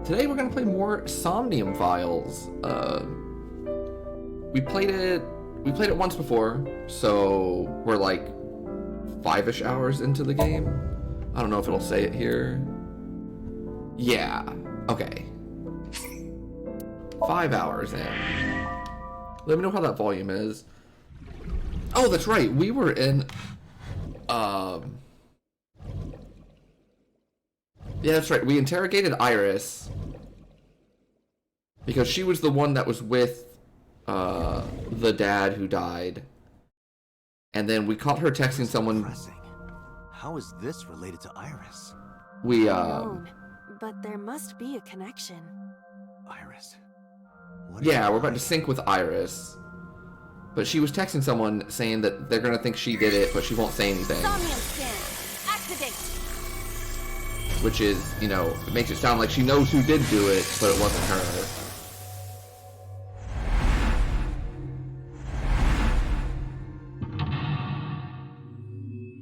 Today we're gonna play more Somnium Files. We played it once before, so we're like 5-ish hours into the game. I don't know if it'll say it here. Yeah, okay. 5 hours in. Let me know how that volume is. Oh, that's right, we were in, yeah, that's right, we interrogated Iris because she was the one that was with the dad who died, and then we caught her texting someone. How is this related to Iris? We Unknown, but there must be a connection. Iris. Yeah, we're about to sync with Iris, but she was texting someone saying that they're gonna think she did it, but she won't say anything. Somnium scan, activate. Which is, you know, it makes it sound like she knows who did do it, but it wasn't her.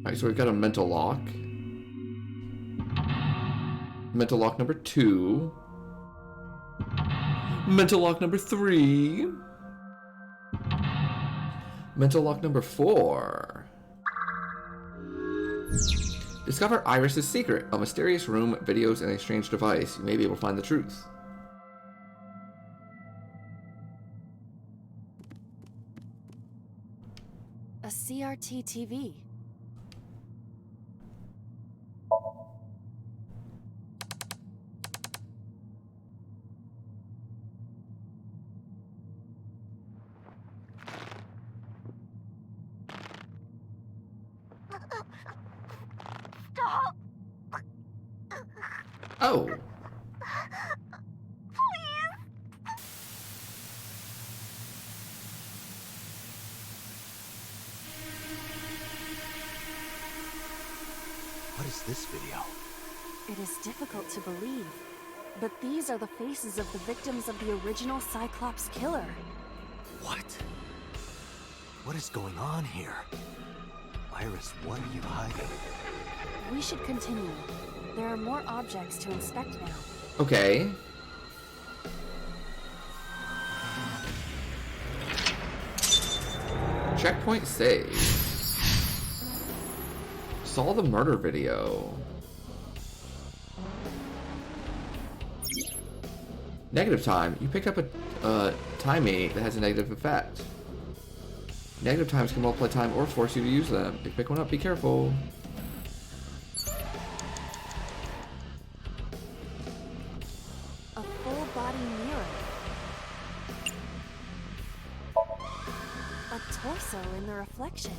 Alright, so we've got a mental lock. Mental lock number 2. Mental lock number 3. Mental lock number 4. Discover Iris's secret. A mysterious room, videos, and a strange device. You may be able to find the truth. A CRT TV. Stop! Oh. What is this video? It is difficult to believe, but these are the faces of the victims of the original Cyclops killer. What? What is going on here? Iris, what are you hiding? We should continue. There are more objects to inspect now. Okay. Checkpoint saved. Saw the murder video. Negative time. You picked up a timing that has a negative effect. Negative times can multiply time or force you to use them. If you pick one up, be careful. A full body mirror. A torso in the reflection.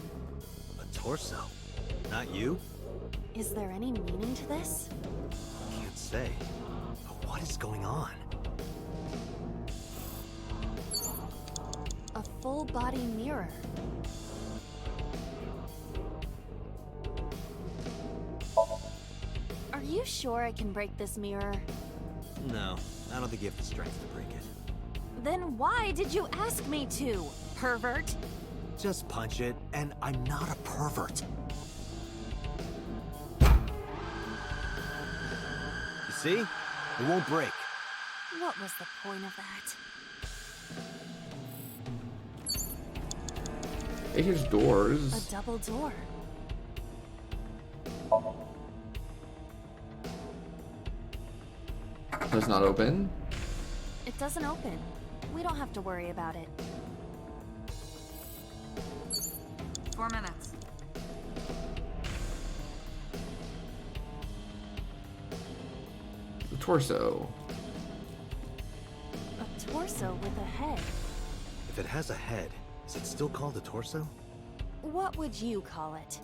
A torso? Not you? Is there any meaning to this? Can't say. But what is going on? A full body mirror. Are you sure I can break this mirror? No, I don't think you have the strength to break it. Then why did you ask me to, pervert? Just punch it, and I'm not a pervert. You see? It won't break. What was the point of that? Hey, here's doors. A double door. Does not open. It doesn't open. We don't have to worry about it. 4 minutes. The torso. A torso with a head. If it has a head, is it still called a torso? What would you call it?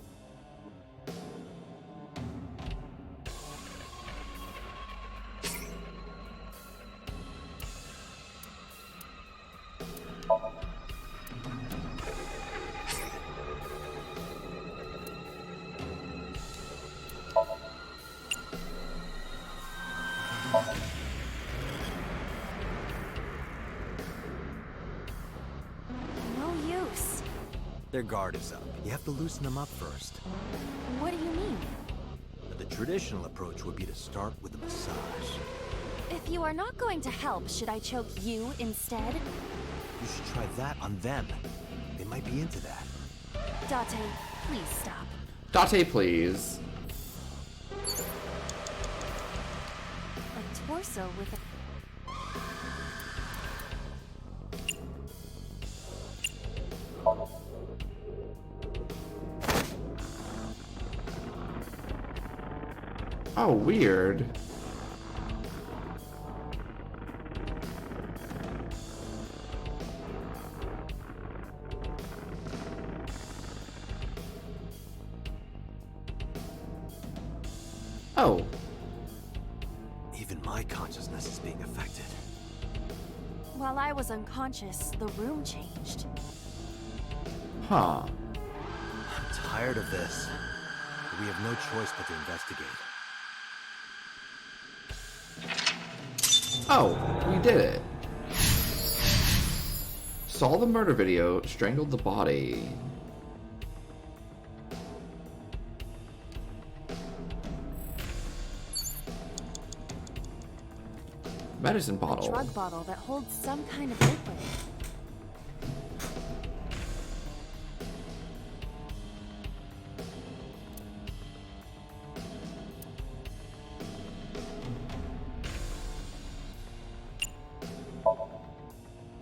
No use. Their guard is up. You have to loosen them up first. What do you mean? traditional approach would be to start with a massage. If you are not going to help, should I choke you instead? You should try that on them. They might be into that. Date, please stop. Date, please. A torso with a... Oh, weird. Oh. Even my consciousness is being affected. While I was unconscious, the room changed. Huh. I'm tired of this. We have no choice but to investigate. Oh, we did it. Saw the murder video, strangled the body. Medicine A bottle. drug bottle that holds some kind of liquid.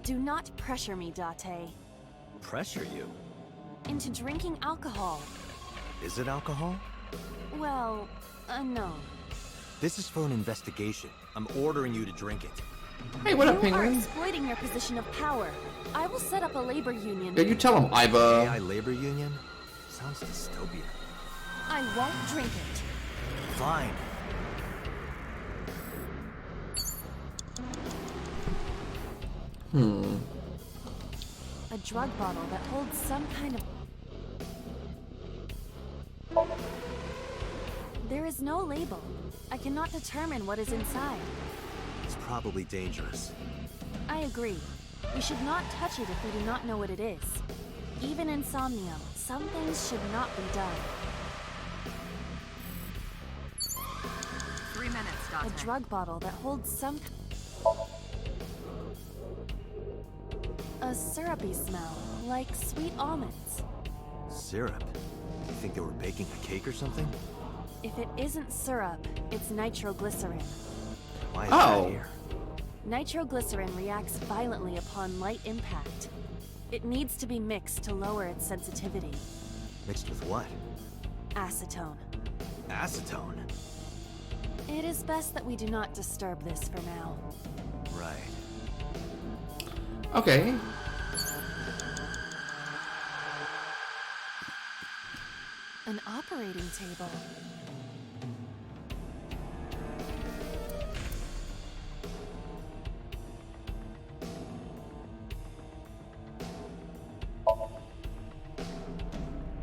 Do not pressure me, Date. Pressure you? Into drinking alcohol. Is it alcohol? Well, no. This is for an investigation. I'm ordering you to drink it. Hey, what up, You are Penguin? exploiting your position of power. I will set up a labor union. Yeah, you tell him, Iba. AI labor union? Sounds dystopian. I won't drink it. Fine. A drug bottle that holds some kind of... There is no label. I cannot determine what is inside. It's probably dangerous. I agree. We should not touch it if we do not know what it is. Even in Somnium, some things should not be done. 3 minutes, A Dante. drug bottle that holds some... A syrupy smell, like sweet almonds. Syrup? You think they were baking a cake or something? If it isn't syrup, it's nitroglycerin. Why is Oh. that here? Nitroglycerin reacts violently upon light impact. It needs to be mixed to lower its sensitivity. Mixed with what? Acetone. Acetone? It is best that we do not disturb this for now. Right. Okay. An operating table.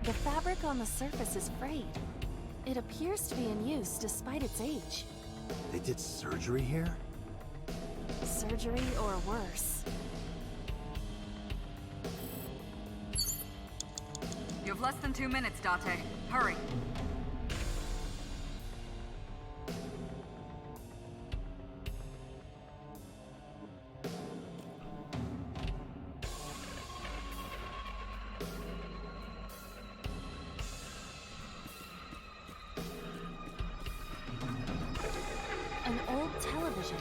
The fabric on the surface is frayed. It appears to be in use despite its age. They did surgery here? Surgery or worse. You have less than 2 minutes, Date. Hurry. An old television.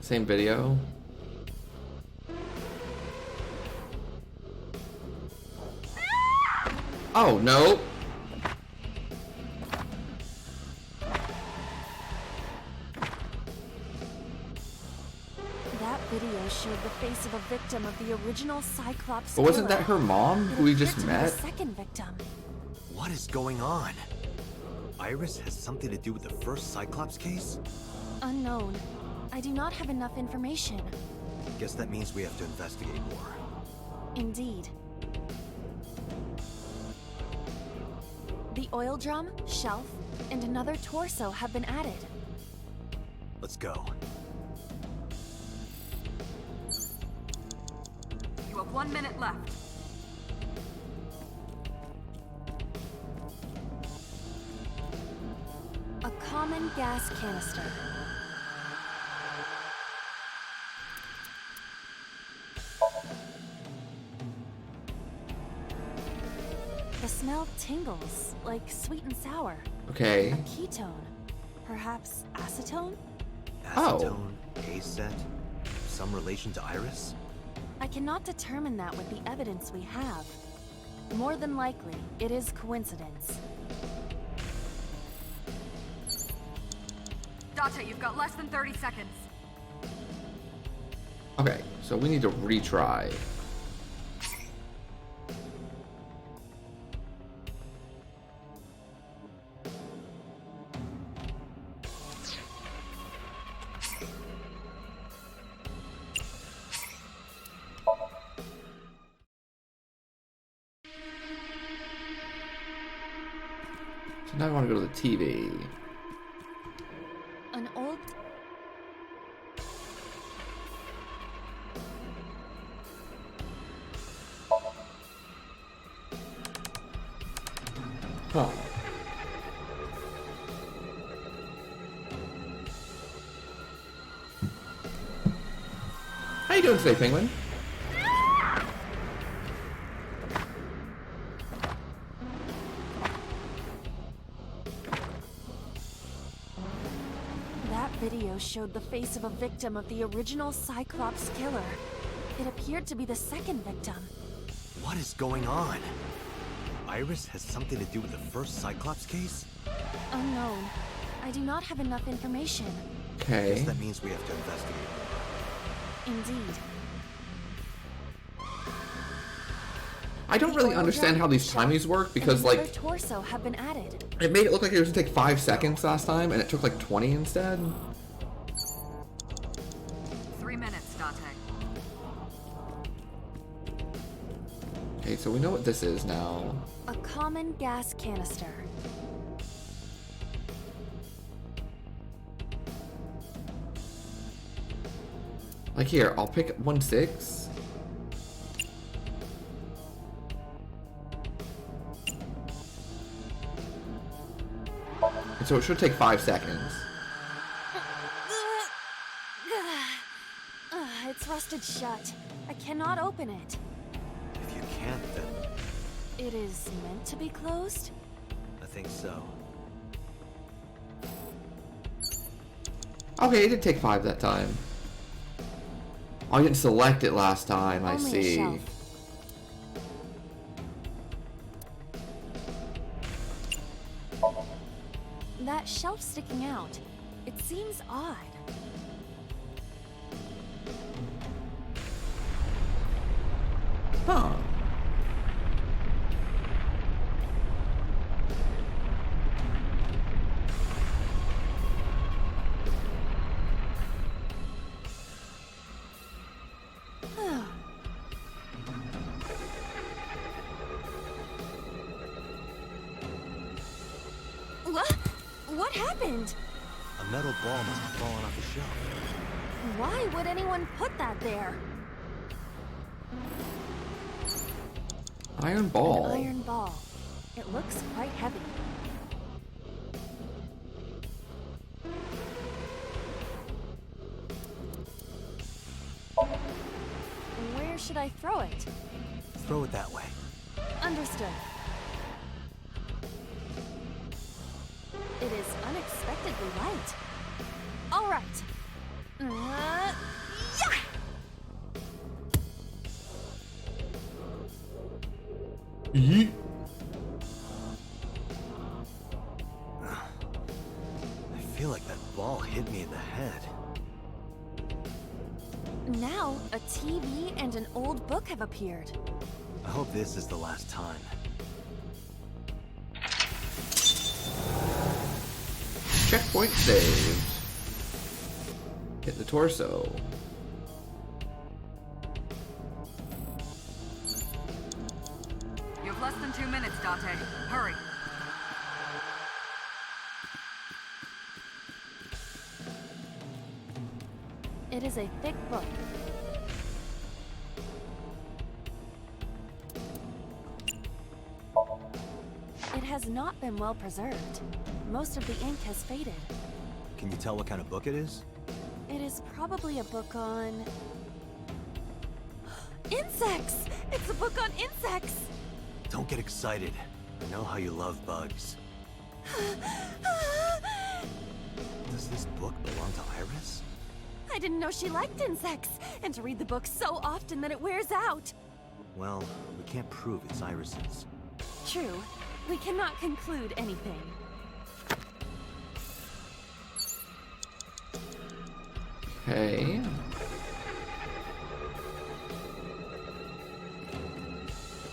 Same video. Oh, no. That video showed the face of a victim of the original Cyclops But wasn't killer. that her mom It who we appeared just to be met? the second victim. What is going on? Iris has something to do with the first Cyclops case? Unknown. I do not have enough information. Guess that means we have to investigate more. Indeed. The oil drum, shelf, and another torso have been added. Let's go. You have 1 minute left. A common gas canister. The smell tingles, like sweet and sour. Okay. A ketone. Perhaps acetone? Acetone, acet, some relation to Iris? I cannot determine that with the evidence we have. More than likely, it is coincidence. Date, you've got less than 30 seconds. Okay, so we need to retry. So now I want to go to the TV. An old... Huh. How you doing today, Penguin? That video showed the face of a victim of the original Cyclops killer. It appeared to be the second victim. What is going on? Iris has something to do with the first Cyclops case? Unknown. I do not have enough information. Okay. Guess that means we have to investigate. Indeed. I don't really oil understand drum, how these shelf, timies work and because, another like, torso have been added. it made it look like it was gonna take 5 seconds last time, and it took like 20 instead. 3 minutes, Date. Okay, so we know what this is now. A common gas canister. Like here, I'll pick 1-6. And so it should take 5 seconds. It's rusted shut. I cannot open it. If you can't, then It is meant to be closed? I think so. Okay, it did take 5 that time. Oh, I didn't select it last time, I Only a see. shelf. That shelf sticking out. It seems odd. Huh. What happened? A metal ball must have fallen off the shelf. Why would anyone put that there? Iron ball. An iron ball. It looks quite heavy. Where should I throw it? Throw it that way. Understood. It is unexpectedly light. All right. Yeah! Yeet. I feel like that ball hit me in the head. Now, a TV and an old book have appeared. I hope this is the last time. Checkpoint saved. Hit the torso. You have less than 2 minutes, Date. Hurry. It is a thick book. It has not been well preserved. Most of the ink has faded. Can you tell what kind of book it is? It is probably a book on... insects! It's a book on insects! Don't get excited. I know how you love bugs. Does this book belong to Iris? I didn't know she liked insects, and to read the book so often that it wears out. Well, we can't prove it's Iris's. True. We cannot conclude anything. Okay.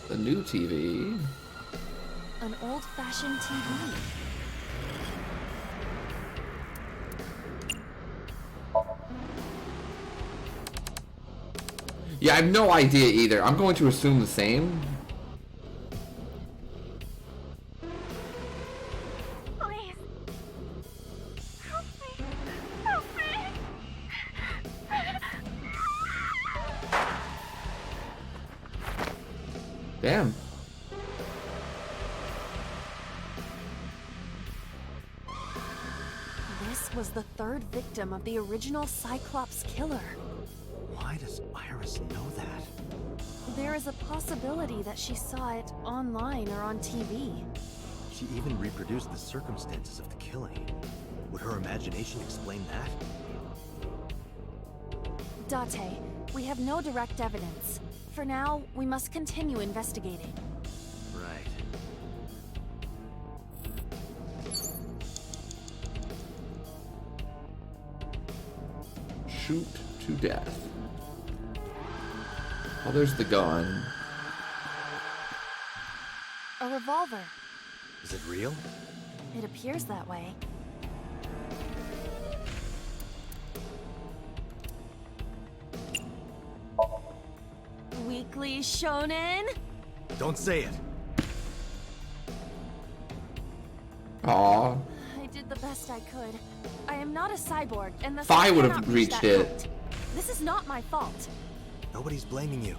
The new TV. An old-fashioned TV. Yeah, I have no idea either. I'm going to assume the same. Please. Help me. Help me. Damn. This was the third victim of the original Cyclops killer. Why does Iris know that? There is a possibility that she saw it online or on TV. She even reproduced the circumstances of the killing. Would her imagination explain that? Date, we have no direct evidence. For now, we must continue investigating. Right. Shoot to death. Oh, there's the gun. A revolver. Is it real? It appears that way. Weekly Shonen? Don't say it. Aw. I did the best I could. I am not a cyborg, and thus Fi I would have cannot reach reached that it. height. This is not my fault. Nobody's blaming you.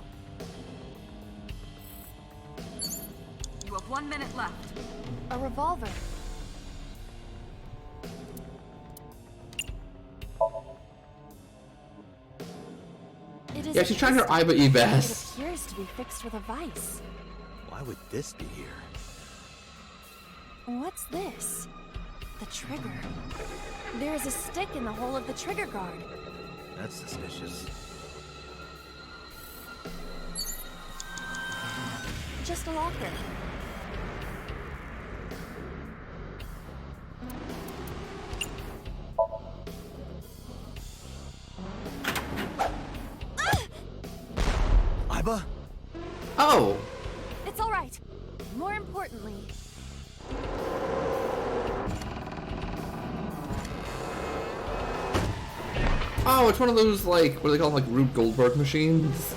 You have 1 minute left. A revolver. It is Yeah, she's trying her twisted. Iba It best. appears to be fixed with a vice. Why would this be here? What's this? The trigger. There is a stick in the hole of the trigger guard. That's suspicious. Just a locker. Iba? Oh. It's all right. More importantly, Oh, it's one of those, like, what do they call them, like, Rube Goldberg machines?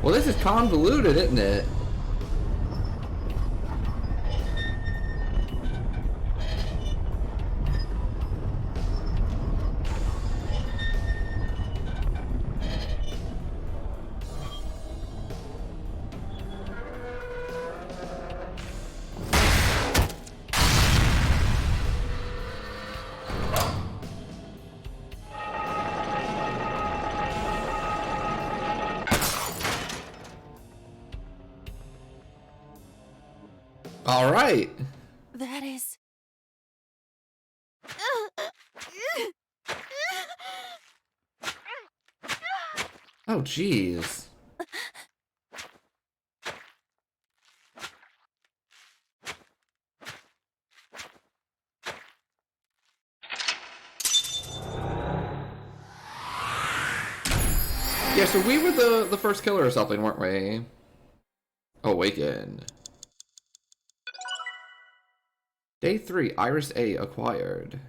Well, this is convoluted, isn't it? All right. that is Oh, jeez. Yeah, so we were the first killer or something, weren't we? Awaken. Day 3, Iris A acquired.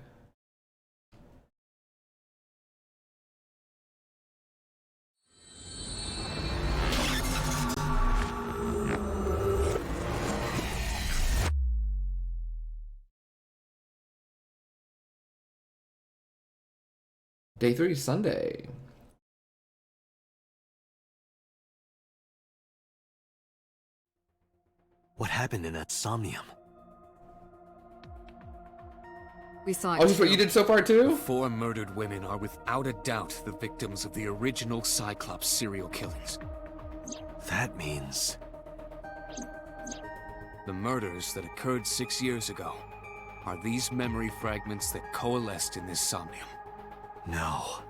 Day 3, Sunday. What happened in that Somnium? We saw it Oh, this is what you did so far The too? 4 murdered women are without a doubt the victims of the original Cyclops serial killings. That means... The murders that occurred 6 years ago are these memory fragments that coalesced in this Somnium. No.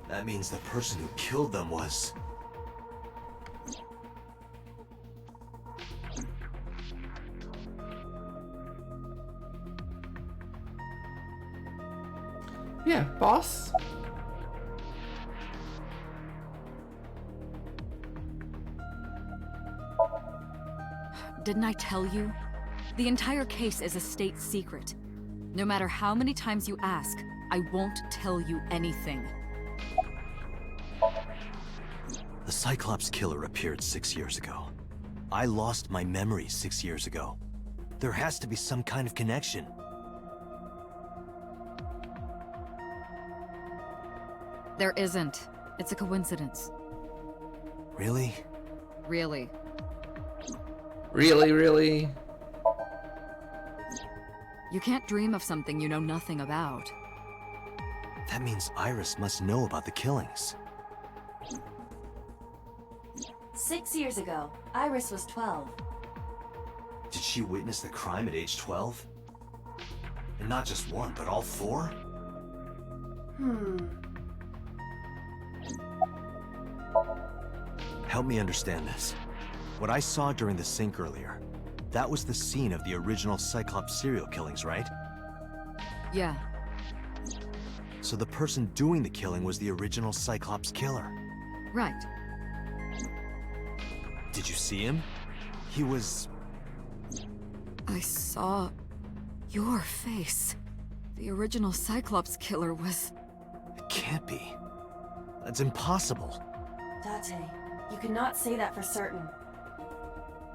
That means the person who killed them was... Yeah, boss. Didn't I tell you? The entire case is a state secret. No matter how many times you ask, I won't tell you anything. The Cyclops killer appeared 6 years ago. I lost my memory 6 years ago. There has to be some kind of connection. There isn't. It's a coincidence. Really? Really. Really, really? You can't dream of something you know nothing about. That means Iris must know about the killings. 6 years ago, Iris was 12. Did she witness the crime at age 12? And not just one, but all 4? Help me understand this. What I saw during the sink earlier, that was the scene of the original Cyclops serial killings, right? Yeah. So the person doing the killing was the original Cyclops killer. Right. Did you see him? He was... I saw your face. The original Cyclops killer was... It can't be. That's impossible. Date, you cannot say that for certain.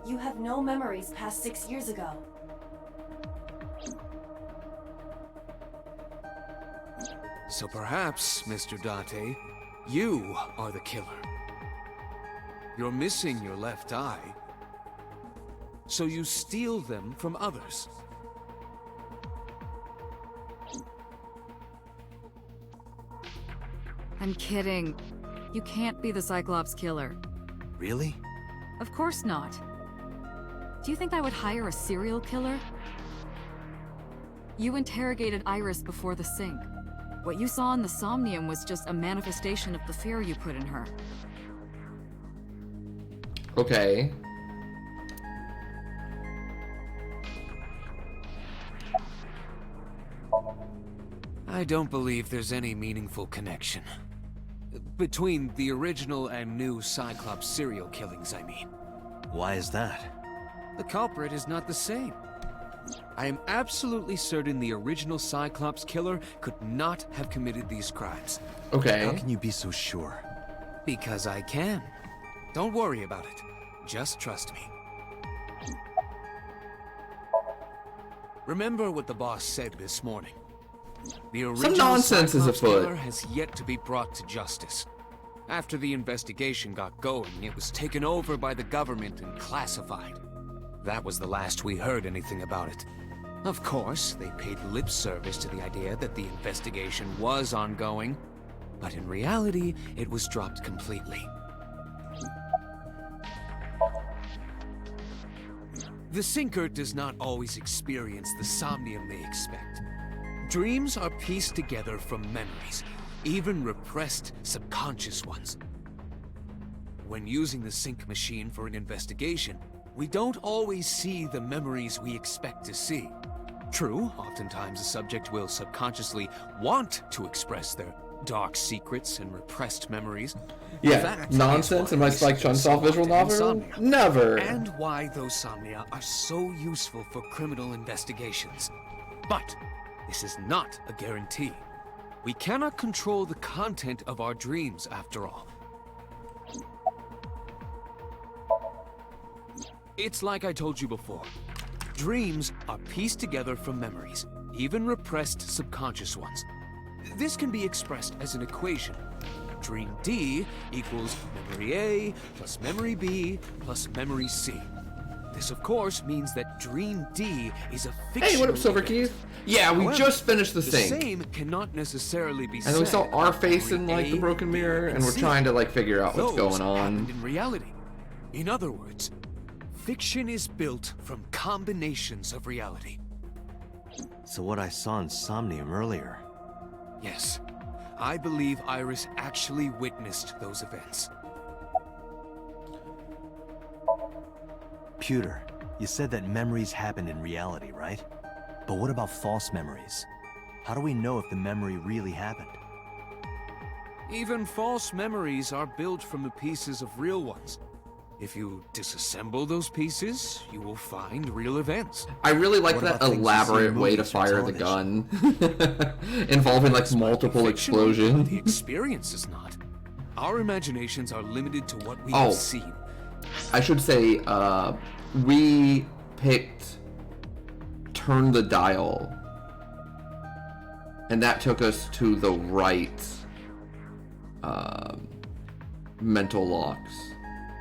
You have no memories past 6 years ago. So perhaps, Mr. Date, you are the killer. You're missing your left eye, so you steal them from others. I'm kidding. You can't be the Cyclops killer. Really? Of course not. Do you think I would hire a serial killer? You interrogated Iris before the sink. What you saw in the Somnium was just a manifestation of the fear you put in her. Okay. I don't believe there's any meaningful connection. Between the original and new Cyclops serial killings, I mean. Why is that? The culprit is not the same. I am absolutely certain the original Cyclops killer could not have committed these crimes. Okay. How can you be so sure? Because I can. Don't worry about it. Just trust me. Remember what the boss said this morning. The original nonsense is Cyclops afoot. killer has yet to be brought to justice. After the investigation got going, it was taken over by the government and classified. That was the last we heard anything about it. Of course, they paid lip service to the idea that the investigation was ongoing, but in reality, it was dropped completely. The Sinker does not always experience the somnium they expect. Dreams are pieced together from memories, even repressed subconscious ones. When using the sync machine for an investigation, we don't always see the memories we expect to see. True, oftentimes the subject will subconsciously want to express their dark secrets and repressed memories. Yeah, That nonsense is in why my we Spike spend so Chunsoft visual often in novel? Somnia, Never. and why those Somnia are so useful for criminal investigations. But this is not a guarantee. We cannot control the content of our dreams, after all. It's like I told you before. Dreams are pieced together from memories, even repressed subconscious ones. This can be expressed as an equation. Dream D equals memory A plus memory B plus memory C. This, of course, means that Dream D is a fictional Hey, what up, Silver event. Keith? Yeah, we However, și finished the The sync. same cannot necessarily be And said. then we saw our about face in memory like the A, broken B, mirror, and we're C. trying to like figure out what's Those going on. happened in reality. In other words, fiction is built from combinations of reality. So what I saw in Somnium earlier, Yes, I believe Iris actually witnessed those events. Pewter, you said that memories happen in reality, right? But what about false memories? How do we know if the memory really happened? Even false memories are built from the pieces of real ones. If you disassemble those pieces, you will find real events. I really like What that about things you see in elaborate way to movies or fire the gun, involving like multiple Fictional, The explosions. experience is not. Our imaginations are limited to what we Oh. have seen. I should say, we picked Turn the Dial, and that took us to the right mental locks.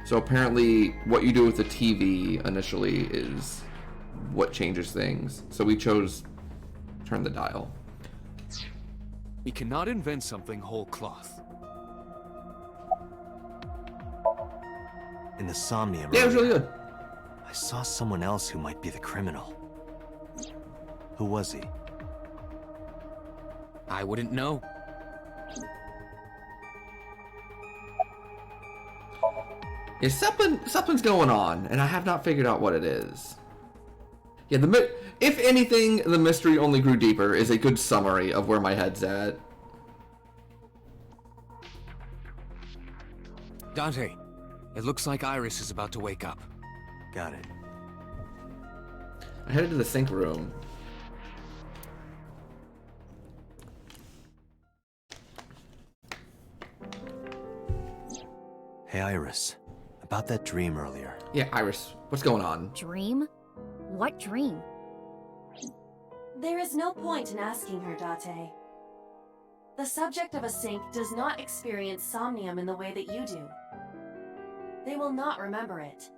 So apparently what you do with the TV initially is what changes things. So we chose Turn the Dial. We cannot invent something whole cloth. In the Somnium Yeah, it was really earlier, good. I saw someone else who might be the criminal. Who was he? I wouldn't know. Yeah, something's going on, and I have not figured out what it is. Yeah, if anything, the mystery only grew deeper is a good summary of where my head's at. Dante, it looks like Iris is about to wake up. Got it. I headed to the sync room. Hey, Iris. About that dream earlier. Yeah, Iris, what's going on? Dream? What dream? There is no point in asking her, Date. The subject of a sync does not experience somnium in the way that you do. They will not remember it.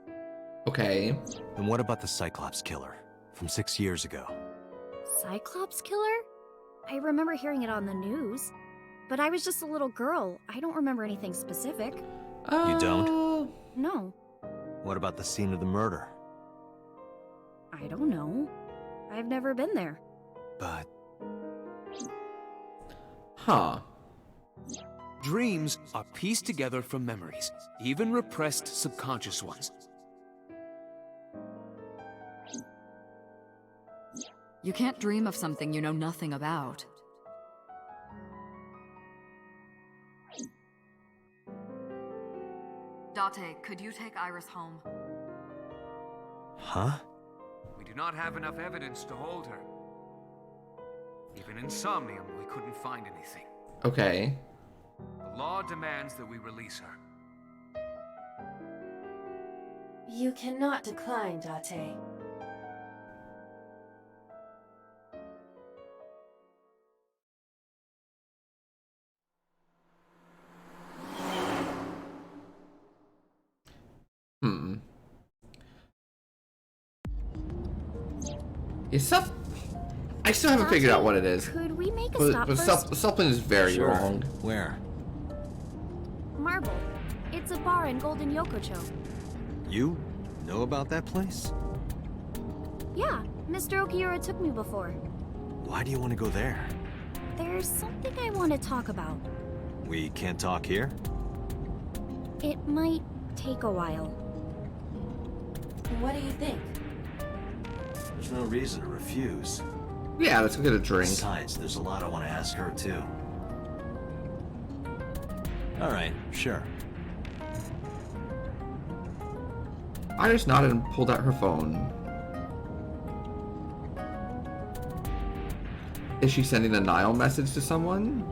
Okay. And what about the Cyclops killer from 6 years ago? Cyclops killer? I remember hearing it on the news. But I was just a little girl. I don't remember anything specific. You don't? No, What about the scene of the murder? I don't know. I've never been there. But Huh. Dreams are pieced together from memories, even repressed subconscious ones. You can't dream of something you know nothing about. Date, could you take Iris home? huh? We do not have enough evidence to hold her. Even in Somnium, we couldn't find anything. Okay. The law demands that we release her. You cannot decline, Date. Hmm. Is sup? I still haven't figured out what it is. Could we make a But, stop but first? something is very wrong. Where? Marble. It's a bar in Golden Yokocho. You know about that place? Yeah, Mr. Okiura took me before. Why do you want to go there? There's something I want to talk about. We can't talk here? It might take a while. What do you think? There's no reason to refuse. Yeah, let's go get a drink. Besides, there's a lot I want to ask her, too. Alright, sure. Iris nodded and pulled out her phone. Is she sending a Nile message to someone?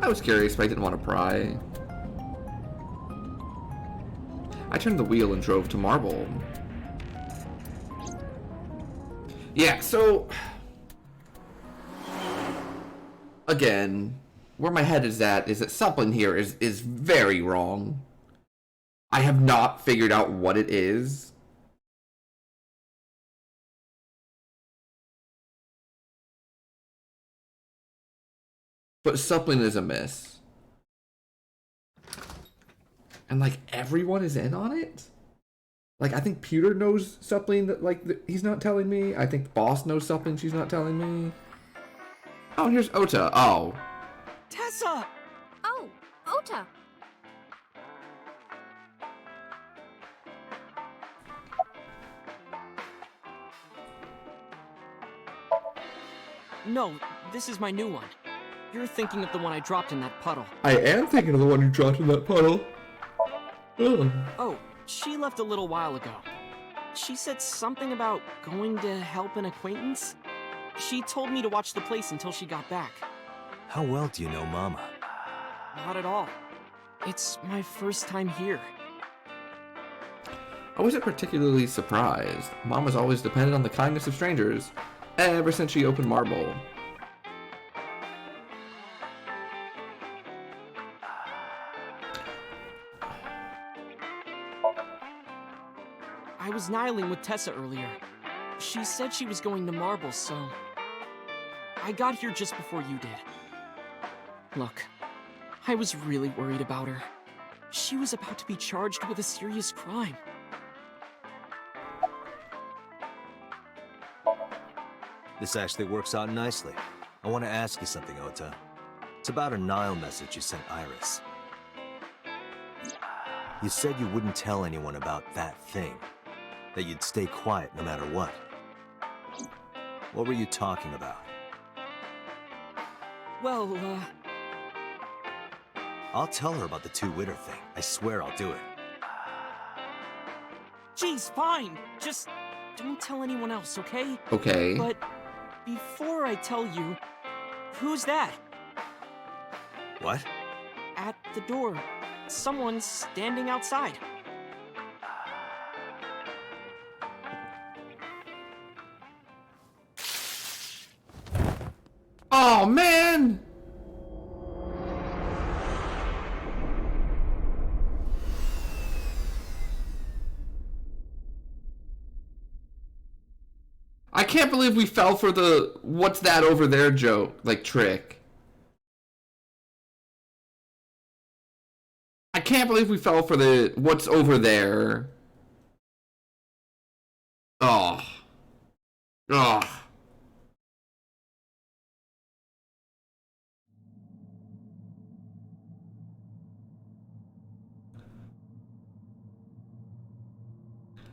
I was curious, but I didn't want to pry. I turned the wheel and drove to Marble. Yeah, so... Again, where my head is at is that something here is very wrong. I have not figured out what it is. But something is amiss. And like everyone is in on it? Like I think Peter knows something that he's not telling me. I think the boss knows something she's not telling me. Oh, and here's Ota. Oh. Tessa! Oh, Ota! No, this is my new one. You're thinking of the one I dropped in that puddle. I am thinking of the one you dropped in that puddle. Ugh. Oh, she left a little while ago. She said something about going to help an acquaintance. She told me to watch the place until she got back. How well do you know Mama? Not at all. It's my first time here. I wasn't particularly surprised. Mom was always dependent on the kindness of strangers, ever since she opened Marble. I was nihiling with Tessa earlier. She said she was going to Marble, so... I got here just before you did. Look, I was really worried about her. She was about to be charged with a serious crime. This actually works out nicely. I want to ask you something, Ota. It's about a Nile message you sent Iris. You said you wouldn't tell anyone about that thing. That you'd stay quiet no matter what. What were you talking about? Well, I'll tell her about the two-witter thing. I swear I'll do it. Geez, fine. Just don't tell anyone else, okay? Okay. But before I tell you, who's that? What? At the door. Someone's standing outside. Oh, man! I can't believe we fell for the what's that over there joke, trick. I can't believe we fell for the what's over there. Oh. Oh.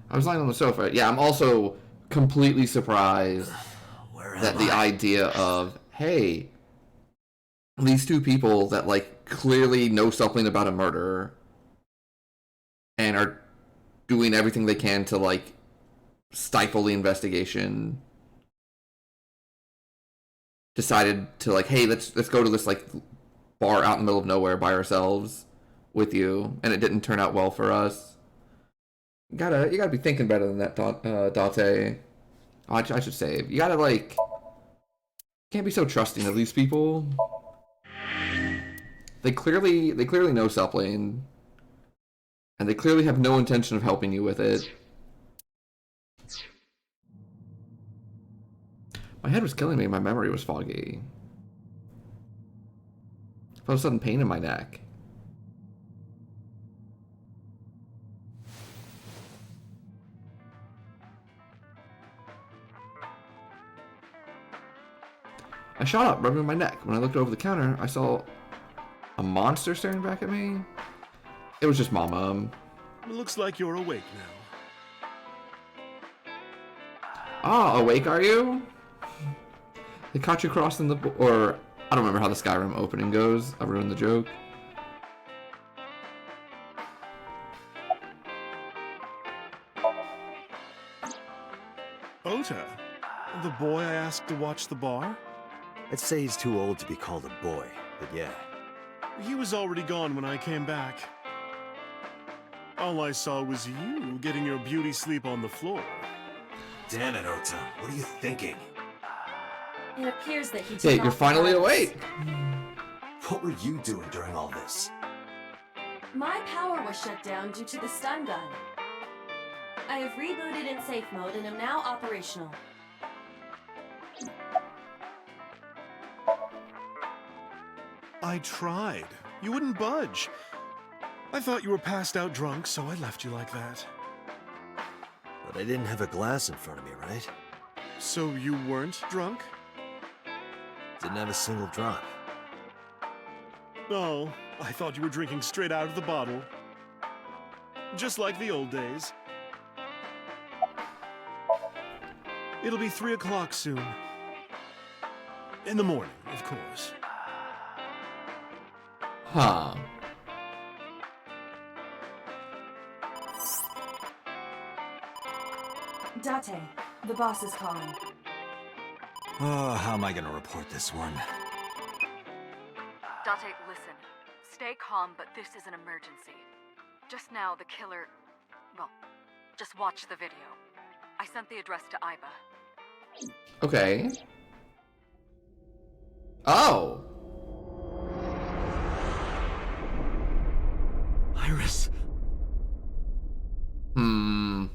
I was lying on the sofa. Yeah, I'm also completely surprised that the idea of, hey, these two people that clearly know something about a murder and are doing everything they can to stifle the investigation decided to hey, let's go to this bar out in the middle of nowhere by ourselves with you, and it didn't turn out well for us. You gotta be thinking better than that, Date. Oh, I should save. You gotta can't be so trusting of these people. They clearly know something, and they clearly have no intention of helping you with it. My head was killing me. My memory was foggy. I felt a sudden pain in my neck. I shot up, rubbing my neck. When I looked over the counter, I saw a monster staring back at me. It was just Mama. It looks like you're awake now. Ah, awake are you? They caught you crossing the... Or, I don't remember how the Skyrim opening goes. I ruined the joke. Ota, the boy I asked to watch the bar? I'd say he's too old to be called a boy, but yeah. He was already gone when I came back. All I saw was you getting your beauty sleep on the floor. Damn it, Ota. What are you thinking? It appears that he did Hey, not you're finally relax. awake. What were you doing during all this? My power was shut down due to the stun gun. I have rebooted in safe mode and am now operational. I tried. You wouldn't budge. I thought you were passed out drunk, so I left you like that. But I didn't have a glass in front of me, right? So you weren't drunk? Didn't have a single drop. Oh, I thought you were drinking straight out of the bottle. Just like the old days. It'll be 3 o'clock soon. In the morning, of course. Huh. Date, the boss is calling. Oh, how am I gonna report this one? Date, listen. Stay calm, but this is an emergency. Just now, the killer... Well, just watch the video. I sent the address to Iba. Okay. Oh. Iris. Hmm.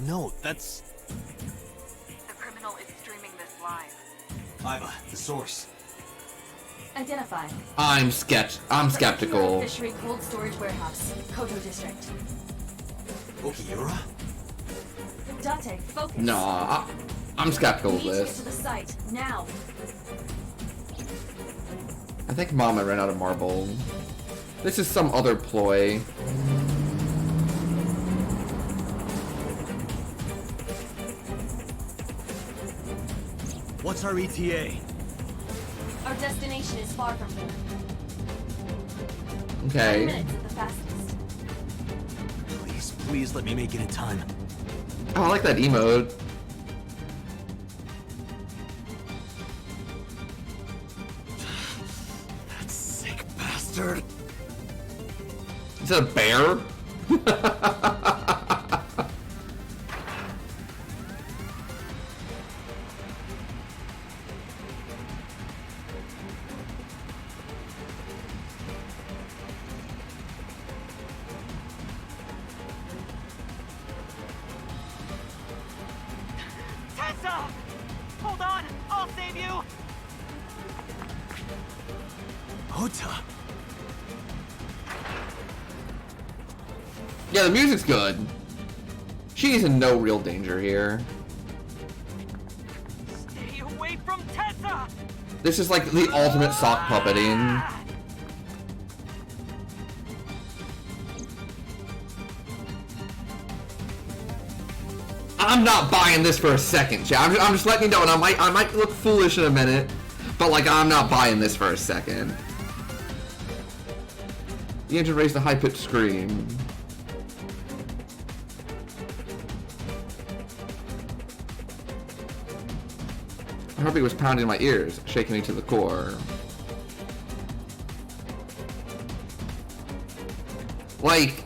No, that's... The criminal is streaming this live. Iva, the source. Identify. I'm skeptical. Fishery Cold Storage Warehouse, Koto District. Okiura? Date, focus. Nah, I'm skeptical We of need to get this. to the site, now. I think Mama ran out of marble. This is some other ploy. What's our ETA? Our destination is far from here. 10 Okay. minutes at the fastest. Please, please let me make it in time. Oh, I like that emote. That sick bastard. Is that a bear? Tessa! Hold on! I'll save you! Ota. Yeah, the music's good. She's in no real danger here. Stay away from Tessa! This is like the ultimate sock puppeting. I'm not buying this for a second, chat. I'm just letting you know, and I might look foolish in a minute, but like I'm not buying this for a second. The engine raised a high-pitched scream. My heartbeat was pounding in my ears, shaking me to the core. Like,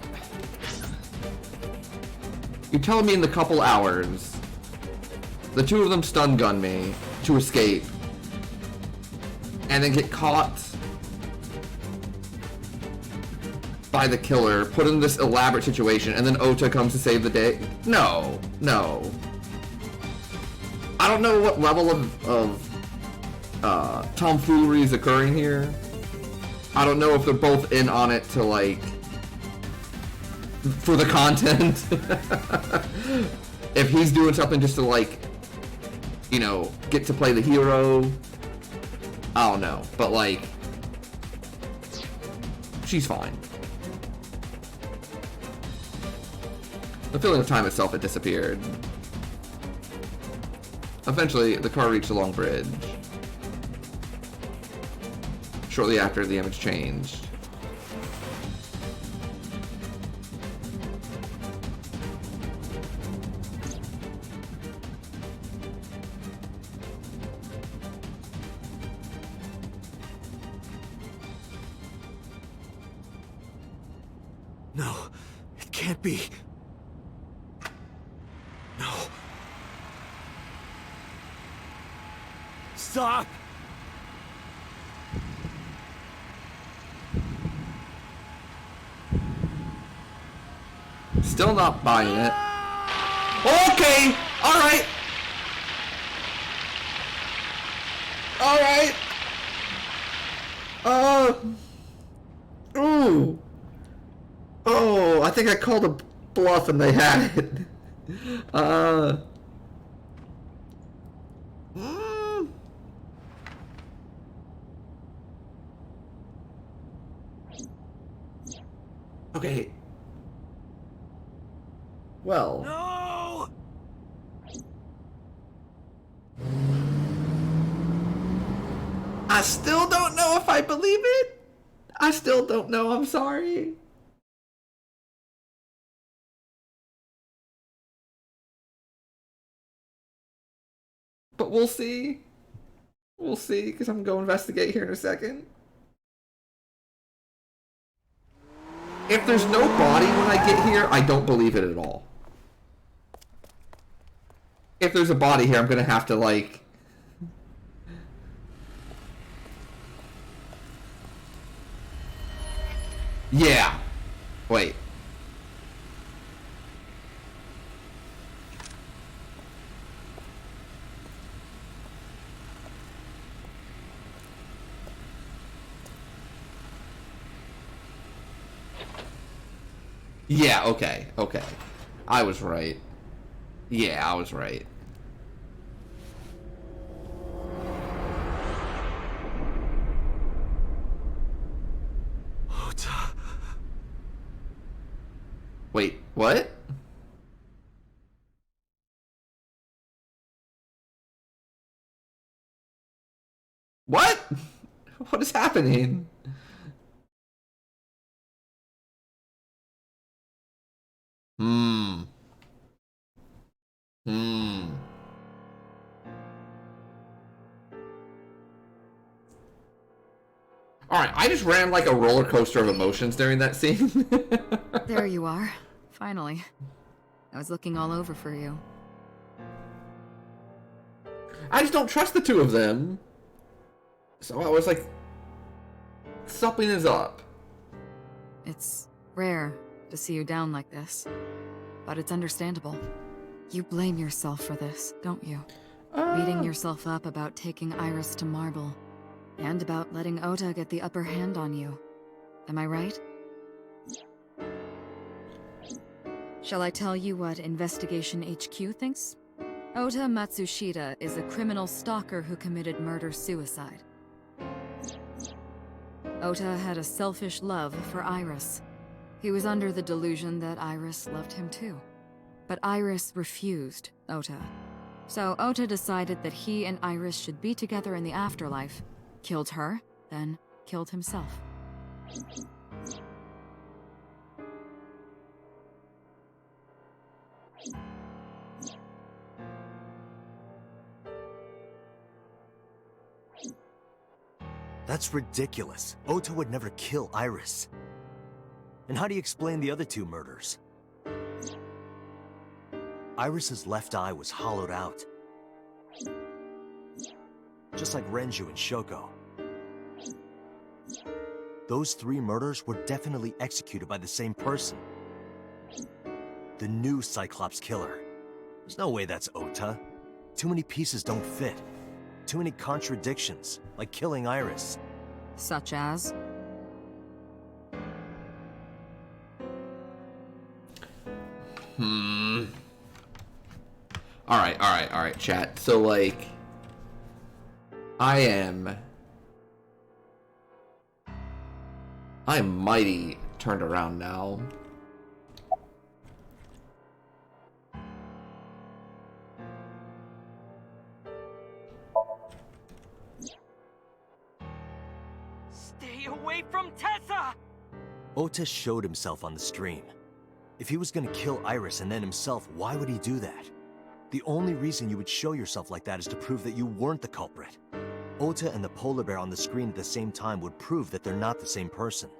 you're telling me in the couple hours, the two of them stun gun me to escape, and then get caught by the killer, put in this elaborate situation, and then Ota comes to save the day? No, no. I don't know what level of tomfoolery is occurring here, I don't know if they're both in on it to, like, for the content. If he's doing something just to, like, you know, get to play the hero, I don't know. But, like, she's fine. The feeling of time itself had disappeared. Eventually, the car reached a long bridge. Shortly after, the image changed. No, it can't be. No. Stop! Still not buying it. Okay! Alright! Alright! Ooh! Oh, I think I called a bluff and they had it. Okay. Well. No! I still don't know if I believe it. I still don't know. I'm sorry. But we'll see. We'll see, because I'm going to go investigate here in a second. If there's no body when I get here, I don't believe it at all. If there's a body here, I'm going to have to, like... Yeah. Wait. Yeah, okay, okay. I was right. Yeah, I was right. Ota. Wait, what? What? What is happening? Hmm. Alright, I just ran like a roller coaster of emotions during that scene. There you are. Finally. I was looking all over for you. I just don't trust the two of them. So I was like, something is up. It's rare to see you down like this, but it's understandable. You blame yourself for this, don't you? Beating yourself up about taking Iris to Marble, and about letting Ota get the upper hand on you. Am I right? Shall I tell you what Investigation HQ thinks? Ota Matsushita is a criminal stalker who committed murder-suicide. Ota had a selfish love for Iris. He was under the delusion that Iris loved him too. But Iris refused Ota. So Ota decided that he and Iris should be together in the afterlife, killed her, then killed himself. That's ridiculous. Ota would never kill Iris. And how do you explain the other two murders? Iris's left eye was hollowed out. Just like Renju and Shoko. Those three murders were definitely executed by the same person. The new Cyclops killer. There's no way that's Ota. Too many pieces don't fit. Too many contradictions, like killing Iris. Such as? Alright, chat. So, like, I'm mighty turned around now. Stay away from Tessa! Ota showed himself on the stream. If he was gonna kill Iris and then himself, why would he do that? The only reason you would show yourself like that is to prove that you weren't the culprit. Ota and the polar bear on the screen at the same time would prove that they're not the same person.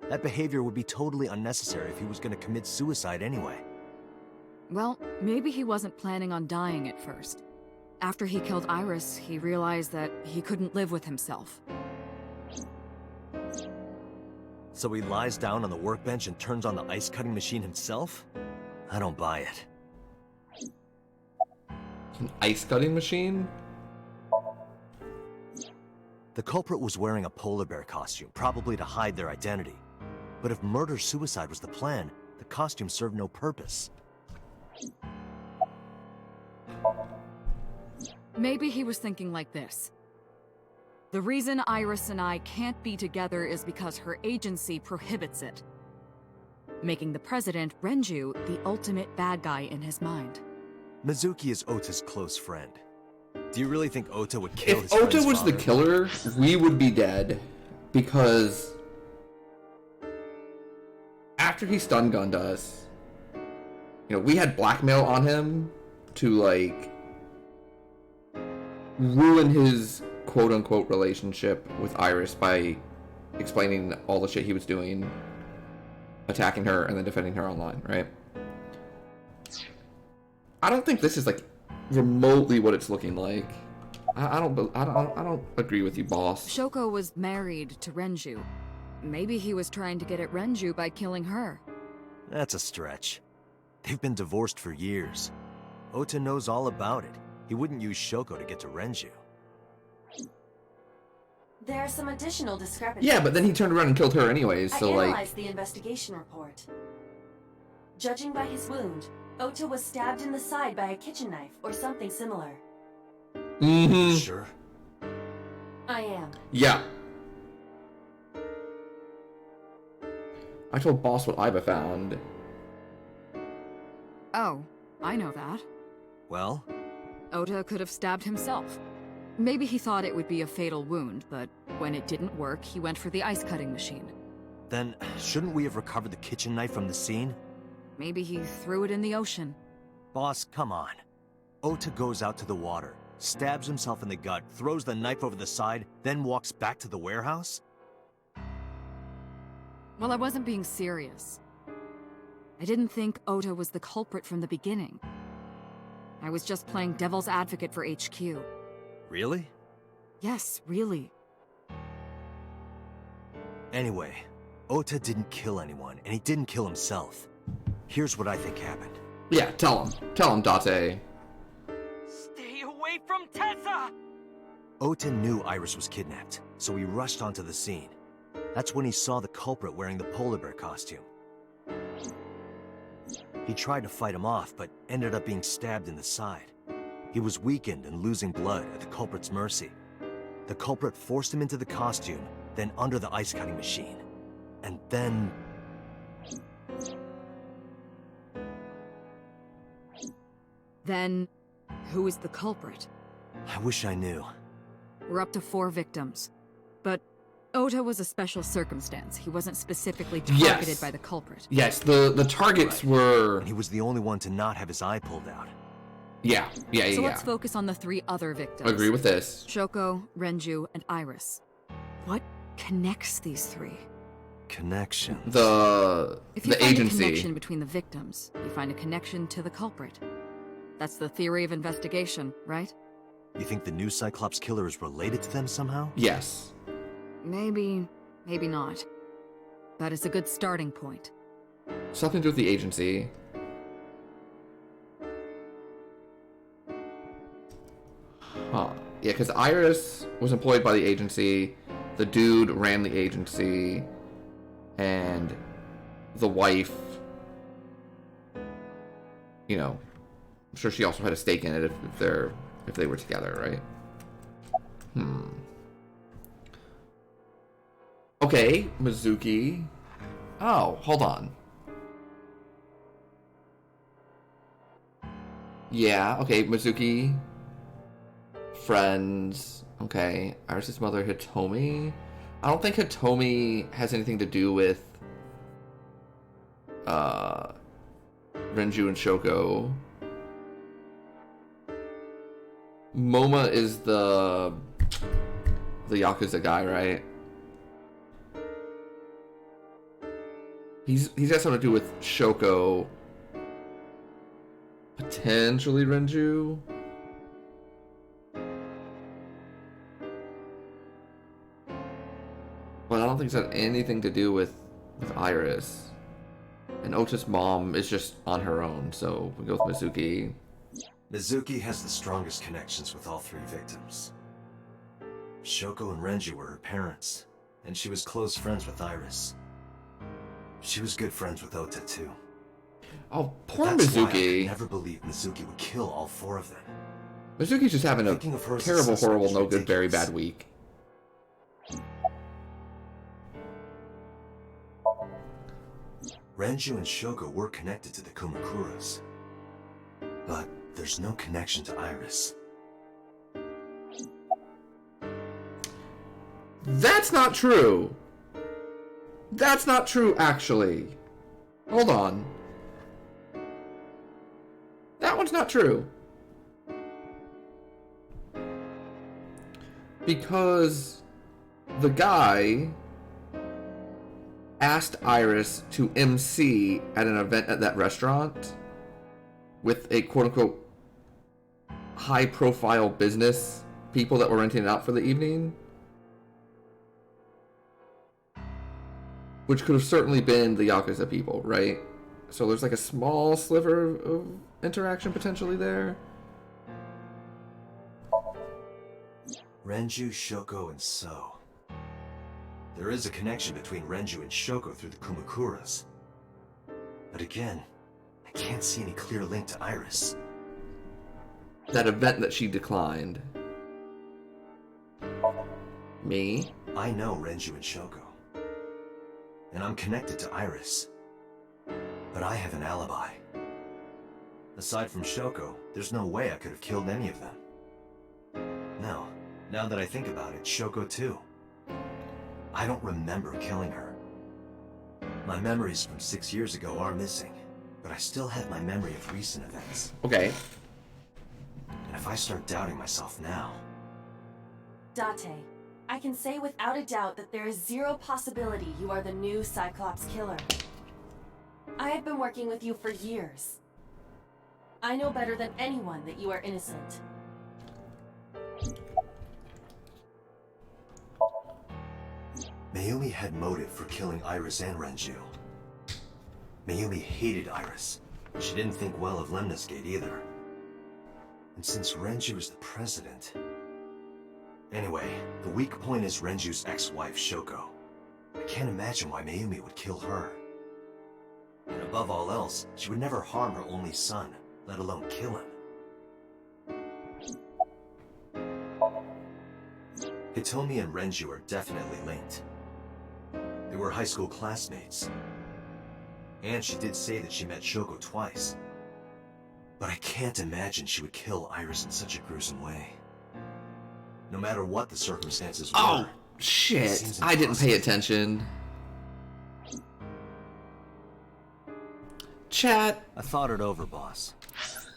That behavior would be totally unnecessary if he was gonna commit suicide anyway. Well, maybe he wasn't planning on dying at first. After he killed Iris, he realized that he couldn't live with himself. So he lies down on the workbench and turns on the ice-cutting machine himself? I don't buy it. An ice cutting machine? The culprit was wearing a polar bear costume, probably to hide their identity. But if murder-suicide was the plan, the costume served no purpose. Maybe he was thinking like this. The reason Iris and I can't be together is because her agency prohibits it, making the president, Renju, the ultimate bad guy in his mind. Mizuki is Ota's close friend. Do you really think Ota would kill his If Ota friend's was the father? killer, we would be dead. Because after he stun gunned us, you know, we had blackmail on him to, like, ruin his quote-unquote relationship with Iris by explaining all the shit he was doing, attacking her, and then defending her online, right? I don't think this is, like, remotely what it's looking like. I don't agree with you, boss. Shoko was married to Renju. Maybe he was trying to get at Renju by killing her. That's a stretch. They've been divorced for years. Ota knows all about it. He wouldn't use Shoko to get to Renju. There are some additional discrepancies. Yeah, but then he turned around and killed her anyways, so, I like... analyzed the investigation report. Judging by his wound, Ota was stabbed in the side by a kitchen knife or something similar. Mm-hmm. Sure. I am. Yeah. I told boss what Iba found. Oh, I know that. Well? Ota could have stabbed himself. Maybe he thought it would be a fatal wound, but when it didn't work, he went for the ice-cutting machine. Then, shouldn't we have recovered the kitchen knife from the scene? Maybe he threw it in the ocean. Boss, come on. Ota goes out to the water, stabs himself in the gut, throws the knife over the side, then walks back to the warehouse? Well, I wasn't being serious. I didn't think Ota was the culprit from the beginning. I was just playing devil's advocate for HQ. Really? Yes, really. Anyway, Ota didn't kill anyone, and he didn't kill himself. Here's what I think happened. Yeah, tell him. Tell him, Date. Stay away from Tessa! Ota knew Iris was kidnapped, so he rushed onto the scene. That's when he saw the culprit wearing the polar bear costume. He tried to fight him off, but ended up being stabbed in the side. He was weakened and losing blood at the culprit's mercy. The culprit forced him into the costume, then under the ice-cutting machine. And then... Then, who is the culprit? I wish I knew. We're up to 4 victims. But Ota was a special circumstance. He wasn't specifically targeted by the culprit. Yes, the targets were... And he was the only one to not have his eye pulled out. Yeah. So let's focus on the 3 other victims. Agree with this. Shoko, Renju, and Iris. What connects these 3? Connection. If you the find agency. a connection between the victims, you find a connection to the culprit. That's the theory of investigation, right? You think the new Cyclops killer is related to them somehow? Yes. Maybe, maybe not. But it's a good starting point. Something to do with the agency. Huh. Yeah, because Iris was employed by the agency, the dude ran the agency, and the wife you know, I'm sure she also had a stake in it if they were together, right? Okay, Mizuki. Oh, hold on. Yeah, okay, Mizuki. Friends. Okay. Iris' mother, Hitomi. I don't think Hitomi has anything to do with Renju and Shoko. Moma is the Yakuza guy, right? He's got something to do with Shoko. Potentially Renju. But I don't think it's got anything to do with Iris. And Ota's mom is just on her own, so we go with Mizuki. Mizuki has the strongest connections with all three victims. Shoko and Renju were her parents, and she was close friends with Iris. She was good friends with Ota, too. Oh, poor That's why I Mizuki. could never believe Mizuki would kill all four of them. Mizuki's just having a Thinking of her as a terrible, suspect horrible, is no good, very ridiculous. bad week. Renju and Shoko were connected to the Kumakuras. But there's no connection to Iris. That's not true. That's not true, actually. Hold on. That one's not true. Because the guy asked Iris to MC at an event at that restaurant with a quote-unquote high-profile business people that were renting it out for the evening. Which could have certainly been the Yakuza people, right? So there's like a small sliver of interaction potentially there. Renju, Shoko, and So. There is a connection between Renju and Shoko through the Kumakuras. But again, I can't see any clear link to Iris. That event that she declined. Me? I know Renju and Shoko. And I'm connected to Iris. But I have an alibi. Aside from Shoko, there's no way I could have killed any of them. No, now that I think about it, Shoko too. I don't remember killing her. My memories from 6 years ago are missing, but I still have my memory of recent events. Okay. And if I start doubting myself now... Date, I can say without a doubt that there is zero possibility you are the new Cyclops killer. I have been working with you for years. I know better than anyone that you are innocent. Mayumi had motive for killing Iris and Renju. Mayumi hated Iris. She didn't think well of Lemnis Gate either. And since Renju is the president... Anyway, the weak point is Renju's ex-wife, Shoko. I can't imagine why Mayumi would kill her. And above all else, she would never harm her only son, let alone kill him. Hitomi and Renju are definitely linked. They were high school classmates. And she did say that she met Shoko twice. But I can't imagine she would kill Iris in such a gruesome way. No matter what the circumstances were. Oh, shit. I didn't pay attention. Chat. I thought it over, boss.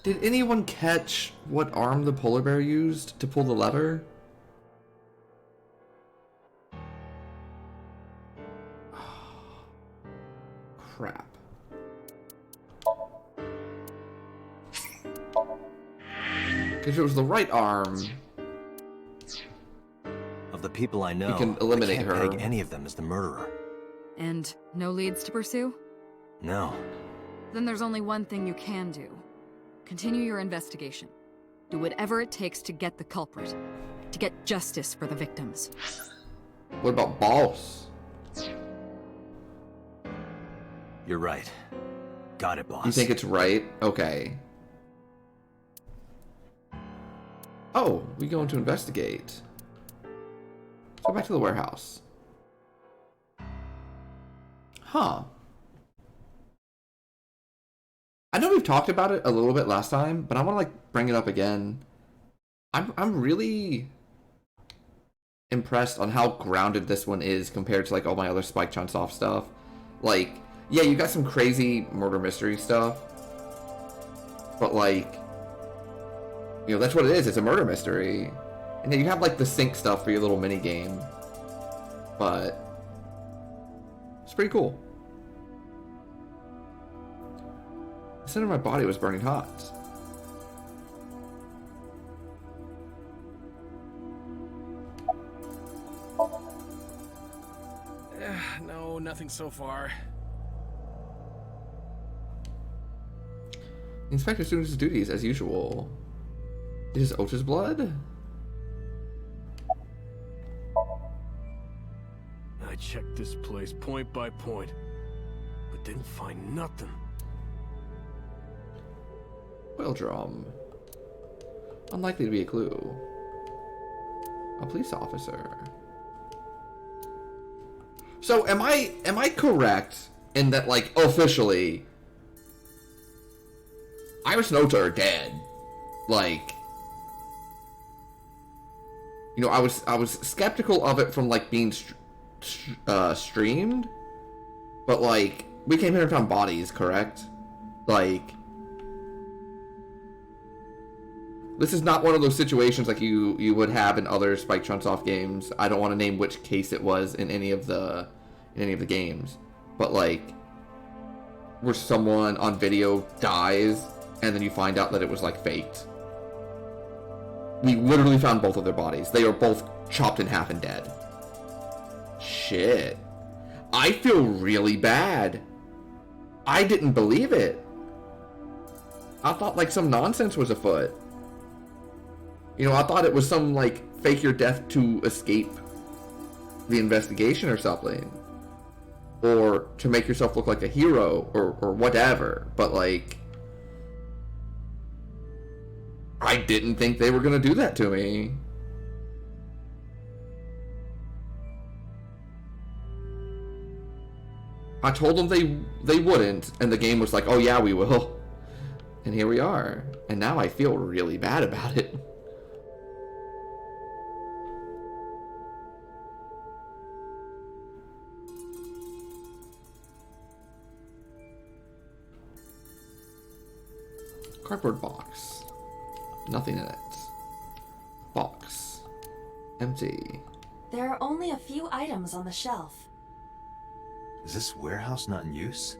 Did anyone catch what arm the polar bear used to pull the lever? Crap. Because if it was the right arm, Of the people I know, we can eliminate I can't her. peg any of them as the murderer. And no leads to pursue? No. Then there's only one thing you can do. Continue your investigation. Do whatever it takes to get the culprit. To get justice for the victims. What about Boss? You're right. Got it, boss. You think it's right? Okay. Oh, we going to investigate. Let's go back to the warehouse. Huh. I know we've talked about it a little bit last time, but I want to like bring it up again. I'm really impressed on how grounded this one is compared to like all my other Spike Chunsoft stuff. Like, yeah, you got some crazy murder mystery stuff, but like, you know, that's what it is. It's a murder mystery, and then you have like the sync stuff for your little mini game, but it's pretty cool. The center of my body was burning hot. No, nothing so far. The inspector's doing his duties as usual. Is Ota's blood? I checked this place point by point, but didn't find nothing. Oil drum. Unlikely to be a clue. A police officer. So am I correct in that like officially Iris and Ota are dead? Like, you know, I was skeptical of it from like being streamed, but like we came here and found bodies, correct? Like, this is not one of those situations like you would have in other Spike Chunsoft games. I don't want to name which case it was in any of the games, but like where someone on video dies and then you find out that it was like faked. We literally found both of their bodies. They are both chopped in half and dead. Shit. I feel really bad. I didn't believe it. I thought like some nonsense was afoot. You know, I thought it was some like fake your death to escape the investigation or something. Or to make yourself look like a hero or whatever. But like, I didn't think they were gonna do that to me. I told them they wouldn't, and the game was like, oh yeah, we will. And here we are. And now I feel really bad about it. Cardboard box. Nothing in it. Box. Empty. There are only a few items on the shelf. Is this warehouse not in use?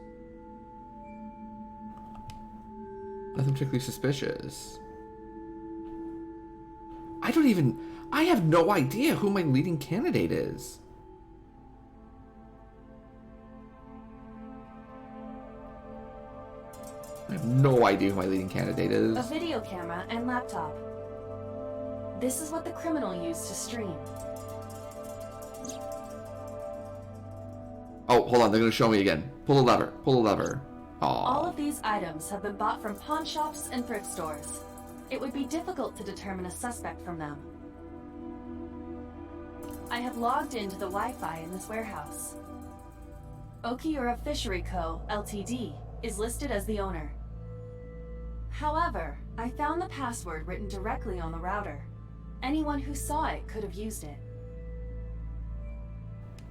Nothing particularly suspicious. I have no idea who my leading candidate is. I have no idea who my leading candidate is. A video camera and laptop. This is what the criminal used to stream. Oh, hold on, they're gonna show me again. Pull the lever, pull the lever. Aww. All of these items have been bought from pawn shops and thrift stores. It would be difficult to determine a suspect from them. I have logged into the Wi-Fi in this warehouse. Okiura Fishery Co., Ltd. is listed as the owner. However, I found the password written directly on the router. Anyone who saw it could have used it.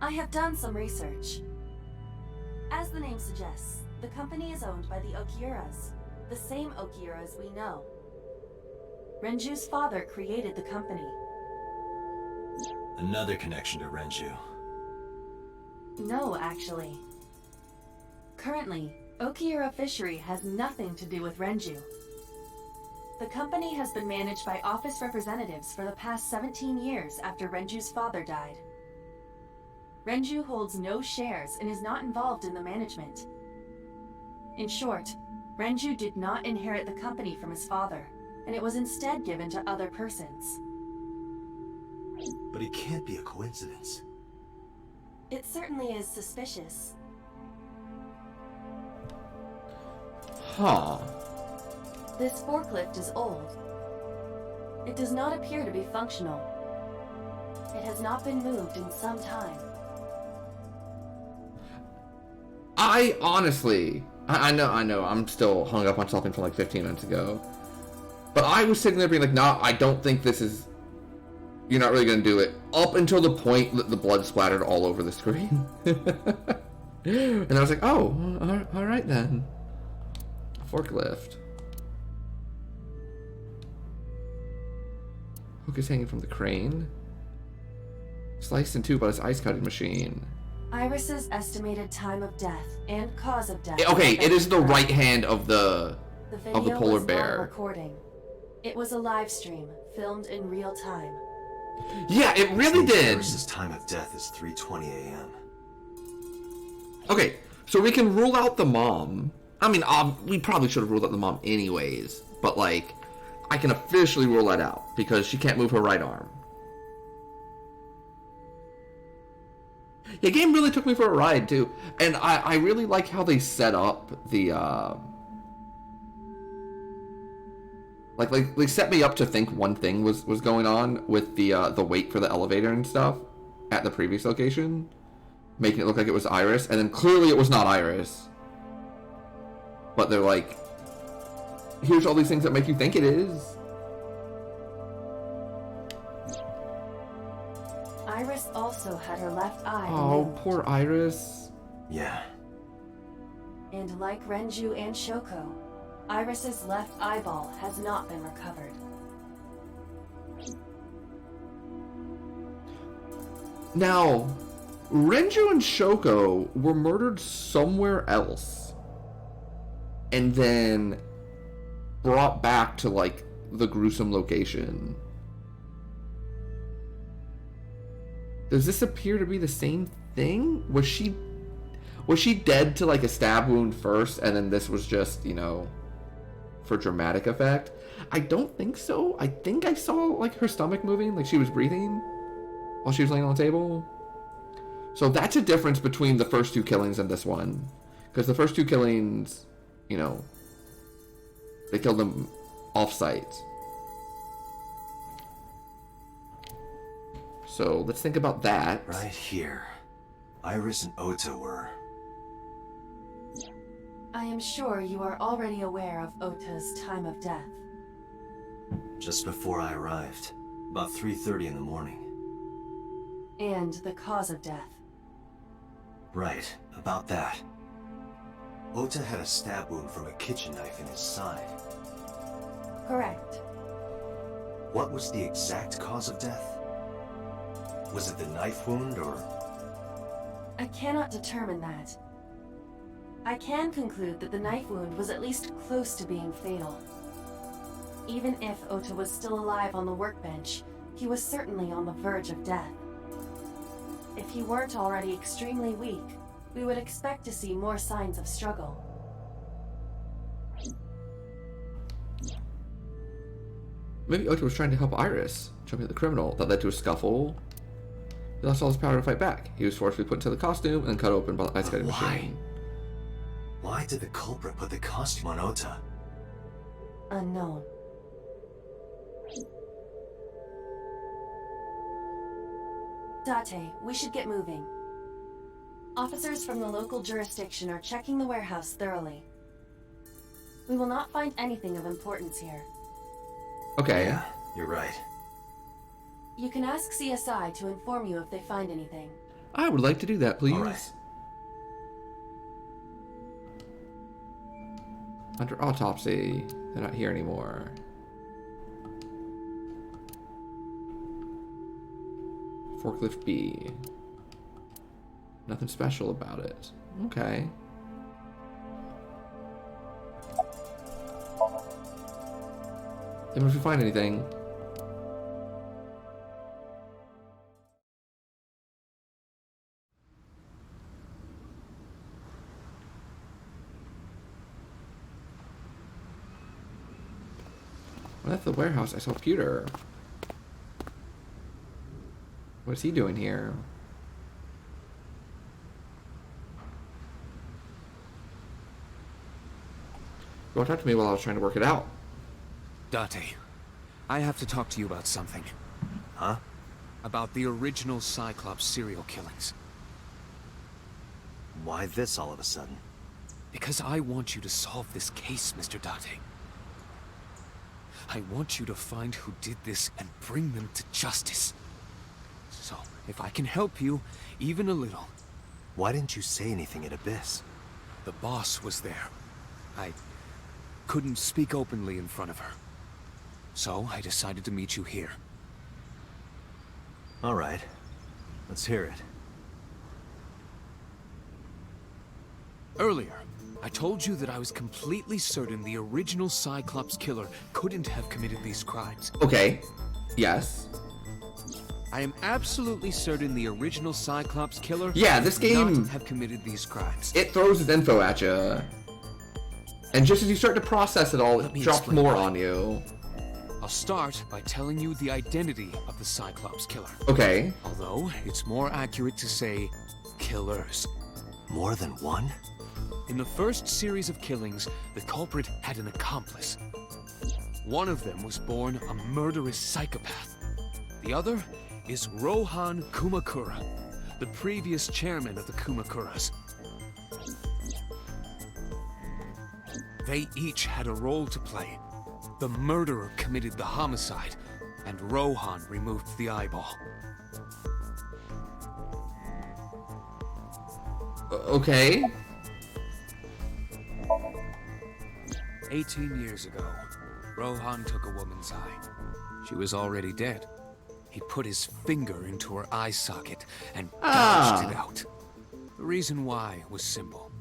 I have done some research. As the name suggests, the company is owned by the Okiuras, the same Okiuras we know. Renju's father created the company. Another connection to Renju. No, actually. Currently, Okiura Fishery has nothing to do with Renju. The company has been managed by office representatives for the past 17 years after Renju's father died. Renju holds no shares and is not involved in the management. In short, Renju did not inherit the company from his father, and it was instead given to other persons. But it can't be a coincidence. It certainly is suspicious. Huh. This forklift is old. It does not appear to be functional. It has not been moved in some time. I honestly, I know, I'm still hung up on something from like 15 minutes ago. But I was sitting there being like, nah, I don't think this is, you're not really going to do it. Up until the point that the blood splattered all over the screen. And I was like, oh, all right then. Forklift. Hook is hanging from the crane. Sliced in two by this ice cutting machine. Iris's estimated time of death and cause of death. Okay, it is the right hand of the video polar was bear. Not a recording. It was a live stream filmed in real time. Yeah, it really did. Iris's time of death is 3:20 a.m. Okay, so we can rule out the mom. I mean, we probably should have ruled out the mom anyways, but like, I can officially rule that out because she can't move her right arm. The game really took me for a ride too, and I really like how they set up the like they set me up to think one thing was going on with the wait for the elevator and stuff at the previous location, making it look like it was Iris, and then clearly it was not Iris. But they're like, here's all these things that make you think it is. Iris also had her left eye Oh, removed. poor Iris. Yeah. And like Renju and Shoko, Iris's left eyeball has not been recovered. Now, Renju and Shoko were murdered somewhere else. And then brought back to, like, the gruesome location. Does this appear to be the same thing? Was she dead to, like, a stab wound first, and then this was just, you know, for dramatic effect? I don't think so. I think I saw, like, her stomach moving, like she was breathing while she was laying on the table. So that's a difference between the first two killings and this one. Because the first two killings, you know, they killed them off-site. So let's think about that. Right here. Iris and Ota were. I am sure you are already aware of Ota's time of death. Just before I arrived. About 3:30 in the morning. And the cause of death. Right, about that. Ota had a stab wound from a kitchen knife in his side. Correct. What was the exact cause of death? Was it the knife wound, or...? I cannot determine that. I can conclude that the knife wound was at least close to being fatal. Even if Ota was still alive on the workbench, he was certainly on the verge of death. If he weren't already extremely weak, we would expect to see more signs of struggle. Maybe Ota was trying to help Iris, jumping at the criminal. That led to a scuffle. He lost all his power to fight back. He was forcibly put into the costume and cut open by the ice cutting machine. Why did the culprit put the costume on Ota? Unknown. Date, we should get moving. Officers from the local jurisdiction are checking the warehouse thoroughly. We will not find anything of importance here. Okay. Yeah, you're right. You can ask CSI to inform you if they find anything. I would like to do that, please. All right. Under autopsy. They're not here anymore. Forklift B. Nothing special about it. Okay. Then if we find anything. Well, that's the warehouse. I saw Pewter. What's he doing here? Go talk to me while I was trying to work it out. Date, I have to talk to you about something. Huh? About the original Cyclops serial killings. Why this all of a sudden? Because I want you to solve this case, Mr. Date. I want you to find who did this and bring them to justice. So, if I can help you, even a little... Why didn't you say anything at Abyss? The boss was there. I couldn't speak openly in front of her. So, I decided to meet you here. All right. Let's hear it. Earlier, I told you that I was completely certain the original Cyclops killer couldn't have committed these crimes. Okay. Yes. I am absolutely certain the original Cyclops killer this could not game... have committed these crimes. It throws its info at you. And just as you start to process it all, it drops more on you. I'll start by telling you the identity of the Cyclops killer. Okay. Although, it's more accurate to say killers. More than one? In the first series of killings, the culprit had an accomplice. One of them was born a murderous psychopath. The other is Rohan Kumakura, the previous chairman of the Kumakuras. They each had a role to play. The murderer committed the homicide, and Rohan removed the eyeball. Okay. 18 years ago, Rohan took a woman's eye. She was already dead. He put his finger into her eye socket and gouged it out. The reason why was simple.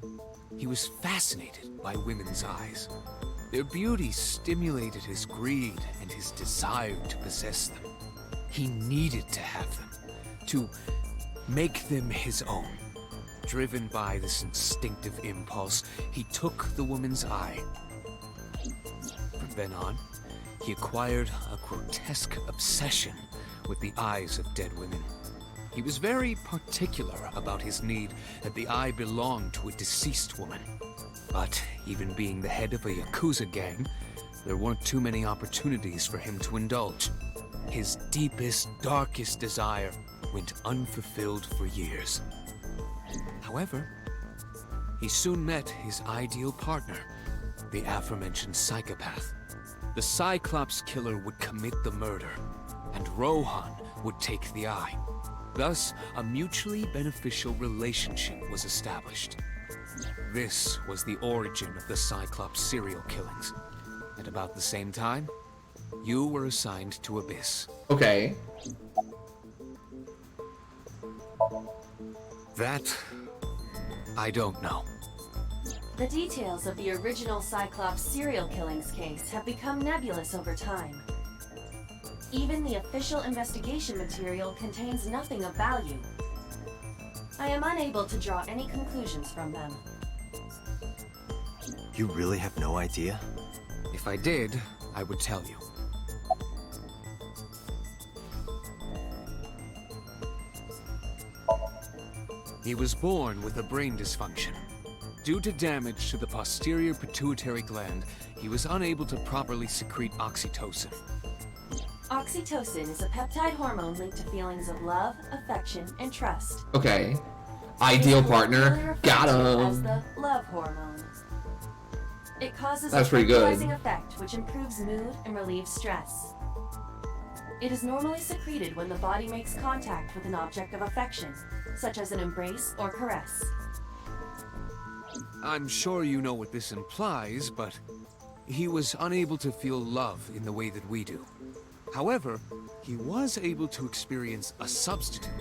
He was fascinated by women's eyes. Their beauty stimulated his greed and his desire to possess them. He needed to have them, to make them his own. Driven by this instinctive impulse, he took the woman's eye. From then on, he acquired a grotesque obsession with the eyes of dead women. He was very particular about his need that the eye belonged to a deceased woman. But even being the head of a Yakuza gang, there weren't too many opportunities for him to indulge. His deepest, darkest desire went unfulfilled for years. However, he soon met his ideal partner, the aforementioned psychopath. The Cyclops killer would commit the murder, and Rohan would take the eye. Thus, a mutually beneficial relationship was established. This was the origin of the Cyclops serial killings. At about the same time, you were assigned to Abyss. Okay. That... I don't know. The details of the original Cyclops serial killings case have become nebulous over time. Even the official investigation material contains nothing of value. I am unable to draw any conclusions from them. You really have no idea? If I did, I would tell you. He was born with a brain dysfunction. Due to damage to the posterior pituitary gland, he was unable to properly secrete oxytocin. Oxytocin is a peptide hormone linked to feelings of love, affection, and trust. Okay. Ideal partner. Got As him. the love hormone. It causes That's a pretty good. tranquilizing effect which improves mood and relieves stress. It is normally secreted when the body makes contact with an object of affection, such as an embrace or caress. I'm sure you know what this implies, but he was unable to feel love in the way that we do. However, he was able to experience a substitute.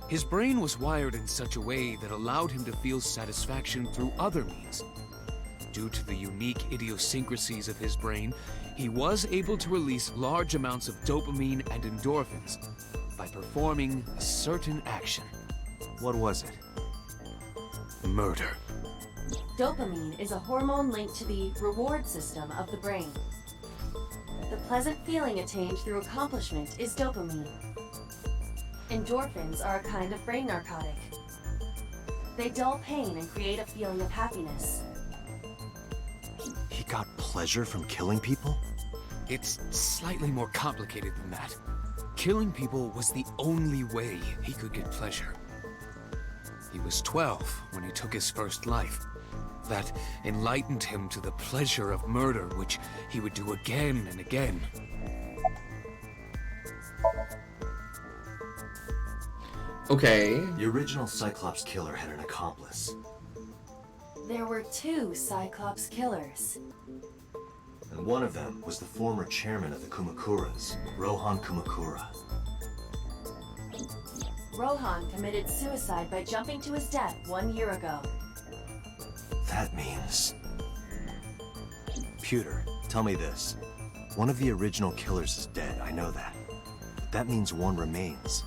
His brain was wired in such a way that allowed him to feel satisfaction through other means. Due to the unique idiosyncrasies of his brain, he was able to release large amounts of dopamine and endorphins by performing a certain action. What was it? Murder. Dopamine is a hormone linked to the reward system of the brain. The pleasant feeling attained through accomplishment is dopamine. Endorphins are a kind of brain narcotic. They dull pain and create a feeling of happiness. He got pleasure from killing people? It's slightly more complicated than that. Killing people was the only way he could get pleasure. He was 12 when he took his first life. That enlightened him to the pleasure of murder, which he would do again and again. Okay. The original Cyclops killer had an accomplice. There were 2 Cyclops killers. And one of them was the former chairman of the Kumakuras, Rohan Kumakura. Rohan committed suicide by jumping to his death 1 year ago. That means... Pewter, tell me this. One of the original killers is dead, I know that. But that means one remains.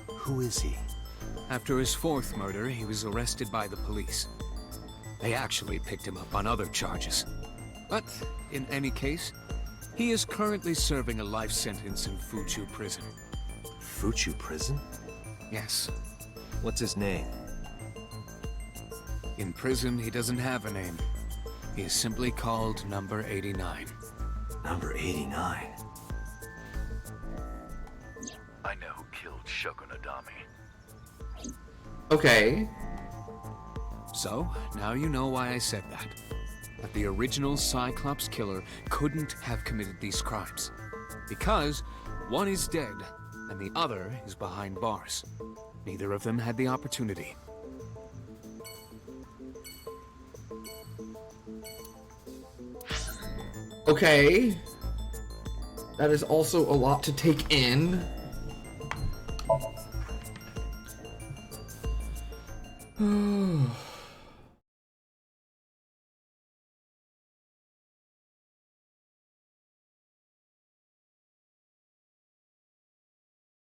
Who is he? After his 4th murder, he was arrested by the police. They actually picked him up on other charges. But, in any case, he is currently serving a life sentence in Fuchu prison. Fuchu prison? Yes. What's his name? In prison, he doesn't have a name. He is simply called Number 89. Number 89? I know who killed Shogun Adami. Okay. So, now you know why I said that. That the original Cyclops killer couldn't have committed these crimes. Because one is dead, and the other is behind bars. Neither of them had the opportunity. Okay. That is also a lot to take in.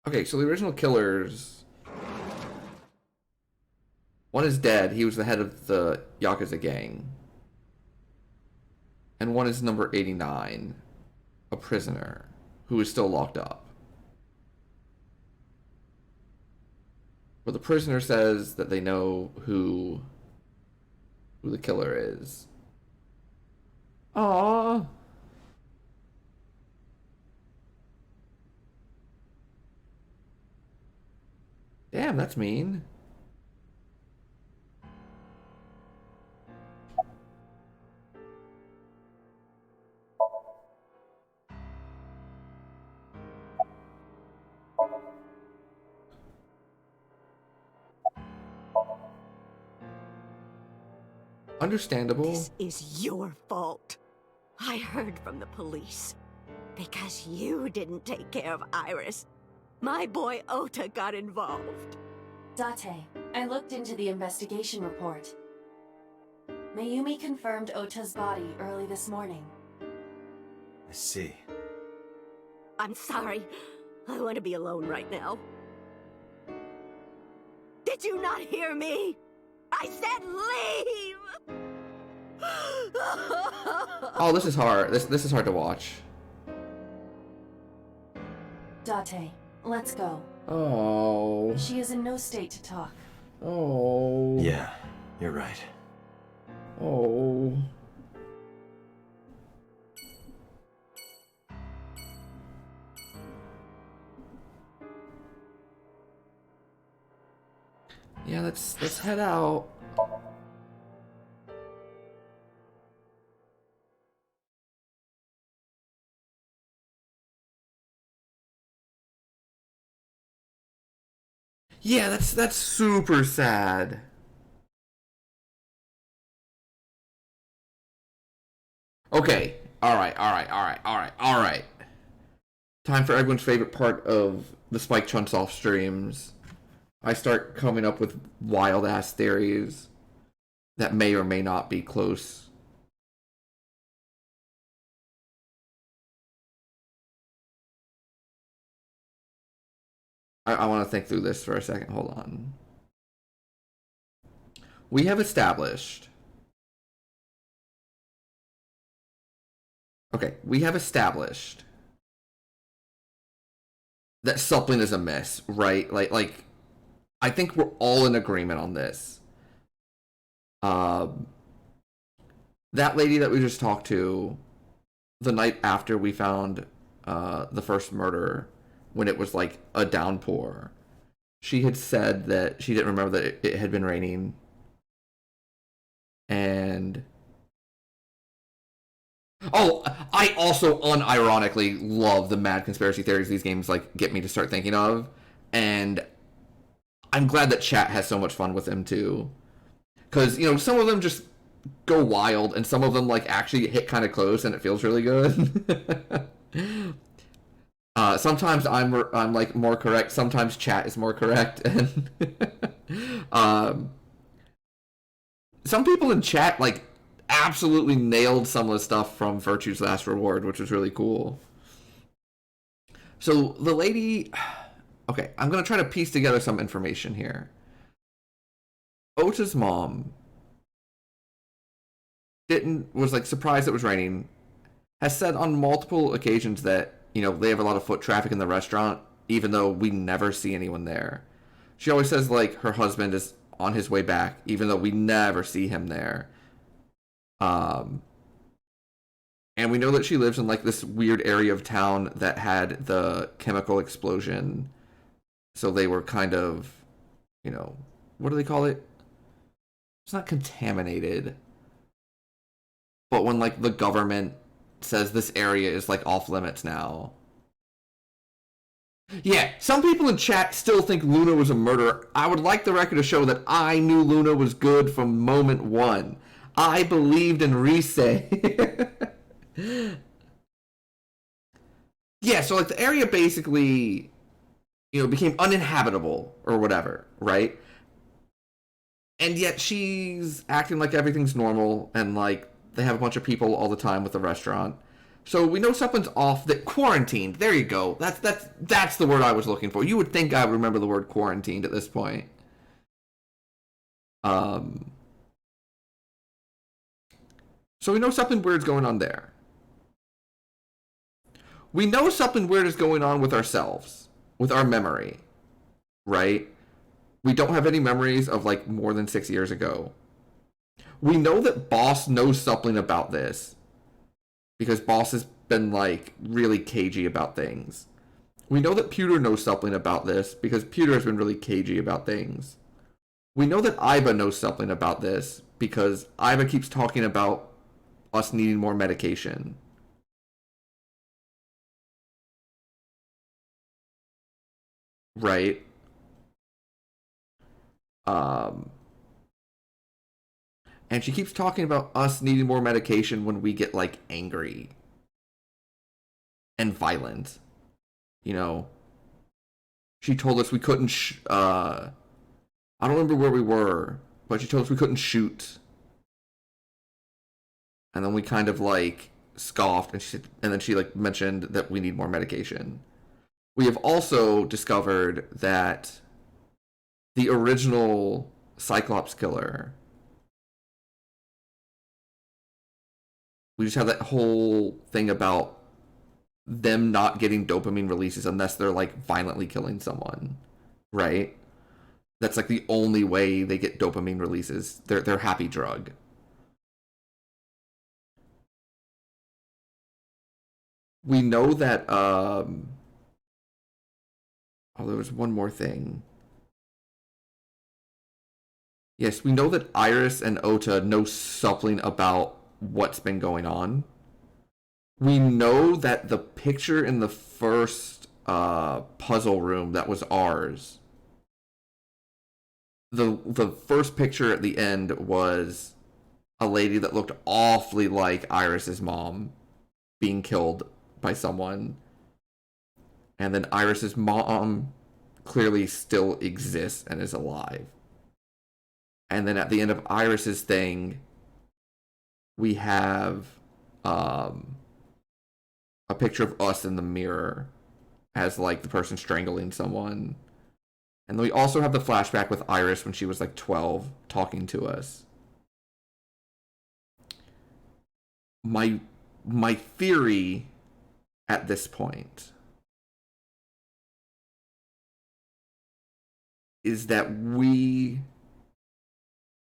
Okay, so the original killers... One is dead. He was the head of the Yakuza gang. And one is number 89, a prisoner, who is still locked up. But the prisoner says that they know who the killer is. Aww. Damn, that's mean. Understandable. This is your fault. I heard from the police. Because you didn't take care of Iris, my boy Ota got involved. Date, I looked into the investigation report. Mayumi confirmed Ota's body early this morning. I see. I'm sorry. I want to be alone right now. Did you not hear me? I said leave! Oh, this is hard. This is hard to watch. Date, let's go. Oh. She is in no state to talk. Oh. Yeah, you're right. Oh. Yeah, let's head out. Yeah, that's super sad. Okay. All right. Time for everyone's favorite part of the Spike Chunsoft streams. I start coming up with wild ass theories that may or may not be close. I want to think through this for a second. Hold on. We have established... Okay, we have established that something is amiss, right? Like I think we're all in agreement on this. That lady that we just talked to the night after we found the first murder, when it was like a downpour, she had said that she didn't remember that it had been raining. And oh, I also unironically love the mad conspiracy theories these games like get me to start thinking of, and I'm glad that chat has so much fun with them too, because you know some of them just go wild, and some of them like actually hit kind of close, and it feels really good. Sometimes I'm like more correct. Sometimes chat is more correct, and some people in chat like absolutely nailed some of the stuff from Virtue's Last Reward, which was really cool. So the lady, okay, I'm gonna try to piece together some information here. Ota's mom was like surprised it was raining. Has said on multiple occasions that you know they have a lot of foot traffic in the restaurant, even though we never see anyone there. She always says like her husband is on his way back, even though we never see him there. And we know that she lives in like this weird area of town that had the chemical explosion. So they were kind of, you know, what do they call it? It's not contaminated. But when like the government says this area is like off limits now. Yeah, some people in chat still think Luna was a murderer. I would like the record to show that I knew Luna was good from moment one. I believed in Rise. Yeah, so like the area basically, you know, became uninhabitable or whatever, right? And yet she's acting like everything's normal and like they have a bunch of people all the time with the restaurant. So we know something's off. That quarantined. There you go. That's the word I was looking for. You would think I would remember the word quarantined at this point. So we know something weird's going on there. We know something weird is going on with ourselves, with our memory, right? We don't have any memories of like more than 6 years ago. We know that Boss knows something about this because Boss has been like really cagey about things. We know that Pewter knows something about this because Pewter has been really cagey about things. We know that Iba knows something about this because Iba keeps talking about us needing more medication. Right? And she keeps talking about us needing more medication when we get like angry and violent. You know, she told us we couldn't I don't remember where we were, but she told us we couldn't shoot. And then we kind of like scoffed, and then she like mentioned that we need more medication. We have also discovered that the original Cyclops killer, we just have that whole thing about them not getting dopamine releases unless they're like violently killing someone, right? That's like the only way they get dopamine releases. Their happy drug. We know that oh, there was one more thing. Yes, we know that Iris and Ota know something about what's been going on. We know that the picture in the first puzzle room that was ours, the first picture at the end was a lady that looked awfully like Iris's mom being killed by someone. And then Iris's mom clearly still exists and is alive. And then at the end of Iris's thing, we have a picture of us in the mirror as like the person strangling someone. And then we also have the flashback with Iris when she was like 12 talking to us. My theory at this point is that we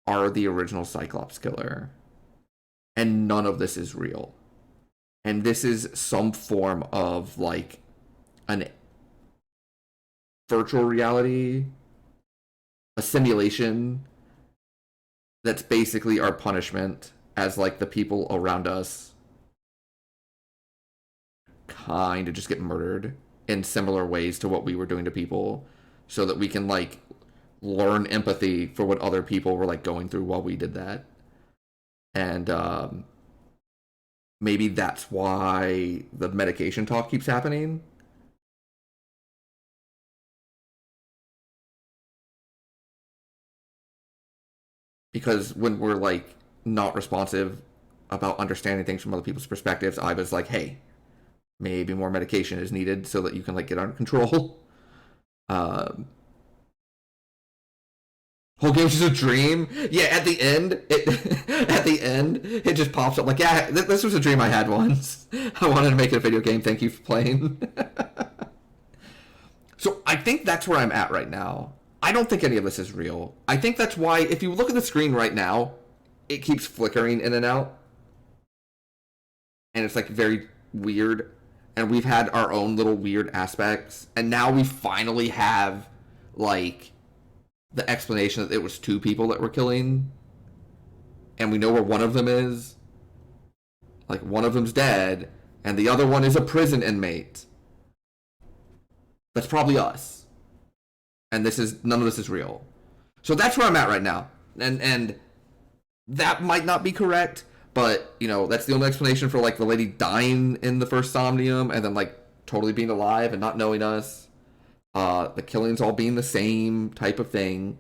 are the original Cyclops killer and none of this is real. And this is some form of like an virtual reality, a simulation that's basically our punishment as like the people around us kind of just get murdered in similar ways to what we were doing to people, so that we can like learn empathy for what other people were like going through while we did that. And maybe that's why the medication talk keeps happening. Because when we're like not responsive about understanding things from other people's perspectives, I was like, hey, maybe more medication is needed so that you can like get under control. Whole game's just a dream. Yeah, at the end, it just pops up like, yeah, this was a dream I had once. I wanted to make it a video game. Thank you for playing. So I think that's where I'm at right now. I don't think any of this is real. I think that's why, if you look at the screen right now, it keeps flickering in and out. And it's like very weird. And we've had our own little weird aspects. And now we finally have like the explanation that it was two people that were killing. And we know where one of them is. Like one of them's dead. And the other one is a prison inmate. That's probably us. And none of this is real. So that's where I'm at right now. And that might not be correct, but you know, that's the only explanation for like the lady dying in the first Somnium and then like totally being alive and not knowing us. The killings all being the same type of thing.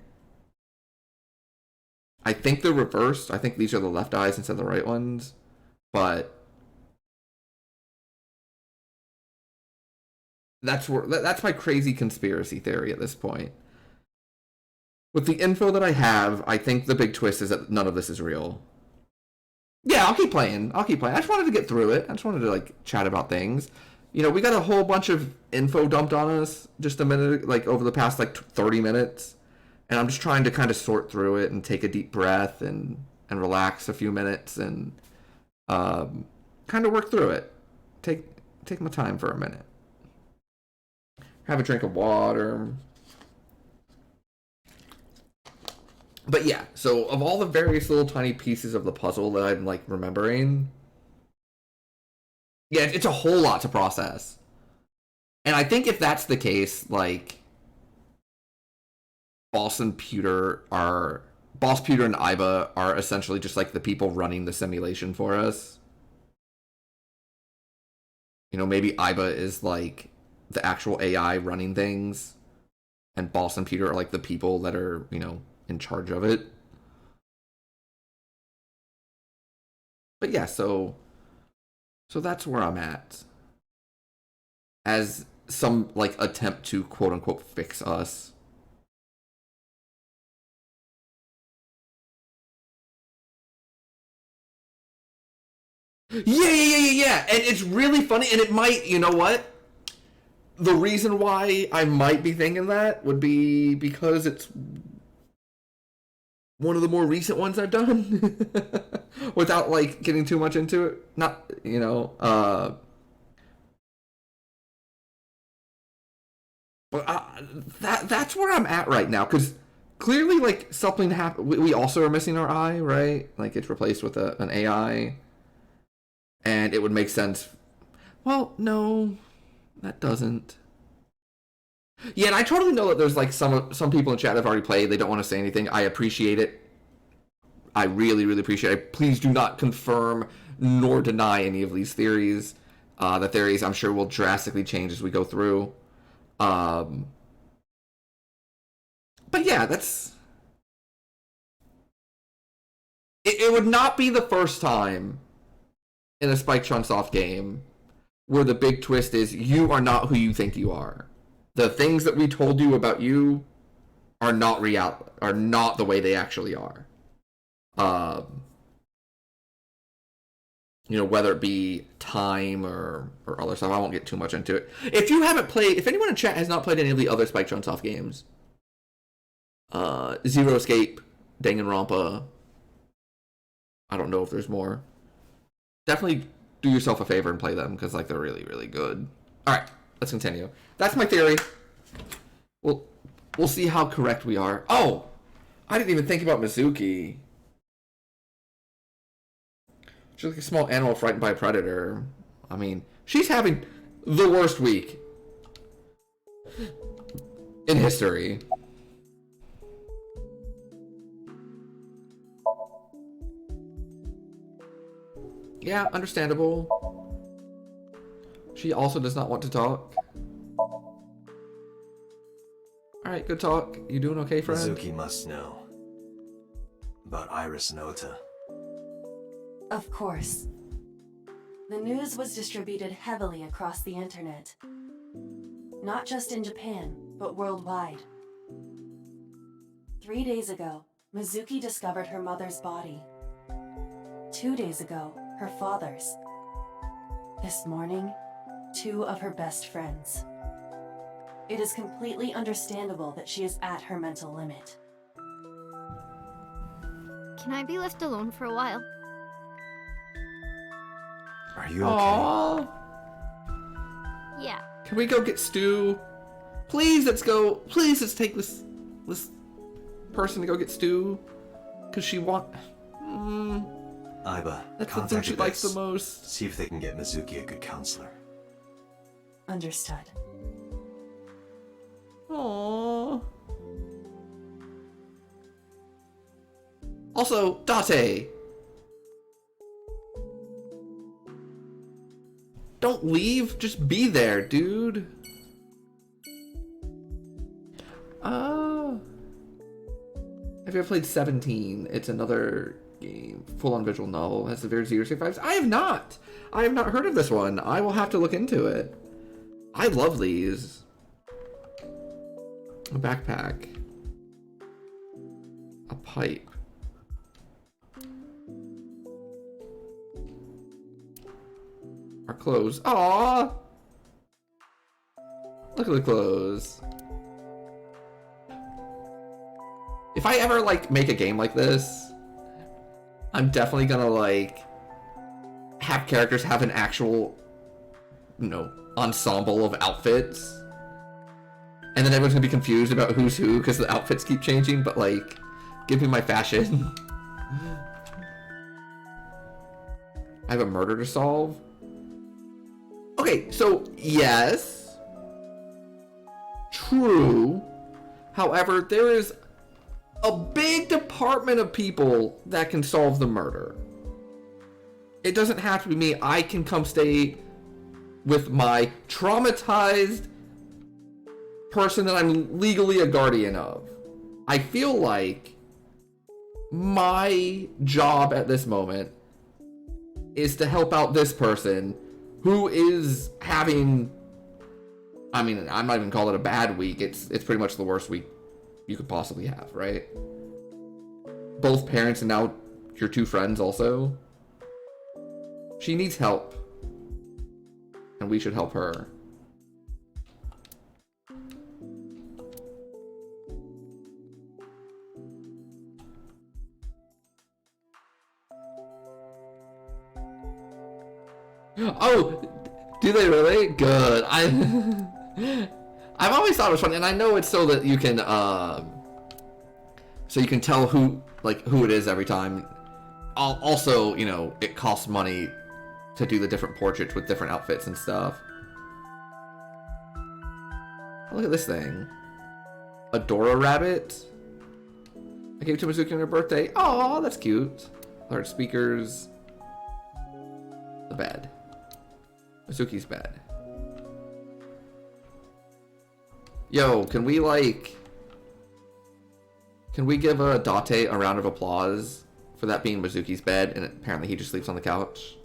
I think they're reversed. I think these are the left eyes instead of the right ones. But that's my crazy conspiracy theory at this point. With the info that I have, I think the big twist is that none of this is real. Yeah, I'll keep playing. I just wanted to get through it. I just wanted to like chat about things. You know, we got a whole bunch of info dumped on us just a minute, like over the past like 30 minutes. And I'm just trying to kind of sort through it and take a deep breath and relax a few minutes and kind of work through it. Take my time for a minute. Have a drink of water. But yeah, so of all the various little tiny pieces of the puzzle that I'm like remembering, yeah, it's a whole lot to process. And I think if that's the case, like Boss Pewter and Iba are essentially just like the people running the simulation for us. You know, maybe Iba is like the actual AI running things, and Boss and Peter are like the people that are, you know, in charge of it. But yeah, so that's where I'm at. As some like attempt to quote unquote fix us. Yeah. And it's really funny, and it might, you know what? The reason why I might be thinking that would be because it's one of the more recent ones I've done. Without like getting too much into it. Not, you know, but that's where I'm at right now, because clearly like something happened. We also are missing our eye, right? Like it's replaced with an AI. And it would make sense. Well, no, that doesn't. Yeah, and I totally know that there's like some people in chat that have already played. They don't want to say anything. I appreciate it. I really, really appreciate it. Please do not confirm nor deny any of these theories. The theories, I'm sure, will drastically change as we go through. But yeah, that's... It would not be the first time in a Spike Chunsoft game where the big twist is you are not who you think you are. The things that we told you about you are not real, are not the way they actually are. You know, whether it be time or other stuff. I won't get too much into it. If you haven't played, if anyone in chat has not played any of the other Spike Chunsoft games, Zero Escape, Danganronpa, I don't know if there's more. Definitely do yourself a favor and play them because like they're really, really good. All right, let's continue. That's my theory. We'll see how correct we are. Oh, I didn't even think about Mizuki. She's like a small animal frightened by a predator. I mean, she's having the worst week in history. Yeah, understandable. She also does not want to talk. Alright, good talk. You doing okay, friend? Mizuki must know about Iris and Ota. Of course. The news was distributed heavily across the internet. Not just in Japan, but worldwide. 3 days ago, Mizuki discovered her mother's body. 2 days ago, her father's. This morning, 2 of her best friends. It is completely understandable that she is at her mental limit. Can I be left alone for a while? Are you okay? Aww. Yeah. Can we go get stew? Please, let's go. Please, let's take this person to go get stew. Cause she Aiba, that's the food she likes the most. See if they can get Mizuki a good counselor. Understood. Aww. Also, Date. Don't leave. Just be there, dude. Have you ever played 17? It's another game, full-on visual novel. Has severe 0.5. I have not. I have not heard of this one. I will have to look into it. I love these. A backpack. A pipe. Our clothes. Aww! Look at the clothes. If I ever, like, make a game like this, I'm definitely gonna, like, have characters have an actual, you know, ensemble of outfits. And then everyone's gonna be confused about who's who because the outfits keep changing, but, like, give me my fashion. I have a murder to solve. Okay, so, yes. True. However, there is a big department of people that can solve the murder. It doesn't have to be me. I can come stay with my traumatized person that I'm legally a guardian of. I feel like my job at this moment is to help out this person who is having, I mean, I'm not even call it a bad week. It's pretty much the worst week you could possibly have, right? Both parents and now your 2 friends also. She needs help. And we should help her. Oh, do they really? Good. I've always thought it was funny, and I know it's so that you can, so you can tell who it is every time. Also, you know, it costs money to do the different portraits with different outfits and stuff. Look at this thing. Adora rabbit. I gave it to Mizuki on her birthday. Oh, that's cute. Large speakers. The bed. Mizuki's bed. Yo, can we give a Date a round of applause for that being Mizuki's bed, and apparently he just sleeps on the couch?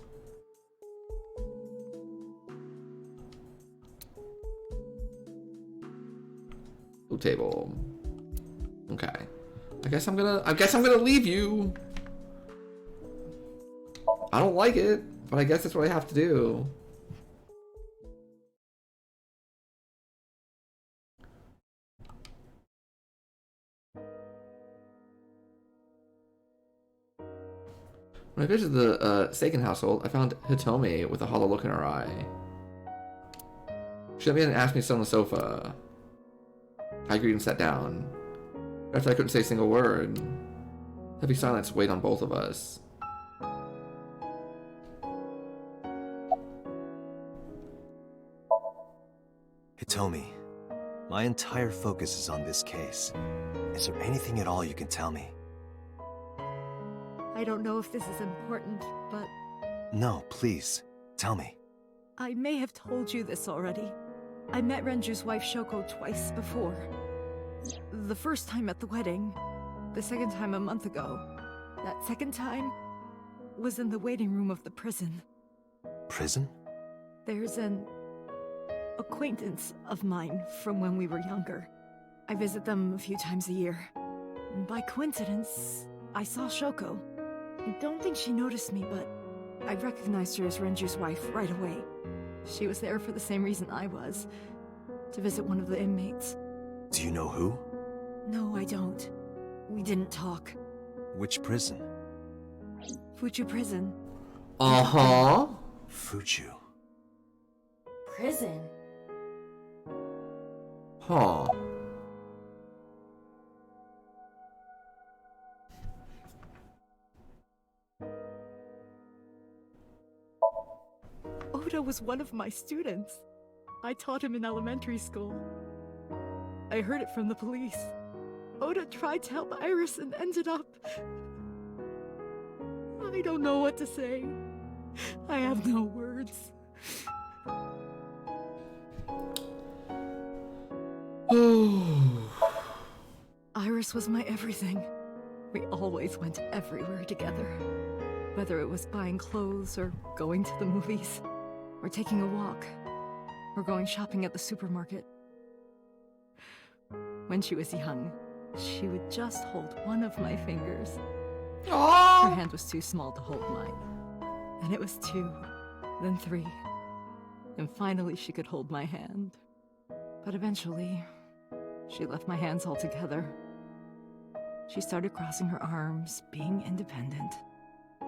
Food table. Okay. I guess I'm gonna leave you. I don't like it, but I guess that's what I have to do. When I visited the Seiken household, I found Hitomi with a hollow look in her eye. She let me in and asked me to sit on the sofa. I agreed and sat down. After I couldn't say a single word, heavy silence weighed on both of us. Hitomi, my entire focus is on this case. Is there anything at all you can tell me? I don't know if this is important, but No, please, tell me. I may have told you this already. I met Renju's wife Shoko twice before. The first time at the wedding, the second time a month ago. That second time was in the waiting room of the prison. Prison? There's an acquaintance of mine from when we were younger. I visit them a few times a year. And by coincidence, I saw Shoko. I don't think she noticed me, but I recognized her as Renju's wife right away. She was there for the same reason I was, to visit one of the inmates. Do you know who? No, I don't. We didn't talk. Which prison? Fuchu prison. Uh-huh. Fuchu. Prison? Huh. Oda was one of my students. I taught him in elementary school. I heard it from the police. Oda tried to help Iris and ended up... I don't know what to say. I have no words. Iris was my everything. We always went everywhere together. Whether it was buying clothes, or going to the movies, or taking a walk, or going shopping at the supermarket. When she was young, she would just hold one of my fingers. Aww. Her hand was too small to hold mine. Then it was 2, then 3. And finally she could hold my hand. But eventually, she left my hands altogether. She started crossing her arms, being independent,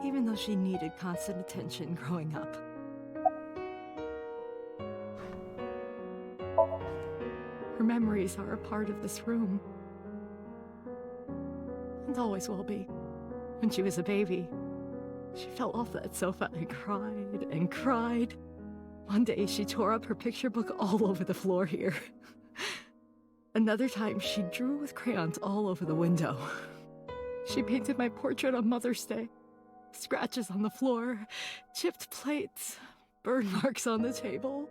even though she needed constant attention growing up. Her memories are a part of this room. And always will be. When she was a baby, she fell off that sofa and cried and cried. One day she tore up her picture book all over the floor here. Another time she drew with crayons all over the window. She painted my portrait on Mother's Day. Scratches on the floor, chipped plates, burn marks on the table,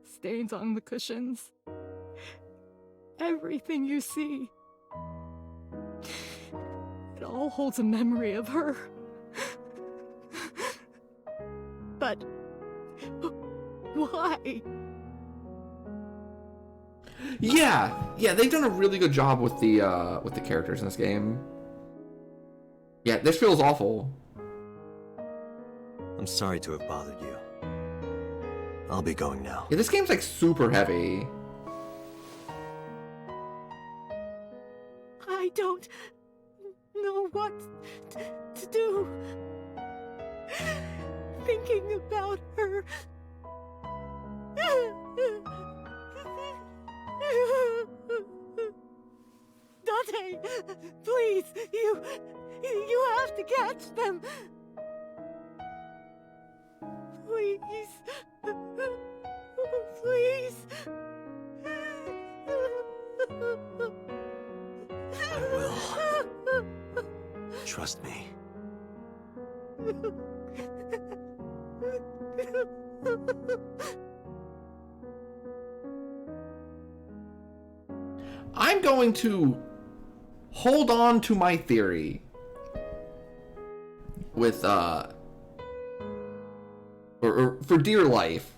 stains on the cushions. Everything you see. It all holds a memory of her. But why? Yeah, they've done a really good job with the characters in this game. Yeah, this feels awful. I'm sorry to have bothered you. I'll be going now. Yeah, this game's like super heavy. I don't know what to do. Thinking about her. Dante, please, you have to catch them. Please. Please. I will. Trust me. I'm going to hold on to my theory with or for dear life,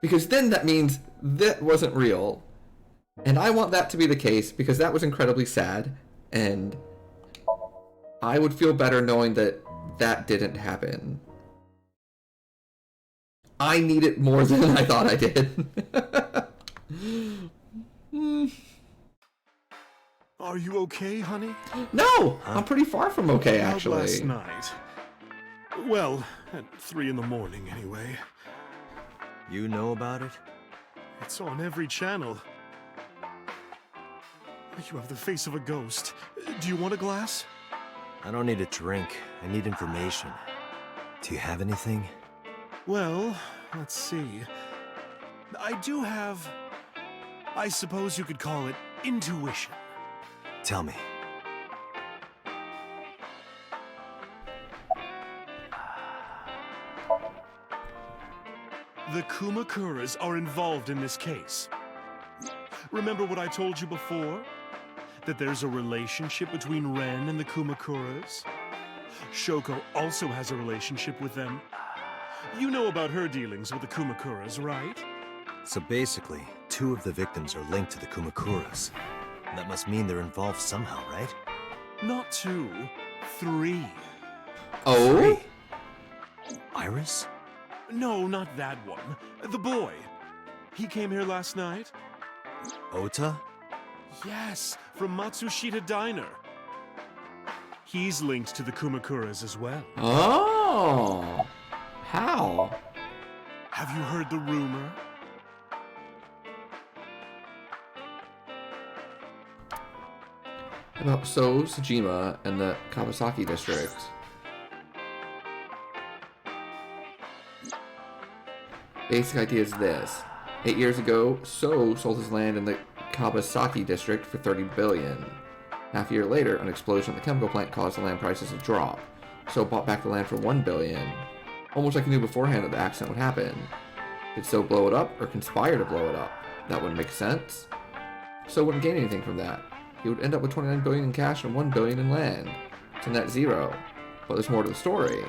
because then that means that wasn't real, and I want that to be the case because that was incredibly sad, and I would feel better knowing that that didn't happen. I need it more than I thought I did. Are you okay, honey? No, I'm pretty far from okay, actually. Last night. Well, at 3 in the morning, anyway. You know about it? It's on every channel. You have the face of a ghost. Do you want a glass? I don't need a drink. I need information. Do you have anything? Well, let's see. I do have... I suppose you could call it intuition. Tell me. The Kumakuras are involved in this case. Remember what I told you before? That there's a relationship between Ren and the Kumakuras? Shoko also has a relationship with them. You know about her dealings with the Kumakuras, right? So basically, 2 of the victims are linked to the Kumakuras. That must mean they're involved somehow, right? Not 2, 3. Oh? 3? Iris? No, not that one. The boy. He came here last night? Ota? Yes, from Matsushita Diner. He's linked to the Kumakuras as well. Oh! How? Have you heard the rumor? About Tsujima and the Kawasaki district. Basic idea is this. 8 years ago, So sold his land in the Kawasaki district for $30 billion. Half a year later, an explosion at the chemical plant caused the land prices to drop. So bought back the land for $1 billion. Almost like he knew beforehand that the accident would happen. Did So blow it up or conspire to blow it up? That wouldn't make sense. So wouldn't gain anything from that. He would end up with $29 billion in cash and $1 billion in land. It's a net zero. But there's more to the story.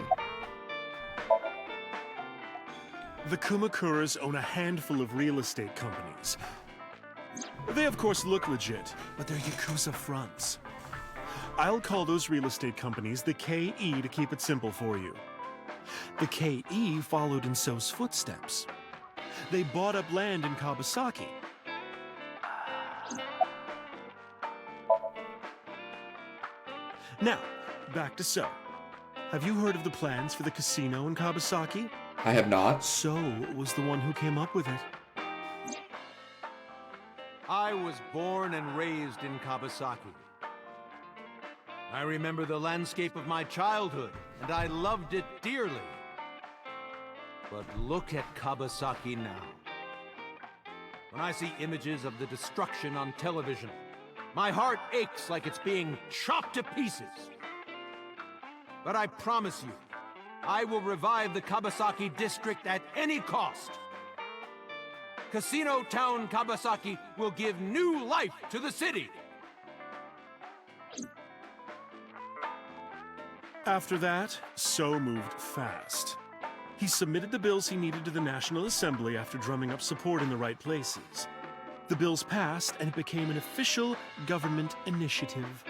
The Kumakuras own a handful of real estate companies. They of course look legit, but they're Yakuza fronts. I'll call those real estate companies the KE to keep it simple for you. The KE followed in So's footsteps. They bought up land in Kawasaki. Now, back to So. Have you heard of the plans for the casino in Kawasaki? I have not. So was the one who came up with it. I was born and raised in Kawasaki. I remember the landscape of my childhood, and I loved it dearly. But look at Kawasaki now. When I see images of the destruction on television, my heart aches like it's being chopped to pieces. But I promise you, I will revive the Kawasaki district at any cost. Casino Town Kawasaki will give new life to the city. After that, So moved fast. He submitted the bills he needed to the National Assembly after drumming up support in the right places. The bills passed, and it became an official government initiative.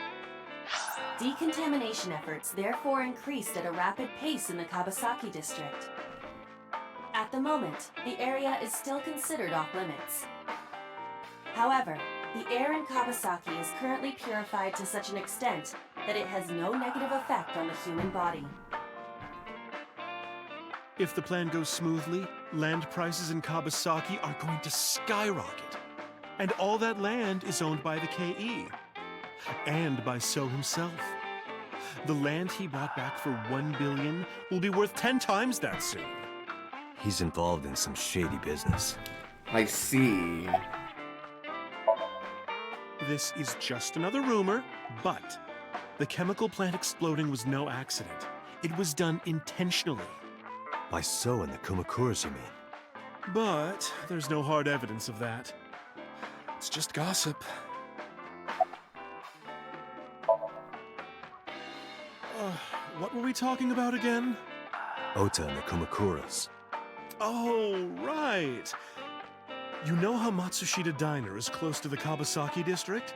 Decontamination efforts therefore increased at a rapid pace in the Kawasaki district. At the moment, the area is still considered off-limits. However, the air in Kawasaki is currently purified to such an extent that it has no negative effect on the human body. If the plan goes smoothly, land prices in Kawasaki are going to skyrocket. And all that land is owned by the KE. And by So himself. The land he bought back for $1 billion will be worth 10 times that soon. He's involved in some shady business. I see. This is just another rumor, but the chemical plant exploding was no accident. It was done intentionally. By So and the Kumakuras, you mean? But there's no hard evidence of that. It's just gossip. What were we talking about again? Ota and the Kumakuras. Oh, right. You know how Matsushita Diner is close to the Kawasaki district?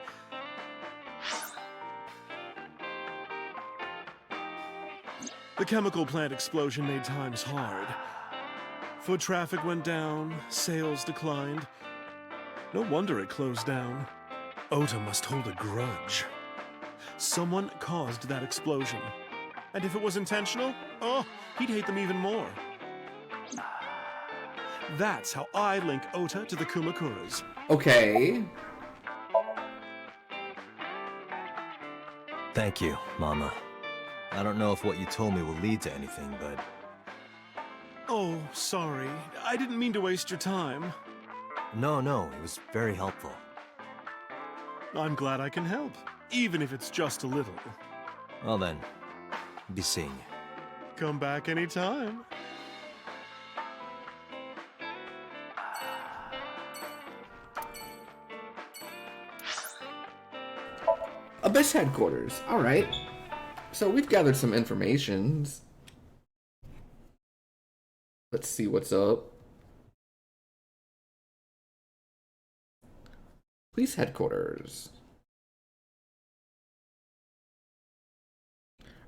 The chemical plant explosion made times hard. Foot traffic went down, sales declined. No wonder it closed down. Ota must hold a grudge. Someone caused that explosion. And if it was intentional, oh, he'd hate them even more. That's how I link Ota to the Kumakuras. Okay. Thank you, Mama. I don't know if what you told me will lead to anything, but... Oh, sorry. I didn't mean to waste your time. No, it was very helpful. I'm glad I can help, even if it's just a little. Well then, be seeing you. Come back anytime. Abyss headquarters. All right. So we've gathered some information. Let's see what's up. Police headquarters.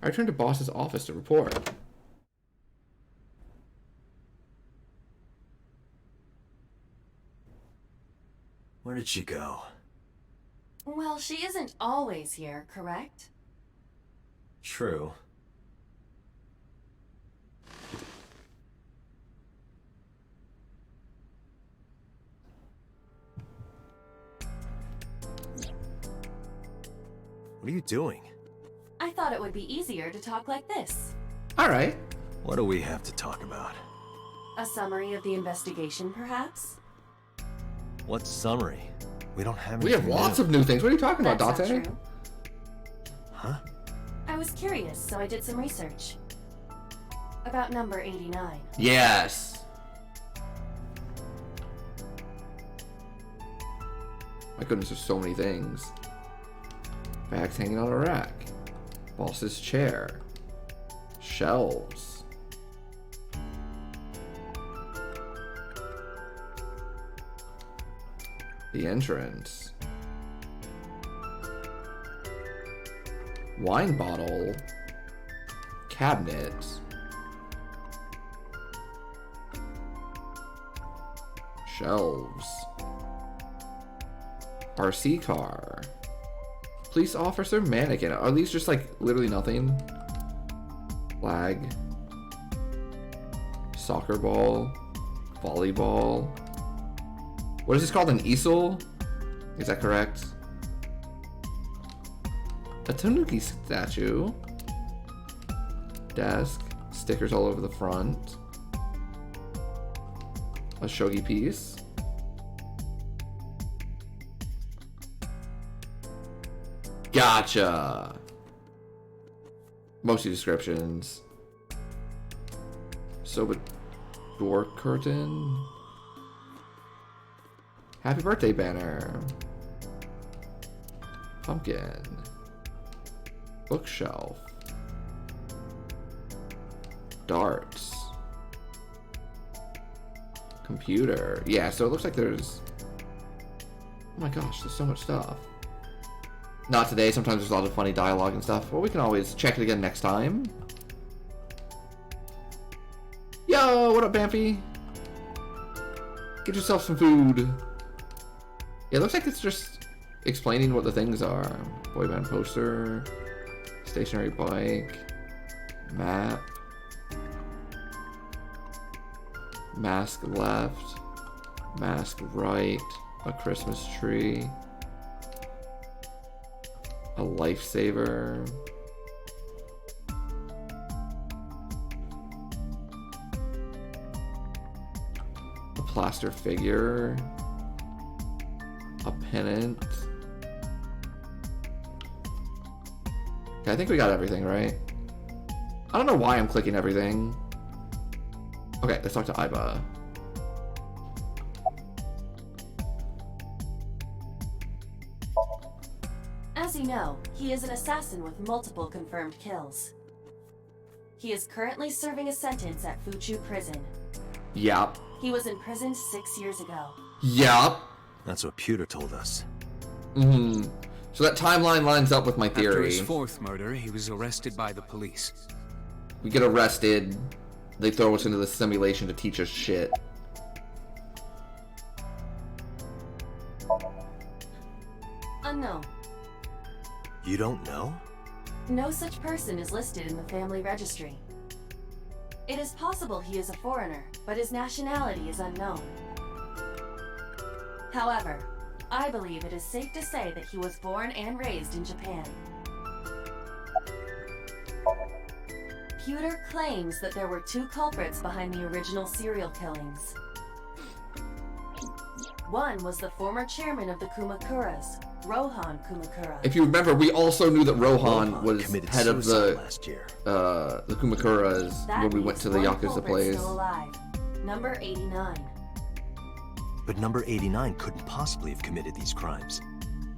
I returned to boss's office to report. Where did she go? Well, she isn't always here, correct? True. What are you doing? I thought it would be easier to talk like this. All right. What do we have to talk about? A summary of the investigation, perhaps? What summary? We don't have We have anything lots new. of new things. What are you talking about, That's not Date? true. Huh? I was curious, so I did some research. About number 89. Yes. My goodness, there's so many things. Bags hanging on a rack. Boss's chair. Shelves. The entrance. Wine bottle. Cabinet. Shelves. RC car. Police officer mannequin. Are these just like literally nothing? Flag. Soccer ball. Volleyball. What is this called? An easel? Is that correct? A Tanuki statue. Desk. Stickers all over the front. A shogi piece. Gotcha. Mostly descriptions. Soba door curtain. Happy birthday banner. Pumpkin. Bookshelf. Darts. Computer. Yeah, so it looks like there's... Oh my gosh, there's so much stuff. Not today, sometimes there's a lot of funny dialogue and stuff. Well, we can always check it again next time. Yo, what up, Bampy? Get yourself some food. Yeah, it looks like it's just explaining what the things are. Boy band poster. Stationary bike. Map. Mask left. Mask right. A Christmas tree. A lifesaver. A plaster figure. A pennant. Okay, I think we got everything, right? I don't know why I'm clicking everything. Okay, let's talk to Aiba. As you know, he is an assassin with multiple confirmed kills. He is currently serving a sentence at Fuchu Prison. Yup. He was imprisoned 6 years ago. Yup. That's what Pewter told us. Mm-hmm. So that timeline lines up with my theory. After his fourth murder, he was arrested by the police. We get arrested. They throw us into the simulation to teach us shit. Unknown. You don't know? No such person is listed in the family registry. It is possible he is a foreigner, but his nationality is unknown. However, I believe it is safe to say that he was born and raised in Japan. Pewter claims that there were 2 culprits behind the original serial killings. One was the former chairman of the Kumakuras, Rohan Kumakura. If you remember, we also knew that Rohan was committed head of suicide the last year. The Kumakuras That when we went leaves to the one Yakuza culprit place. still alive, number 89. But number 89 couldn't possibly have committed these crimes.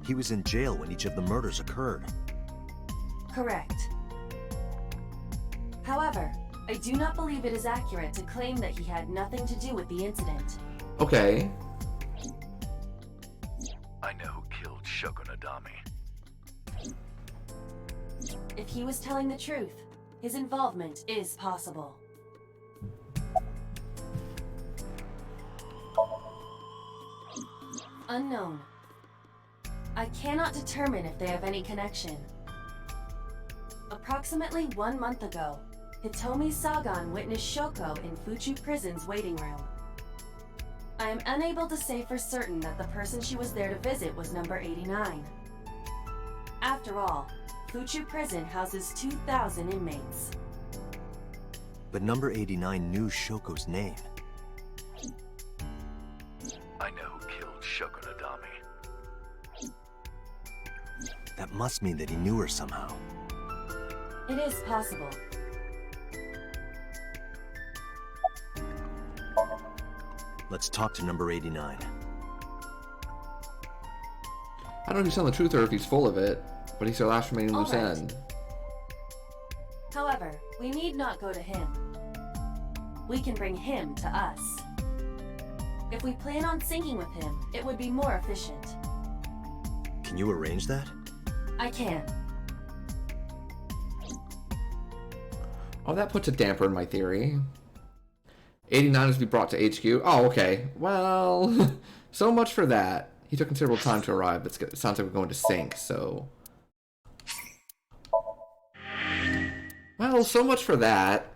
He was in jail when each of the murders occurred. Correct. However, I do not believe it is accurate to claim that he had nothing to do with the incident. Okay. I know who killed Shogun Adami. If he was telling the truth, his involvement is possible. Unknown. I cannot determine if they have any connection. Approximately 1 month ago, Hitomi Sagan witnessed Shoko in Fuchu Prison's waiting room. I am unable to say for certain that the person she was there to visit was number 89. After all, Fuchu Prison houses 2,000 inmates. But number 89 knew Shoko's name. I know who killed Shogun Adami. That must mean that he knew her somehow. It is possible. Let's talk to number 89. I don't know if he's telling the truth or if he's full of it, but he's our last remaining loose Alright. end. However, we need not go to him. We can bring him to us. If we plan on syncing with him, it would be more efficient. Can you arrange that? I can. Oh, that puts a damper in my theory. 89 is to be brought to HQ. Oh, okay. Well, so much for that. He took considerable time to arrive. It sounds like we're going to sync, so... Well, so much for that.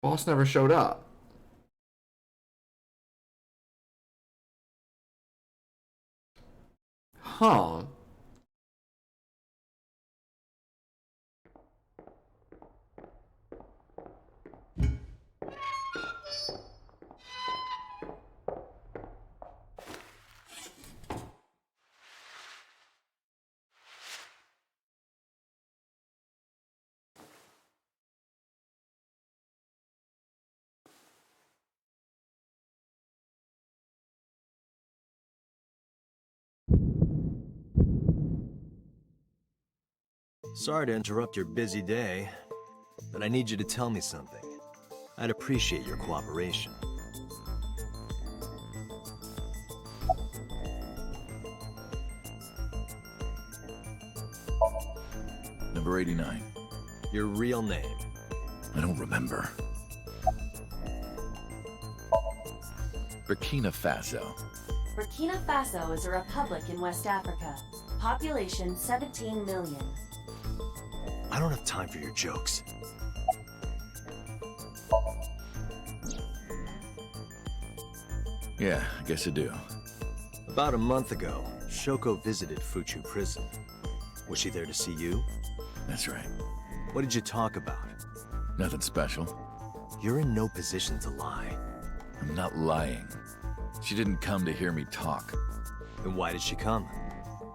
Boss never showed up. Huh. Sorry to interrupt your busy day, but I need you to tell me something. I'd appreciate your cooperation. Number 89. Your real name. I don't remember. Burkina Faso. Burkina Faso is a republic in West Africa. Population 17 million. I don't have time for your jokes. Yeah, I guess I do. About a month ago, Shoko visited Fuchu Prison. Was she there to see you? That's right. What did you talk about? Nothing special. You're in no position to lie. I'm not lying. She didn't come to hear me talk. Then why did she come?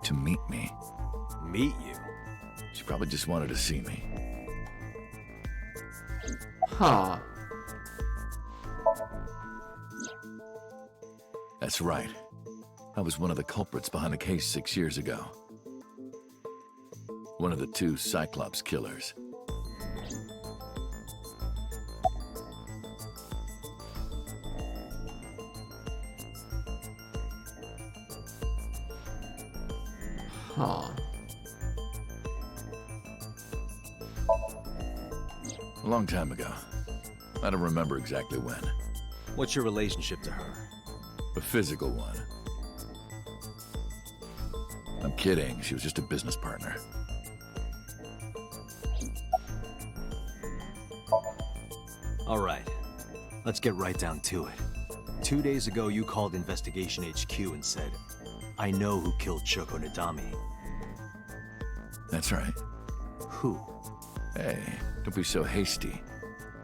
To meet me. Meet you? She probably just wanted to see me. Huh. That's right. I was one of the culprits behind the case 6 years ago. One of the 2 Cyclops killers. Huh. A long time ago. I don't remember exactly when. What's your relationship to her? A physical one. I'm kidding. She was just a business partner. All right. Let's get right down to it. 2 days ago, you called Investigation HQ and said, I know who killed Shoko Nadami. That's right. Who? Hey, don't be so hasty.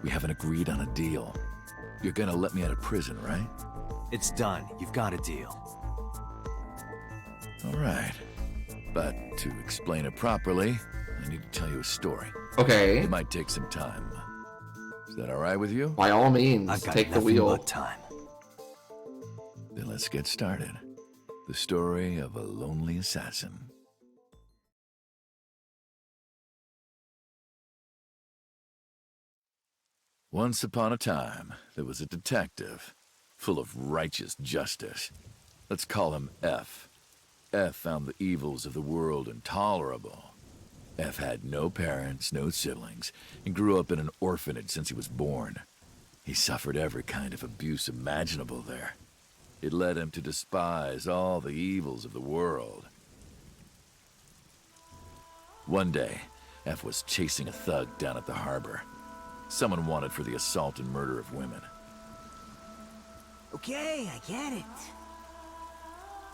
We haven't agreed on a deal. You're gonna let me out of prison, right? It's done. You've got a deal. All right. But to explain it properly, I need to tell you a story. Okay. It might take some time. Is that all right with you? By all means, I've got take the nothing wheel. but time. Then let's get started. The story of a lonely assassin. Once upon a time, there was a detective, full of righteous justice. Let's call him F. F found the evils of the world intolerable. F had no parents, no siblings, and grew up in an orphanage since he was born. He suffered every kind of abuse imaginable there. It led him to despise all the evils of the world. One day, F was chasing a thug down at the harbor. Someone wanted for the assault and murder of women. Okay, I get it.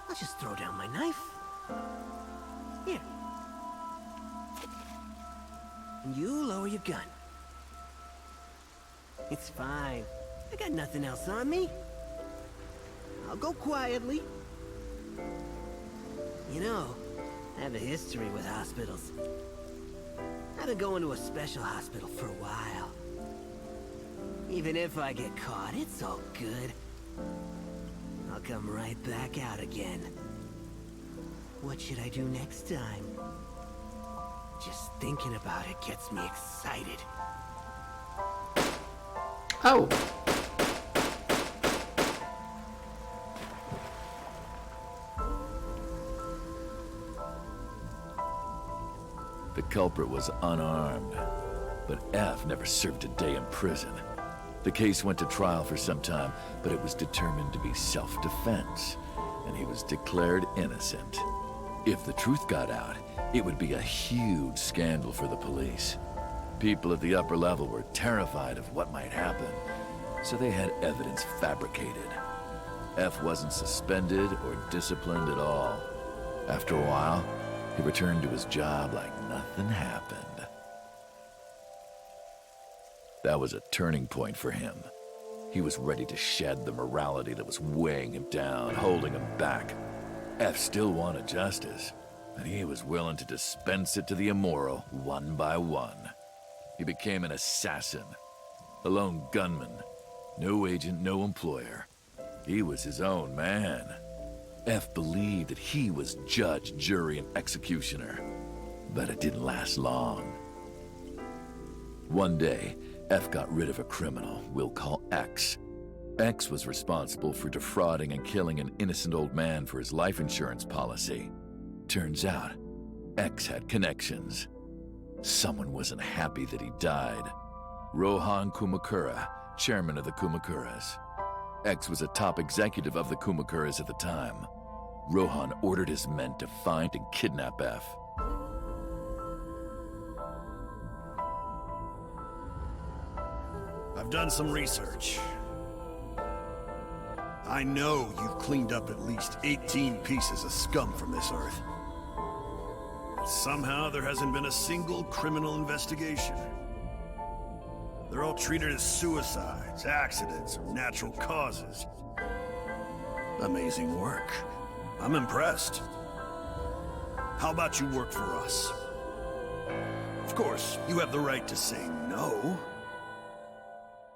I'll just throw down my knife. Here. And you lower your gun. It's fine. I got nothing else on me. I'll go quietly. You know, I have a history with hospitals. I've been going to a special hospital for a while. Even if I get caught, it's all good. I'll come right back out again. What should I do next time? Just thinking about it gets me excited. Oh. The culprit was unarmed, but F never served a day in prison. The case went to trial for some time, but it was determined to be self-defense, and he was declared innocent. If the truth got out, it would be a huge scandal for the police. People at the upper level were terrified of what might happen, so they had evidence fabricated. F wasn't suspended or disciplined at all. After a while, he returned to his job like nothing happened. That was a turning point for him. He was ready to shed the morality that was weighing him down, holding him back. F still wanted justice, and he was willing to dispense it to the immoral one by one. He became an assassin, a lone gunman, no agent, no employer. He was his own man. F believed that he was judge, jury, and executioner, but it didn't last long. One day, F got rid of a criminal we'll call X. X was responsible for defrauding and killing an innocent old man for his life insurance policy. Turns out, X had connections. Someone wasn't happy that he died. Rohan Kumakura, chairman of the Kumakuras. X was a top executive of the Kumakuras at the time. Rohan ordered his men to find and kidnap F. I've done some research. I know you've cleaned up at least 18 pieces of scum from this earth. But somehow there hasn't been a single criminal investigation. They're all treated as suicides, accidents, or natural causes. Amazing work. I'm impressed. How about you work for us? Of course, you have the right to say no.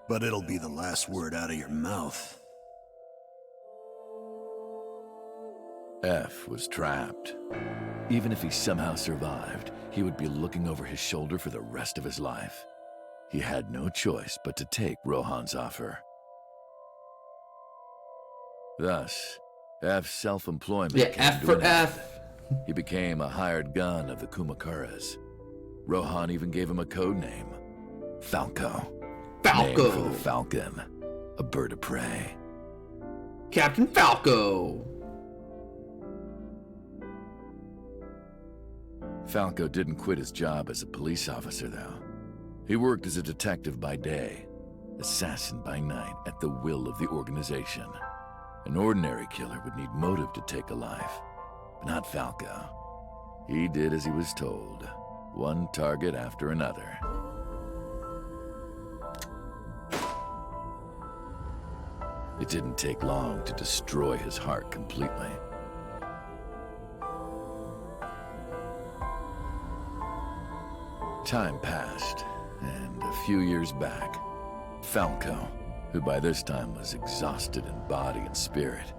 But it'll be the last word out of your mouth. F was trapped. Even if he somehow survived, he would be looking over his shoulder for the rest of his life. He had no choice but to take Rohan's offer. Thus, F's self-employment came F to for an F. end. He became a hired gun of the Kumakuras. Rohan even gave him a code name, Falco. Named for the falcon, a bird of prey. Captain Falco. Falco didn't quit his job as a police officer, though. He worked as a detective by day, assassin by night, at the will of the organization. An ordinary killer would need motive to take a life, but not Falco. He did as he was told, one target after another. It didn't take long to destroy his heart completely. Time passed, and a few years back, Falco, who by this time was exhausted in body and spirit,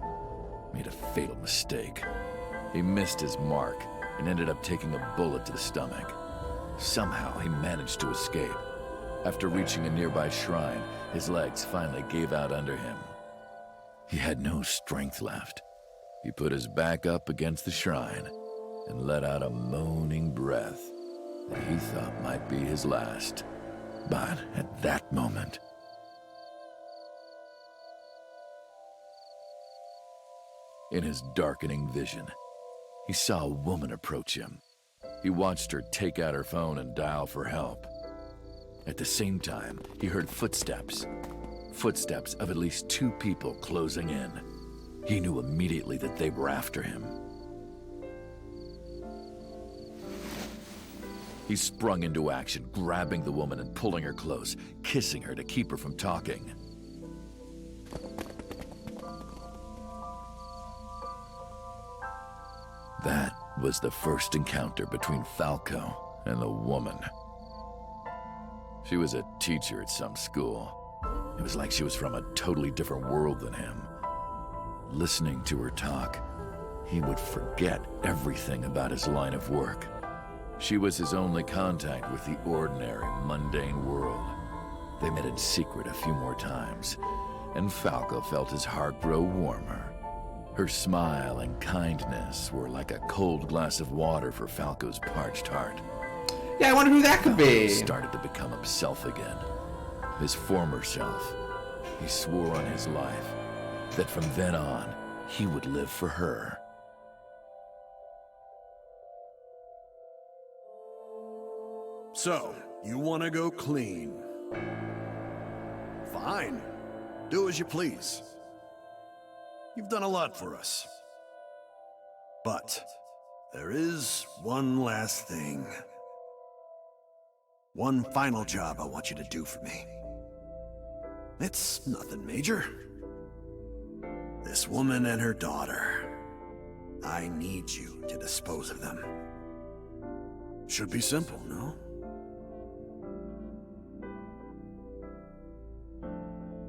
made a fatal mistake. He missed his mark and ended up taking a bullet to the stomach. Somehow he managed to escape. After reaching a nearby shrine, his legs finally gave out under him. He had no strength left. He put his back up against the shrine and let out a moaning breath that he thought might be his last. But at that moment, in his darkening vision, he saw a woman approach him. He watched her take out her phone and dial for help. At the same time, he heard footsteps. Footsteps of at least 2 people closing in. He knew immediately that they were after him. He sprung into action, grabbing the woman and pulling her close, kissing her to keep her from talking. That was the first encounter between Falco and the woman. She was a teacher at some school. It was like she was from a totally different world than him. Listening to her talk, he would forget everything about his line of work. She was his only contact with the ordinary, mundane world. They met in secret a few more times, and Falco felt his heart grow warmer. Her smile and kindness were like a cold glass of water for Falco's parched heart. Yeah, I wonder who that could be. He started to become himself again. His former self. He swore on his life that from then on, he would live for her. So, you want to go clean? Fine. Do as you please. You've done a lot for us. But there is one last thing. One final job I want you to do for me. It's nothing major. This woman and her daughter. I need you to dispose of them. Should be simple, no?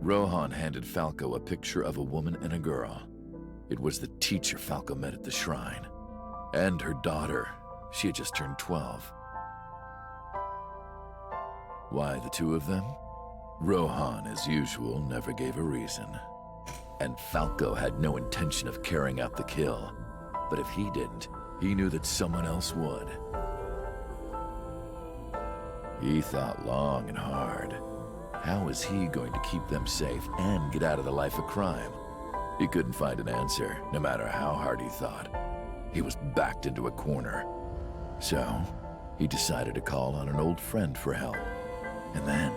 Rohan handed Falco a picture of a woman and a girl. It was the teacher Falco met at the shrine. And her daughter. She had just turned 12. Why the 2 of them? Rohan, as usual, never gave a reason. And Falco had no intention of carrying out the kill. But if he didn't, he knew that someone else would. He thought long and hard. How was he going to keep them safe and get out of the life of crime? He couldn't find an answer, no matter how hard he thought. He was backed into a corner. So, he decided to call on an old friend for help. And then...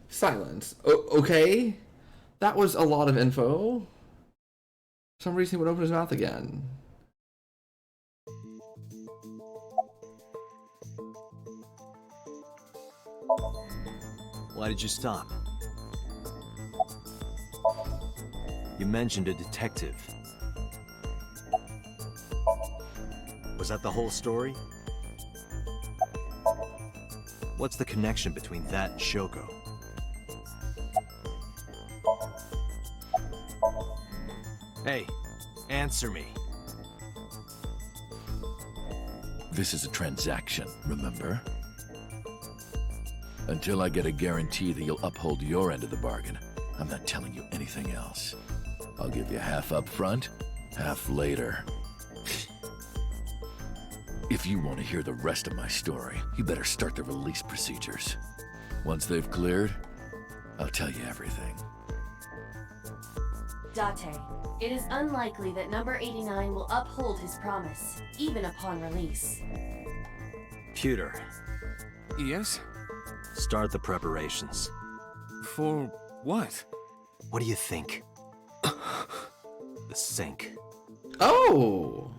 Silence. Okay? That was a lot of info. For some reason he would open his mouth again. Why did you stop? You mentioned a detective. Was that the whole story? What's the connection between that and Shoko? Hey, answer me. This is a transaction, remember? Until I get a guarantee that you'll uphold your end of the bargain, I'm not telling you anything else. I'll give you half up front, half later. If you want to hear the rest of my story, you better start the release procedures. Once they've cleared, I'll tell you everything. Date, it is unlikely that number 89 will uphold his promise, even upon release. Pewter, Yes? start the preparations. For what? What do you think? The sink. Oh!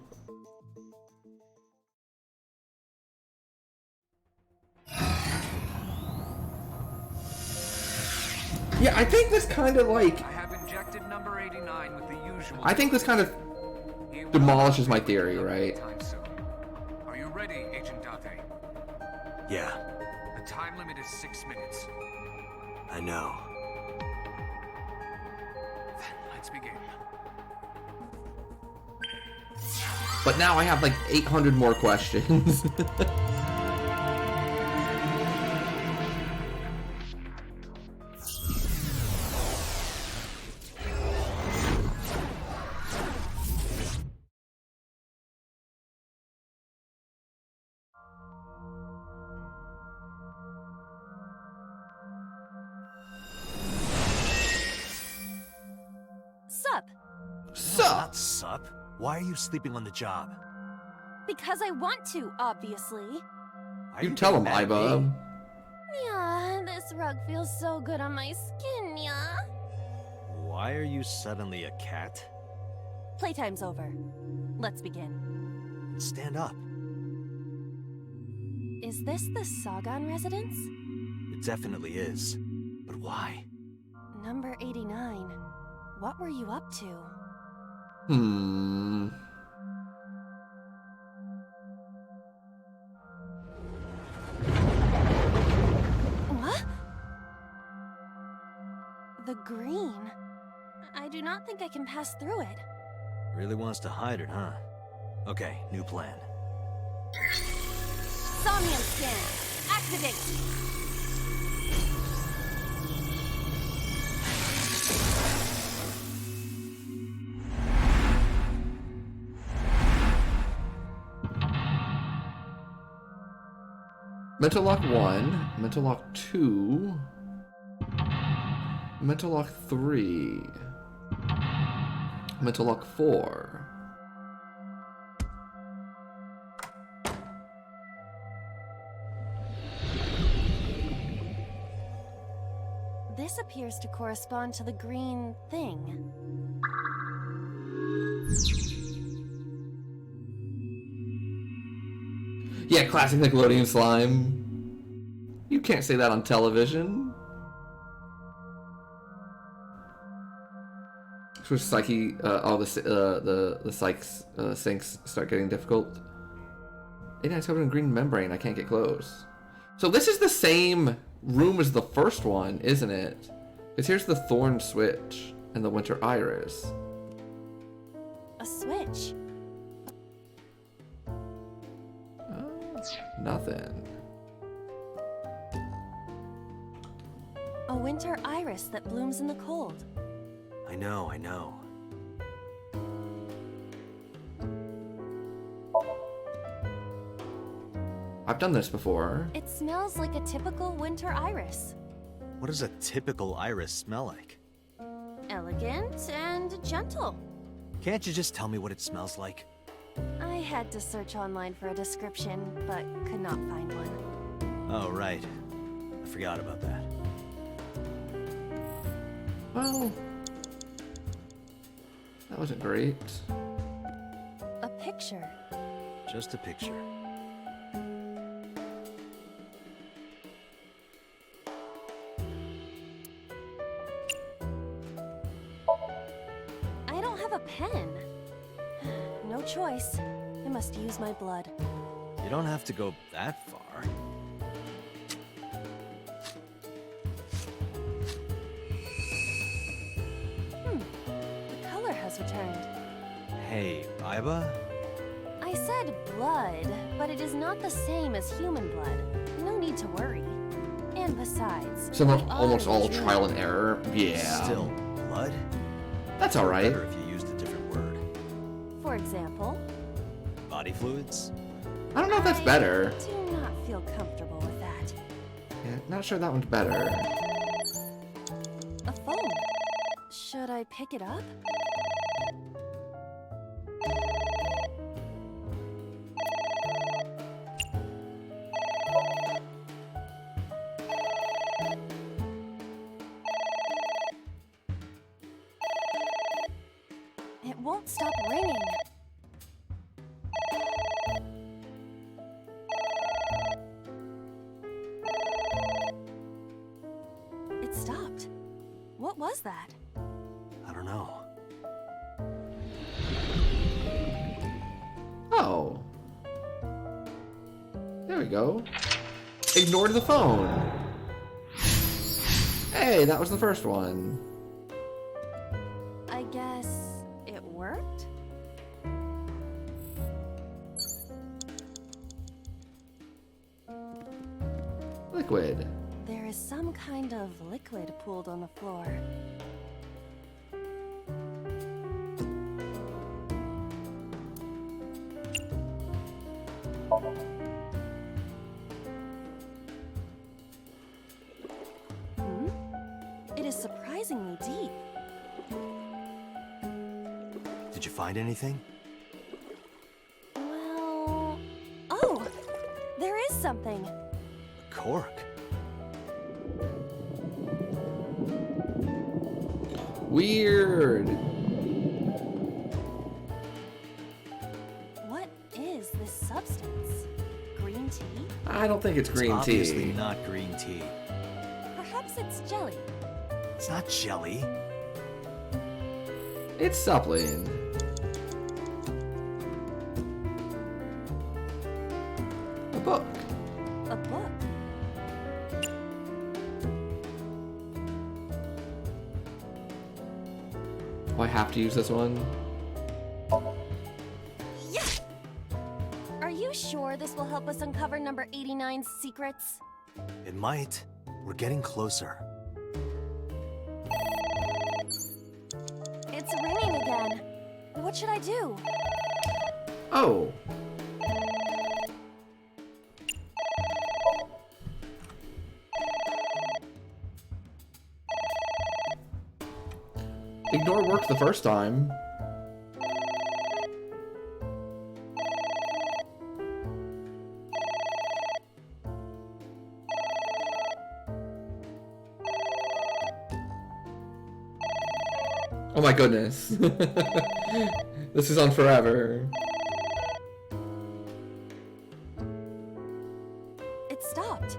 Yeah, I think this kind of like... I have injected number 89 with the usual... I think this kind of demolishes my theory, right? Are you ready, Agent Date? Yeah, The time limit is 6 minutes. I know. Then let's begin. But now I have like 800 more questions. Sup? Not sup. Why are you sleeping on the job? Because I want to, obviously. Are You tell him, getting mad at me? Iba. Yeah, this rug feels so good on my skin, yeah. Why are you suddenly a cat? Playtime's over. Let's begin. Stand up. Is this the Sagan residence? It definitely is. But why? Number 89. What were you up to? What? The green. I do not think I can pass through it. Really wants to hide it, huh? Okay, new plan. Somnium scan. Activate. Mental Lock 1, Mental Lock 2, Mental Lock 3, Mental Lock 4. This appears to correspond to the green thing. Yeah, classic Nickelodeon slime. You can't say that on television. So Psyche, all the psychs sinks start getting difficult. 89's covered in green membrane. I can't get close. So this is the same room as the first one, isn't it? Because here's the thorn switch and the winter iris. A switch. Nothing. A winter iris that blooms in the cold. I know, I know. I've done this before. It smells like a typical winter iris. What does a typical iris smell like? Elegant and gentle. Can't you just tell me what it smells like? I had to search online for a description, but could not find one. Oh, right. I forgot about that. Well, that wasn't great. A picture. Just a picture. I don't have a pen. No choice. I must use my blood. You don't have to go that far. The color has returned. Hey, Iba? I said blood, but it is not the same as human blood. No need to worry. And besides, So we almost all human. trial and error. Yeah. Still, blood? That's all right. Better if you used a different word. For example, Body fluids? I don't know if that's better. I do not feel comfortable with that. Yeah, not sure that one's better. A phone. Should I pick it up? It won't stop ringing. It stopped. What was that? I don't know. Oh. There we go. Ignored the phone. Hey, that was the first one. I guess it worked? Liquid. There is some kind of liquid pooled on the floor. Hmm? It is surprisingly deep. Did you find anything? Well... Oh! There is something. Cork. Weird. What is this substance? Green tea? I don't think it's green It's obviously tea. not green tea. Perhaps it's jelly. It's not jelly. It's suppling. A book. A book. Do I have to use this one? Yes! Are you sure this will help us uncover number 89's secrets? It might. We're getting closer. It's ringing again. What should I do? Oh. Ignore worked the first time. Oh my goodness. This is on forever. It stopped.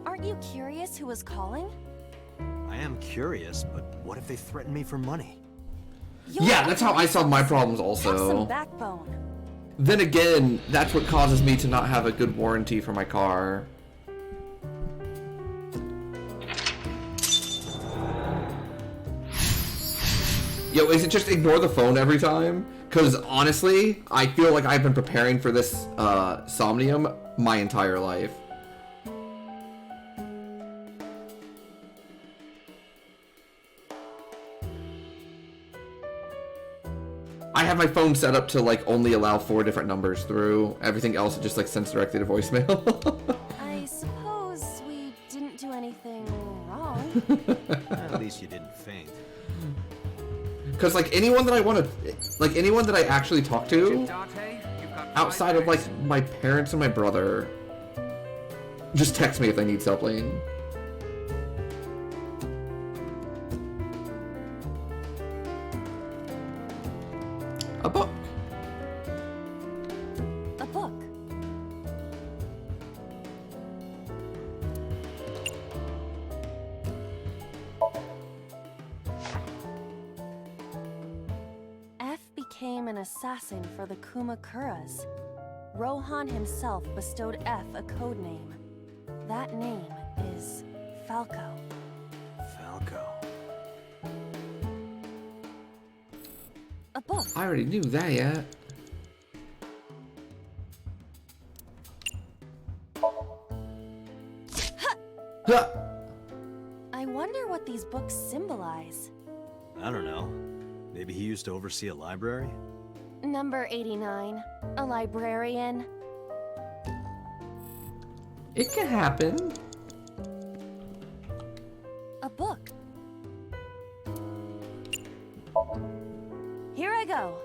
Aren't you curious who was calling? I am curious, but what if they threaten me for money? Yeah, that's how I solve my problems Have some also. backbone. Then again, that's what causes me to not have a good warranty for my car. Yo, is it just ignore the phone every time? Because honestly, I feel like I've been preparing for this Somnium my entire life. I have my phone set up to like only allow 4 different numbers through. Everything else it just like sends directly to voicemail. I suppose we didn't do anything wrong. At least you didn't faint. Because like anyone that I want to, like anyone that I actually talk to, outside of like my parents and my brother, just text me if they need sapling. A book. A book. F became an assassin for the Kumakuras. Rohan himself bestowed F a code name. That name is Falco. Falco. A book. I already knew that yet. Huh. I wonder what these books symbolize. I don't know. Maybe he used to oversee a library? Number 89, a librarian. It can happen. A book. Here I go.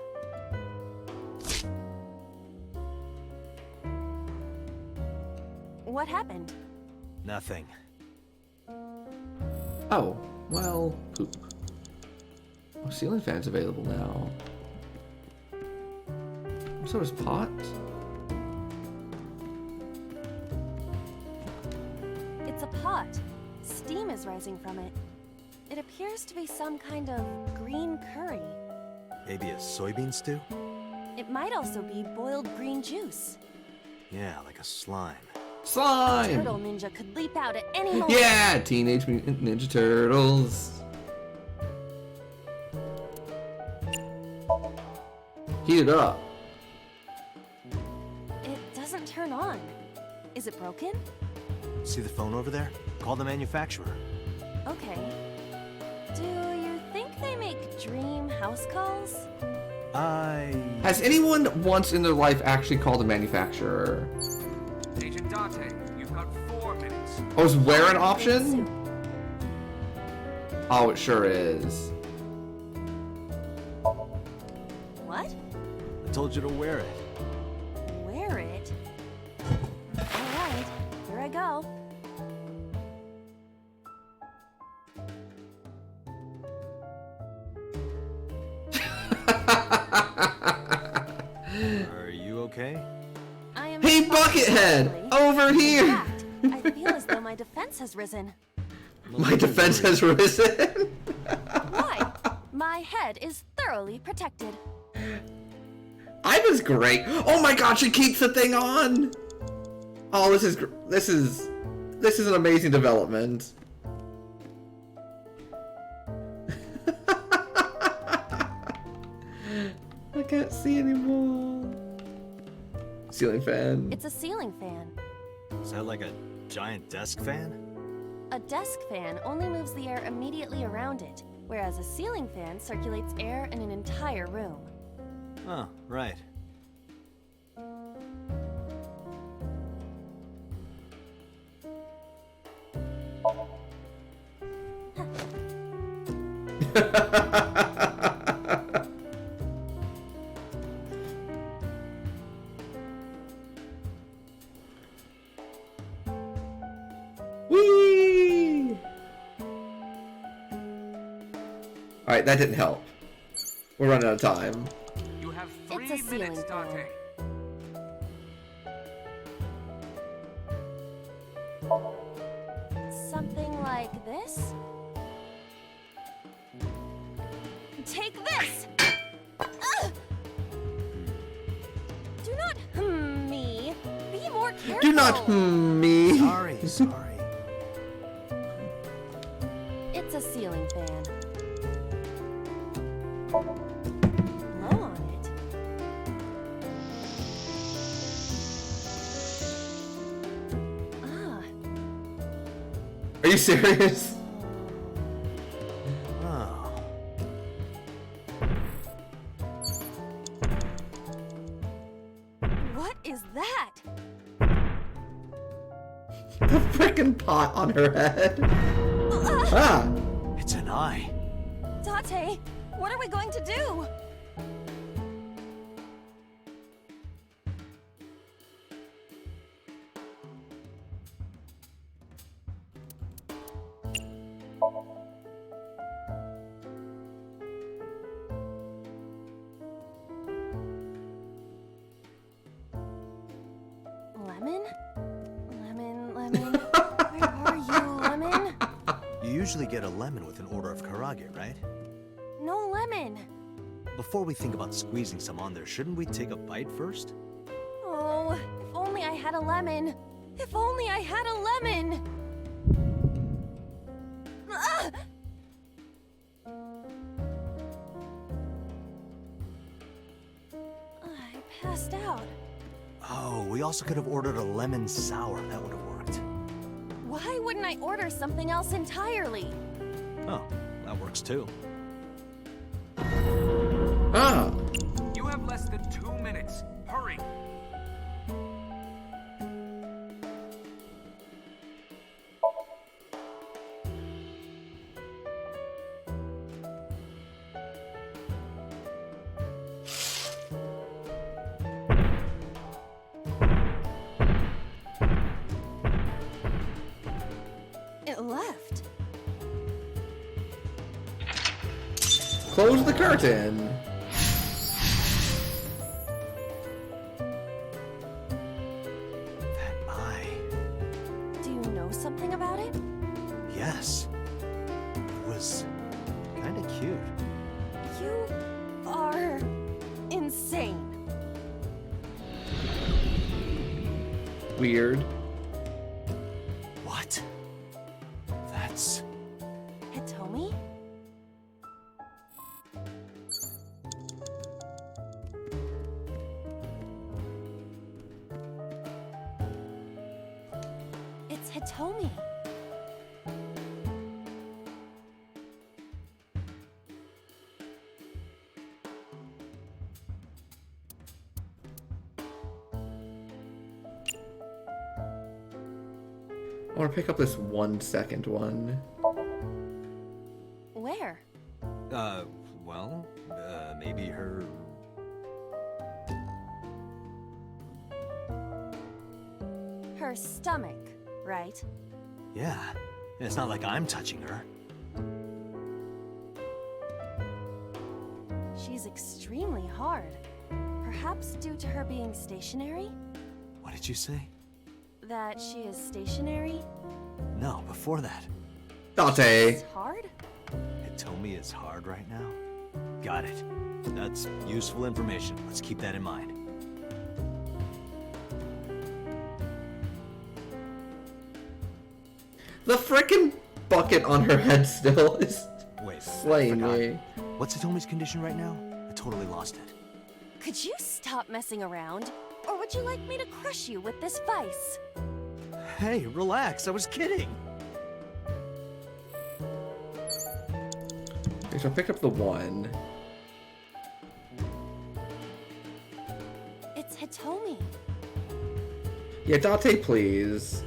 What happened? Nothing. Oh, well, poop. Oh, ceiling fan's available now. So is pot. It's a pot. Steam is rising from it. It appears to be some kind of green curry. Maybe a soybean stew? It might also be boiled green juice. Yeah, like a slime. Slime! Turtle Ninja could leap out at any moment. Yeah! Teenage Mutant Ninja Turtles. Heat it up. It doesn't turn on. Is it broken? See the phone over there? Call the manufacturer. Okay. Do you think they make dream house calls? Has anyone once in their life actually called a manufacturer? Agent Dante, you've got 4 minutes. Oh, is wear an option? Oh, it sure is. What? I told you to wear it. Wear it? Alright, here I go. Are you okay? I am Hey, Buckethead! Over here! In fact, I feel as though my defense has risen. My defense has risen. Why? My head is thoroughly protected. I was great. Oh my god, she keeps the thing on. Oh, this is an amazing development. I can't see anymore. Ceiling fan. It's a ceiling fan. Is that like a giant desk fan? A desk fan only moves the air immediately around it, whereas a ceiling fan circulates air in an entire room. Oh, right. Whee! Alright, that didn't help. We're running out of time. You have 3 It's a ceiling minutes, Dante. Something like this? Take this! Ugh! Do not me. Be more careful. Do not me. Sorry, sorry. It's a ceiling fan. Blow on it. Ah. Are you serious? Oh. What is that? The frickin' pot on her head. Ah! It's an eye. Date, what are we going to do? Lemon? Lemon. Where are you, Lemon? You usually get a lemon with an order of karage, right? No lemon. Before we think about squeezing some on there, shouldn't we take a bite first? Oh, if only I had a lemon. If only I had a lemon. Ah! I passed out. Oh, we also could have ordered a lemon sour. That would have worked. Why wouldn't I order something else entirely? Oh, that works too. Ah! You have less than 2 minutes. Hurry. Close the curtain. That eye. Do you know something about it? Yes. It was kind of cute. You are insane. Weird. What? That's... Hitomi? It's Hitomi. I want to pick up this 1 second one. Where? Well, maybe her... Her stomach, right? Yeah. It's not like I'm touching her. She's extremely hard. Perhaps due to her being stationary? What did you say? That she is stationary? No, before that. Date. It's hard? Hitomi is hard right now? Got it. That's useful information. Let's keep that in mind. The frickin' bucket on her head still is Wait, slaying me. What's Hitomi's condition right now? I totally lost it. Could you stop messing around? Or would you like me to crush you with this vice? Hey, relax. I was kidding. Okay, so I picked up the 1. It's Hitomi. Yeah, Date, please.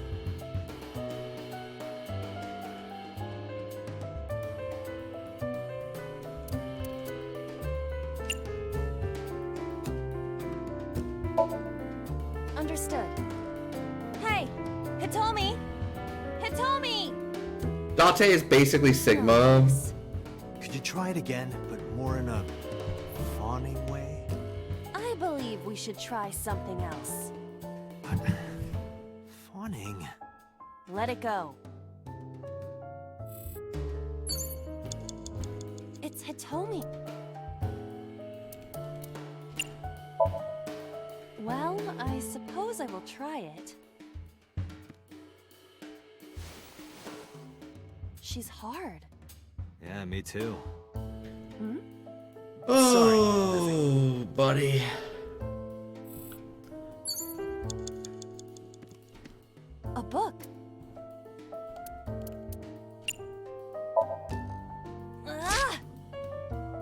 Understood. Hey! Hitomi! Hitomi! Date is basically Sigma. Could you try it again, but more in a fawning way? I believe we should try something else. But... fawning? Let it go. It's Hitomi. Well, I suppose I will try it. She's hard. Yeah, me too. Hmm? Oh, buddy. A book. Ah!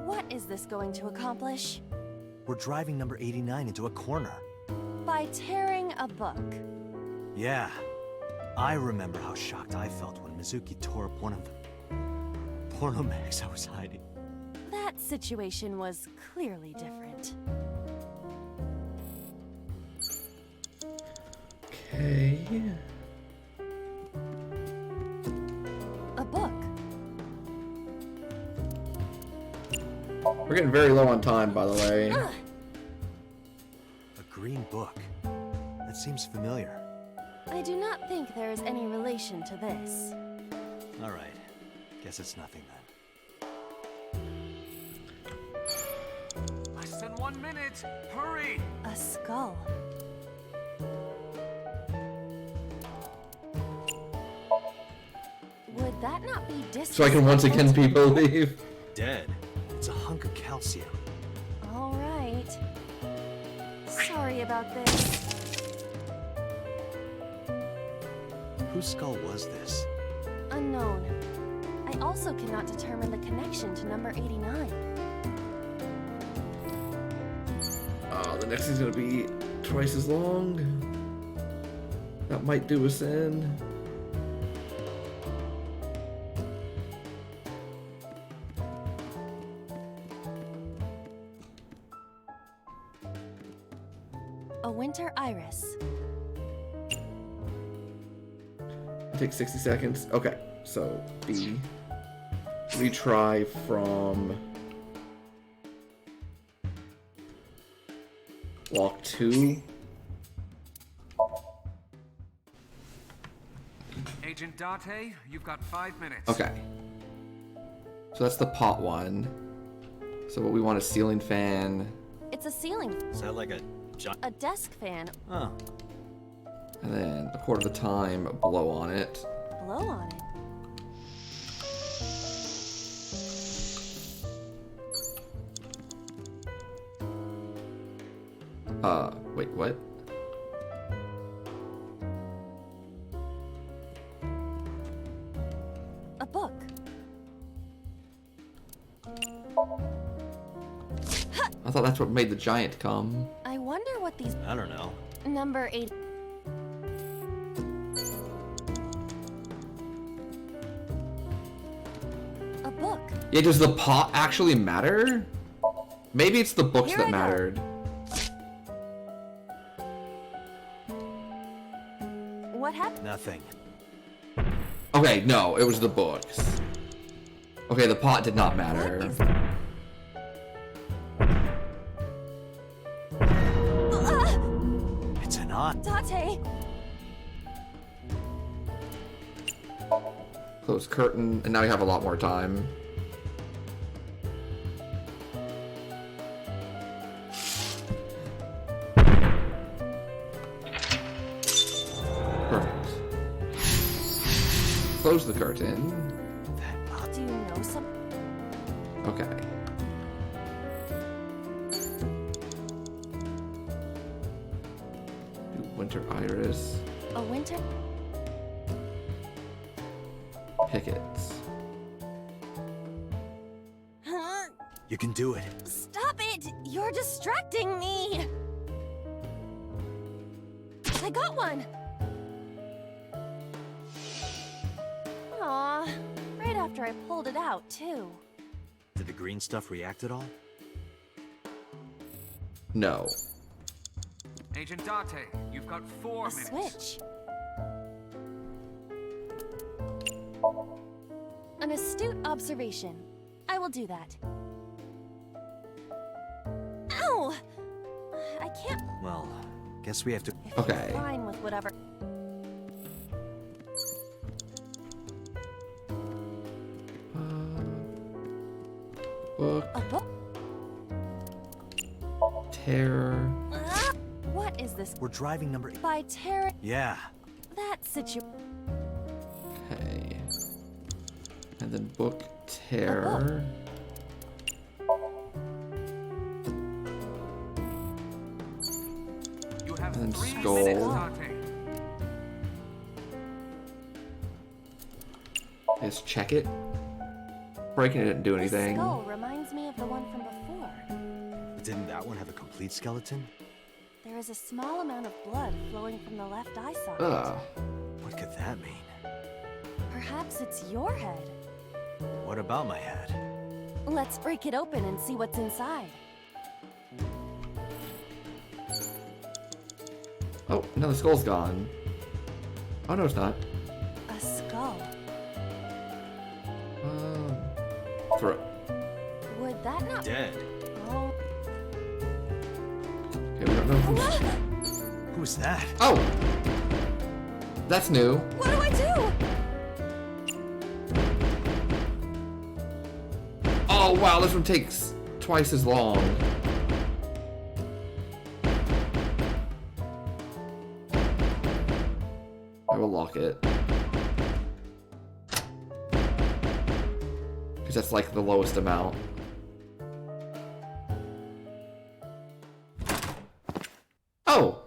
What is this going to accomplish? We're driving number 89 into a corner. By tearing a book. Yeah. I remember how shocked I felt when Mizuki tore up one of the porno mags I was hiding. That situation was clearly different. Okay. A book. We're getting very low on time, by the way. A green book. That seems familiar. I do not think there is any relation to this. All right. Guess it's nothing then. Less than 1 minute. Hurry! A skull. Would that not be disrespectful? So I can once again be believed. Dead. It's a hunk of calcium. All right. Sorry about this. Whose skull was this? Unknown. I also cannot determine the connection to number 89. The next is gonna be twice as long. That might do us in. A winter iris. It takes 60 seconds. Okay, so B. Retry from Walk 2. Agent Date, you've got 5 minutes. Okay. So that's the pot one. So what we want is ceiling fan. It's a ceiling. Is that like a giant? A desk fan. Oh. And then a quarter of the time, blow on it. Blow on it. Wait, what? A book. I thought that's what made the giant come. I wonder what these... I don't know. Number 8. A book. Yeah, does the pot actually matter? Maybe it's the books Here that I go. mattered. What happened? Nothing. Okay, no, it was the books. Okay, the pot did not matter. It's an odd. Date. Close curtain, and now we have a lot more time. Perfect. Close the curtain. Do you know some? Okay. Do winter iris. A winter? Pickets. Huh? You can do it. Stop it! You're distracting me! I got one! Aw, right after I pulled it out, too. Did the green stuff react at all? No. Agent Date, you've got 4 minutes. Switch. An astute observation. I will do that. Ow! I can't... Well, guess we have to. Okay. Fine with whatever. Book. A book? Terror. Ah! What is this? We're driving number 8. By Terra... Yeah. That situation... Okay. And then book terror. You have And then 3 skull. minutes, Date. Just check it. Breaking it didn't do This anything. skull reminds me of the one from before. Didn't that one have a complete skeleton? There is a small amount of blood flowing from the left eye socket. Ugh. What could that mean? Perhaps it's your head. What about my head? Let's break it open and see what's inside. Oh, no, the skull's gone. Oh, no, it's not. A skull. Throat. Would that not... Dead. Oh. Okay, we don't know who's... Who's that? Oh! That's new. What do I do? Oh, wow, this one takes twice as long. I will lock it. Because that's like the lowest amount. Oh!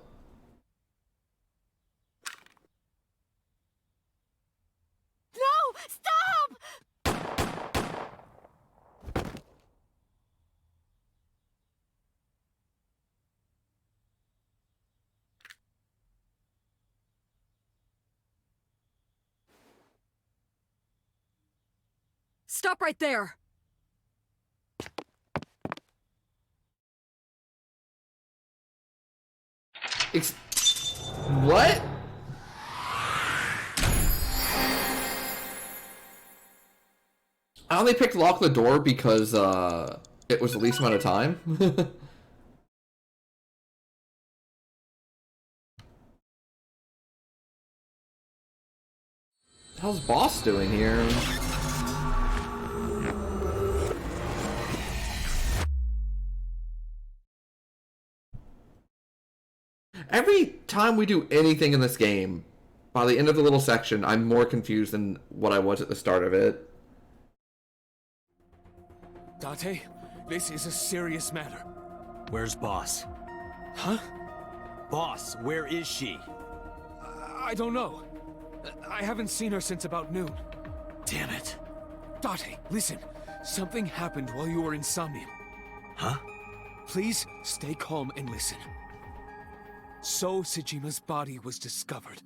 No! Stop! Stop right there! What? I only picked lock the door because it was the least amount of time. hell's Boss doing here? Every time we do anything in this game, by the end of the little section, I'm more confused than what I was at the start of it. Date, this is a serious matter. Where's Boss? Huh? Boss, where is she? I don't know. I haven't seen her since about noon. Damn it. Date, listen. Something happened while you were in Somnium. Huh? Please stay calm and listen. So Sejima's body was discovered.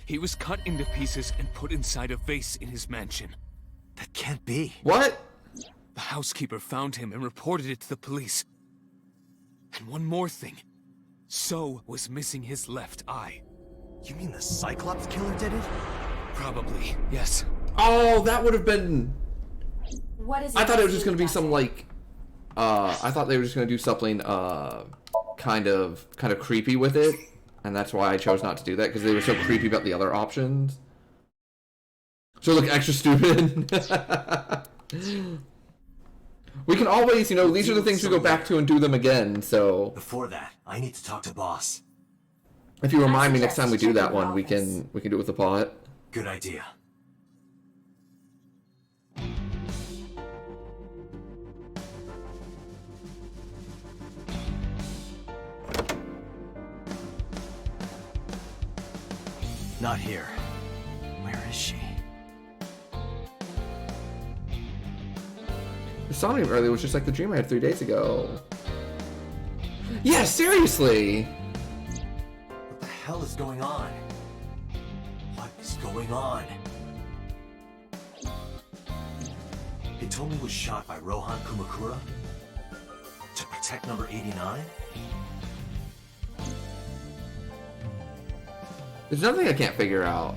He was cut into pieces and put inside a vase in his mansion. That can't be. What? The housekeeper found him and reported it to the police. And one more thing. So was missing his left eye. You mean the Cyclops killer did it? Probably, yes. Oh, that would have been... What is I thought it was just going to be some, like... I thought they were just going to do something, kind of creepy with it. And that's why I chose not to do that, because they were so creepy about the other options. So look extra stupid. We can always, you know, these are the things we go back to and do them again, so... Before that, I need to talk to Boss. If you remind me next time we do that one, we can do it with the pot. Good idea. Not here. Where is she? The Somnium earlier was just like the dream I had 3 days ago. Yeah, seriously! What the hell is going on? What is going on? Hitomi was shot by Rohan Kumakura? To protect number 89? There's nothing I can't figure out.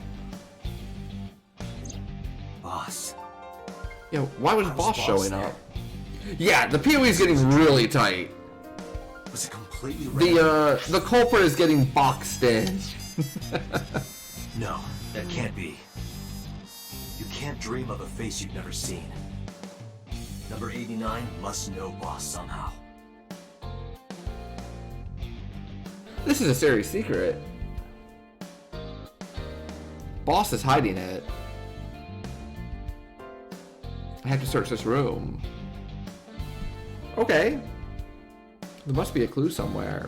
Boss. Yeah, why was Boss showing up? Yeah, the PoE is getting really tight. Was it completely random? The culprit is getting boxed in. No, that can't be. You can't dream of a face you've never seen. Number 89 must know Boss somehow. This is a serious secret. Boss is hiding it. I have to search this room. Okay. There must be a clue somewhere.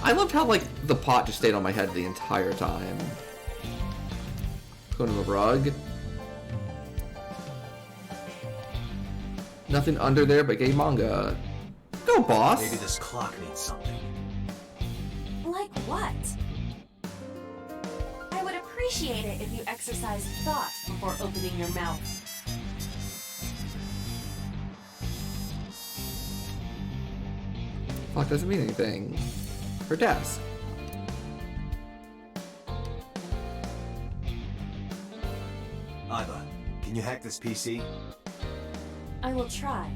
I loved how, like, the pot just stayed on my head the entire time. Go to the rug. Nothing under there but gay manga. Go, Boss! Maybe this clock means something. Like what? I would appreciate it if you exercised thought before opening your mouth. Clock doesn't mean anything. Her desk. Iva, can you hack this PC? I will try.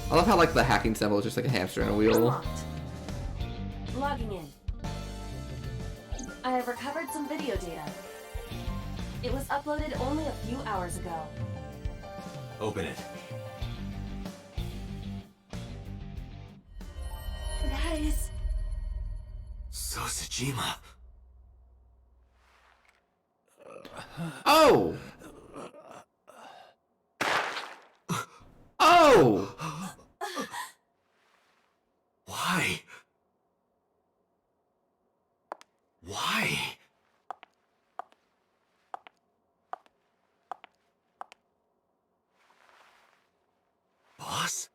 I love how, like, the hacking symbol is just like a hamster in a wheel. Unlocked. Logging in. I have recovered some video data. It was uploaded only a few hours ago. Open it. That is... So Sejima. Oh! Oh! Why? Why? Boss?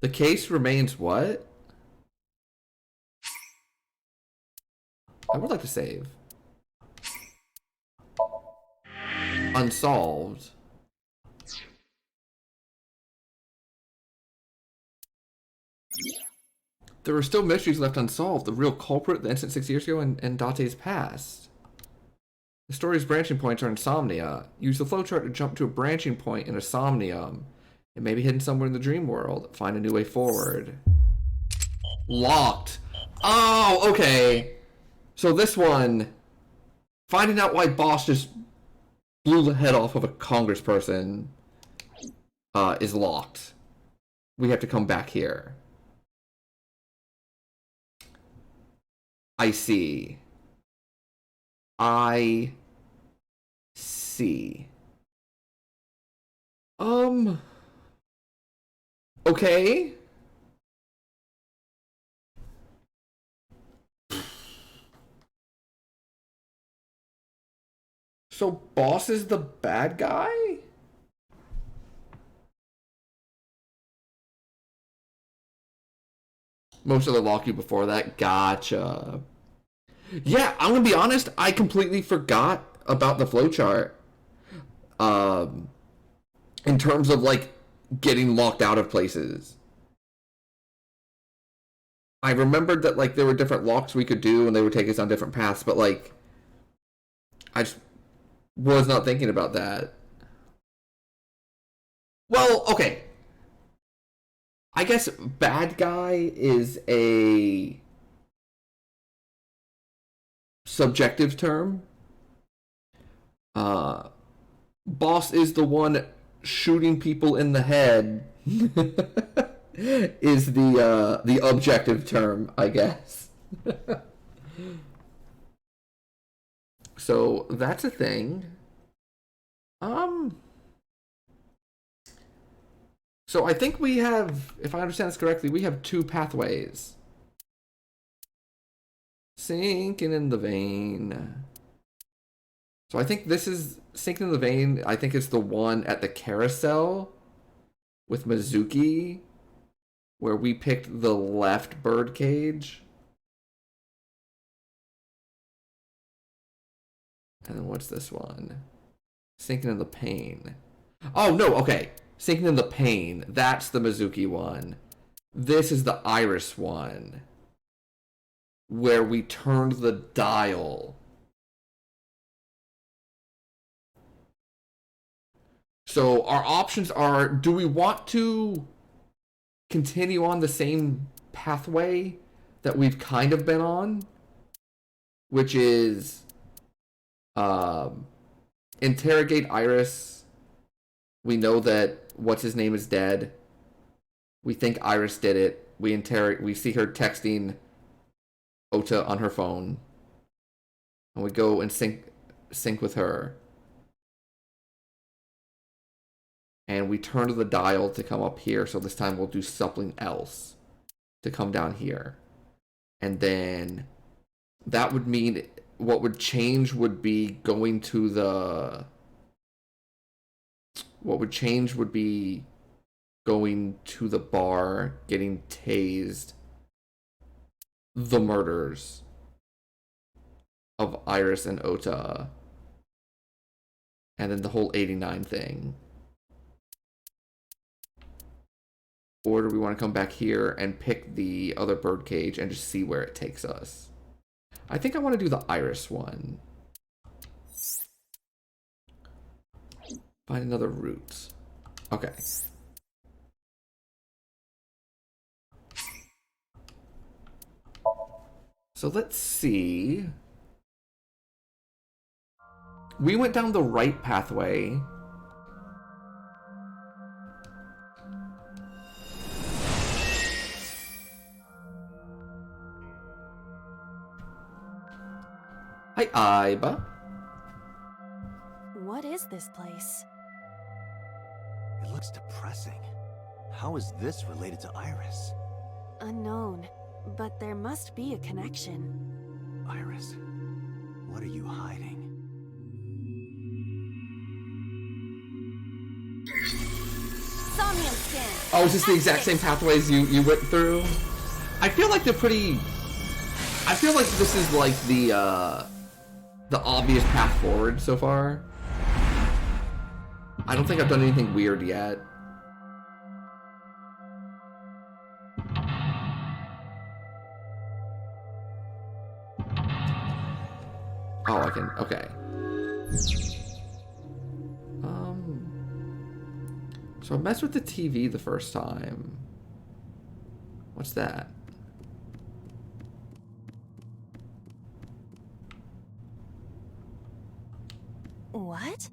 The case remains what? I would like to save. Unsolved. There are still mysteries left unsolved. The real culprit, the incident 6 years ago, and Date's past. The story's branching points are insomnia. Use the flowchart to jump to a branching point in a somnium. It may be hidden somewhere in the dream world. Find a new way forward. Locked. Oh, okay. So this one, finding out why Boss just blew the head off of a congressperson, is locked. We have to come back here. I see. I see. Okay. So Boss is the bad guy? Most of the lock you before that. Gotcha. Yeah, I'm gonna be honest, I completely forgot about the flowchart. In terms of like getting locked out of places. I remembered that like there were different locks we could do and they would take us on different paths, but like I just was not thinking about that. Well, okay. I guess bad guy is a subjective term. Boss is the one shooting people in the head is the objective term, I guess. So that's a thing. So I think we have, if I understand this correctly, we have 2 pathways. Sinking in the vein. So I think this is Sinking in the Vein. I think it's the one at the carousel with Mizuki, where we picked the left birdcage. And then what's this one? Sinking in the Pain. Oh, no, okay. Sinking in the Pain. That's the Mizuki one. This is the Iris one, where we turned the dial. So our options are, do we want to continue on the same pathway that we've kind of been on? Which is interrogate Iris. We know that what's his name is dead. We think Iris did it. We see her texting Ota on her phone. And we go and sync with her. And we turn to the dial to come up here. So this time we'll do something else to come down here. And then that would mean what would change would be going to the... What would change would be going to the bar, getting tased, the murders of Iris and Ota, and then the whole 89 thing. Or do we want to come back here and pick the other birdcage and just see where it takes us? I think I want to do the Iris one. Find another route. Okay. So let's see. We went down the right pathway. Hi, Iba. What is this place? It looks depressing. How is this related to Iris? Unknown, but there must be a connection. Iris, what are you hiding? Somnium scan. Oh, is this the exact same pathways you went through? I feel like they're pretty... I feel like this is like the obvious path forward so far. I don't think I've done anything weird yet. Oh, I can. Okay. So I messed with the TV the first time. What's that? What?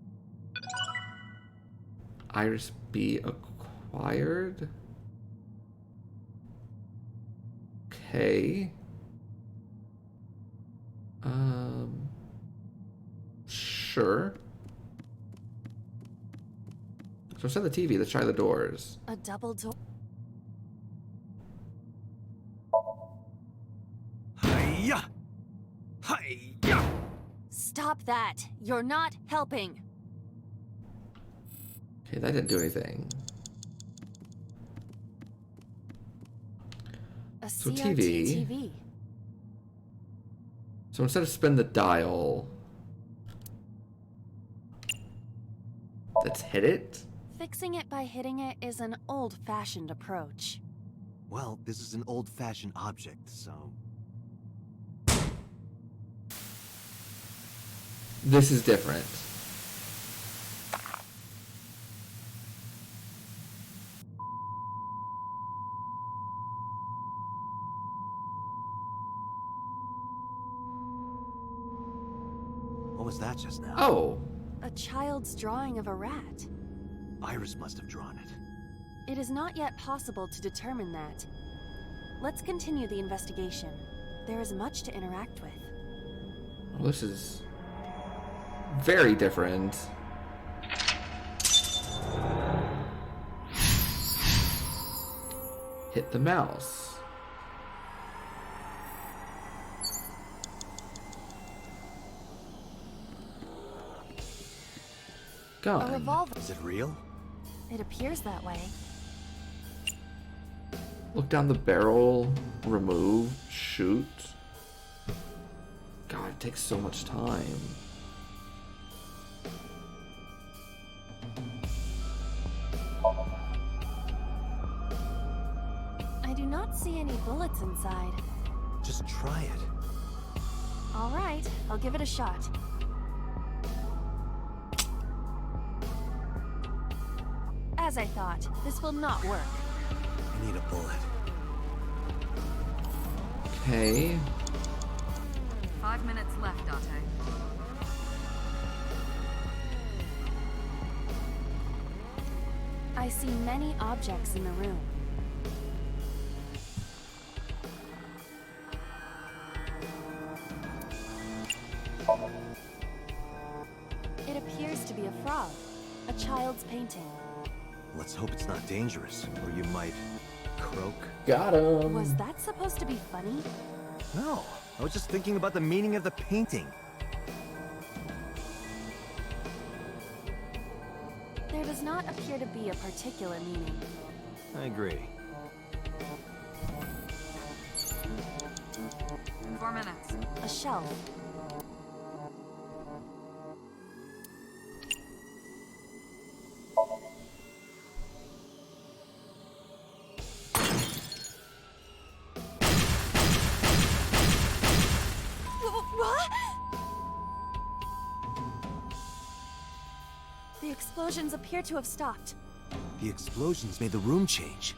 Iris B acquired? Okay. Sure. So instead of the TV, let's try the doors. A double door. Hiya! Hiya! Stop that! You're not helping! Okay, that didn't do anything. A So CRT TV. So instead of spin the dial, let's hit it? Fixing it by hitting it is an old-fashioned approach. Well, this is an old-fashioned object, so... This is different. What was that just now? Oh. A child's drawing of a rat. Iris must have drawn it. It is not yet possible to determine that. Let's continue the investigation. There is much to interact with. Well, this is very different. Hit the mouse. Gun. A revolver. Is it real? It appears that way. Look down the barrel, remove, shoot. God, it takes so much time. I do not see any bullets inside. Just try it. All right, I'll give it a shot. As I thought, this will not work. I need a bullet. Okay. 5 minutes left, Date. I see many objects in the room. It appears to be a frog, a child's painting. Let's hope it's not dangerous, or you might croak. Got him. Was that supposed to be funny? No, I was just thinking about the meaning of the painting. There does not appear to be a particular meaning. I agree. 4 minutes. A shelf. What? The explosions appear to have stopped. The explosions made the room change.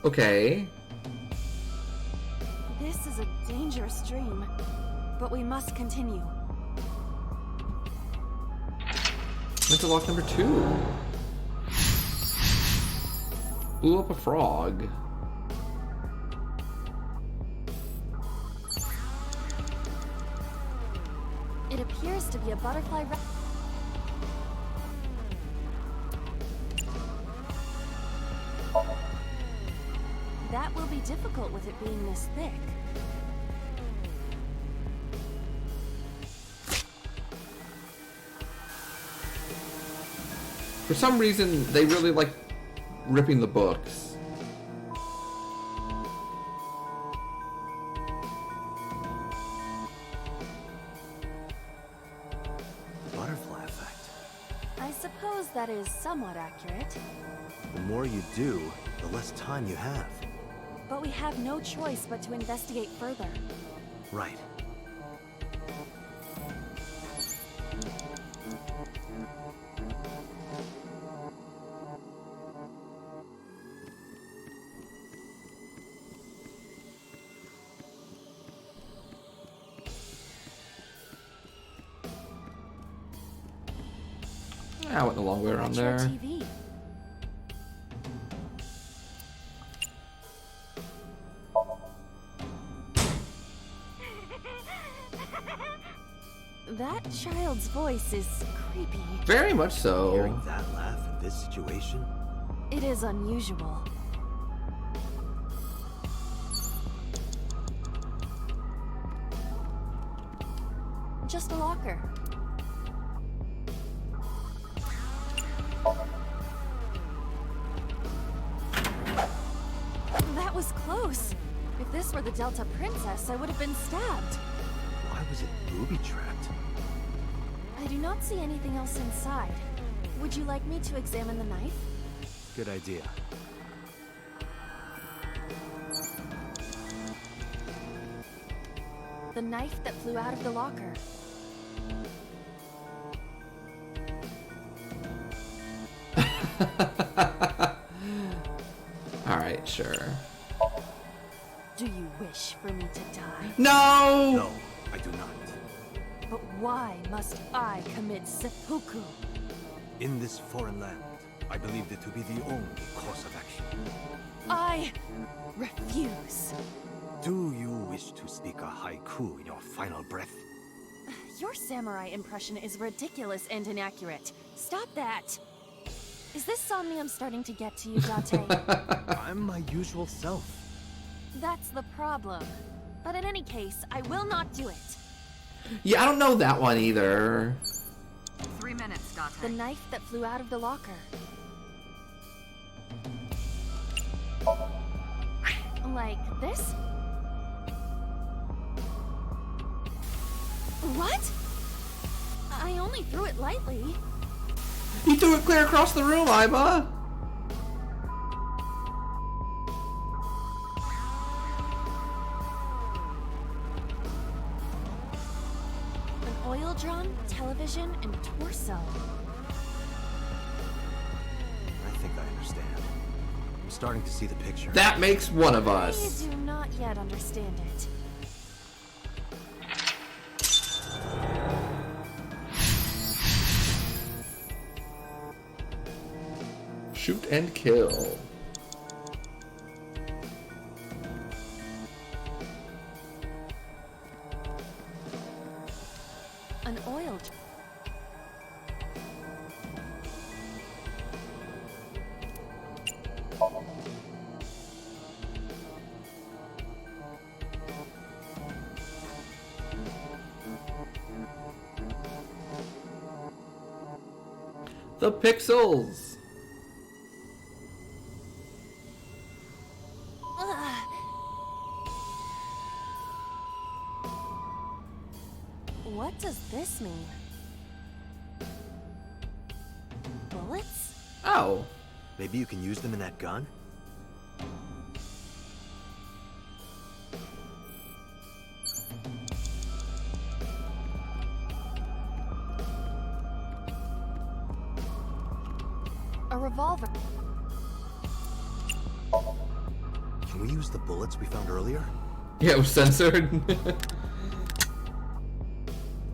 Okay. This is a dangerous dream, but we must continue. Mental lock number 2. Blew up a frog. It appears to be a butterfly wrap. That will be difficult with it being this thick. For some reason, they really like ripping the books. The butterfly effect. I suppose that is somewhat accurate, The more you do, the less time you have. but we have no choice but to investigate further. Right. I went the long way around Retro there. TV. That child's voice is creepy. Very much so. Hearing that laugh in this situation? It is unusual. Just a locker. That was close. If this were the Delta Princess, I would have been stabbed. Why was it booby-trapped? I do not see anything else inside. Would you like me to examine the knife? Good idea. The knife that flew out of the locker. Alright, sure. Do you wish for me to die? No! No, I do not. But why must I commit seppuku? In this foreign land, I believed it to be the only course of action. I refuse. Do you wish to speak a haiku in your final breath? Your samurai impression is ridiculous and inaccurate. Stop that. Is this somnium starting to get to you, Date? I'm my usual self. That's the problem. But in any case, I will not do it. Yeah, I don't know that one either. 3 minutes, Date. The knife that flew out of the locker. Like this? What? I only threw it lightly. You threw it clear across the room, Iba! An oil drum, television, and torso. I think I understand. I'm starting to see the picture. That makes one of us. I do not yet understand it. Shoot and kill. An oil drum. The pixels. What does this mean? Bullets? Oh. Maybe you can use them in that gun? A revolver. Can we use the bullets we found earlier? Yeah, it was censored.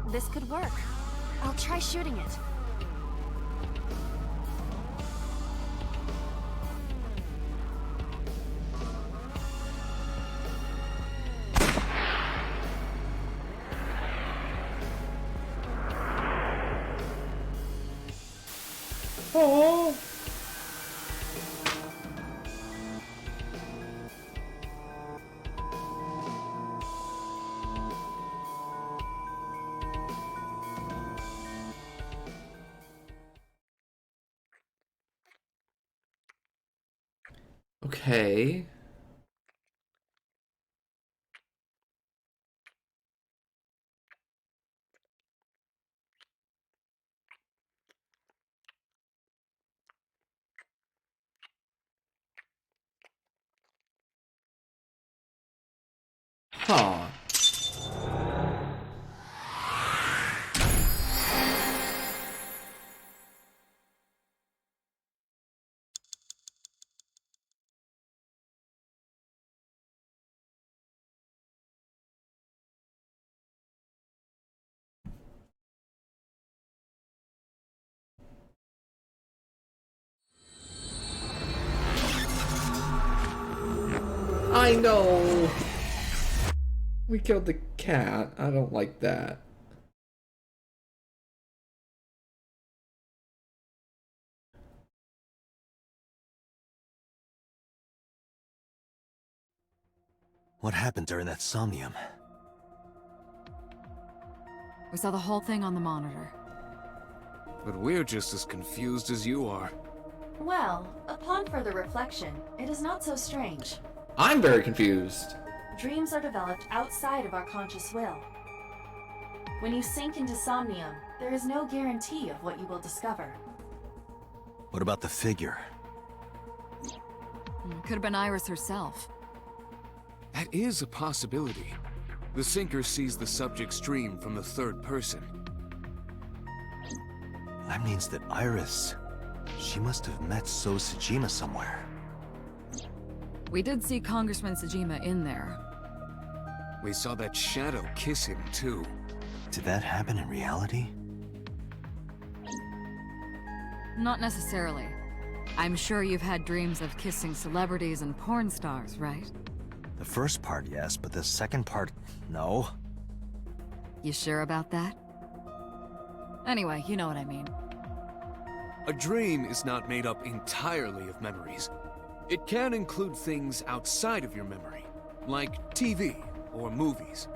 This could work. I'll try shooting it. Oh. Okay. Huh. I know! We killed the cat. I don't like that. What happened during that somnium? We saw the whole thing on the monitor. But we're just as confused as you are. Well, upon further reflection, it is not so strange. I'm very confused. Dreams are developed outside of our conscious will. When you sink into Somnium, there is no guarantee of what you will discover. What about the figure? Could have been Iris herself. That is a possibility. The sinker sees the subject's dream from the third person. That means that Iris... she must have met So Sejima somewhere. We did see Congressman Sejima in there. We saw that shadow kiss him, too. Did that happen in reality? Not necessarily. I'm sure you've had dreams of kissing celebrities and porn stars, right? The first part, yes, but the second part, no. You sure about that? Anyway, you know what I mean. A dream is not made up entirely of memories. It can include things outside of your memory, like TV or movies.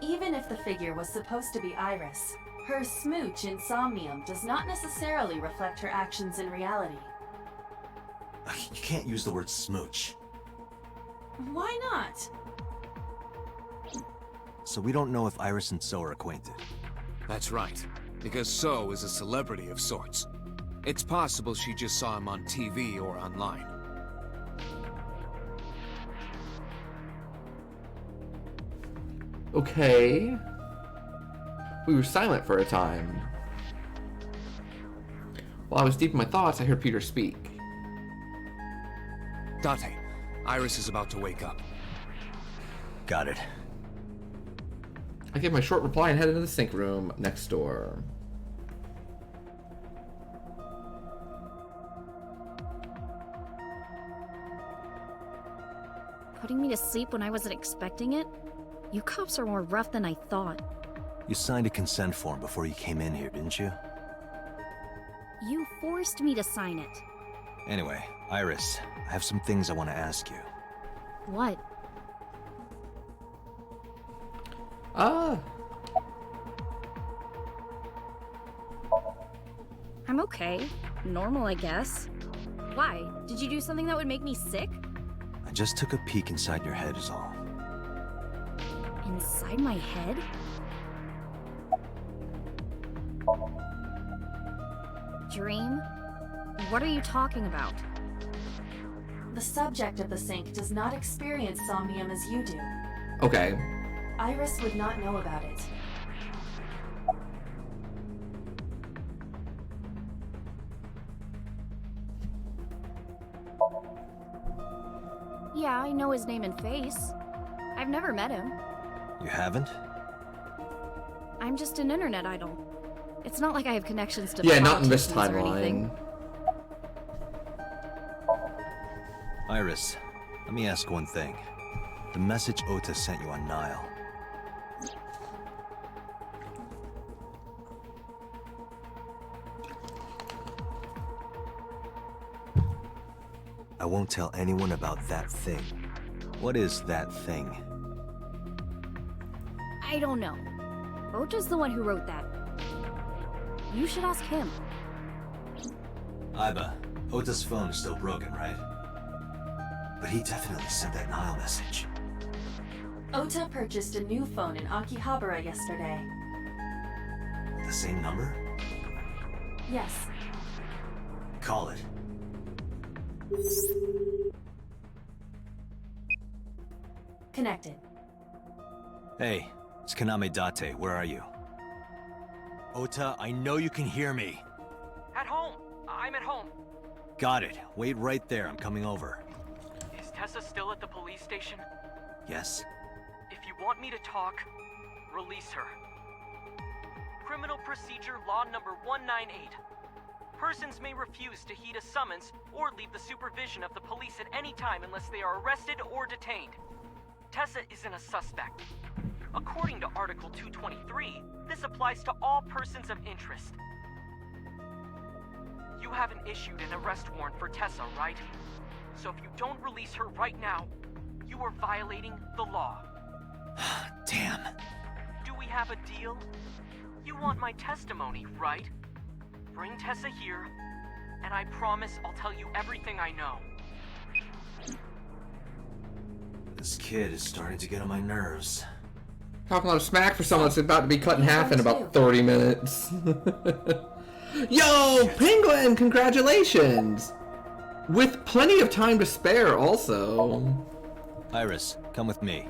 Even if the figure was supposed to be Iris, her smooch in Somnium does not necessarily reflect her actions in reality. You can't use the word smooch. Why not? So we don't know if Iris and So are acquainted. That's right, because So is a celebrity of sorts. It's possible she just saw him on TV or online. Okay. We were silent for a time. While I was deep in my thoughts, I heard Peter speak. Date, Iris is about to wake up. Got it. I gave my short reply and headed into the sink room next door. Putting me to sleep when I wasn't expecting it? You cops are more rough than I thought. You signed a consent form before you came in here, didn't you? You forced me to sign it. Anyway, Iris, I have some things I want to ask you. What? I'm okay. Normal, I guess. Why? Did you do something that would make me sick? I just took a peek inside your head is all. Inside my head? Dream? What are you talking about? The subject of the sink does not experience Somnium as you do. Okay. Iris would not know about it. Yeah, I know his name and face. I've never met him. You haven't? I'm just an internet idol. It's not like I have connections to not in this politicians or anything. timeline. Iris, let me ask one thing. The message Ota sent you on Nile. I won't tell anyone about that thing. What is that thing? I don't know. Ota's the one who wrote that. You should ask him. Iba, Ota's phone is still broken, right? But he definitely sent that Nile message. Ota purchased a new phone in Akihabara yesterday. The same number? Yes. Call it. Connected. Hey, it's Kaname Date. Where are you? Ota, I know you can hear me. At home. I'm at home. Got it. Wait right there. I'm coming over. Is Tessa still at the police station? Yes? If you want me to talk, release her. Criminal Procedure Law Number 198. Persons may refuse to heed a summons or leave the supervision of the police at any time unless they are arrested or detained. Tessa isn't a suspect. According to Article 223, this applies to all persons of interest. You haven't issued an arrest warrant for Tessa, right? So if you don't release her right now, you are violating the law. Damn. Do we have a deal? You want my testimony, right? Bring Tessa here, and I promise I'll tell you everything I know. This kid is starting to get on my nerves. Talking a lot of smack for someone that's about to be cut in half in about 30 minutes. Yo, Penguin, congratulations! With plenty of time to spare, also. Iris, come with me.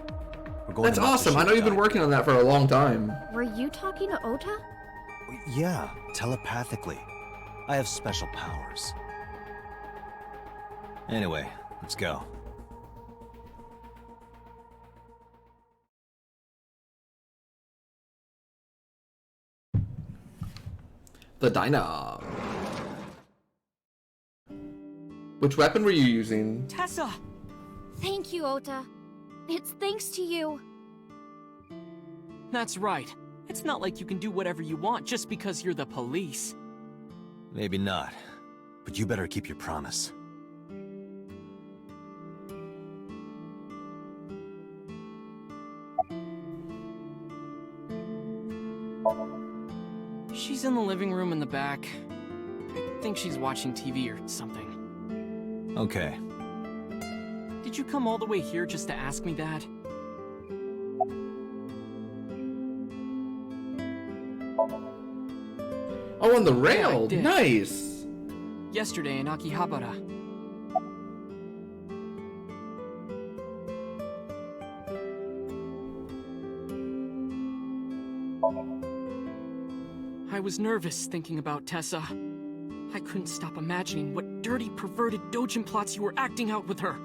We're going That's to awesome. I know you've been working on that for a long time. Were you talking to Ota? Yeah, telepathically. I have special powers. Anyway, let's go. The diner. Which weapon were you using? Tessa! Thank you, Ota. It's thanks to you. That's right. It's not like you can do whatever you want just because you're the police. Maybe not, but you better keep your promise. She's in the living room in the back. I think she's watching TV or something. Okay. Did you come all the way here just to ask me that? Oh, on the rail. Yeah, I did. Nice. Yesterday in Akihabara. I was nervous thinking about Tessa. I couldn't stop imagining what dirty, perverted dojin plots you were acting out with her.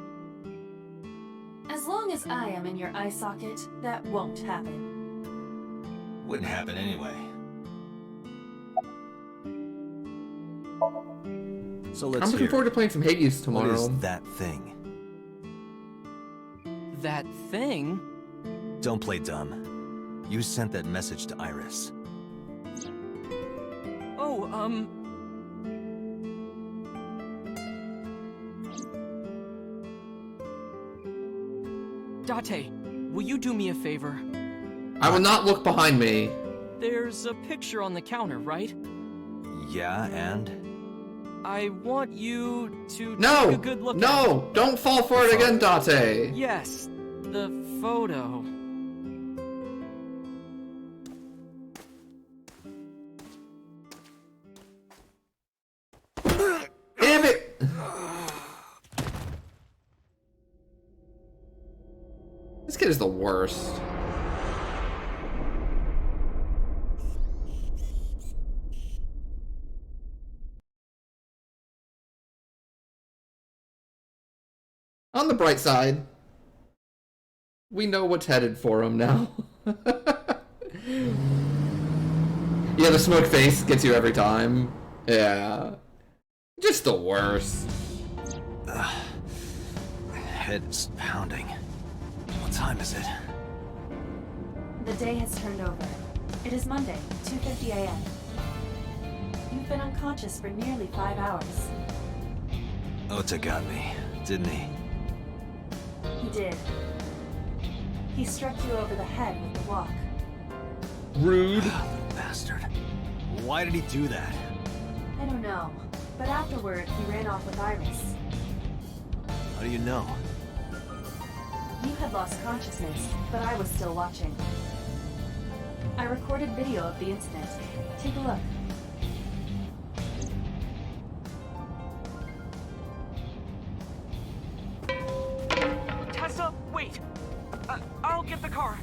As long as I am in your eye socket, that won't happen. Wouldn't happen anyway. So let's I'm looking forward to playing some Hades tomorrow. What is that thing? That thing? Don't play dumb. You sent that message to Iris. Oh, Date, will you do me a favor? I will not look behind me. There's a picture on the counter, right? Yeah, and? I want you to No! take a good look at it. No! Don't fall for it again, Date! Yes, the photo. Damn it! This kid is the worst. On the bright side, we know what's headed for him now. Yeah, the smoke face gets you every time. Yeah. Just the worst. Head's pounding. What time is it? The day has turned over. It is Monday, 2:50 a.m. You've been unconscious for nearly 5 hours. Ota got me, didn't he? He did. He struck you over the head with the walk. Rude. Bastard. Why did he do that? I don't know, but afterward, he ran off with Iris. How do you know? You had lost consciousness, but I was still watching. I recorded video of the incident. Take a look. Tessa, wait! I'll get the car.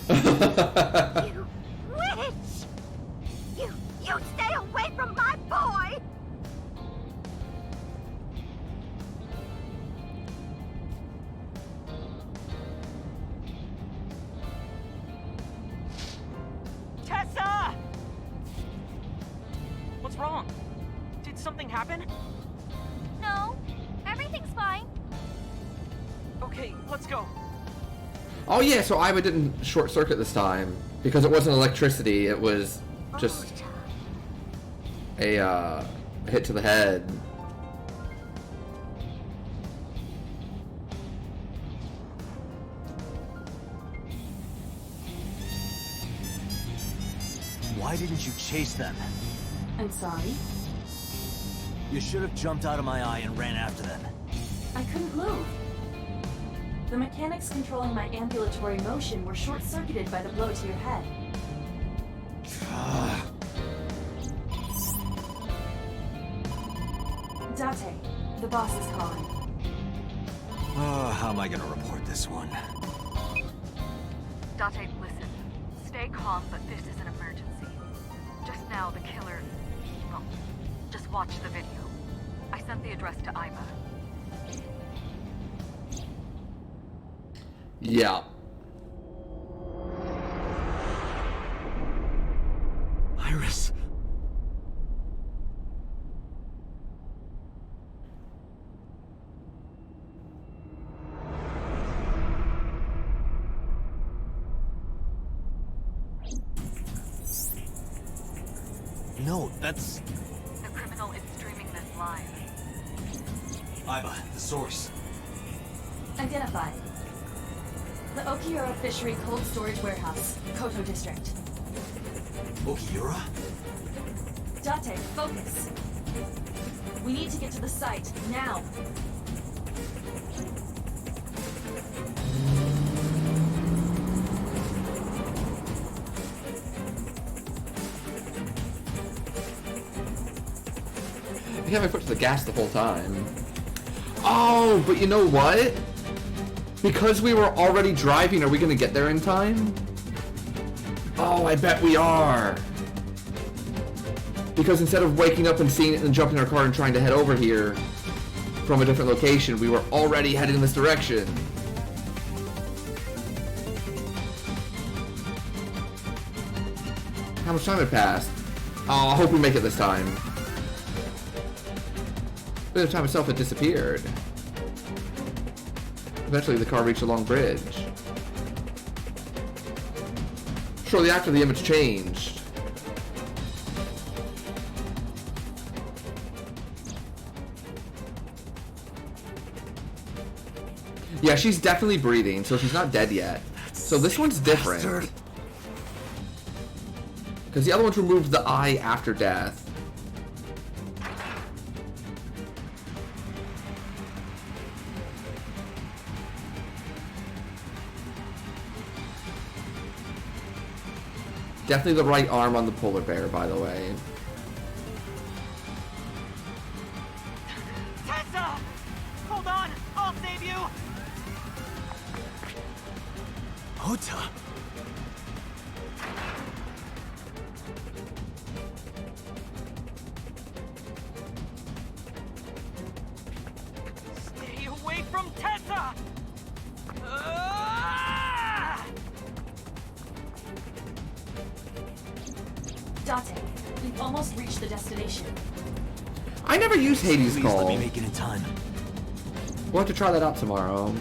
You witch! You stay away from my boy! What's wrong? Did something happen? No, everything's fine. Okay, let's go. Oh yeah, so Iva didn't short circuit this time because it wasn't electricity. It was just a hit to the head. Why didn't you chase them? I'm sorry. You should have jumped out of my eye and ran after them. I couldn't move. The mechanics controlling my ambulatory motion were short-circuited by the blow to your head. Date, the boss is calling. Oh, how am I gonna report this one? Date, listen. Stay calm, but this is an emergency. Just now, the killer... Well, just watch the video. I sent the address to Iva. Yeah. Iris. No, that's... The criminal is streaming this live. Iva, the source. Identified. The Okiura Fishery Cold Storage Warehouse, Koto District. Okiura? Date, focus. We need to get to the site, now. I had my foot to the gas the whole time. Oh, but you know what? Because we were already driving, are we gonna get there in time? Oh, I bet we are. Because instead of waking up and seeing it and jumping in our car and trying to head over here from a different location, we were already headed in this direction. How much time had passed? Oh, I hope we make it this time. But the time itself had disappeared. Eventually the car reached a long bridge. Shortly after, the image changed. Yeah, she's definitely breathing, so she's not dead yet. So this one's different. Because the other one's removed the eye after death. Definitely the right arm on the polar bear, by the way. Tessa! Hold on! I'll save you! Ota! Stay away from Tessa! Date, we've almost reached the destination. I never used Hades' Please Call. let me make it in time. We'll have to try that out tomorrow.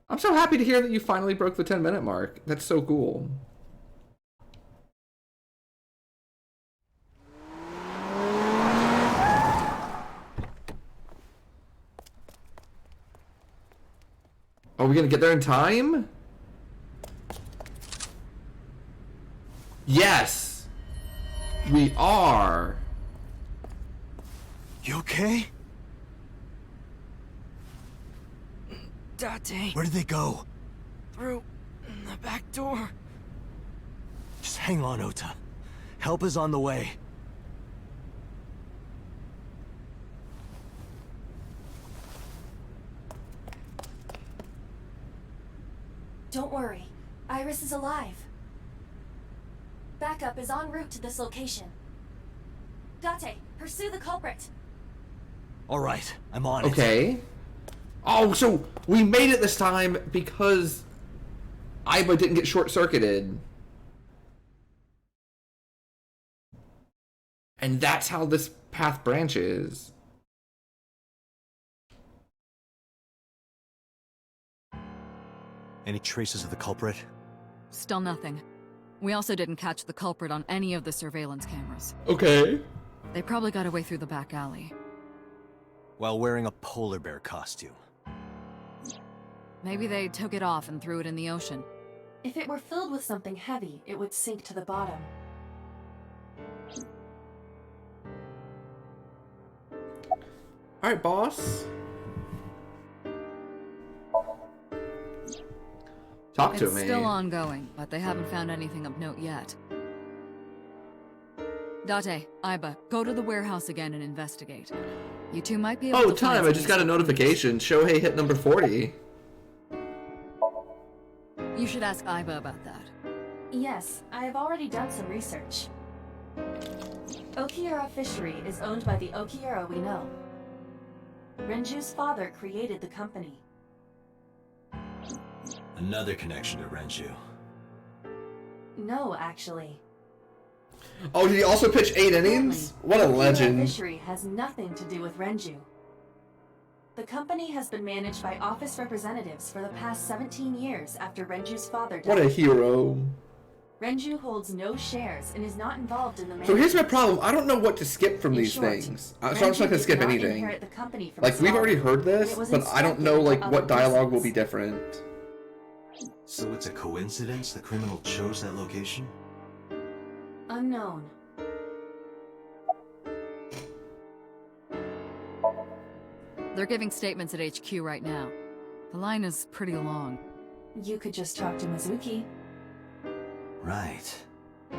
I'm so happy to hear that you finally broke the 10-minute mark. That's so cool. Are we gonna get there in time? Yes! We are! You okay? Date. Where did they go? Through the back door. Just hang on, Ota. Help is on the way. Don't worry. Iris is alive. Backup is en route to this location. Date, pursue the culprit. All right, I'm on it. Okay. Oh, so we made it this time because Aiba didn't get short-circuited. And that's how this path branches. Any traces of the culprit? Still nothing. We also didn't catch the culprit on any of the surveillance cameras. Okay. They probably got away through the back alley. While wearing a polar bear costume. Maybe they took it off and threw it in the ocean. If it were filled with something heavy, it would sink to the bottom. Alright, boss. Talk to me. It's still ongoing, but they haven't found anything of note yet. Date, Aiba, go to the warehouse again and investigate. You two might be able to find time! I just got a notification. Shohei hit number 40. You should ask Aiba about that. Yes, I have already done some research. Okiura Fishery is owned by the Okiura we know. Renju's father created the company. Another connection to Renju. No, actually. Oh, did he also pitch 8 innings? What a Okiura legend. Fishery has nothing to do with Renju. The company has been managed by office representatives for the past 17 years after Renju's father died. What a hero. Renju holds no shares and is not involved in the management. So here's my problem. I don't know what to skip from In these short, things. So I'm Renju just not gonna did skip not anything. inherit the company from Like, his we've father, already heard this, and it was but I don't know, inspected like, by what other dialogue will persons. be different. So it's a coincidence the criminal chose that location? Unknown. They're giving statements at HQ right now. The line is pretty long. You could just talk to Mizuki. Right.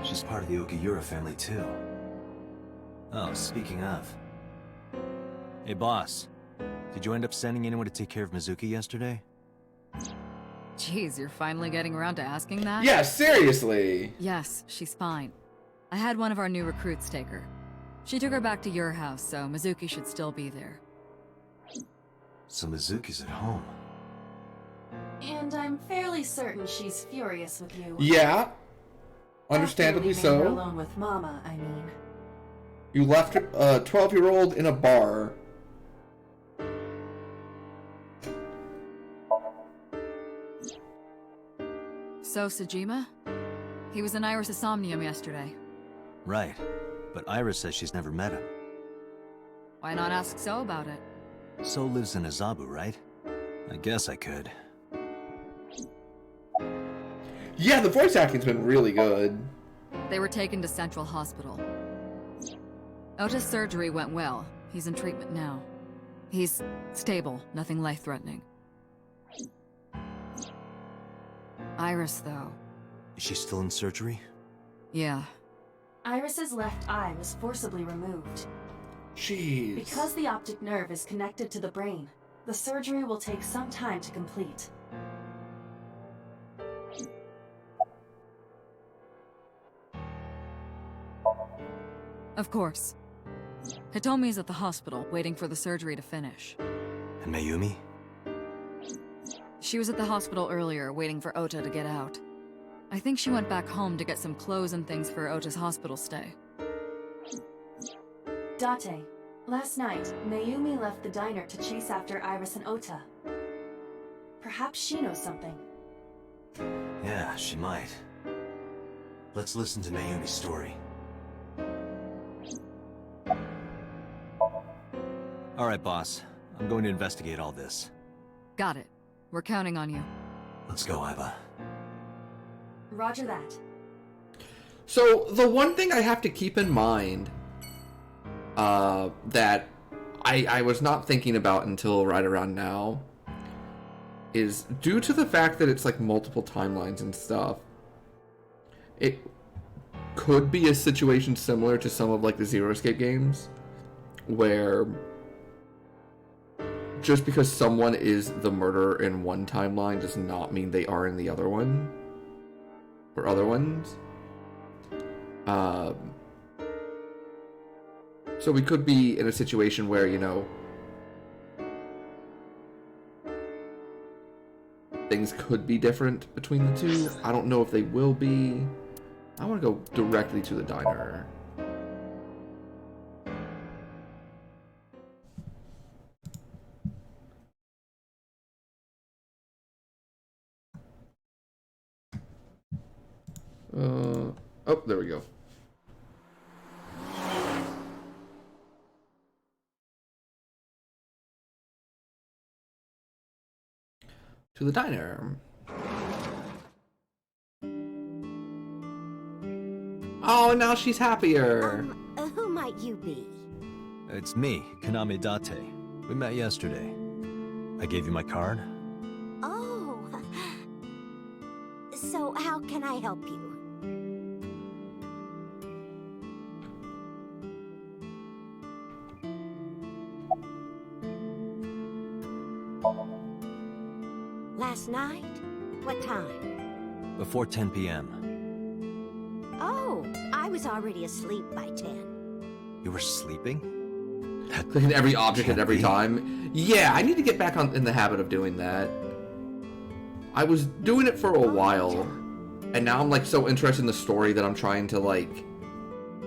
She's part of the Okiura family too. Oh, speaking of. Hey boss, did you end up sending anyone to take care of Mizuki yesterday? Jeez, you're finally getting around to asking that? Yeah, seriously. Yes, she's fine. I had one of our new recruits take her. She took her back to your house, so Mizuki should still be there. So Mizuki's at home. And I'm fairly certain she's furious with you. Yeah. Understandably After leaving her so. alone with Mama, I mean. You left a 12-year-old in a bar. So, Sejima? He was in Iris' Somnium yesterday. Right. But Iris says she's never met him. Why not ask So about it? So lives in Azabu, right? I guess I could. Yeah, the voice acting's been really good. They were taken to Central Hospital. Ota's surgery went well. He's in treatment now. He's stable, nothing life-threatening. Iris, though. Is she still in surgery? Yeah. Iris's left eye was forcibly removed. Jeez. Because the optic nerve is connected to the brain, the surgery will take some time to complete. Of course. Hitomi's at the hospital, waiting for the surgery to finish. And Mayumi? She was at the hospital earlier, waiting for Ota to get out. I think she went back home to get some clothes and things for Ota's hospital stay. Date, last night, Mayumi left the diner to chase after Iris and Ota. Perhaps she knows something. Yeah, she might. Let's listen to Mayumi's story. Alright, boss. I'm going to investigate all this. Got it. We're counting on you. Let's go, Aiba. Roger that. So, the one thing I have to keep in mind, that I was not thinking about until right around now, is due to the fact that it's like multiple timelines and stuff, it could be a situation similar to some of like the Zero Escape games, where just because someone is the murderer in one timeline does not mean they are in the other one. Or other ones. So we could be in a situation where, you know, things could be different between the two. I don't know if they will be. I want to go directly to the diner. Oh, there we go. To the diner. Oh, now she's happier. Who might you be? It's me, Kaname Date. We met yesterday. I gave you my card. Oh. So how can I help you? Last night? What time? Before 10 p.m. Oh, I was already asleep by 10. You were sleeping? Clicking every object at every be. time. Yeah, I need to get back in the habit of doing that. I was doing it for a while, and now I'm like so interested in the story that I'm trying to like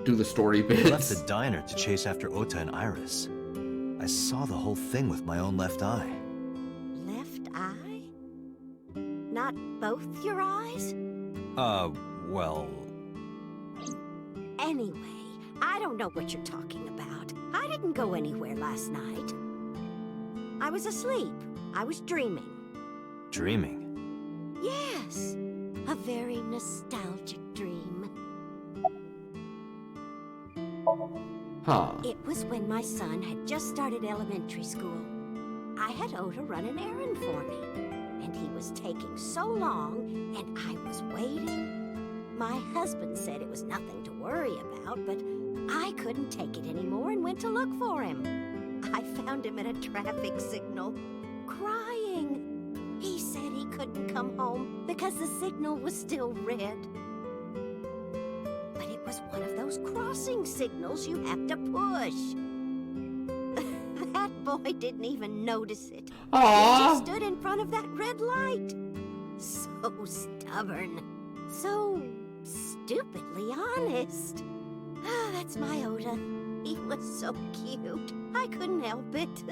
do the story I left bits. the diner to chase after Ota and Iris. I saw the whole thing with my own left eye. Left eye? Not both your eyes? Well... Anyway, I don't know what you're talking about. I didn't go anywhere last night. I was asleep. I was dreaming. Dreaming? Yes, a very nostalgic dream. Huh. It was when my son had just started elementary school. I had Ota run an errand for me, and he was taking so long, and I was waiting. My husband said it was nothing to worry about, but I couldn't take it anymore and went to look for him. I found him at a traffic signal, crying. He said he couldn't come home because the signal was still red. But it was one of those crossing signals you have to push. That boy didn't even notice it. Aww. He just stood in front of that red light. So stubborn. So stupidly honest. Ah, that's my Ota. He was so cute. I couldn't help it.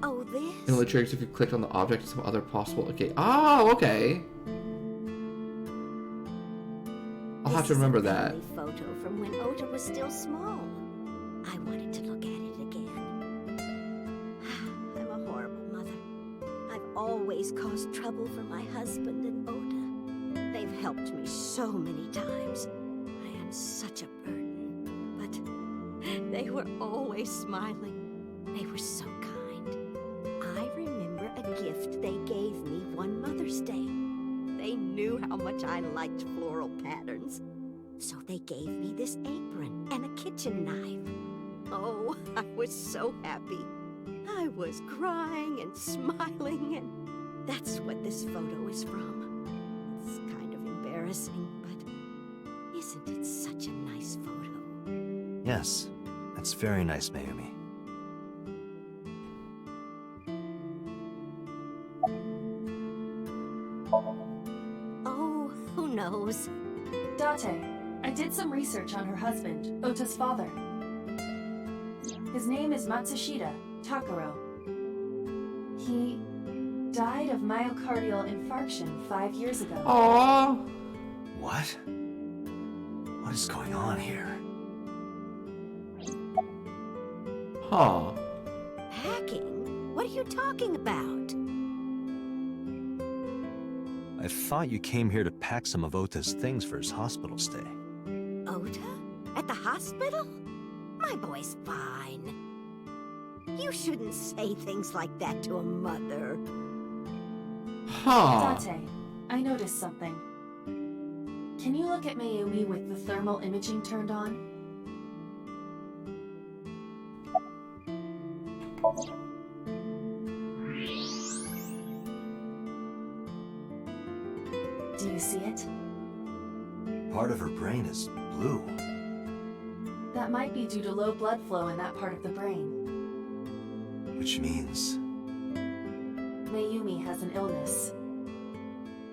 Oh, this? It only triggers if you click on the object to some other possible. Okay. Oh, okay. I'll have to remember that. This is a family photo from when Ota was still small. I wanted to look at it again. I'm a horrible mother. I've always caused trouble for my husband and Ota. They've helped me so many times. I am such a burden. But they were always smiling. They were so kind. I remember a gift they gave me one Mother's Day. They knew how much I liked floral patterns. So they gave me this apron and a kitchen knife. Oh, I was so happy. I was crying and smiling, and that's what this photo is from. It's kind of embarrassing, but isn't it such a nice photo? Yes, that's very nice, Mayumi. Oh, who knows? Date, I did some research on her husband, Ota's father. His name is Matsushita Takaro. He died of myocardial infarction 5 years ago. Aww. What? What is going on here? Huh. Hacking? What are you talking about? I thought you came here to pack some of Ota's things for his hospital stay. Ota? At the hospital? My boy's fine. You shouldn't say things like that to a mother. Huh. Date, I noticed something. Can you look at Mayumi with the thermal imaging turned on? Do you see it? Part of her brain is blue. That might be due to low blood flow in that part of the brain. Which means... Mayumi has an illness.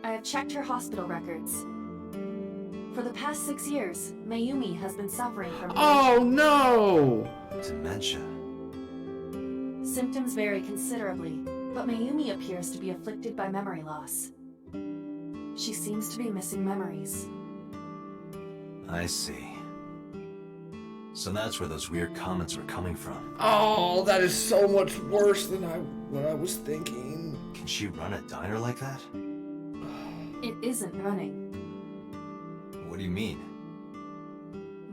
I have checked her hospital records. For the past 6 years, Mayumi has been suffering from Oh no! dementia. Symptoms vary considerably, but Mayumi appears to be afflicted by memory loss. She seems to be missing memories. I see. So that's where those weird comments were coming from. Oh, that is so much worse than what I was thinking. Can she run a diner like that? It isn't running. What do you mean?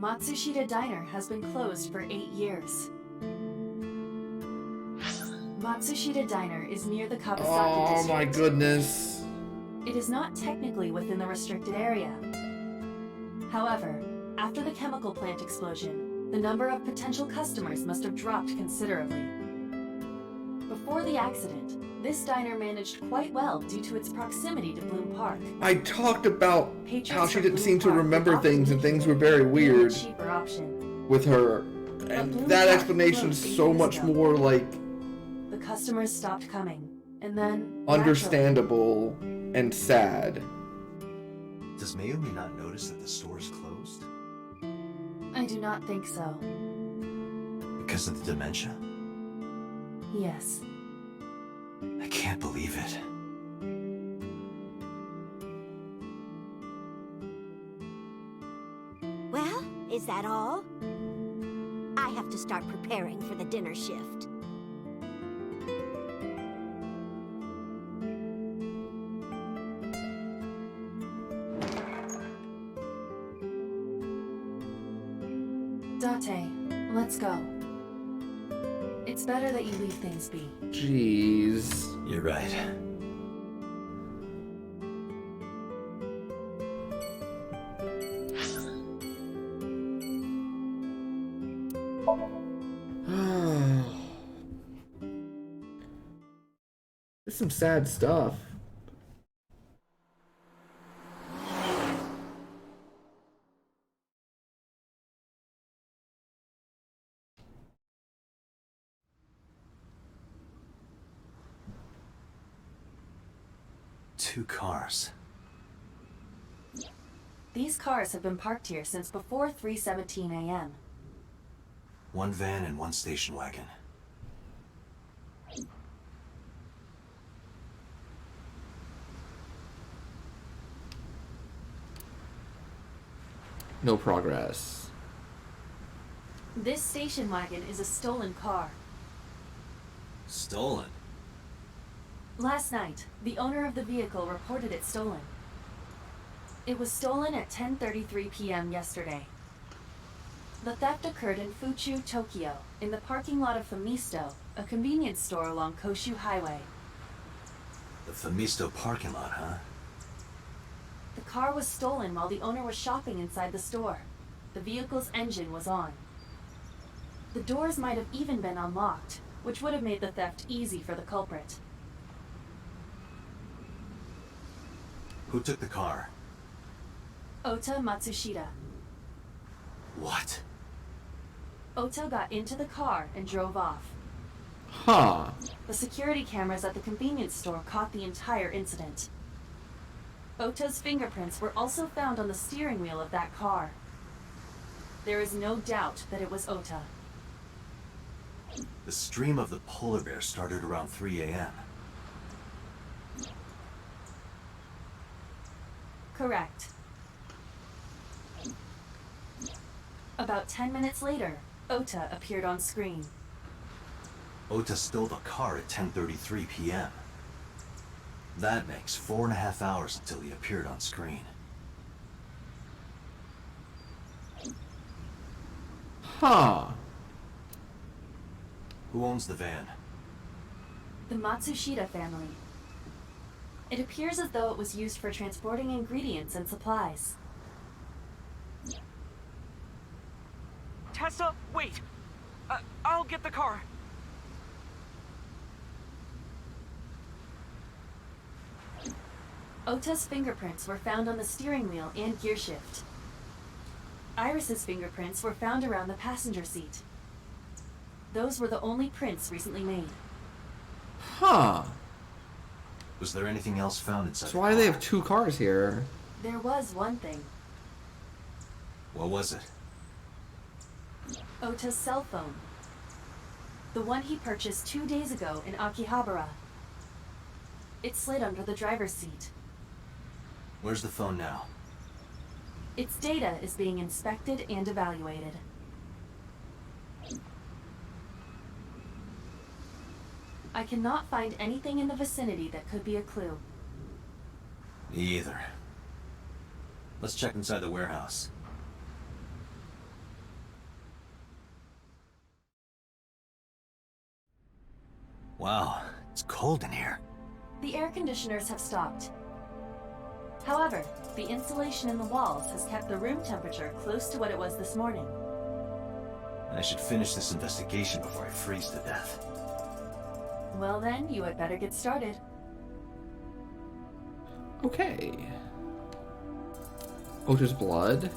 Matsushita Diner has been closed for 8 years. Matsushita Diner is near the Kabasaki Oh district. my goodness. It is not technically within the restricted area. However, after the chemical plant explosion, the number of potential customers must have dropped considerably. Before the accident, this diner managed quite well due to its proximity to Bloom Park. I talked about Patrons how she from didn't Bloom seem to Park remember often things and live things here, were very being a weird cheaper option. with her. And Bloom that Park explanation's closed 8 so years much ago. more like The customers stopped coming, and then understandable and sad. Does Mayumi not notice that the store is closed? I do not think so. Because of the dementia? Yes. I can't believe it. Well, is that all? I have to start preparing for the dinner shift. Date, let's go. It's better that you leave things be. Jeez. You're right. There's some sad stuff. Two cars. These cars have been parked here since before 3:17 a.m. One van and one station wagon. No progress. This station wagon is a stolen car. Stolen? Last night, the owner of the vehicle reported it stolen. It was stolen at 10:33 p.m. yesterday. The theft occurred in Fuchu, Tokyo, in the parking lot of Famisto, a convenience store along Koshu Highway. The Famisto parking lot, huh? The car was stolen while the owner was shopping inside the store. The vehicle's engine was on. The doors might have even been unlocked, which would have made the theft easy for the culprit. Who took the car? Ota Matsushita. What? Ota got into the car and drove off. Huh. The security cameras at the convenience store caught the entire incident. Ota's fingerprints were also found on the steering wheel of that car. There is no doubt that it was Ota. The stream of the polar bear started around 3 a.m. Correct. About 10 minutes later, Ota appeared on screen. Ota stole the car at 10:33 p.m. That makes 4.5 hours until he appeared on screen. Huh. Who owns the van? The Matsushita family. It appears as though it was used for transporting ingredients and supplies. Tessa, wait! I'll get the car. Ota's fingerprints were found on the steering wheel and gearshift. Iris's fingerprints were found around the passenger seat. Those were the only prints recently made. Huh. Was there anything else found inside? So why do they have 2 cars here? There was one thing. What was it? Ota's cell phone. The one he purchased 2 days ago in Akihabara. It slid under the driver's seat. Where's the phone now? Its data is being inspected and evaluated. I cannot find anything in the vicinity that could be a clue. Me either. Let's check inside the warehouse. Wow, it's cold in here. The air conditioners have stopped. However, the insulation in the walls has kept the room temperature close to what it was this morning. I should finish this investigation before I freeze to death. Well then, you had better get started. Okay. Ota's blood.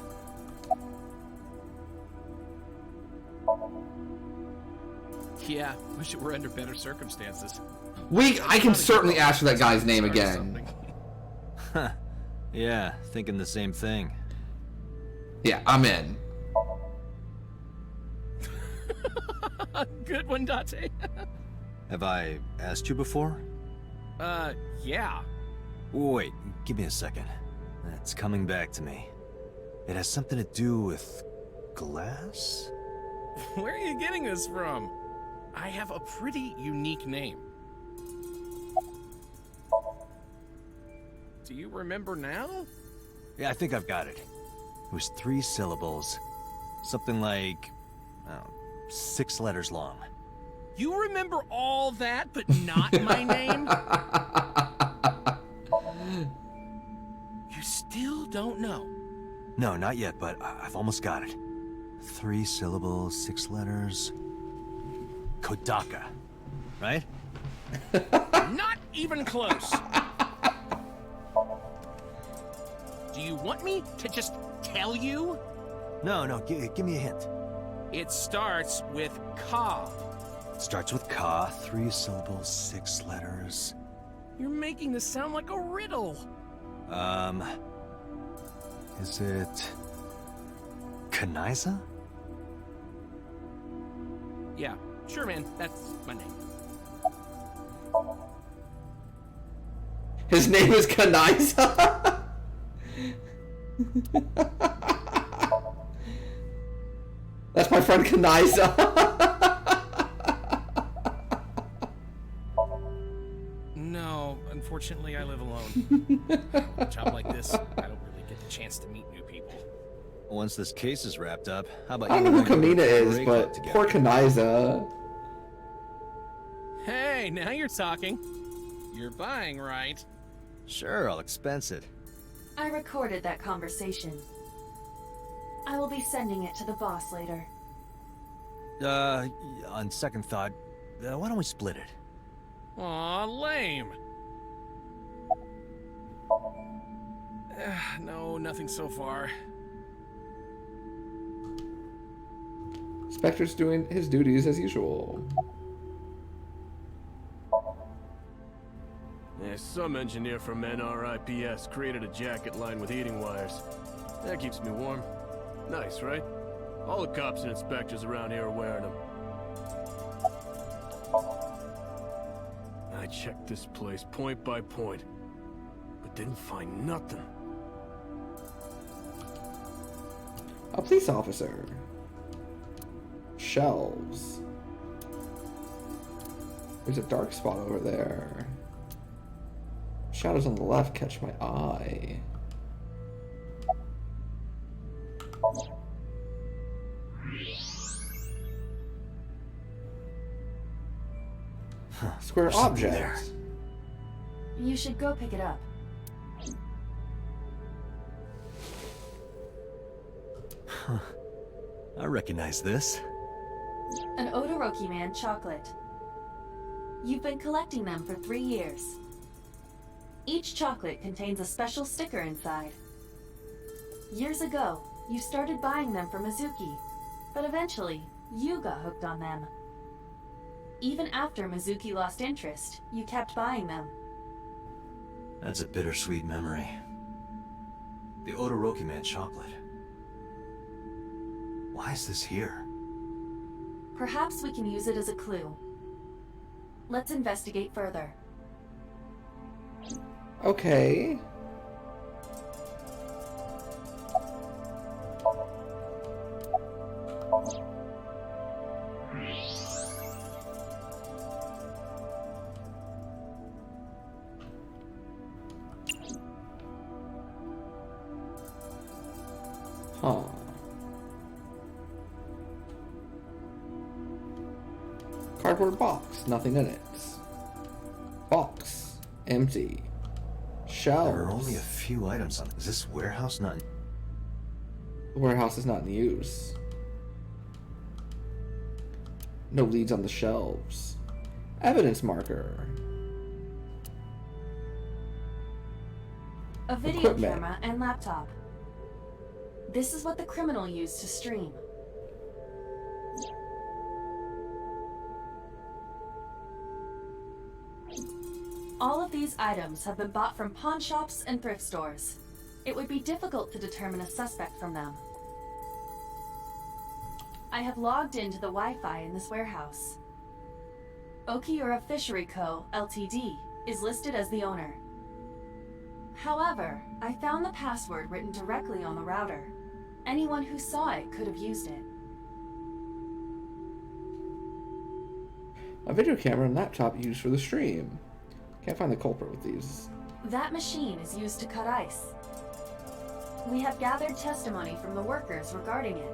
Yeah, wish it were under better circumstances. I can certainly ask for that guy's name again. Huh. Yeah, thinking the same thing. Yeah, I'm in. Good one, Date. Have I asked you before? Yeah. Wait, give me a second. It's coming back to me. It has something to do with glass? Where are you getting this from? I have a pretty unique name. Do you remember now? Yeah, I think I've got it. It was 3 syllables. Something like, 6 letters long. You remember all that, but not my name? You still don't know? No, not yet, but I've almost got it. 3 syllables, 6 letters. Kodaka, right? Not even close. Do you want me to just tell you? No, give me a hint. It starts with Ka. Starts with Ka, 3 syllables, 6 letters. You're making this sound like a riddle. Is it Kanaiza? Yeah, sure, man. That's my name. His name is Kanaiza? That's my friend Kanaiza. No, unfortunately, I live alone. A job like this, I don't really get the chance to meet new people. Once this case is wrapped up, how about I don't you know and who I go to Kamina a is, cabaret but club together? poor Kanaiza. Hey, now you're talking. You're buying, right? Sure, I'll expense it. I recorded that conversation. I will be sending it to the boss later. On second thought, why don't we split it? Aw, lame. No, nothing so far. Spectre's doing his duties as usual. Yeah, some engineer from NRIPS created a jacket lined with heating wires. That keeps me warm. Nice, right? All the cops and inspectors around here are wearing them. I checked this place point by point, but didn't find nothing. A police officer. Shelves. There's a dark spot over there. Shadows on the left catch my eye. Square object. You should go pick it up. Huh. I recognize this. An Odoroki Man chocolate. You've been collecting them for 3 years. Each chocolate contains a special sticker inside. Years ago, you started buying them for Mizuki, but eventually, you got hooked on them. Even after Mizuki lost interest, you kept buying them. That's a bittersweet memory. The Odoroki Man chocolate. Why is this here? Perhaps we can use it as a clue. Let's investigate further. Okay. Huh. Cardboard box, nothing in it. Box, empty. Shelves. There are only a few items on. Is this warehouse not? The warehouse is not in use. No leads on the shelves. Evidence marker. A video Equipment. camera and laptop. This is what the criminal used to stream. All of these items have been bought from pawn shops and thrift stores. It would be difficult to determine a suspect from them. I have logged into the Wi-Fi in this warehouse. Okiura Fishery Co., Ltd. is listed as the owner. However, I found the password written directly on the router. Anyone who saw it could have used it. A video camera and laptop used for the stream. Can't find the culprit with these. That machine is used to cut ice. We have gathered testimony from the workers regarding it.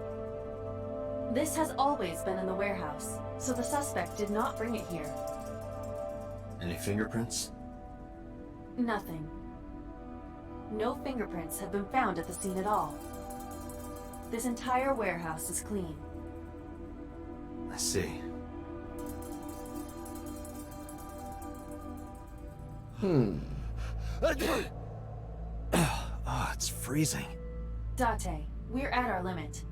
This has always been in the warehouse, so the suspect did not bring it here. Any fingerprints? Nothing. No fingerprints have been found at the scene at all. This entire warehouse is clean. I see. Oh, it's freezing. Date, we're at our limit.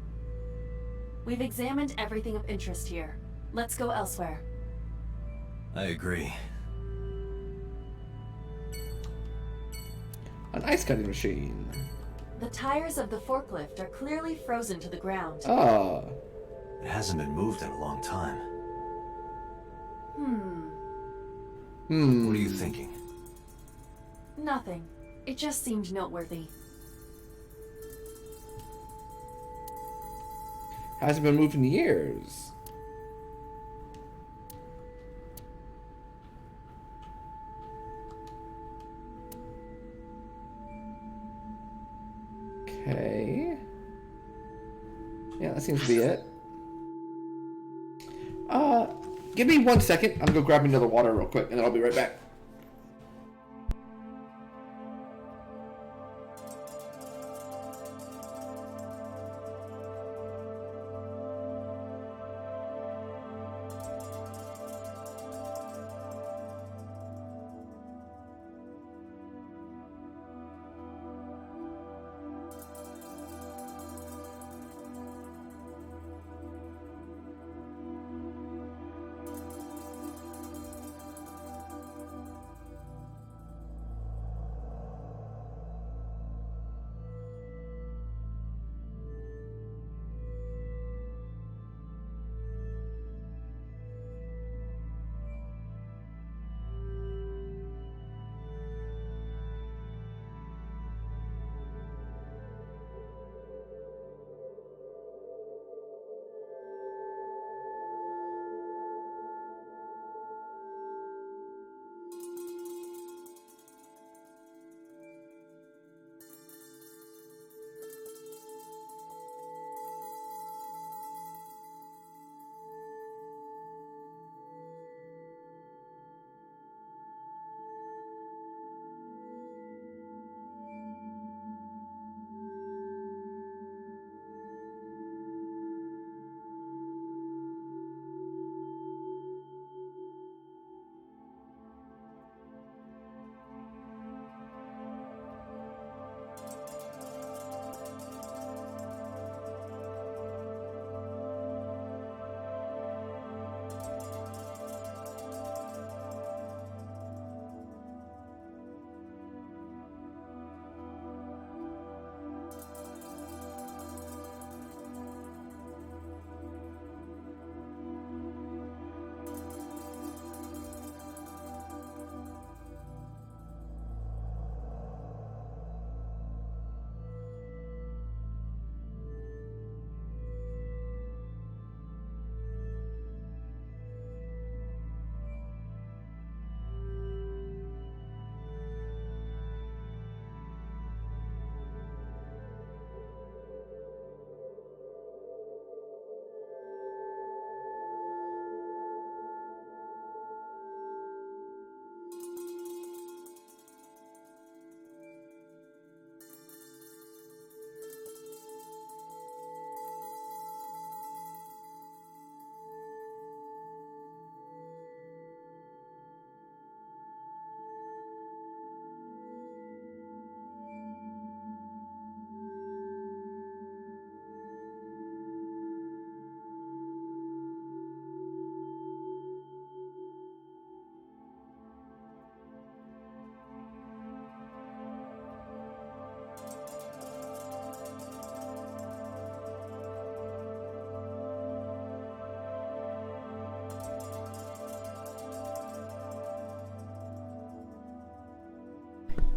We've examined everything of interest here. Let's go elsewhere. I agree. An ice cutting machine. The tires of the forklift are clearly frozen to the ground. Ah. It hasn't been moved in a long time. What are you thinking? Nothing. It just seemed noteworthy. Hasn't been moved in years. Okay. Yeah, that seems to be it. Give me 1 second. I'm gonna go grab another water real quick, and then I'll be right back.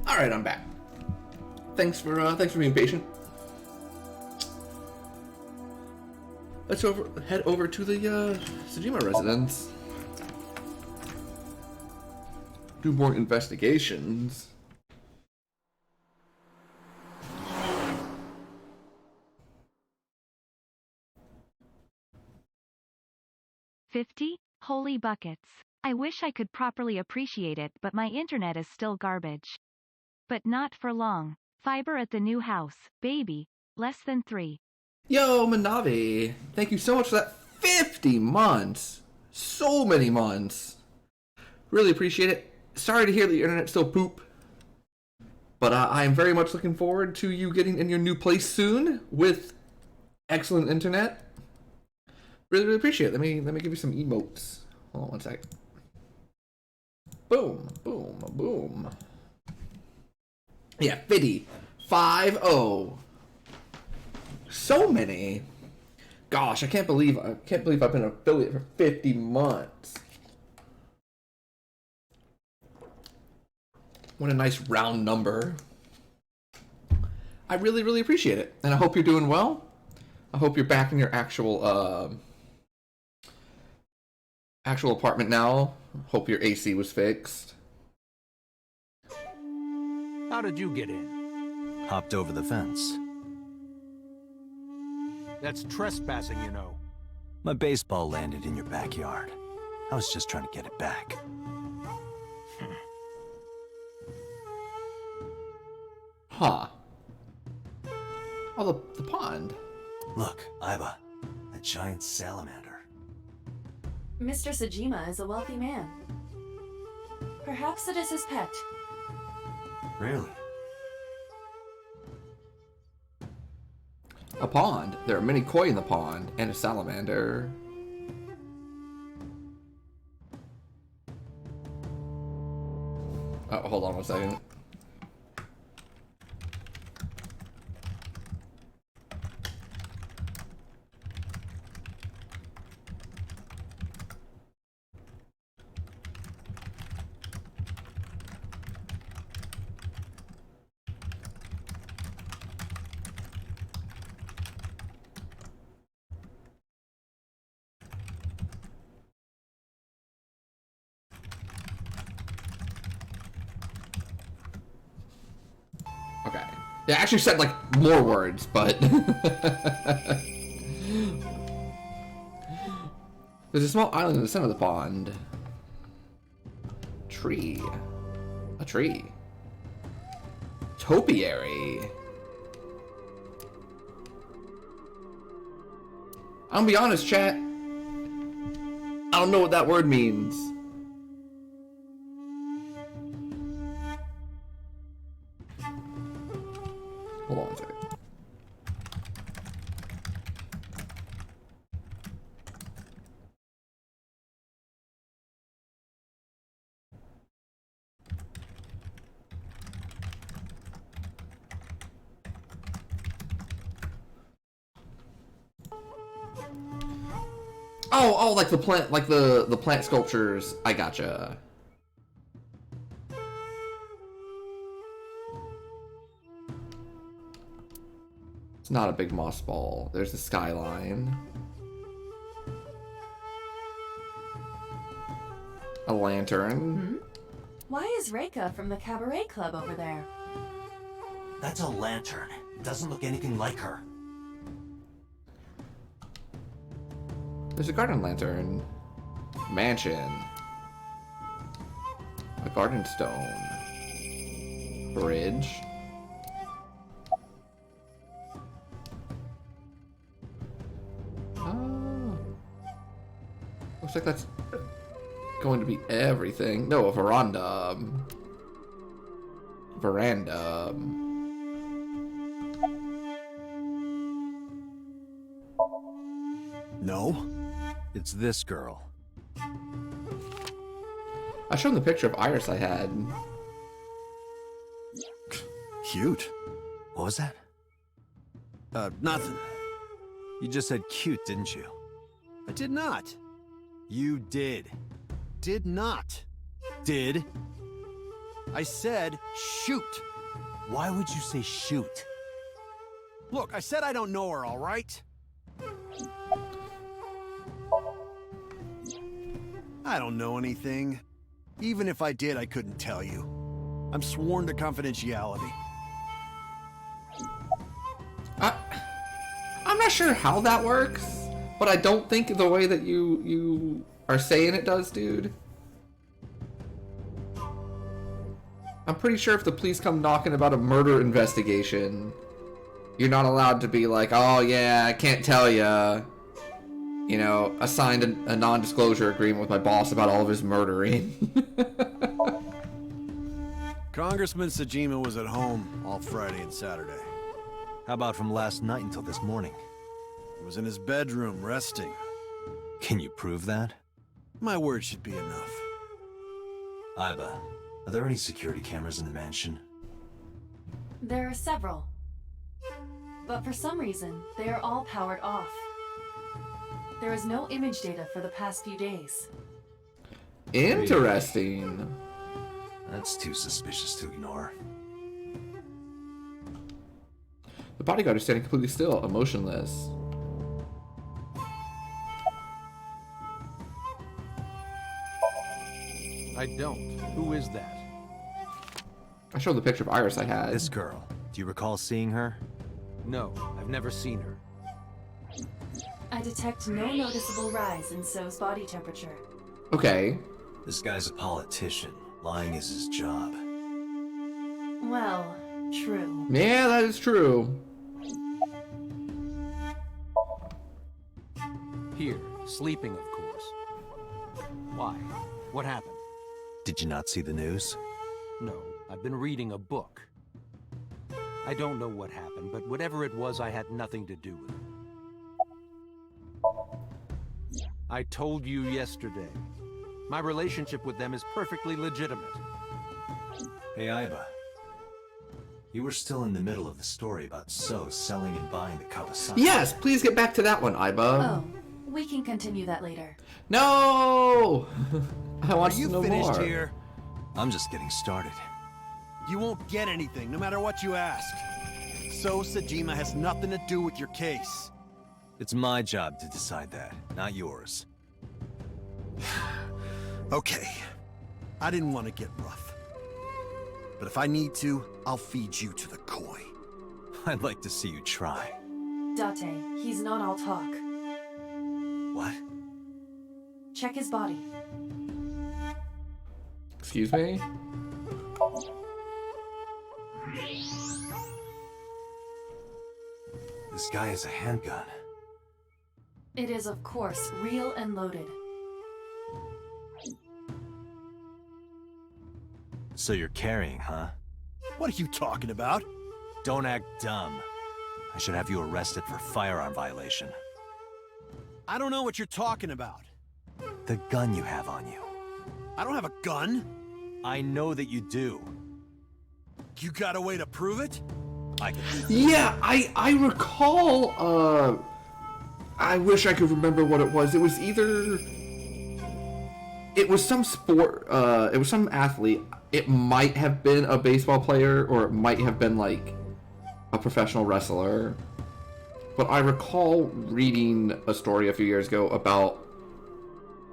All right, I'm back. Thanks for being patient. Let's head over to the Tsujima residence. Do more investigations. $50? Holy buckets. I wish I could properly appreciate it, but my internet is still garbage. But not for long. Fiber at the new house, baby. Less than 3. Yo, Manavi, thank you so much for that. 50 months. So many months. Really appreciate it. Sorry to hear that your internet's still poop. But I am very much looking forward to you getting in your new place soon with excellent internet. Really, really appreciate it. Let me give you some emotes. Hold on one second. Boom, boom, boom. Yeah, 50. 5-0. So many. Gosh, I can't believe I've been an affiliate for 50 months. What a nice round number. I really, really appreciate it. And I hope you're doing well. I hope you're back in your actual apartment now. Hope your AC was fixed. How did you get in? Hopped over the fence. That's trespassing, you know. My baseball landed in your backyard. I was just trying to get it back. Huh. Oh, the pond. Look, Iba. A giant salamander. Mr. Tsujima is a wealthy man. Perhaps it is his pet. Really? A pond. There are many koi in the pond, and a salamander. Oh, hold on one second. Okay. It actually said like more words, but there's a small island in the center of the pond. Tree. A tree. Topiary. I'm gonna be honest, chat. I don't know what that word means. Hold on a second. Oh, like the plant, like the plant sculptures. I gotcha. It's not a big moss ball. There's the skyline. A lantern. Why is Reika from the Cabaret Club over there? That's a lantern. It doesn't look anything like her. There's a garden lantern. Mansion. A garden stone. Bridge. Oh. Looks like that's going to be everything. No, a veranda. Veranda. No. It's this girl. I showed him the picture of Iris I had. Cute. What was that? Nothing. You just said cute, didn't you? I did not. You did. Did not. Did? I said shoot. Why would you say shoot? Look, I said I don't know her, all right? I don't know anything. Even if I did, I couldn't tell you. I'm sworn to confidentiality. I'm not sure how that works, but I don't think the way that you are saying it does, dude. I'm pretty sure if the police come knocking about a murder investigation, you're not allowed to be like, oh yeah, I can't tell ya. You know, I signed a non-disclosure agreement with my boss about all of his murdering. Congressman Sajima was at home all Friday and Saturday. How about from last night until this morning? He was in his bedroom, resting. Can you prove that? My word should be enough. Iba, are there any security cameras in the mansion? There are several. But for some reason, they are all powered off. There is no image data for the past few days. Interesting. That's too suspicious to ignore. The bodyguard is standing completely still, emotionless. I don't. Who is that? I showed the picture of Iris I had. This girl. Do you recall seeing her? No, I've never seen her. I detect no noticeable rise in So's body temperature. Okay. This guy's a politician. Lying is his job. Well, true. Yeah, that is true. Here, sleeping, of course. Why? What happened? Did you not see the news? No, I've been reading a book. I don't know what happened, but whatever it was, I had nothing to do with it. I told you yesterday. My relationship with them is perfectly legitimate. Hey, Iba. You were still in the middle of the story about So selling and buying the Kawasaki. Yes, please get back to that one, Iba. Oh, we can continue that later. No! I want to know more. Are you finished here? I'm just getting started. You won't get anything, no matter what you ask. So Sajima has nothing to do with your case. It's my job to decide that, not yours. Okay. I didn't want to get rough. But if I need to, I'll feed you to the koi. I'd like to see you try. Date, he's not all talk. What? Check his body. Excuse me? This guy has a handgun. It is, of course, real and loaded. So you're carrying, huh? What are you talking about? Don't act dumb. I should have you arrested for firearm violation. I don't know what you're talking about. The gun you have on you. I don't have a gun. I know that you do. You got a way to prove it? I can. Yeah, I recall, I wish I could remember what it was. It was either... It was some sport, it was some athlete. It might have been a baseball player, or it might have been, like, a professional wrestler. But I recall reading a story a few years ago about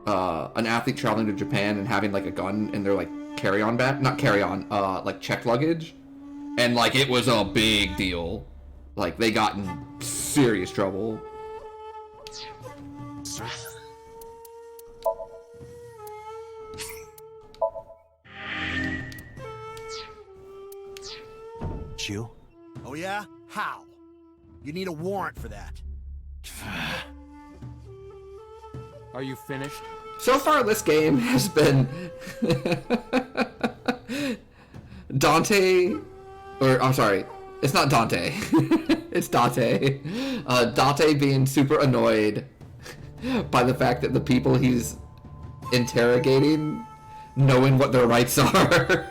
an athlete traveling to Japan and having, like, a gun in their, like, carry-on bag. Not carry-on, like, checked luggage. And, like, it was a big deal. Like, they got in serious trouble. You? Oh yeah? How? You need a warrant for that. Are you finished? So far, this game has been Dante, or I'm sorry, it's not Dante, it's Date. Date being super annoyed by the fact that the people he's interrogating knowing what their rights are.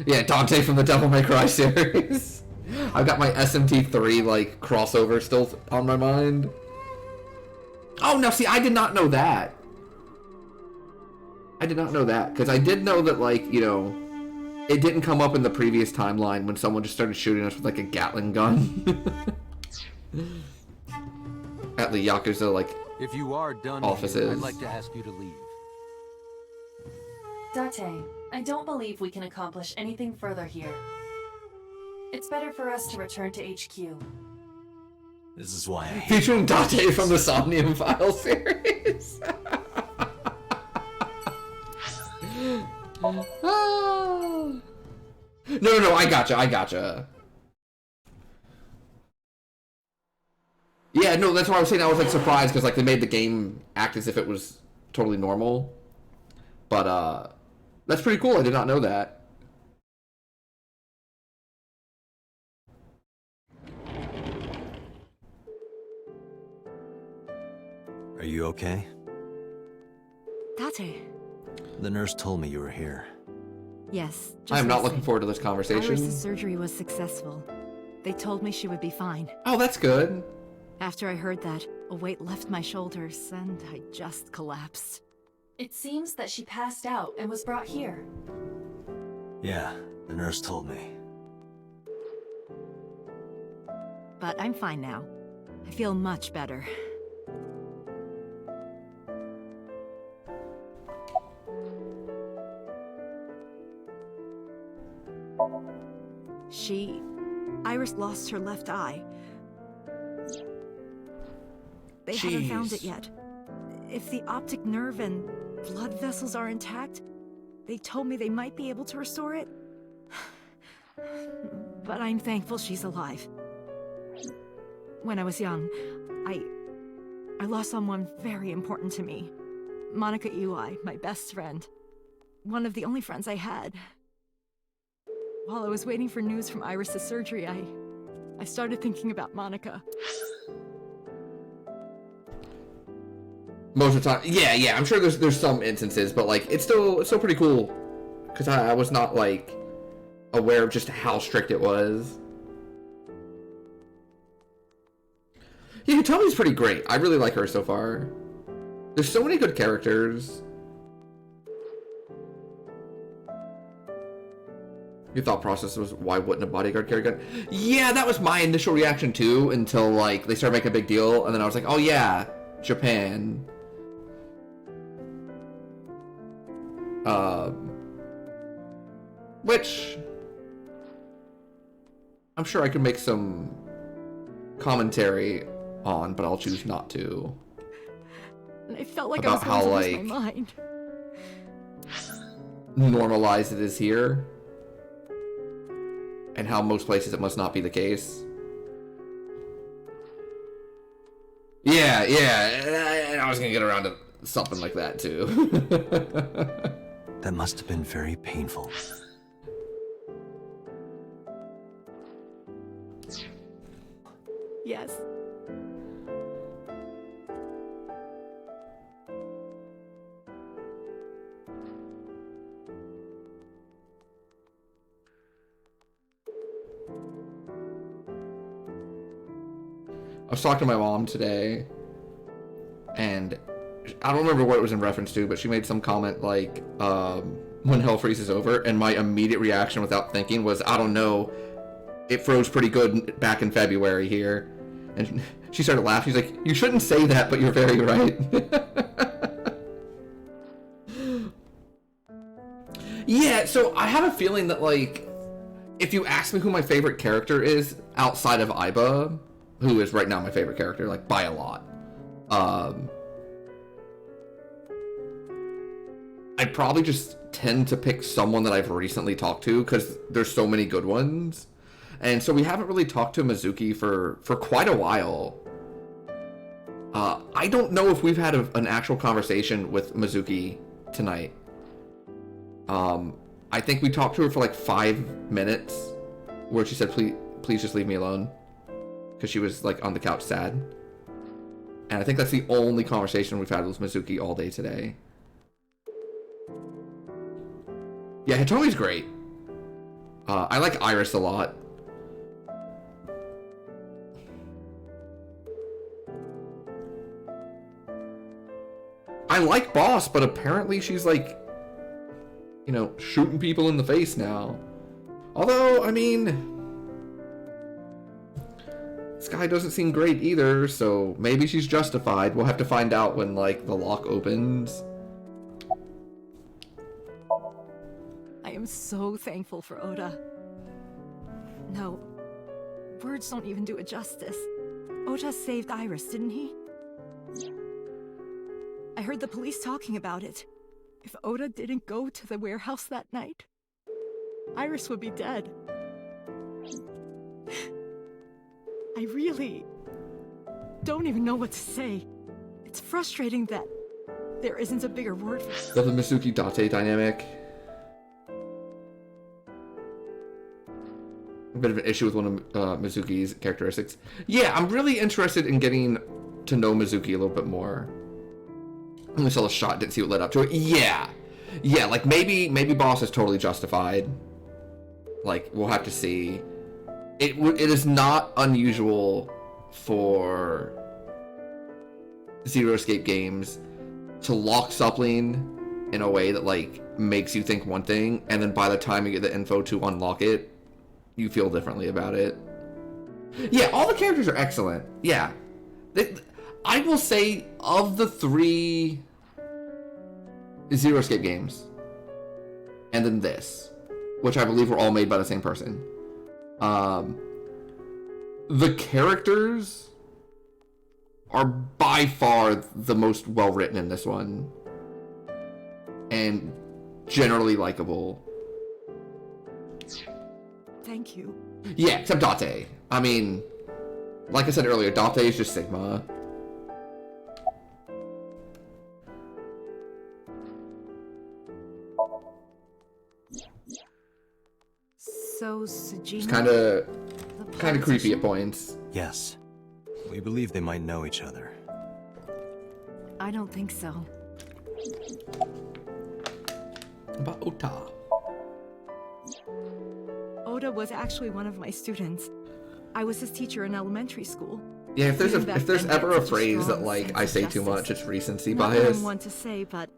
Yeah, Dante from the Devil May Cry series. I've got my SMT3 like crossover still on my mind. Oh no, see, I did not know that. I did not know that because I did know that, like, you know, it didn't come up in the previous timeline when someone just started shooting us with like a Gatling gun at the Yakuza like If you are done offices. here, I'd like to ask you to leave. Date, I don't believe we can accomplish anything further here. It's better for us to return to HQ. This is why I hate Featuring Date from the Somnium Files series. No, I gotcha. Yeah, no, that's why I was saying I was like surprised because like they made the game act as if it was totally normal. But that's pretty cool. I did not know that. Are you okay? Date. The nurse told me you were here. Yes, just I am not listening. looking forward to this conversation. Iris' surgery was successful. They told me she would be fine. Oh, that's good. After I heard that, a weight left my shoulders, and I just collapsed. It seems that she passed out and was brought here. Yeah, the nurse told me. But I'm fine now. I feel much better. Iris lost her left eye. They haven't found it yet. If the optic nerve and blood vessels are intact, they told me they might be able to restore it. But I'm thankful she's alive. When I was young, I lost someone very important to me. Monica Ui, my best friend. One of the only friends I had. While I was waiting for news from Iris' surgery, I started thinking about Monica. Most of the time, yeah. I'm sure there's some instances, but like it's still pretty cool because I was not like aware of just how strict it was. Yeah, Hitomi's pretty great. I really like her so far. There's so many good characters. Your thought process was, why wouldn't a bodyguard carry a gun? Yeah, that was my initial reaction too, until like they started making a big deal, and then I was like, oh yeah, Japan. Which I'm sure I could make some commentary on, but I'll choose not to. And I felt like About I was going how, to lose like, my mind. Normalized it is here, and how most places it must not be the case. Yeah, and I was gonna get around to something like that too. That must have been very painful. Yes. I was talking to my mom today, and I don't remember what it was in reference to, but she made some comment like, when hell freezes over, and my immediate reaction without thinking was, I don't know, it froze pretty good back in February here. And she started laughing. She's like, you shouldn't say that, but you're very right. Yeah, so I have a feeling that, like, if you ask me who my favorite character is outside of Aiba, who is right now my favorite character, like, by a lot, I'd probably just tend to pick someone that I've recently talked to, because there's so many good ones. And so we haven't really talked to Mizuki for quite a while. I don't know if we've had an actual conversation with Mizuki tonight. I think we talked to her for like 5 minutes, where she said, please just leave me alone, because she was like on the couch sad. And I think that's the only conversation we've had with Mizuki all day today. Yeah, Hitomi's great. I like Iris a lot. I like Boss, but apparently she's like, you know, shooting people in the face now. Although, I mean, this guy doesn't seem great either, so maybe she's justified. We'll have to find out when, like, the lock opens. I am so thankful for Oda. No, words don't even do it justice. Oda saved Iris, didn't he? I heard the police talking about it. If Oda didn't go to the warehouse that night, Iris would be dead. I really don't even know what to say. It's frustrating that there isn't a bigger word for it. The Misuki Date dynamic. A bit of an issue with one of Mizuki's characteristics. Yeah, I'm really interested in getting to know Mizuki a little bit more. I only saw the shot, didn't see what led up to it. Yeah, like maybe Boss is totally justified. Like, we'll have to see. It is not unusual for Zero Escape games to lock something in a way that, like, makes you think one thing, and then by the time you get the info to unlock it, you feel differently about it. Yeah, all the characters are excellent. Yeah. I will say, of the 3 Zero Escape games, and then this, which I believe were all made by the same person, the characters are by far the most well-written in this one, and generally likable. Thank you. Yeah, except Date. I mean, like I said earlier, Date is just Sigma. So, Sejima... It's kind of creepy at points. Yes. We believe they might know each other. I don't think so. About Ota. Oda was actually one of my students. I was his teacher in elementary school. Yeah, if there's Even back if there's then, ever he a had such phrase that strong like sense I of say too justice. much, it's recency Not that bias. I'm one to say, but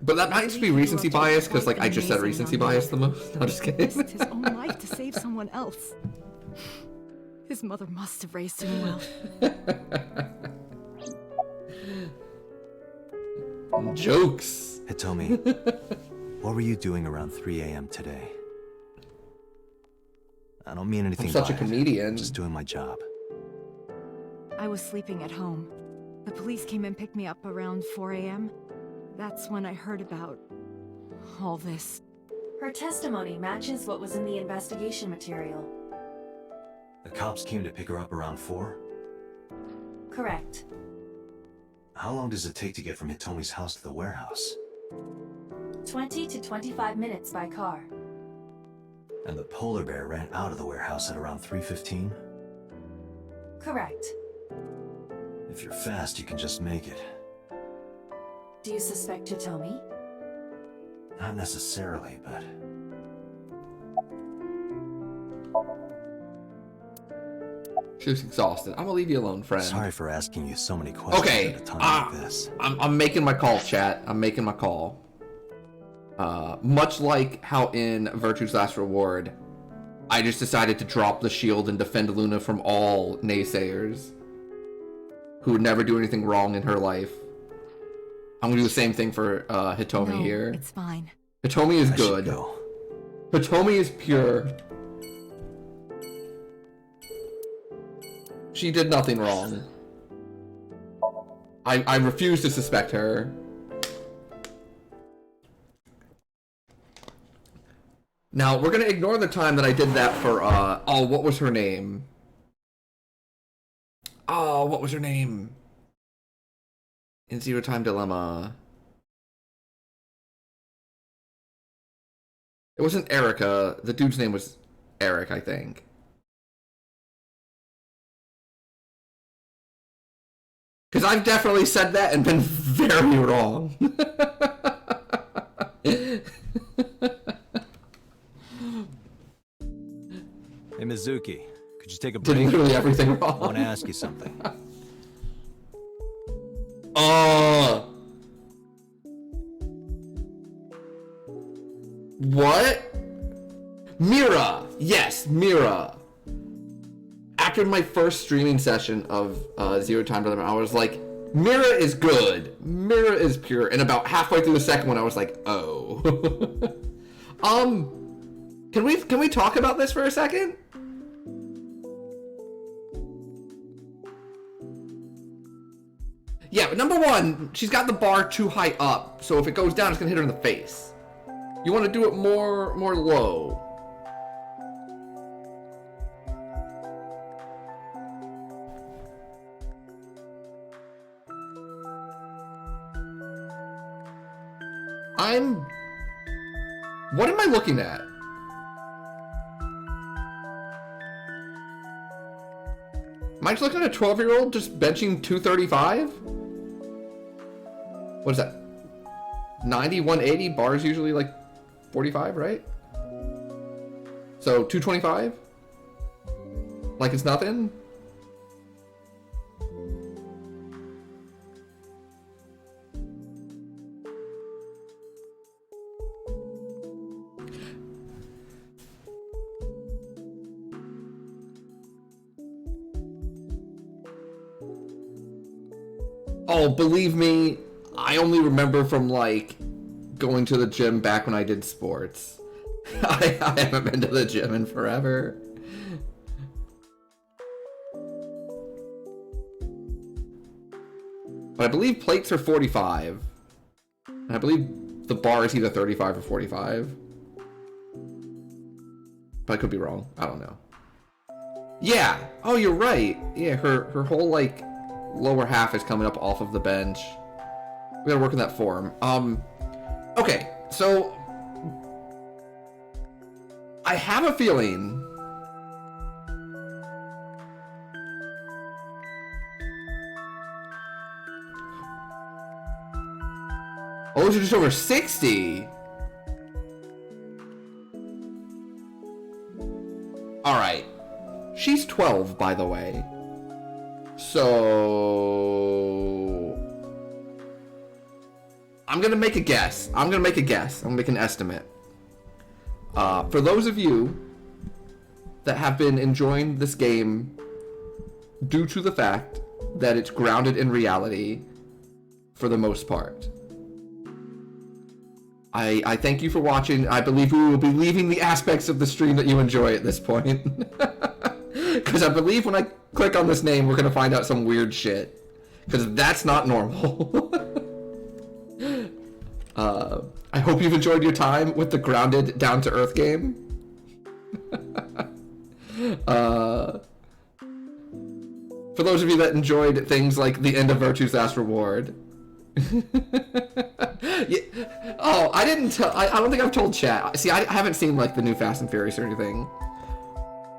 But that might just be recency bias because like I just said recency bias the most. I'm just kidding. risked his own life to save someone else. His mother must have raised him well. Jokes. Hitomi, what were you doing around 3 a.m. today? I don't mean anything I'm such a by it. comedian. Just doing my job. I was sleeping at home. The police came and picked me up around 4 a.m. That's when I heard about all this. Her testimony matches what was in the investigation material. The cops came to pick her up around 4? Correct. How long does it take to get from Hitomi's house to the warehouse? 20 to 25 minutes by car. And the polar bear ran out of the warehouse at around 3:15? Correct. If you're fast, you can just make it. Do you suspect Hitomi? Not necessarily, but... She was exhausted. I'm gonna leave you alone, friend. Sorry for asking you so many questions Okay, at a time like this. I'm making my call, chat. I'm making my call. Much like how in Virtue's Last Reward, I just decided to drop the shield and defend Luna from all naysayers who would never do anything wrong in her life. I'm gonna do the same thing for Hitomi No, here. it's fine. Hitomi is I should good. go. Hitomi is pure. She did nothing wrong. I refuse to suspect her. Now, we're gonna ignore the time that I did that for, oh, what was her name? Oh, what was her name? In Zero Time Dilemma. It wasn't Erica. The dude's name was Eric, I think. Because I've definitely said that and been very wrong. take a did break? literally everything wrong. I want to ask you something. What? Mira! Yes, Mira. After my first streaming session of Zero Time to Limit, I was like, Mira is good. Mira is pure. And about halfway through the second one, I was like, oh. Can we talk about this for a second? Yeah, but number one, she's got the bar too high up, so if it goes down, it's gonna hit her in the face. You want to do it more low. What am I looking at? Am I just looking at a 12-year-old just benching 235? What is that? 90, 180? Bars usually like 45, right? So 225? Like it's nothing? Oh, believe me, I only remember from like going to the gym back when I did sports. I haven't been to the gym in forever. But I believe plates are 45. And I believe the bar is either 35 or 45. But I could be wrong. I don't know. Yeah. Oh, you're right. Yeah, her whole like lower half is coming up off of the bench. We gotta work on that form. Okay, so I have a feeling oh, she's just over 60. Alright. She's 12, by the way. So I'm gonna make a guess. I'm gonna make an estimate. For those of you that have been enjoying this game due to the fact that it's grounded in reality for the most part, I thank you for watching. I believe we will be leaving the aspects of the stream that you enjoy at this point. Because I believe when I click on this name, we're going to find out some weird shit. Because that's not normal. I hope you've enjoyed your time with the grounded, down-to-earth game. For those of you that enjoyed things like the end of Virtue's Last Reward. Yeah. Oh, I don't think I've told chat. See, I haven't seen like the new Fast and Furious or anything.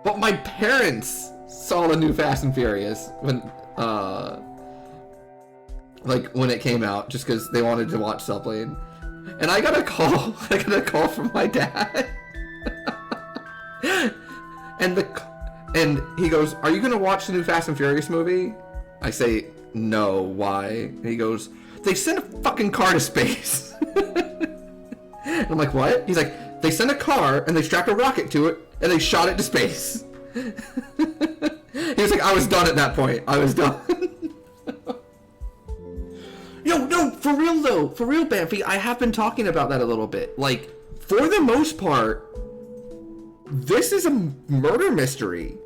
But my parents saw the new Fast and Furious when it came out, just because they wanted to watch Subplane. And I got a call from my dad. and he goes, "Are you gonna watch the new Fast and Furious movie?" I say, "No, why?" And he goes, "They sent a fucking car to space." And I'm like, "What?" He's like, "They sent a car and they strapped a rocket to it and they shot it to space." He was like, "I was done at that point. I was done." No, for real though. For real, Banffy, I have been talking about that a little bit. Like, for the most part, this is a murder mystery.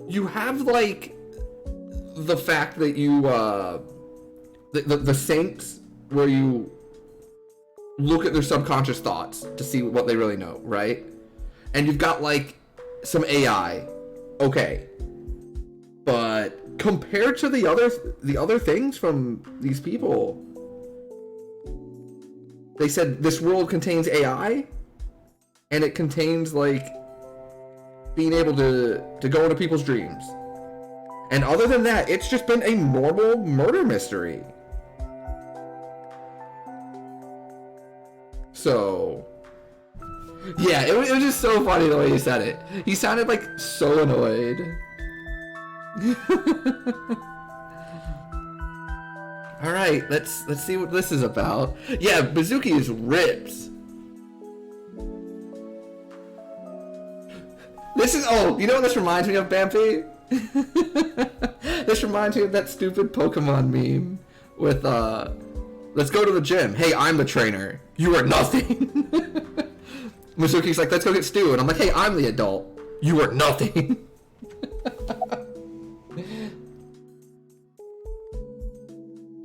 You have, like, the fact that you, the Saints, where you look at their subconscious thoughts to see what they really know, right? And you've got, like, some AI. Okay. But compared to the other things from these people, they said this world contains AI, and it contains, like, being able to go into people's dreams. And other than that, it's just been a normal murder mystery. So, Yeah, it was just so funny the way he said it. He sounded like so annoyed. All right, let's see what this is about. Yeah, Mizuki is ripped. This is you know what this reminds me of, Bamfi? This reminds me of that stupid Pokemon meme with let's go to the gym. Hey, I'm the trainer. You are nothing. Mizuki's like, let's go get Stu, and I'm like, hey, I'm the adult. You are nothing.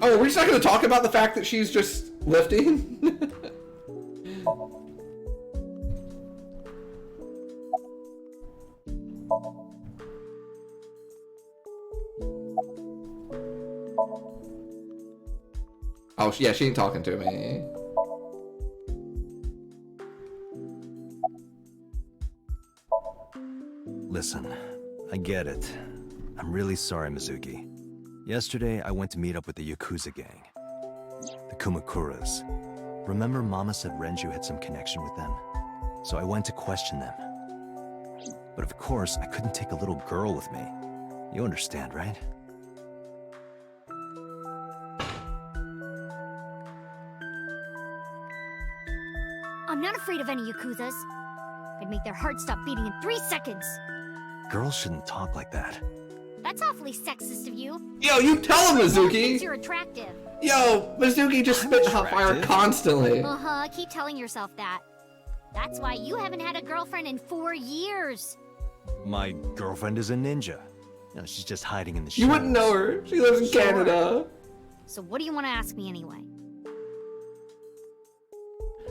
Oh, we're just not going to talk about the fact that she's just lifting? Oh, yeah, she ain't talking to me. Listen, I get it. I'm really sorry, Mizuki. Yesterday, I went to meet up with the Yakuza gang. The Kumakuras. Remember Mama said Renju had some connection with them? So I went to question them. But of course, I couldn't take a little girl with me. You understand, right? I'm not afraid of any Yakuzas. I'd make their hearts stop beating in 3 seconds. Girls shouldn't talk like that. That's awfully sexist of you. Yo, you tell him, Everyone Mizuki! thinks you're attractive. Yo, Mizuki just spit hot fire constantly. Uh-huh, keep telling yourself that. That's why you haven't had a girlfriend in 4 years. My girlfriend is a ninja. No, she's just hiding in the shadows. You wouldn't know her. She lives in Canada. So what do you want to ask me anyway?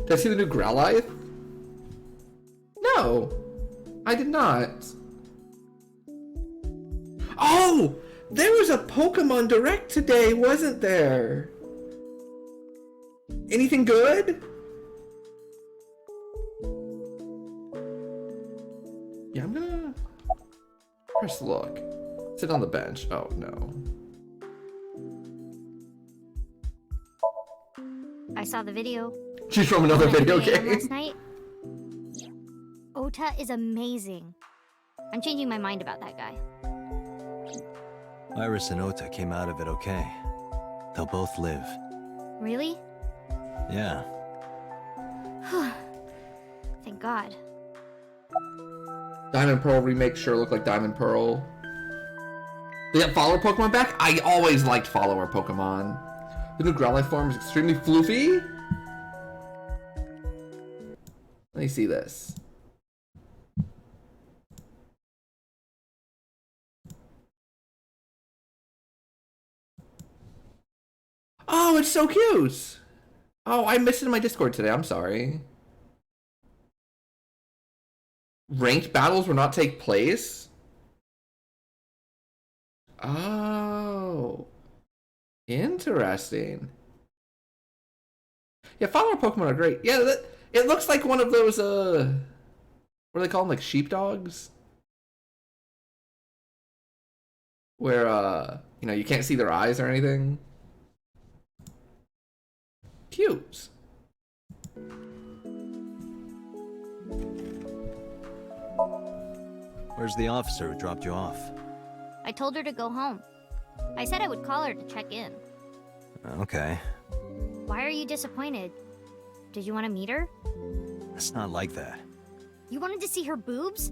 Did I see the new Growlithe? No, I did not. Oh, there was a Pokemon Direct today, wasn't there? Anything good? Yeah, I'm gonna press look. Sit on the bench. Oh no. I saw the video. She's from another video 3 a.m. game. last night. Ota is amazing. I'm changing my mind about that guy. Iris and Ota came out of it okay. They'll both live. Really? Yeah. Thank God. Diamond Pearl remake sure look like Diamond Pearl. They got follower Pokemon back? I always liked follower Pokemon. The new Growlithe form is extremely floofy. Let me see this. Oh, it's so cute! Oh, I missed it in my Discord today. I'm sorry. Ranked battles will not take place? Oh. Interesting. Yeah, follower Pokemon are great. Yeah, it looks like one of those, what do they call them? Like sheepdogs? Where, you know, you can't see their eyes or anything. Cute. Where's the officer who dropped you off? I told her to go home. I said I would call her to check in. Okay. Why are you disappointed? Did you want to meet her? It's not like that. You wanted to see her boobs?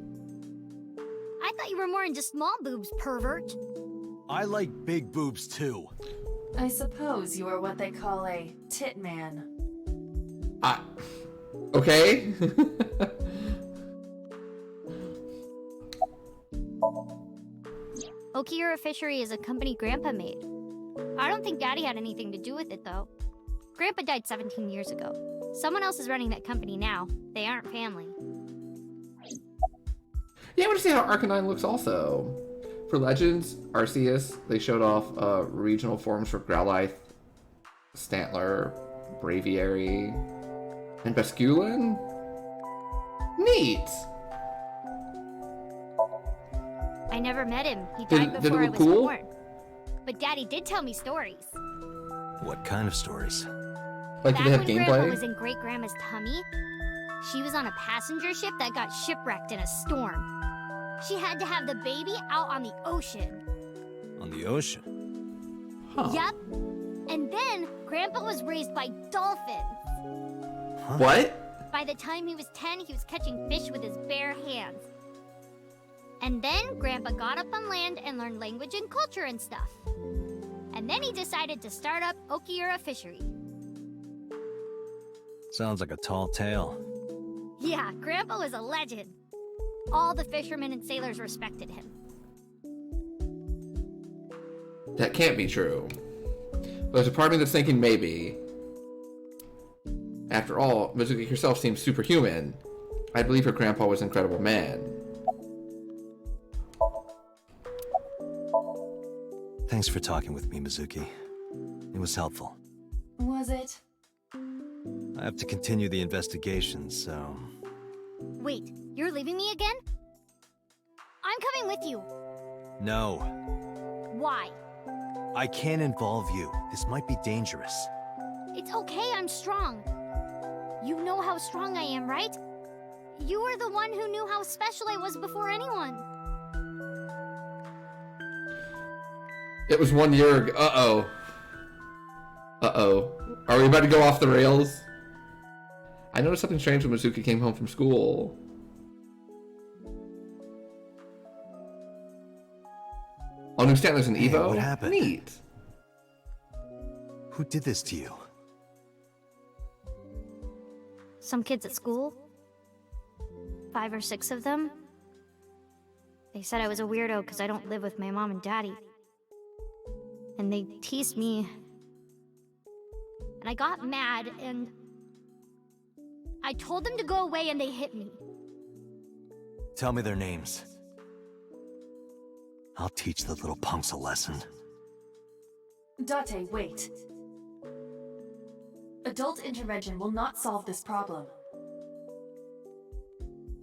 I thought you were more into small boobs, pervert. I like big boobs too. I suppose you are what they call a tit man. Okay. Okiura Fishery is a company Grandpa made. I don't think Daddy had anything to do with it, though. Grandpa died 17 years ago. Someone else is running that company now. They aren't family. Yeah, I want to see how Arcanine looks also. For Legends, Arceus, they showed off regional forms for Growlithe, Stantler, Braviary, and Basculin. Neat! I never met him. He died Did it before I look was cool? born. But Daddy did tell me stories. What kind of stories? Like, Back did they have when Grandpa gameplay? was in Great Grandma's tummy, She was on a passenger ship that got shipwrecked in a storm. She had to have the baby out on the ocean. On the ocean? Huh. Yep. And then, Grandpa was raised by dolphins. Huh? What? By the time he was 10, he was catching fish with his bare hands. And then, Grandpa got up on land and learned language and culture and stuff. And then he decided to start up Okiura Fishery. Sounds like a tall tale. Yeah, Grandpa was a legend. All the fishermen and sailors respected him. That can't be true. There's a part of me that's thinking maybe. After all, Mizuki herself seems superhuman. I believe her grandpa was an incredible man. Thanks for talking with me, Mizuki. It was helpful. Was it? I have to continue the investigation, so... Wait, you're leaving me again? I'm coming with you. No. Why? I can't involve you. This might be dangerous. It's okay, I'm strong. You know how strong I am, right? You were the one who knew how special I was before anyone. It was 1 year ago. Uh-oh. Uh-oh. Are we about to go off the rails? I noticed something strange when Mizuki came home from school. Oh, new Stanley's an Hey, Evo? what happened? Neat. Who did this to you? Some kids at school. 5 or 6 of them. They said I was a weirdo because I don't live with my mom and daddy. And they teased me. And I got mad and... I told them to go away and they hit me. Tell me their names. I'll teach the little punks a lesson. Date, wait. Adult intervention will not solve this problem.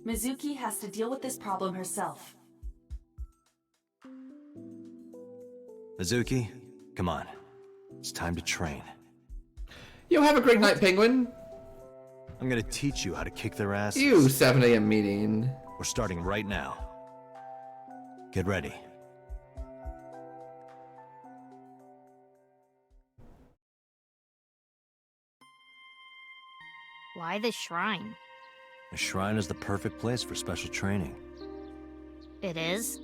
Mizuki has to deal with this problem herself. Mizuki, come on. It's time to train. Yo, have a great night, Penguin. I'm gonna teach you how to kick their asses. You 7 a.m. meeting. We're starting right now. Get ready. Why the shrine? The shrine is the perfect place for special training. It is?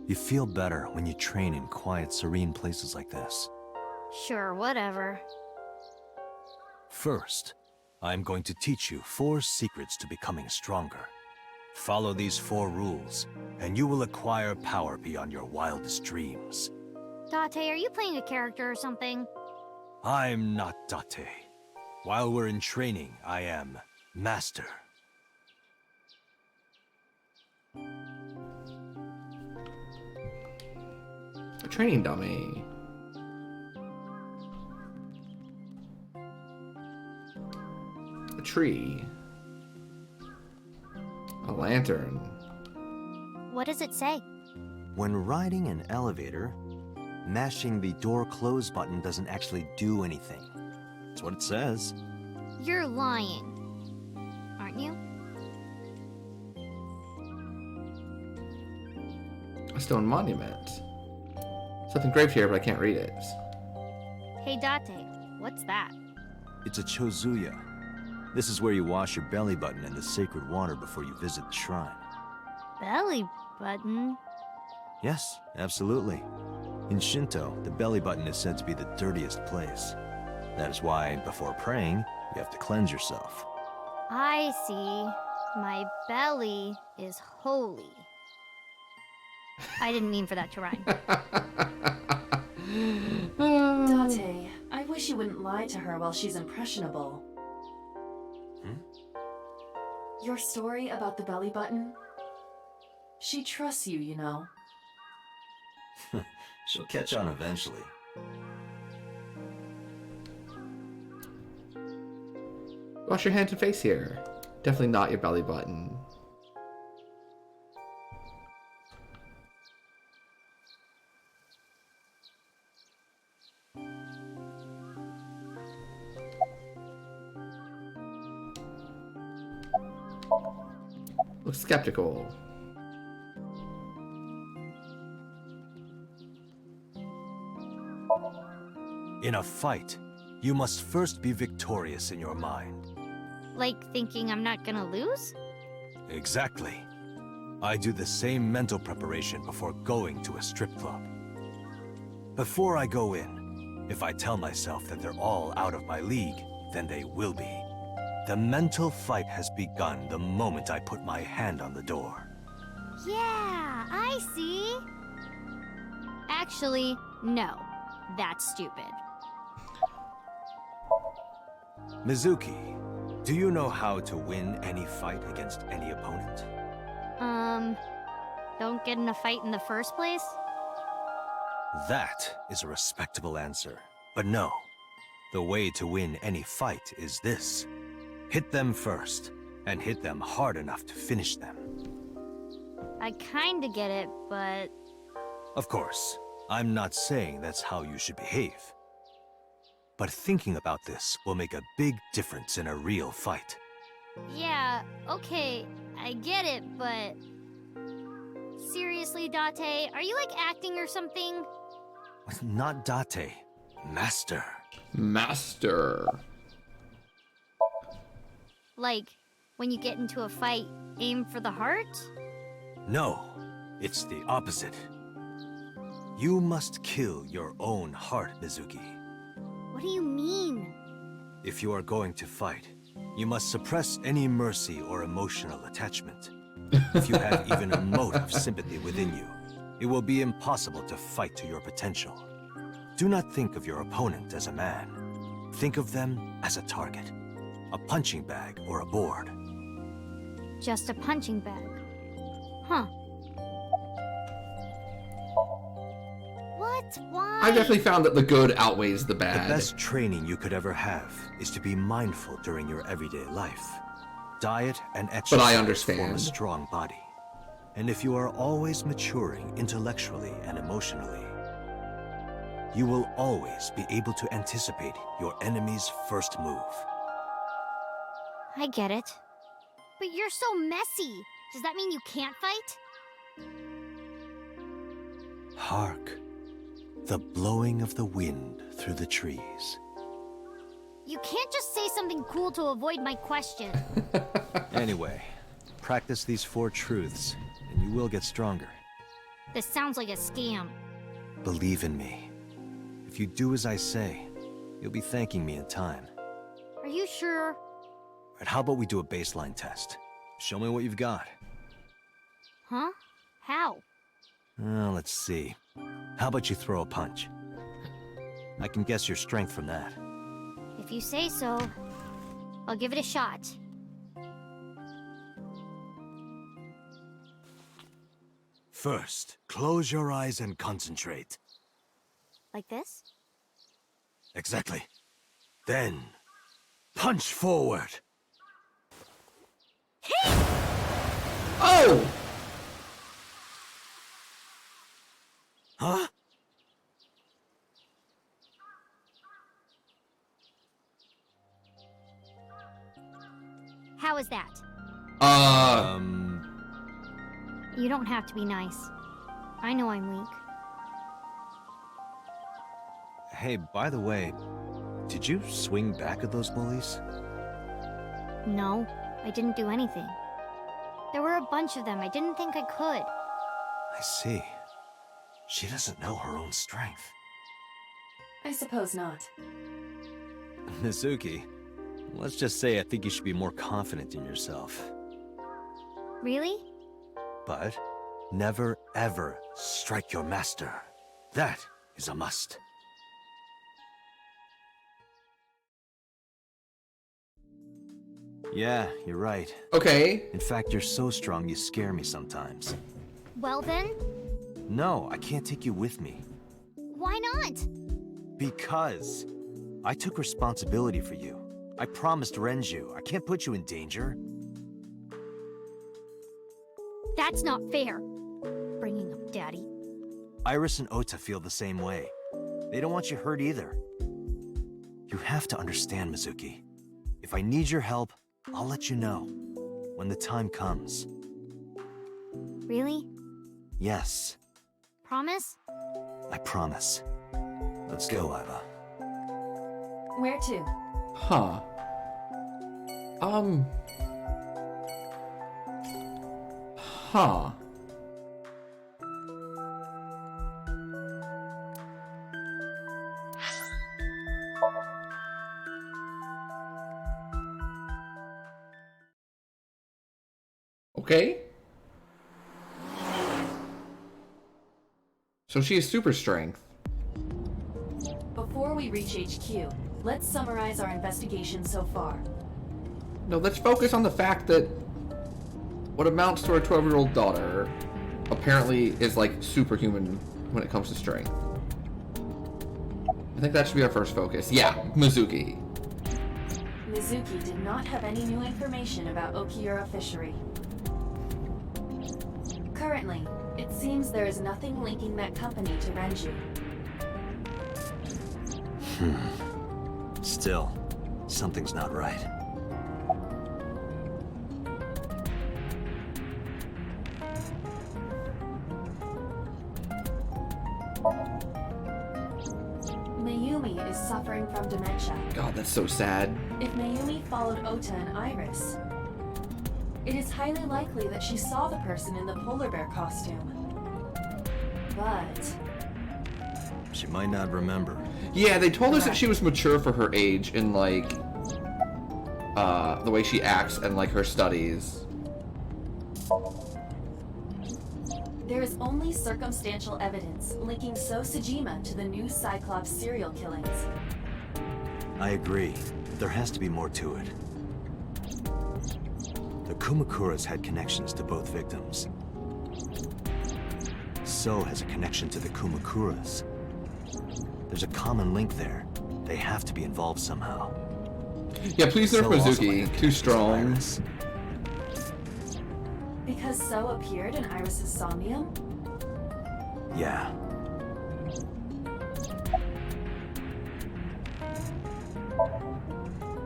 You feel better when you train in quiet, serene places like this. Sure, whatever. First, I'm going to teach you 4 secrets to becoming stronger. Follow these 4 rules, and you will acquire power beyond your wildest dreams. Date, are you playing a character or something? I'm not Date. While we're in training, I am Master. A training dummy. A tree. A lantern. What does it say? When riding an elevator, mashing the door close button doesn't actually do anything. That's what it says. You're lying. Aren't you? A stone monument. Something engraved here, but I can't read it. Hey Date, what's that? It's a chozuya. This is where you wash your belly button in the sacred water before you visit the shrine. Belly button? Yes, absolutely. In Shinto, the belly button is said to be the dirtiest place. That is why, before praying, you have to cleanse yourself. I see. My belly is holy. I didn't mean for that to rhyme. Date, I wish you wouldn't lie to her while she's impressionable. Your story about the belly button? She trusts you, you know. She'll catch on eventually. Wash your hands and face here. Definitely not your belly button. Looks skeptical. In a fight, you must first be victorious in your mind. Like thinking I'm not gonna lose? Exactly. I do the same mental preparation before going to a strip club. Before I go in, if I tell myself that they're all out of my league, then they will be. The mental fight has begun the moment I put my hand on the door. Yeah, I see. Actually, no. That's stupid. Mizuki, do you know how to win any fight against any opponent? Don't get in a fight in the first place? That is a respectable answer. But no, the way to win any fight is this. Hit them first, and hit them hard enough to finish them. I kinda get it, but... Of course, I'm not saying that's how you should behave. But thinking about this will make a big difference in a real fight. Yeah, okay, I get it, but... Seriously, Date, are you like acting or something? Not Date, Master. Master. Like, when you get into a fight, aim for the heart? No, it's the opposite. You must kill your own heart, Mizuki. What do you mean? If you are going to fight, you must suppress any mercy or emotional attachment. If you have even a mote of sympathy within you, it will be impossible to fight to your potential. Do not think of your opponent as a man. Think of them as a target, a punching bag or a board. Just a punching bag. Huh. What? Why? I definitely found that the good outweighs the bad. The best training you could ever have is to be mindful during your everyday life. Diet and exercise But I understand. form a strong body. And if you are always maturing intellectually and emotionally, you will always be able to anticipate your enemy's first move. I get it. But you're so messy. Does that mean you can't fight? Hark, the blowing of the wind through the trees. You can't just say something cool to avoid my question. Anyway, practice these 4 truths, and you will get stronger. This sounds like a scam. Believe in me. If you do as I say, you'll be thanking me in time. Are you sure? Right, how about we do a baseline test? Show me what you've got. Huh? How? Let's see. How about you throw a punch? I can guess your strength from that. If you say so, I'll give it a shot. First, close your eyes and concentrate. Like this? Exactly. Then, punch forward. Oh! Huh? How is that? You don't have to be nice. I know I'm weak. Hey, by the way, did you swing back at those bullies? No, I didn't do anything. There were a bunch of them. I didn't think I could. I see. She doesn't know her own strength. I suppose not. Mizuki, let's just say I think you should be more confident in yourself. Really? But never ever strike your master. That is a must. Yeah, you're right. Okay. In fact, you're so strong you scare me sometimes. Well then, No, I can't take you with me. why not? Because I took responsibility for you. I promised Renju. I can't put you in danger. That's not fair. Bringing up Daddy. Iris and Ota feel the same way. They don't want you hurt either. You have to understand, Mizuki. If I need your help, I'll let you know. When the time comes. Really? Yes, Promise? I promise. Let's go, Iva. Where to? Huh. Huh. Okay. So she has super strength. Before we reach HQ, let's summarize our investigation so far. No, let's focus on the fact that what amounts to our 12-year-old daughter apparently is like superhuman when it comes to strength. I think that should be our first focus. Yeah, Mizuki. Mizuki did not have any new information about Okiura Fishery. Currently, it seems there is nothing linking that company to Renju. Still, something's not right. Mayumi is suffering from dementia. God, that's so sad. If Mayumi followed Ota and Iris, it is highly likely that she saw the person in the polar bear costume. But She might not remember. Yeah, they told us that she was mature for her age in like the way she acts and like her studies. there is only circumstantial evidence linking So Sejima to the new Cyclops serial killings. I agree. There has to be more to it. The Kumakuras had connections to both victims. So has a connection to the Kumakuras. There's a common link there. They have to be involved somehow. Yeah, please nerf So also Mizuki. might have Too strong. Because So appeared in Iris's Somnium? Yeah.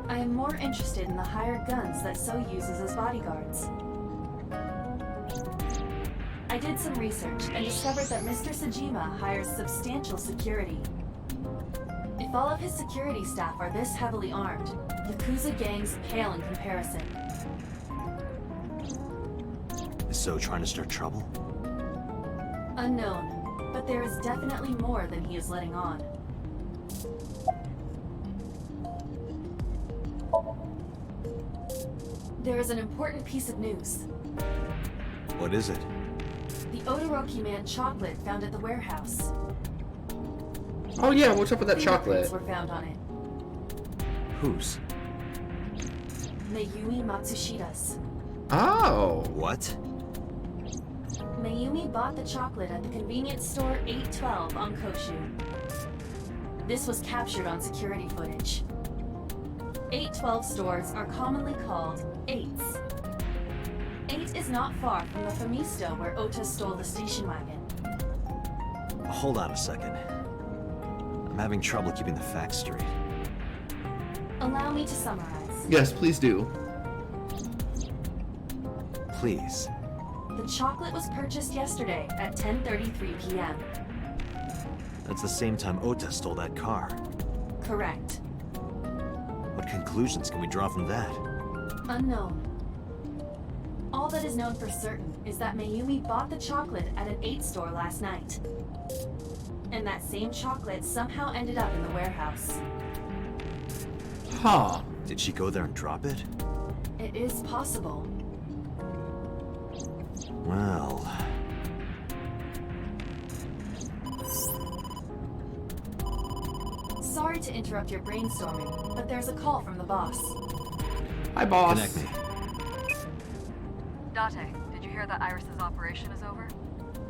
I am more interested in the hired guns that So uses as bodyguards. I did some research and discovered that Mr. Sejima hires substantial security. If all of his security staff are this heavily armed, Yakuza gangs pale in comparison. Is So trying to start trouble? Unknown, but there is definitely more than he is letting on. There is an important piece of news. What is it? The Odoroki Man chocolate found at the warehouse. Oh yeah, what's up with that chocolate? Fingerprints were found on it. Whose? Mayumi Matsushida's. Oh. What? Mayumi bought the chocolate at the convenience store 812 on Koshu. This was captured on security footage. 812 stores are commonly called 8s. 8 is not far from the Famisto where Ota stole the station wagon. Hold on a second. I'm having trouble keeping the facts straight. Allow me to summarize. Yes, please do. Please. The chocolate was purchased yesterday at 10:33 p.m. That's the same time Ota stole that car. Correct. What conclusions can we draw from that? Unknown. All that is known for certain is that Mayumi bought the chocolate at an 8 store last night. And that same chocolate somehow ended up in the warehouse. Huh. Did she go there and drop it? It is possible. Well... Sorry to interrupt your brainstorming, but there's a call from the boss. Hi, boss. Connect me. Date, did you hear that Iris's operation is over?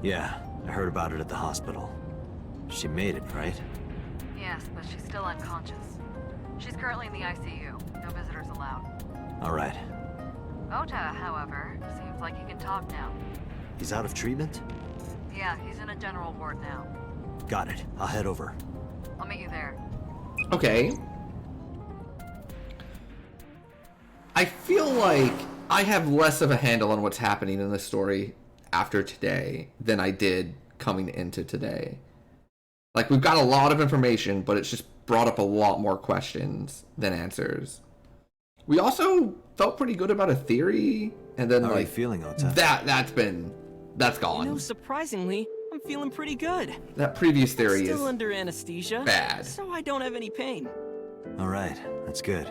Yeah, I heard about it at the hospital. She made it, right? Yes, but she's still unconscious. She's currently in the ICU. No visitors allowed. Alright. Ota, however, seems like he can talk now. He's out of treatment? Yeah, he's in a general ward now. Got it. I'll head over. I'll meet you there. Okay. I feel like I have less of a handle on what's happening in this story after today than I did coming into today. Like, we've got a lot of information, but it's just brought up a lot more questions than answers. We also felt pretty good about a theory, and then How are you like feeling, Ota? that's gone. You know, surprisingly, I'm feeling pretty good. That previous theory I'm is still under anesthesia, bad. so I don't have any pain. All right, that's good.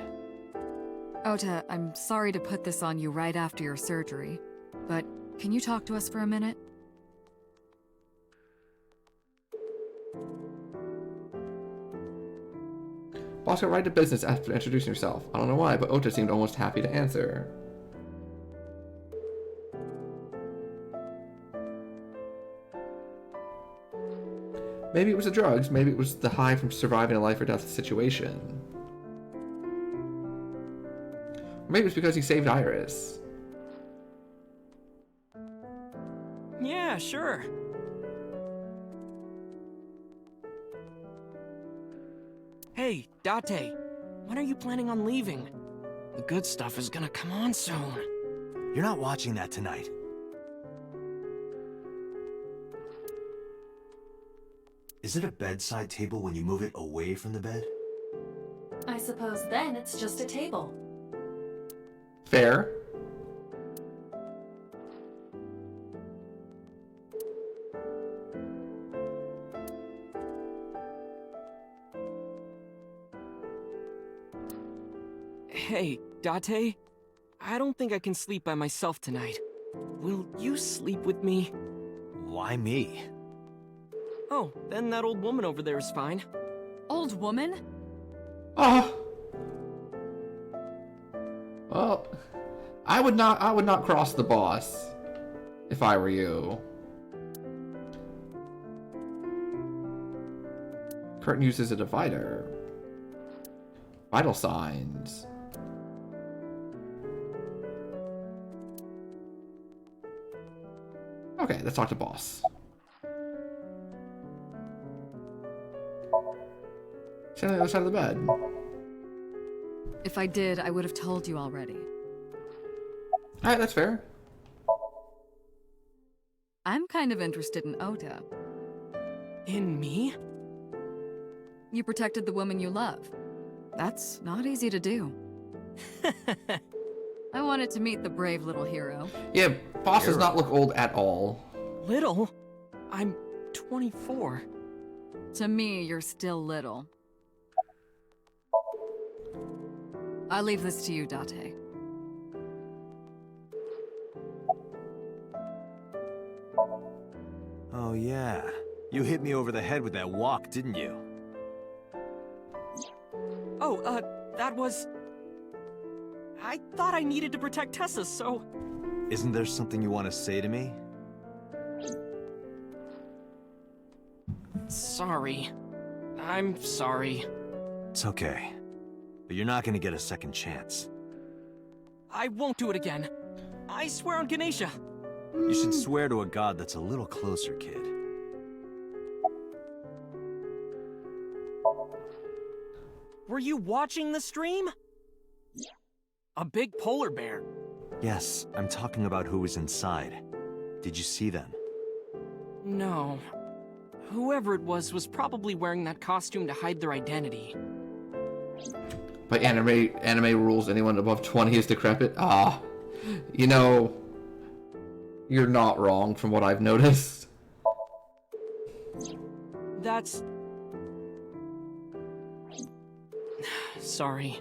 Ota, I'm sorry to put this on you right after your surgery, but can you talk to us for a minute? Boss got right to business after introducing herself. I don't know why, but Ota seemed almost happy to answer. Maybe it was the drugs, maybe it was the high from surviving a life or death situation. Or maybe it's because he saved Iris. Yeah, sure. Hey, Date, when are you planning on leaving? The good stuff is gonna come on soon. You're not watching that tonight. Is it a bedside table when you move it away from the bed? I suppose then it's just a table. Fair. Hey, Date, I don't think I can sleep by myself tonight. Will you sleep with me? Why me? Oh, then that old woman over there is fine. Old woman? Oh. Well, I would not cross the boss if I were you. Curtain uses a divider. Vital signs. Okay, let's talk to boss. Stand on the other side of the bed. If I did, I would have told you already. Alright, that's fair. I'm kind of interested in Ota. In me? You protected the woman you love. That's not easy to do. I wanted to meet the brave little hero. Yeah, boss does not look old at all. Little? I'm 24. To me, you're still little. I'll leave this to you, Date. Oh yeah, you hit me over the head with that walk, didn't you? Oh, that was... I thought I needed to protect Tessa, so... Isn't there something you want to say to me? Sorry. I'm sorry. It's okay. But you're not gonna get a second chance. I won't do it again. I swear on Ganesha. You should swear to a god that's a little closer, kid. Were you watching the stream? A big polar bear. Yes, I'm talking about who was inside. Did you see them? No. Whoever it was probably wearing that costume to hide their identity. By anime rules, anyone above 20 is decrepit. Ah, you know, you're not wrong from what I've noticed. That's... Sorry.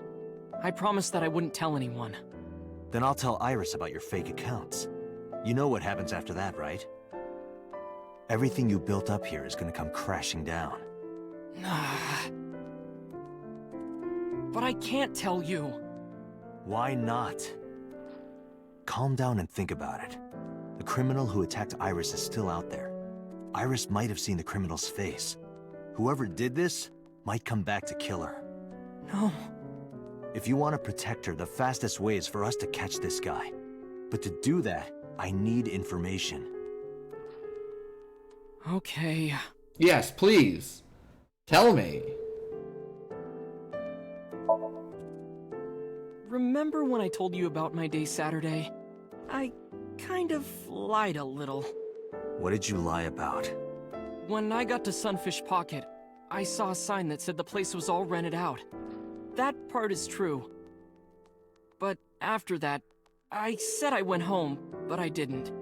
I promised that I wouldn't tell anyone. Then I'll tell Iris about your fake accounts. You know what happens after that, right? Everything you built up here is gonna come crashing down. But I can't tell you. Why not? Calm down and think about it. The criminal who attacked Iris is still out there. Iris might have seen the criminal's face. Whoever did this might come back to kill her. No. If you want to protect her, the fastest way is for us to catch this guy. But to do that, I need information. Okay. Yes, please. Tell me. Remember when I told you about my day Saturday? I kind of lied a little. What did you lie about? When I got to Sunfish Pocket, I saw a sign that said the place was all rented out. That part is true. But after that, I said I went home, but I didn't.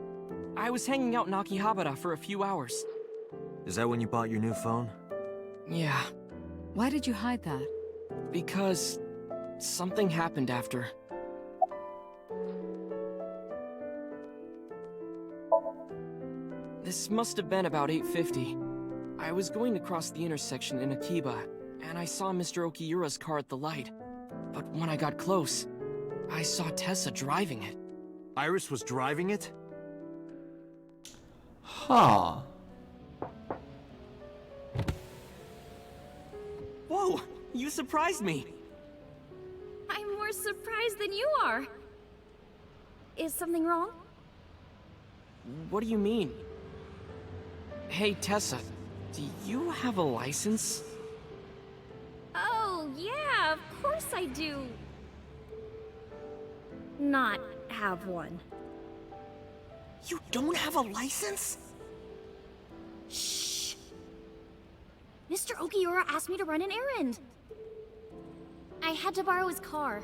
I was hanging out in Akihabara for a few hours. Is that when you bought your new phone? Yeah. Why did you hide that? Because something happened after. This must have been about 8:50. I was going to cross the intersection in Akiba, and I saw Mr. Okiura's car at the light. But when I got close, I saw Tessa driving it. Iris was driving it? Huh. Whoa! You surprised me! I'm more surprised than you are. Is something wrong? What do you mean? Hey, Tessa, do you have a license? Oh, yeah, of course I do. Not have one. You don't have a license? Shh! Mr. Okiura asked me to run an errand. I had to borrow his car.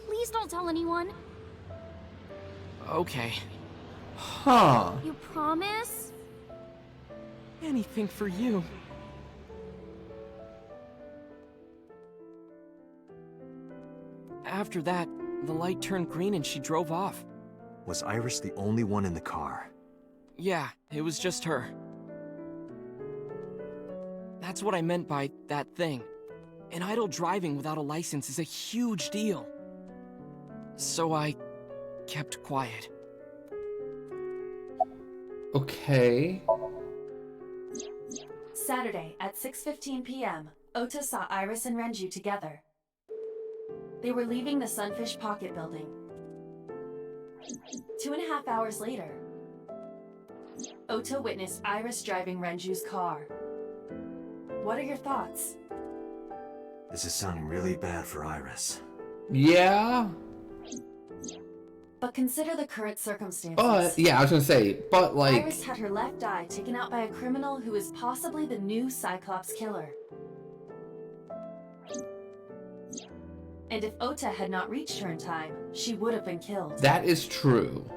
Please don't tell anyone. Okay. Huh. You promise? Anything for you. After that, the light turned green and she drove off. Was Iris the only one in the car? Yeah, it was just her. That's what I meant by that thing. An idle driving without a license is a huge deal. So I kept quiet. Okay. Saturday at 6:15 p.m., Ota saw Iris and Renju together. They were leaving the Sunfish Pocket building. 2.5 hours later, Ota witnessed Iris driving Renju's car. What are your thoughts? This is sounding really bad for Iris. Yeah. But consider the current circumstances. But, yeah, I was gonna say, but like... Iris had her left eye taken out by a criminal who is possibly the new Cyclops killer. And if Ota had not reached her in time, she would have been killed. That is true.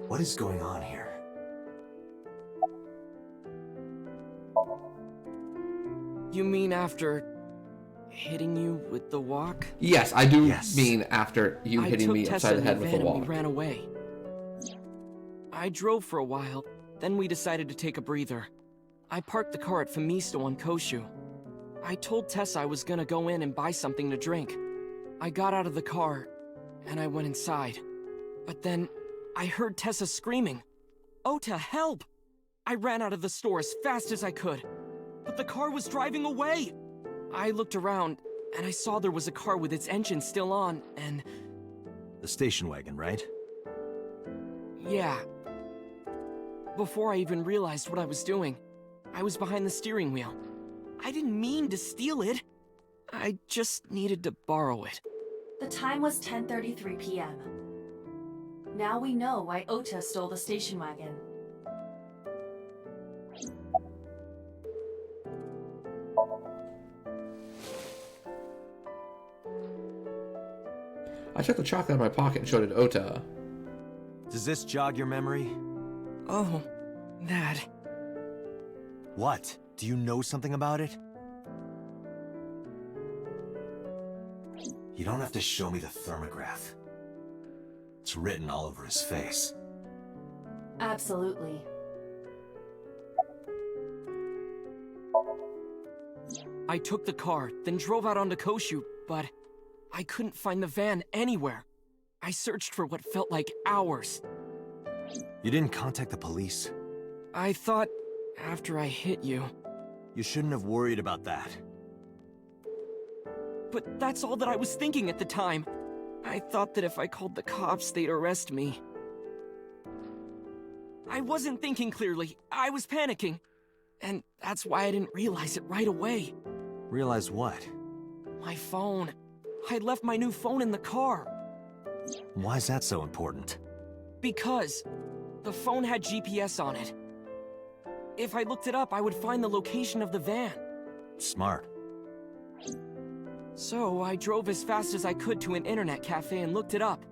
What is going on here? You mean after hitting you with the walk? Yes, I do mean after you I hitting took me Tessa upside the in head with van the and wall. we ran away. I drove for a while, then we decided to take a breather. I parked the car at Famisto on Koshu. I told Tessa I was gonna go in and buy something to drink. I got out of the car, and I went inside. But then, I heard Tessa screaming, "Ota, help!" I ran out of the store as fast as I could, but the car was driving away! I looked around, and I saw there was a car with its engine still on, and... The station wagon, right? yeah. Before I even realized what I was doing, I was behind the steering wheel. I didn't mean to steal it. I just needed to borrow it. The time was 10:33 p.m. Now we know why Ota stole the station wagon. I took the chocolate out of my pocket and showed it to Ota. Does this jog your memory? Oh, that. What? Do you know something about it? You don't have to show me the thermograph. It's written all over his face. Absolutely. I took the car, then drove out onto Koshu, but I couldn't find the van anywhere. I searched for what felt like hours. You didn't contact the police? I thought after I hit you. You shouldn't have worried about that. But that's all that I was thinking at the time. I thought that if I called the cops, they'd arrest me. I wasn't thinking clearly. I was panicking. And that's why I didn't realize it right away. Realize what? My phone. I'd left my new phone in the car. Why is that so important? Because the phone had GPS on it. If I looked it up, I would find the location of the van. Smart. So I drove as fast as I could to an internet cafe and looked it up.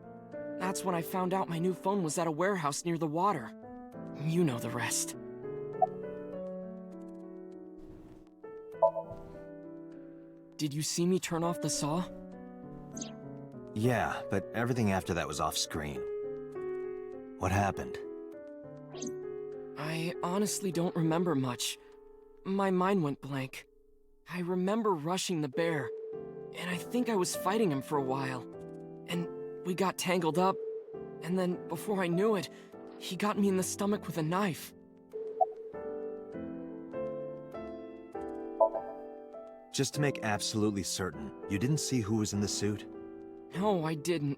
That's when I found out my new phone was at a warehouse near the water. You know the rest. Did you see me turn off the saw? Yeah, but everything after that was off screen. What happened? I honestly don't remember much. My mind went blank. I remember rushing the bear, and I think I was fighting him for a while. And we got tangled up, and then before I knew it, he got me in the stomach with a knife. Just to make absolutely certain, you didn't see who was in the suit? No, I didn't.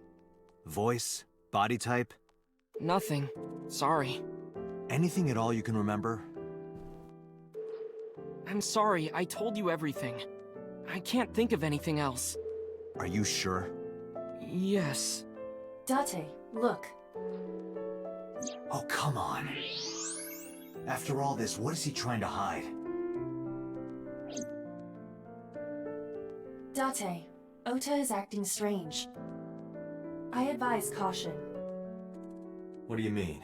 Voice? Body type? Nothing. Sorry. Anything at all you can remember? I'm sorry, I told you everything. I can't think of anything else. Are you sure? Yes. Date, look. Oh, come on. After all this, what is he trying to hide? Date, Ota is acting strange. I advise caution. What do you mean?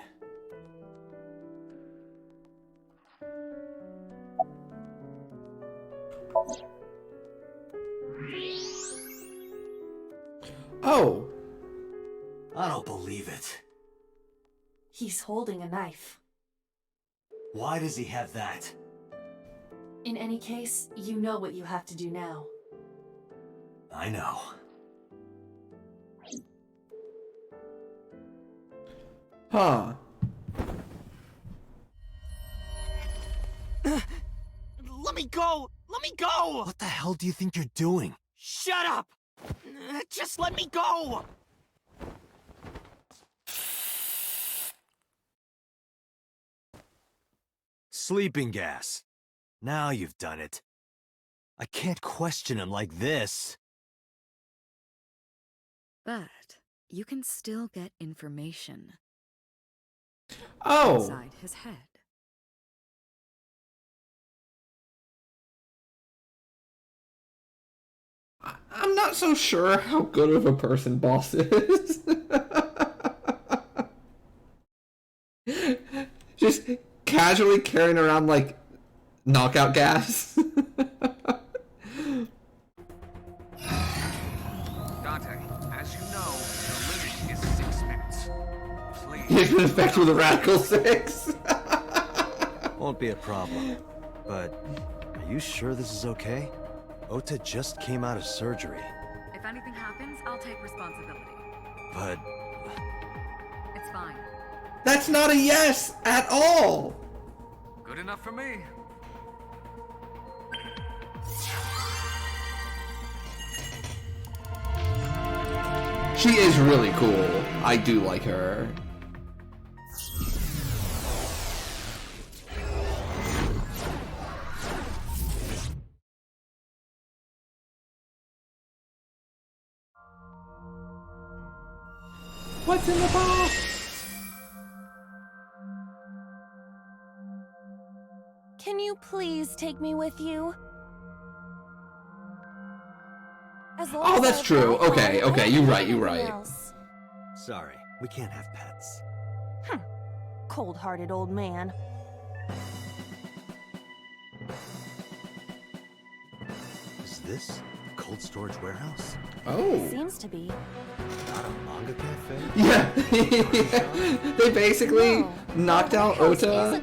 Oh. I don't believe it. He's holding a knife. Why does he have that? In any case, you know what you have to do now. I know. Huh. Let me go! Let me go! What the hell do you think you're doing? Shut up! Just let me go! Sleeping gas. Now you've done it. I can't question him like this. But you can still get information. Oh. Inside his head. I'm not so sure how good of a person Boss is. Just casually carrying around, like, knockout gas. Dante, as you know, the limit is 6 minutes. Please. He's been infected with a Radical 6. Won't be a problem. But are you sure this is okay? Ota just came out of surgery. If anything happens, I'll take responsibility. But It's fine. That's not a yes at all. Good enough for me. She is really cool. I do like her. What's in the box? Can you please take me with you? As long Oh, as that's I've true. got Okay, one, okay, I you're don't right, need you're anything right. else. sorry, we can't have pets. Cold-hearted old man. Is this a cold storage warehouse? Oh. Seems to be. Not a manga cafe? Yeah. They basically knocked out Ota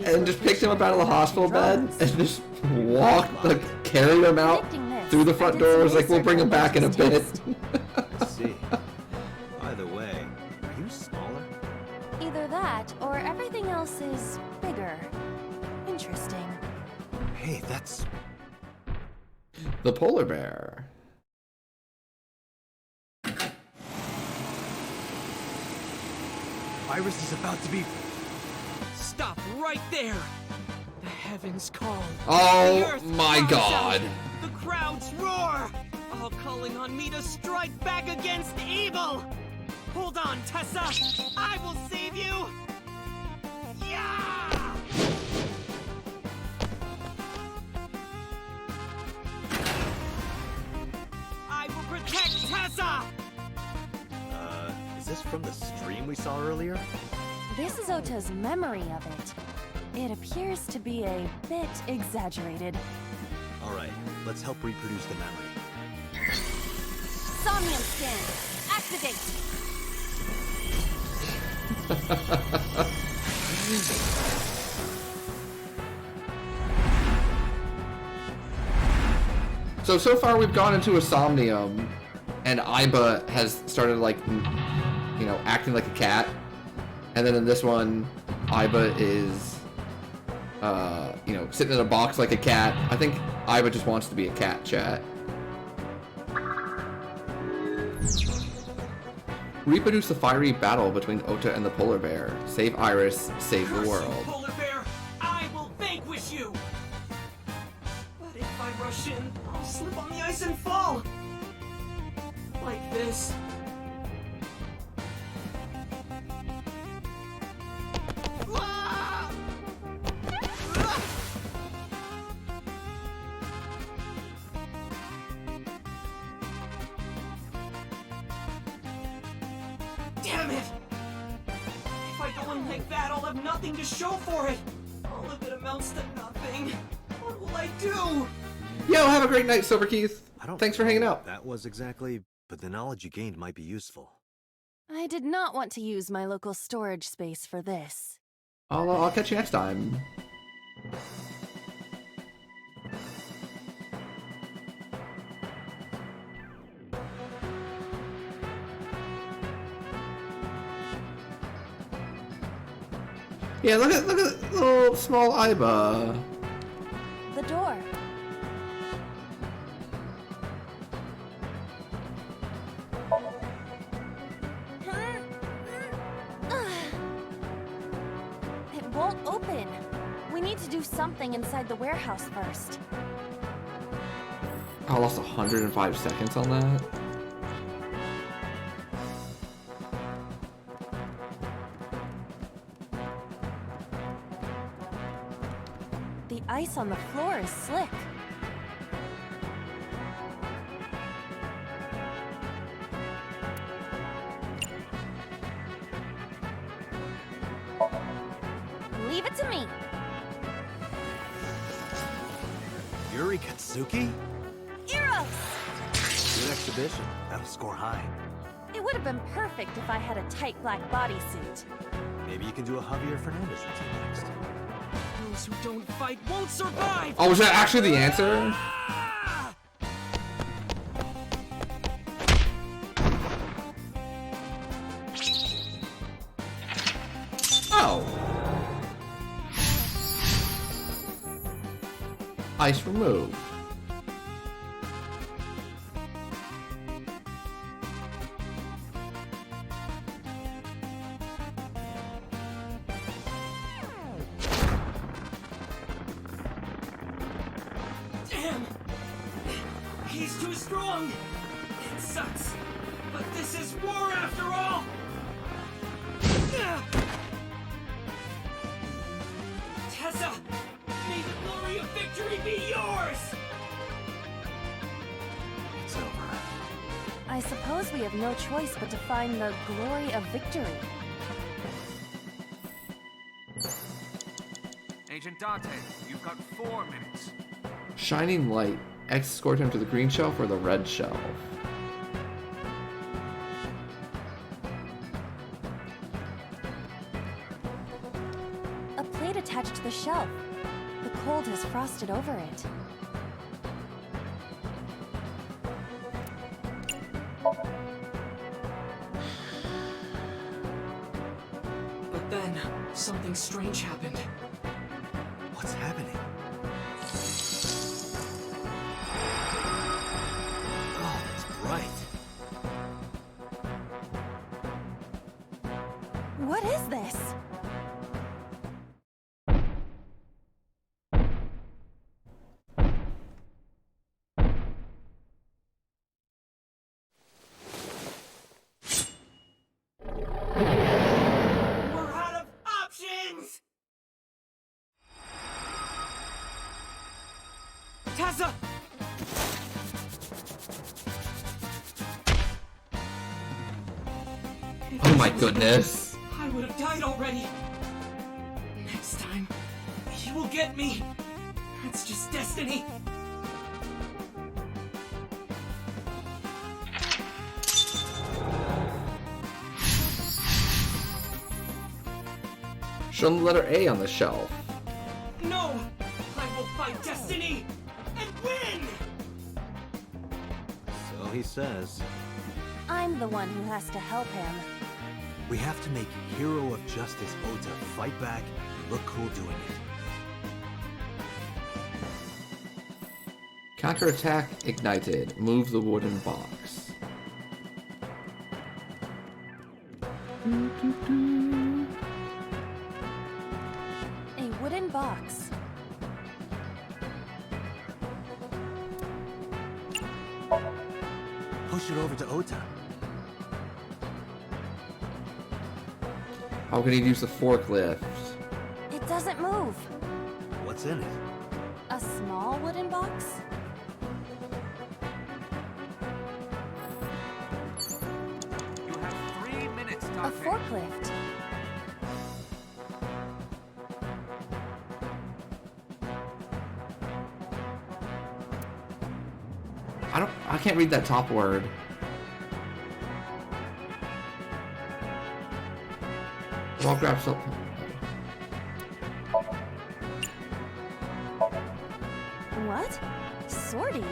and just picked him up out of the hospital bed and just walked, like, carried him out through the front doors, like, we'll bring him back in a bit. I see. By the way, are you smaller? Either that, or everything else is bigger. Interesting. Hey, that's... The polar bear. Iris is about to be... Stop right there! The heavens call. Oh The earth my cries God. out. The crowds roar! All calling on me to strike back against evil! Hold on, Tessa! I will save you! Yeah! I will protect Tessa! Is this from the stream we saw earlier? This is Ota's memory of it. It appears to be a bit exaggerated. Alright, let's help reproduce the memory. Somnium scan! Activate! So far we've gone into a Somnium, and Iba has started, like, you know, acting like a cat. And then in this one, Iba is, you know, sitting in a box like a cat. I think Iba just wants to be a cat, chat. Reproduce the fiery battle between Ota and the polar bear. Save Iris, save the world. Polar bear, I will vanquish you! But if I rush in, I'll slip on the ice and fall! Like this. Damn it! If I go in like that, I'll have nothing to show for it! All of it amounts to nothing. What will I do? Yo, have a great night, Silver Keith. Thanks for hanging know out. what that was exactly, but the knowledge you gained might be useful. I did not want to use my local storage space for this. I'll catch you next time. Yeah, look at little small Iba. The door. It won't open. We need to do something inside the warehouse first. I lost 105 seconds on that. The ice on the floor is slick. Leave it to me. Yuri Katsuki? Eros! Good exhibition. That'll score high. It would have been perfect if I had a tight black bodysuit. Maybe you can do a Javier Fernandez routine next. Those who don't fight won't survive! Oh, was that actually the answer? Oh. Ice removed. Damn! He's too strong! It sucks, but this is war after all! Tessa! May the glory of victory be yours! It's over. I suppose we have no choice but to find the glory of victory. Agent Date, you've got 4 minutes. Shining light. Escort him to the green shelf or the red shelf. A plate attached to the shelf. The cold has frosted over it. But then, something strange happened. What's happening? Oh, it's bright. What is this? Tessa! Oh my goodness. I would have died already. Next time, he will get me. It's just destiny. Show them the letter A on the shelf. No! I will fight destiny and win! So he says. I'm the one who has to help him. We have to make Hero of Justice Ota fight back and look cool doing it. Counterattack ignited. Move the wooden box. A wooden box. Push it over to Ota. How can he use the forklift? It doesn't move. What's in it? A small wooden box? You have 3 minutes, A forklift. I can't read that top word. I'll grab something. What? Sortie?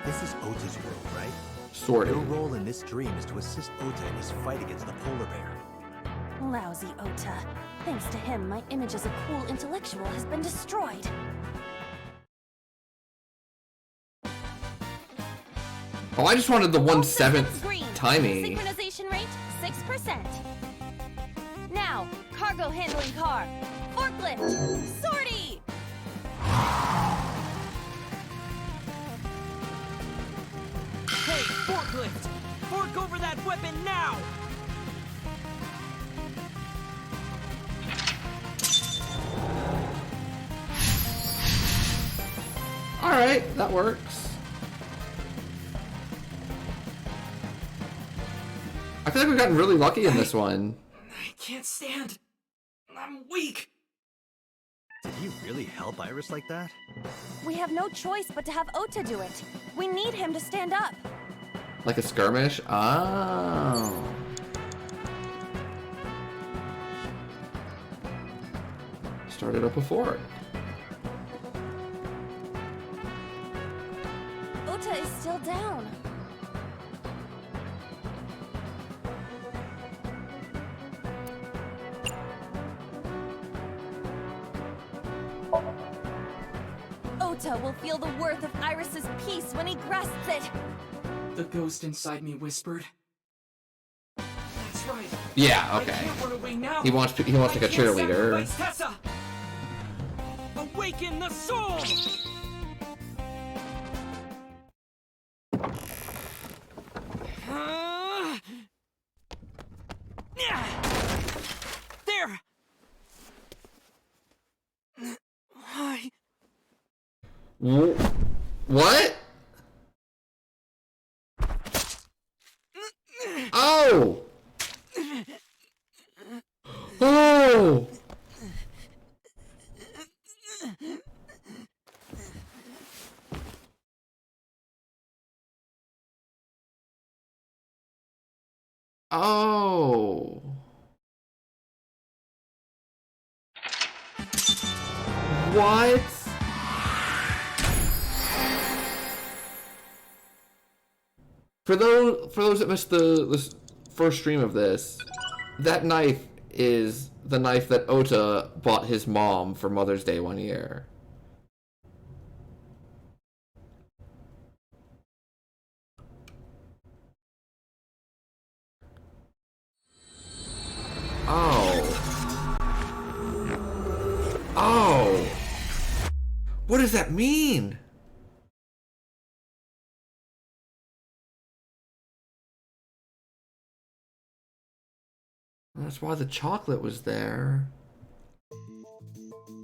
This is Ota's world, right? Sortie. Your role in this dream is to assist Ota in his fight against the polar bear. Lousy Ota. Thanks to him, my image as a cool intellectual has been destroyed. Oh, I just wanted the 1/7 Green. timing. Synchronization rate 6%. Now, cargo handling car. Forklift. Sortie! Hey, forklift! Fork over that weapon now! Alright, that works. I feel like we've gotten really lucky in this one. I can't stand. I'm weak. Did he really help Iris like that? We have no choice but to have Ota do it. We need him to stand up. Like a skirmish? Oh. Started up before. Ota is still down. Ota will feel the worth of Iris's peace when he grasps it. The ghost inside me whispered. That's right. Yeah, okay. I can't run away now. He wants like a cheerleader. Tessa. Awaken the soul. There. Why? What? Oh! Oh! Oh! What? For those that missed the first stream of this, that knife is the knife that Ota bought his mom for Mother's Day one year. Oh. Oh. What does that mean? That's why the chocolate was there.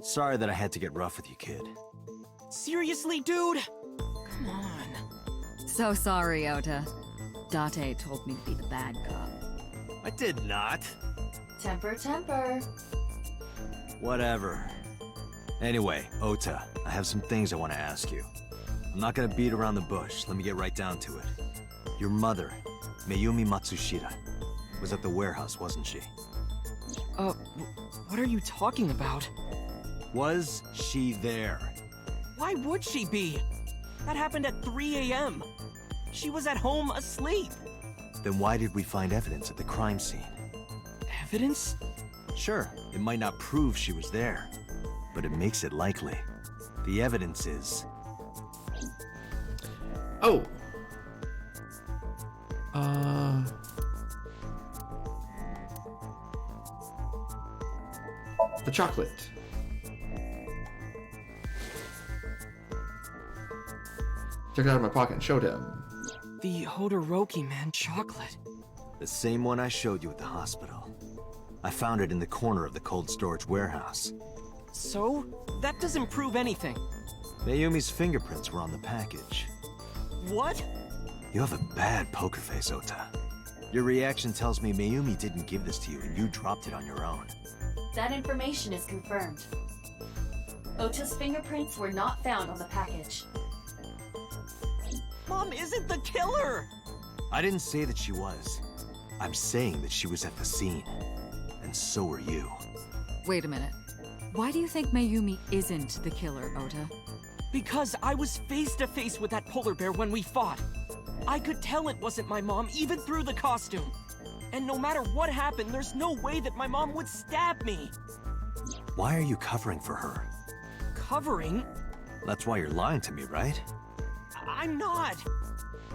Sorry that I had to get rough with you, kid. Seriously, dude? Come on. So sorry, Ota. Date told me to be the bad cop. I did not. Temper, temper. Whatever. Anyway, Ota, I have some things I want to ask you. I'm not gonna beat around the bush. Let me get right down to it. Your mother, Mayumi Matsushita, was at the warehouse, wasn't she? What are you talking about? Was she there? Why would she be? That happened at 3 a.m. She was at home asleep. Then why did we find evidence at the crime scene? Evidence? Sure, it might not prove she was there, but it makes it likely. The evidence is... Oh. The chocolate. Took it out of my pocket and showed him. The Hodoroki man chocolate. The same one I showed you at the hospital. I found it in the corner of the cold storage warehouse. So? That doesn't prove anything. Mayumi's fingerprints were on the package. What? You have a bad poker face, Ota. Your reaction tells me Mayumi didn't give this to you and you dropped it on your own. That information is confirmed. Ota's fingerprints were not found on the package. Mom isn't the killer! I didn't say that she was. I'm saying that she was at the scene. And so were you. Wait a minute. Why do you think Mayumi isn't the killer, Ota? Because I was face to face with that polar bear when we fought. I could tell it wasn't my mom, even through the costume. And no matter what happened, there's no way that my mom would stab me. Why are you covering for her? Covering? That's why you're lying to me, right? I'm not!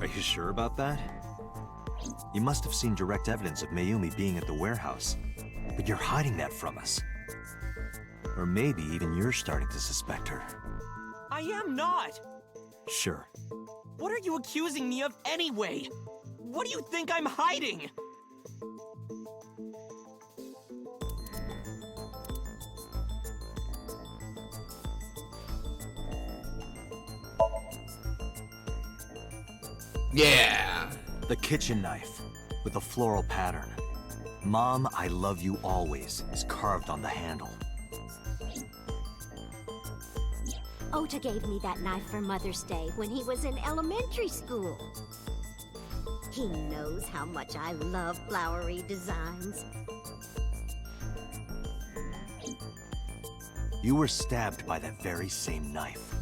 Are you sure about that? You must have seen direct evidence of Mayumi being at the warehouse, but you're hiding that from us. Or maybe even you're starting to suspect her. I am not! Sure. What are you accusing me of anyway? What do you think I'm hiding? Yeah! The kitchen knife, with a floral pattern. Mom, I love you always, is carved on the handle. Ota gave me that knife for Mother's Day when he was in elementary school. He knows how much I love flowery designs. You were stabbed by that very same knife.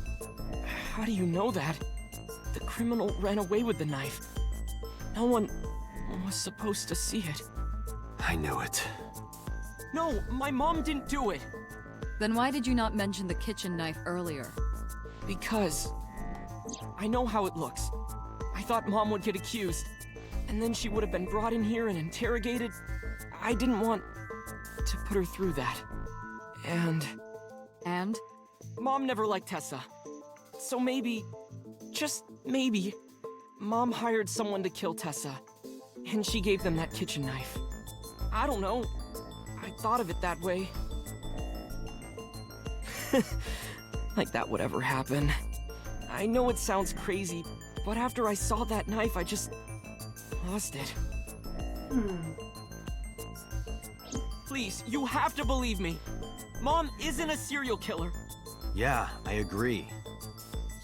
How do you know that? The criminal ran away with the knife. No one was supposed to see it. I knew it. No, my mom didn't do it. Then why did you not mention the kitchen knife earlier? Because I know how it looks. I thought Mom would get accused, and then she would have been brought in here and interrogated. I didn't want to put her through that. And? Mom never liked Tessa. So maybe, just maybe, Mom hired someone to kill Tessa, and she gave them that kitchen knife. I don't know. I thought of it that way. Like that would ever happen. I know it sounds crazy, but after I saw that knife, I just lost it. Please, you have to believe me. Mom isn't a serial killer. Yeah, I agree.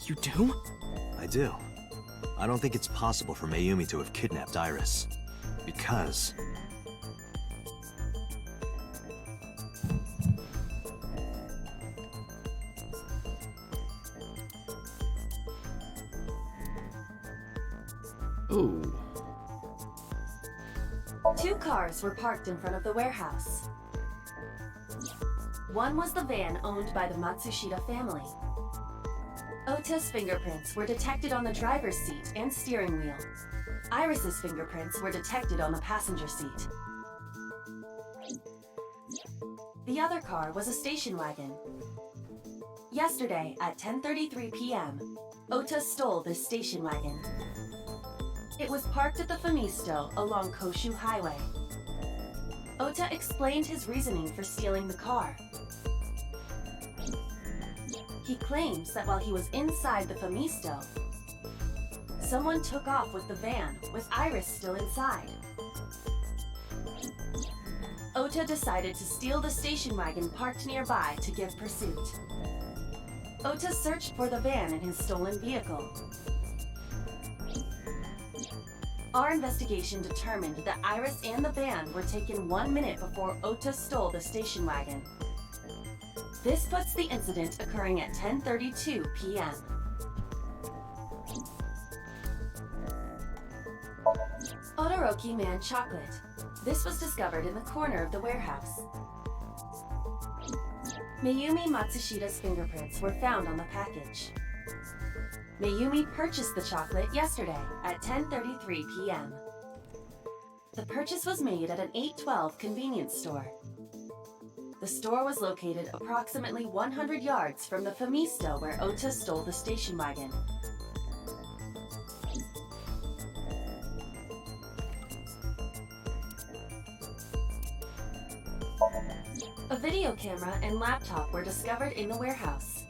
You do? I do. I don't think it's possible for Mayumi to have kidnapped Iris. Because... Ooh. 2 cars were parked in front of the warehouse. One was the van owned by the Matsushita family. Ota's fingerprints were detected on the driver's seat and steering wheel. Iris's fingerprints were detected on the passenger seat. The other car was a station wagon. Yesterday at 10:33 p.m., Ota stole this station wagon. It was parked at the Famisto along Koshu Highway. Ota explained his reasoning for stealing the car. He claims that while he was inside the Famisto, someone took off with the van, with Iris still inside. Ota decided to steal the station wagon parked nearby to give pursuit. Ota searched for the van in his stolen vehicle. Our investigation determined that Iris and the van were taken 1 minute before Ota stole the station wagon. This puts the incident occurring at 10:32 p.m. Todoroki Man chocolate. This was discovered in the corner of the warehouse. Mayumi Matsushida's fingerprints were found on the package. Mayumi purchased the chocolate yesterday at 10:33 p.m. The purchase was made at an 812 convenience store. The store was located approximately 100 yards from the Famisto where Ota stole the station wagon. A video camera and laptop were discovered in the warehouse.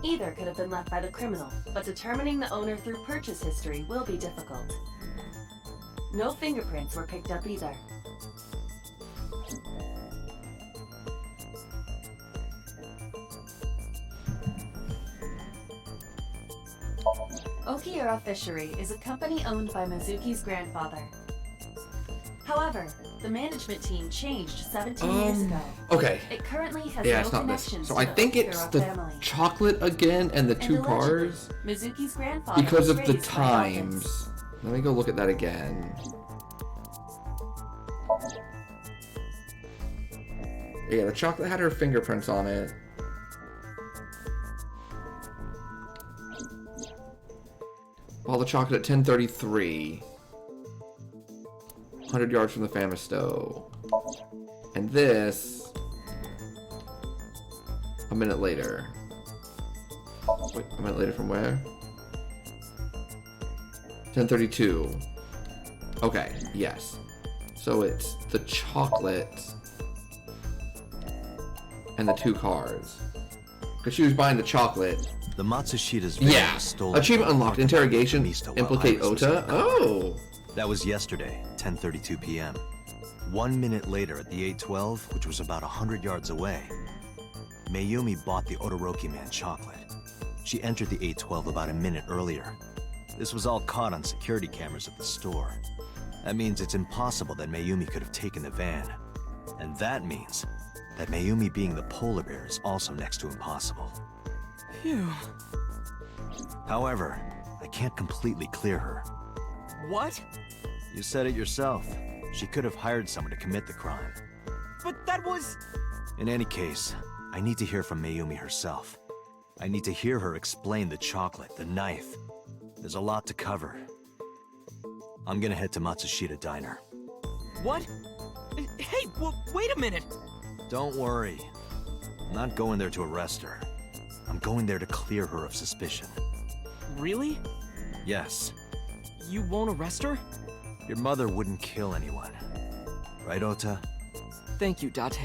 Either could have been left by the criminal, but determining the owner through purchase history will be difficult. No fingerprints were picked up either. Okiura Fishery is a company owned by Mizuki's grandfather. However, the management team changed 17 years ago. Okay. It currently has Yeah, no it's not this. connection So to I the think it's Okiura the family. chocolate again and the two And cars. allegedly, Mizuki's grandfather Because was of the raised by times. dolphins. Let me go look at that again. Yeah, the chocolate had her fingerprints on it. All the chocolate at 10:33. 100 yards from the Famisto. And this a minute later. Wait, a minute later from where? 10:32. Okay, yes. So it's the chocolate and the two cars. Because she was buying the chocolate. The Matsushida's van Yeah. was stolen. Achievement unlocked. Interrogation. While Implicate Iris was Ota. in the car. Oh. That was yesterday, 10:32 p.m. 1 minute later at the 812, which was about 100 yards away, Mayumi bought the Todoroki Man chocolate. She entered the 812 about a minute earlier. This was all caught on security cameras at the store. That means it's impossible that Mayumi could have taken the van. And that means that Mayumi being the polar bear is also next to impossible. Phew. However, I can't completely clear her. What? You said it yourself. She could have hired someone to commit the crime. But that was... In any case, I need to hear from Mayumi herself. I need to hear her explain the chocolate, the knife. There's a lot to cover. I'm gonna head to Matsushita Diner. What? Hey, wait a minute! Don't worry. I'm not going there to arrest her. I'm going there to clear her of suspicion. Really? Yes. You won't arrest her? Your mother wouldn't kill anyone. Right, Ota? Thank you, Date.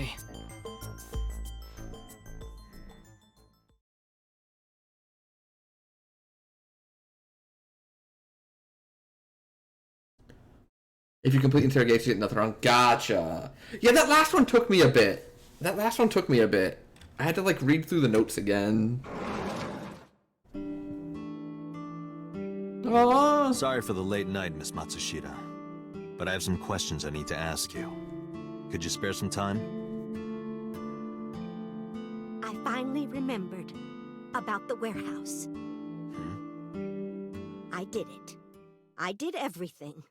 If you complete interrogation, you get nothing wrong. Gotcha. Yeah, that last one took me a bit. I had to like read through the notes again. Oh. Sorry for the late night, Miss Matsushita. But I have some questions I need to ask you. Could you spare some time? I finally remembered about the warehouse. I did it. I did everything.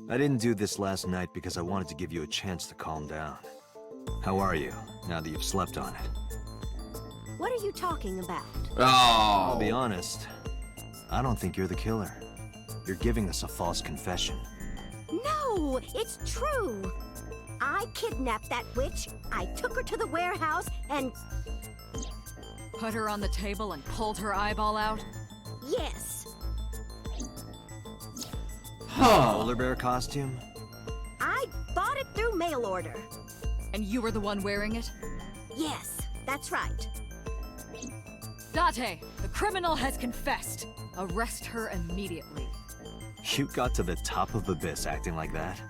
I didn't do this last night because I wanted to give you a chance to calm down. How are you, now that you've slept on it? What are you talking about? Oh. I'll be honest. I don't think you're the killer. You're giving us a false confession. No, it's true. I kidnapped that witch, I took her to the warehouse, and... Put her on the table and pulled her eyeball out? Yes. Polar bear costume? I bought it through mail order. And you were the one wearing it? Yes, that's right. Date, the criminal has confessed. Arrest her immediately. You got to the top of Abyss acting like that?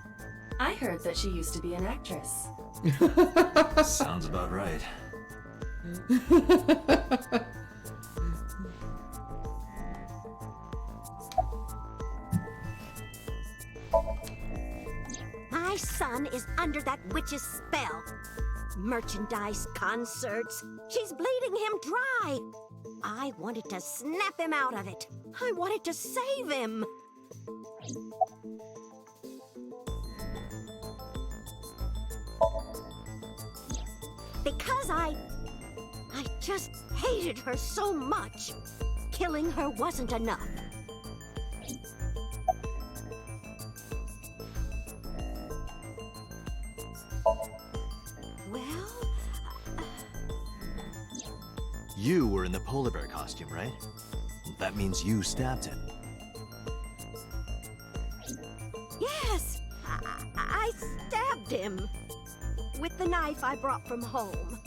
I heard that she used to be an actress. Sounds about right. My son is under that witch's spell. Merchandise, concerts. She's bleeding him dry. I wanted to snap him out of it. I wanted to save him. Because I just hated her so much. Killing her wasn't enough. Well... You were in the polar bear costume, right? That means you stabbed him. Yes! I stabbed him. With the knife I brought from home.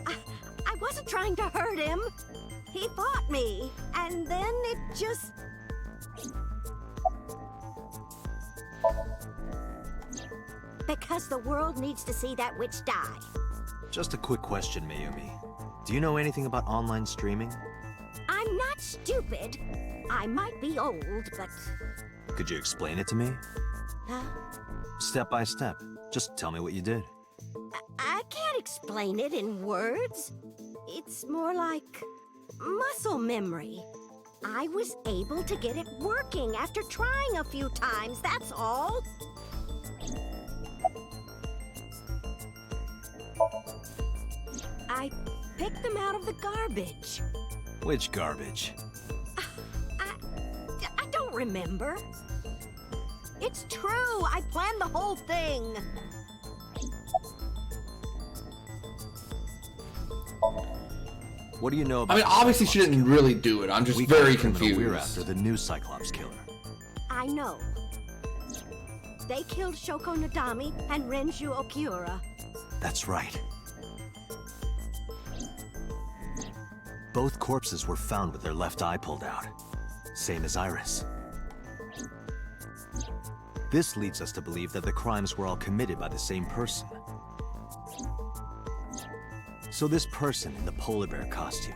I wasn't trying to hurt him. He fought me, and then it just... Because the world needs to see that witch die. Just a quick question, Mayumi. Do you know anything about online streaming? I'm not stupid. I might be old, but... Could you explain it to me? Huh? Step by step. Just tell me what you did. I can't explain it in words. It's more like muscle memory. I was able to get it working after trying a few times, that's all. I picked them out of the garbage. Which garbage? I don't remember. It's true, I planned the whole thing. What do you know about... I mean, obviously she didn't really do it. I'm just very confused. We're after the new Cyclops killer. I know. They killed Shoko Nadami and Renju Okiura. That's right. Both corpses were found with their left eye pulled out. Same as Iris. This leads us to believe that the crimes were all committed by the same person. So this person in the polar bear costume,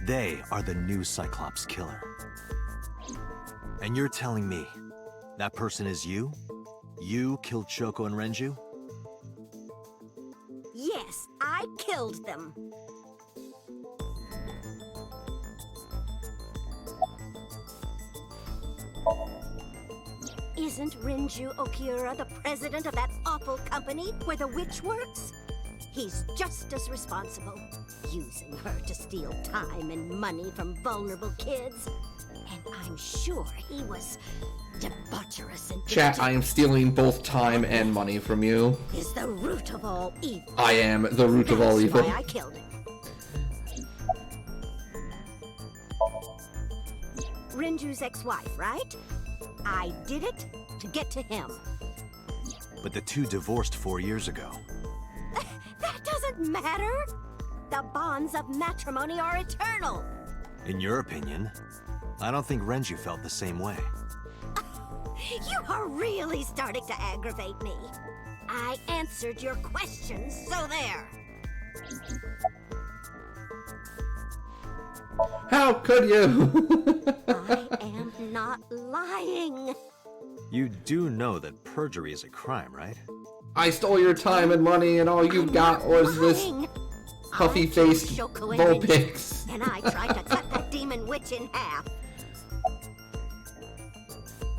they are the new Cyclops killer. And you're telling me that person is you? You killed Shoko and Renju? Yes, I killed them. Isn't Renju Okiura the president of that awful company where the witch works? He's just as responsible, using her to steal time and money from vulnerable kids. And I'm sure he was debaucherous and... Chat, I am stealing both time and money from you. ...is the root of all evil. I am the root of all evil. That's why I killed him. Renju's ex-wife, right? I did it to get to him. But the two divorced 4 years ago. That doesn't matter. The bonds of matrimony are eternal. In your opinion, I don't think Renju felt the same way. You are really starting to aggravate me. I answered your questions, so there. How could you? I am not lying. You do know that perjury is a crime, right? I stole your time and money, and all you got was this puffy-faced Vulpix. And I tried to cut that demon witch in half.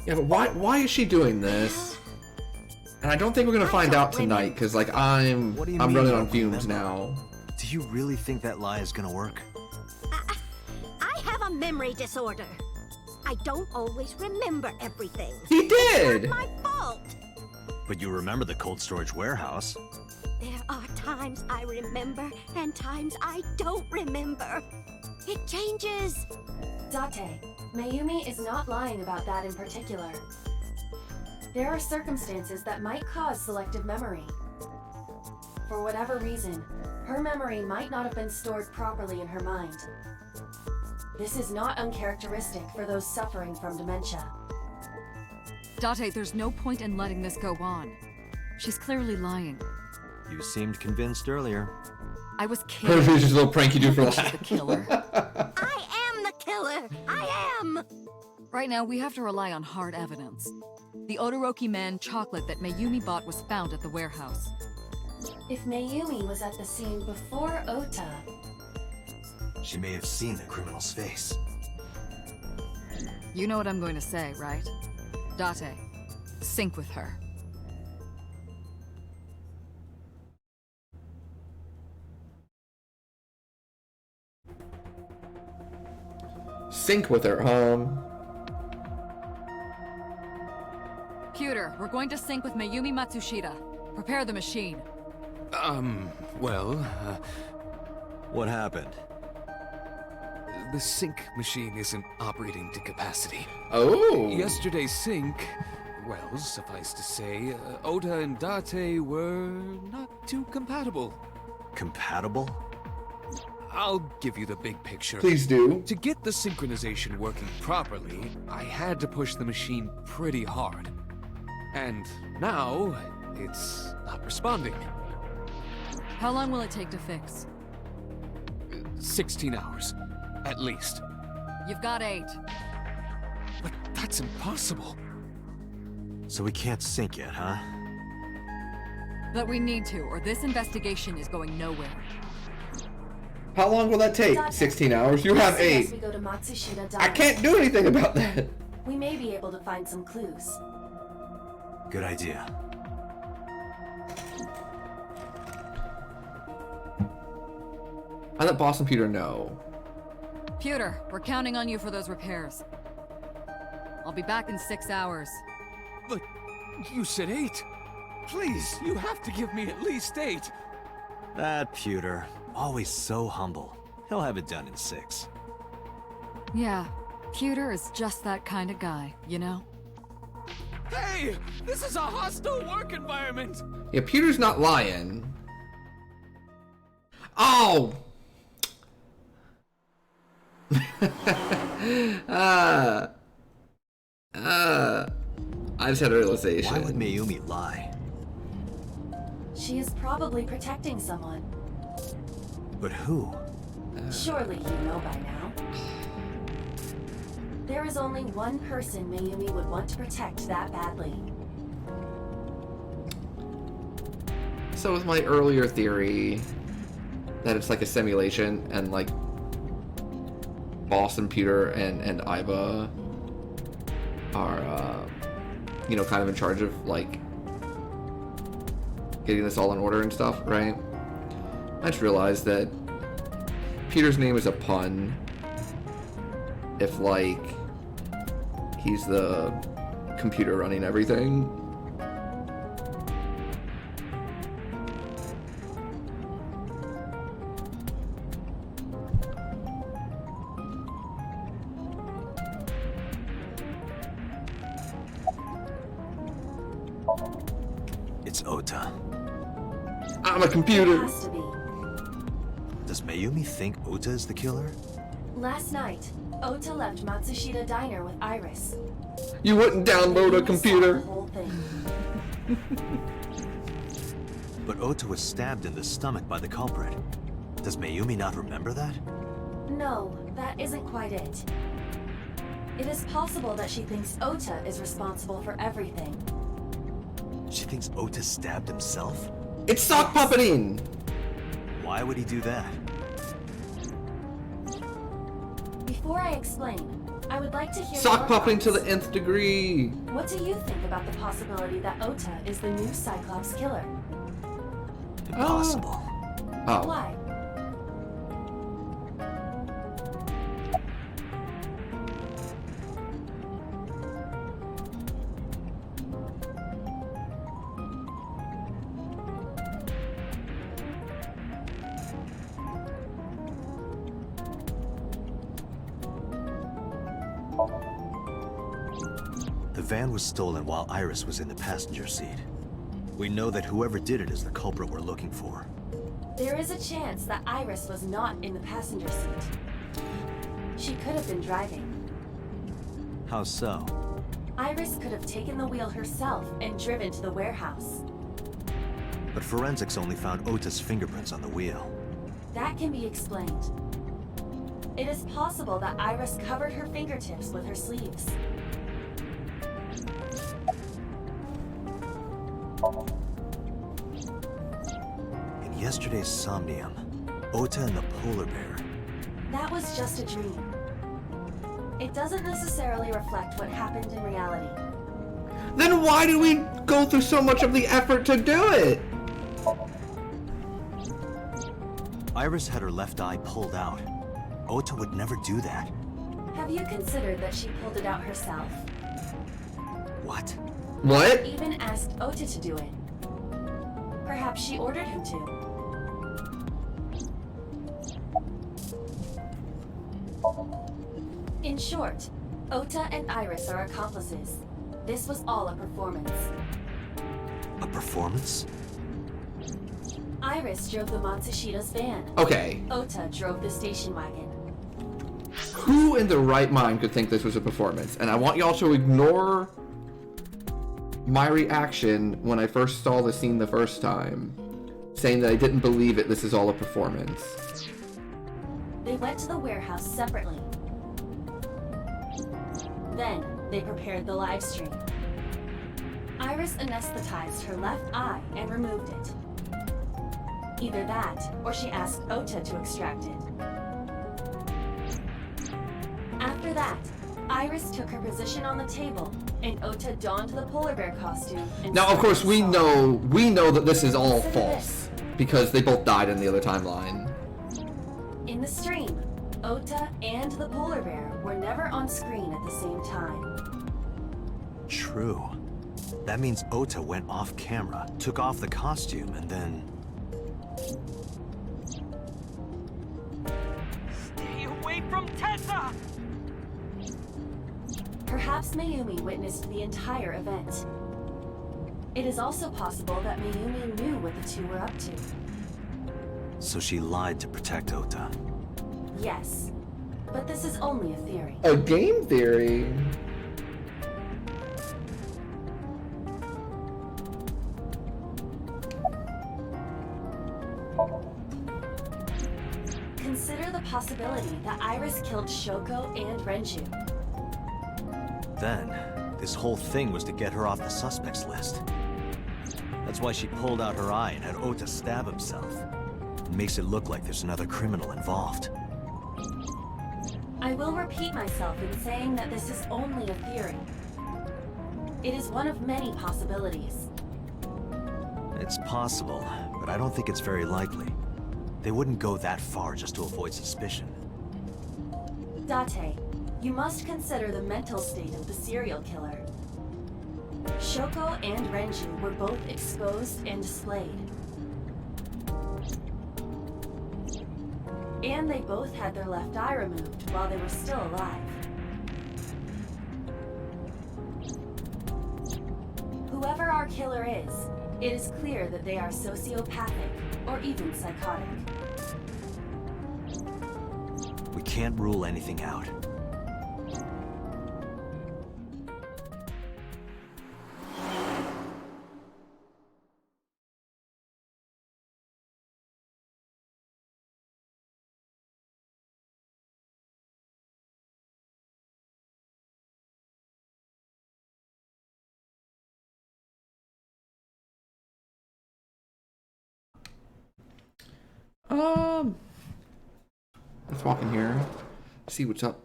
Yeah, but why is she doing this? And I don't think we're gonna find out tonight, because like I'm running on fumes now. Do you really think that lie is gonna work? I have a memory disorder. I don't always remember everything. He did! It's not my fault. But you remember the cold storage warehouse. There are times I remember and times I don't remember. It changes. Date, Mayumi is not lying about that in particular. There are circumstances that might cause selective memory. For whatever reason, her memory might not have been stored properly in her mind. This is not uncharacteristic for those suffering from dementia. Date, there's no point in letting this go on. She's clearly lying. You seemed convinced earlier. I was kidding. Her just a little prank you do for She's that. the killer. I am the killer. I am. Right now, we have to rely on hard evidence. The Odoroki Man chocolate that Mayumi bought was found at the warehouse. If Mayumi was at the scene before Ota, She may have seen the criminal's face. You know what I'm going to say, right? Date, sync with her. Sync with her, Pewter, we're going to sync with Mayumi Matsushita. Prepare the machine. What happened? The sync machine isn't operating to capacity. Oh! Yesterday's sync, well, suffice to say, Ota and Date were not too compatible. Compatible? I'll give you the big picture. Please do. To get the synchronization working properly, I had to push the machine pretty hard. And now, it's not responding. How long will it take to fix? 16 hours, at least. You've got 8. But that's impossible. So we can't sync yet, huh? But we need to, or this investigation is going nowhere. How long will that take? 16 hours? You have 8. we go to Matsushita I can't do anything about that. We may be able to find some clues. Good idea. I let Boss and Peter know. Pewter, we're counting on you for those repairs. I'll be back in 6 hours. But you said 8. Please, you have to give me at least 8. That Pewter, always so humble. He'll have it done in 6. Yeah, Pewter is just that kind of guy, you know? Hey! This is a hostile work environment! Yeah, Peter's not lying. Oh! I just had a realization. Why would Mayumi lie? She is probably protecting someone. But who? Surely you know by now. There is only one person Mayumi would want to protect that badly. So with my earlier theory that it's like a simulation and like Boss and Peter and Iba are you know, kind of in charge of like getting this all in order and stuff, right? I just realized that Peter's name is a pun if like he's the computer running everything. It's Ota. I'm a computer. It has to be. Does Mayumi think Ota is the killer? Last night, Ota left Matsushita Diner with Iris. You wouldn't download a computer. The whole thing. But Ota was stabbed in the stomach by the culprit. Does Mayumi not remember that? No, that isn't quite it. It is possible that she thinks Ota is responsible for everything. She thinks Ota stabbed himself? It's sock puppeting! Why would he do that? Before I explain, I would like to hear Sock your puppeting to thoughts. the nth degree. What do you think about the possibility that Ota is the new Cyclops killer? Impossible. Oh. Why? The van was stolen while Iris was in the passenger seat. We know that whoever did it is the culprit we're looking for. There is a chance that Iris was not in the passenger seat. She could have been driving. How so? Iris could have taken the wheel herself and driven to the warehouse. But forensics only found Ota's fingerprints on the wheel. That can be explained. It is possible that Iris covered her fingertips with her sleeves. In yesterday's Somnium, Ota and the polar bear. That was just a dream. It doesn't necessarily reflect what happened in reality. Then why do we go through so much of the effort to do it? Iris had her left eye pulled out. Ota would never do that. Have you considered that she pulled it out herself? What? What? Even asked Ota to do it. Perhaps she ordered him to. In short, Ota and Iris are accomplices. This was all a performance. A performance? Iris drove the Matsushida's van. Okay. Ota drove the station wagon. Who in the right mind could think this was a performance? And I want y'all to ignore my reaction when I first saw the scene the first time, saying that I didn't believe it, this is all a performance. They went to the warehouse separately. Then, they prepared the live stream. Iris anesthetized her left eye and removed it. Either that, or she asked Ota to extract it. After that, Iris took her position on the table, and Ota donned the polar bear costume and Now, of course, we know that this is all Consider false, because they both died in the other timeline. In the stream, Ota and the polar bear were never on screen at the same time. True. That means Ota went off camera, took off the costume, and then... Stay away from Tessa! Perhaps Mayumi witnessed the entire event. It is also possible that Mayumi knew what the two were up to. So she lied to protect Ota. Yes, but this is only a theory. A game theory? Consider the possibility that Iris killed Shoko and Renju. Then, this whole thing was to get her off the suspects list. That's why she pulled out her eye and had Ota stab himself. It makes it look like there's another criminal involved. I will repeat myself in saying that this is only a theory. It is one of many possibilities. It's possible, but I don't think it's very likely. They wouldn't go that far just to avoid suspicion. Date, you must consider the mental state of the serial killer. Shoko and Renju were both exposed and displayed. And they both had their left eye removed while they were still alive. Whoever our killer is, it is clear that they are sociopathic or even psychotic. We can't rule anything out. Let's walk in here, see what's up.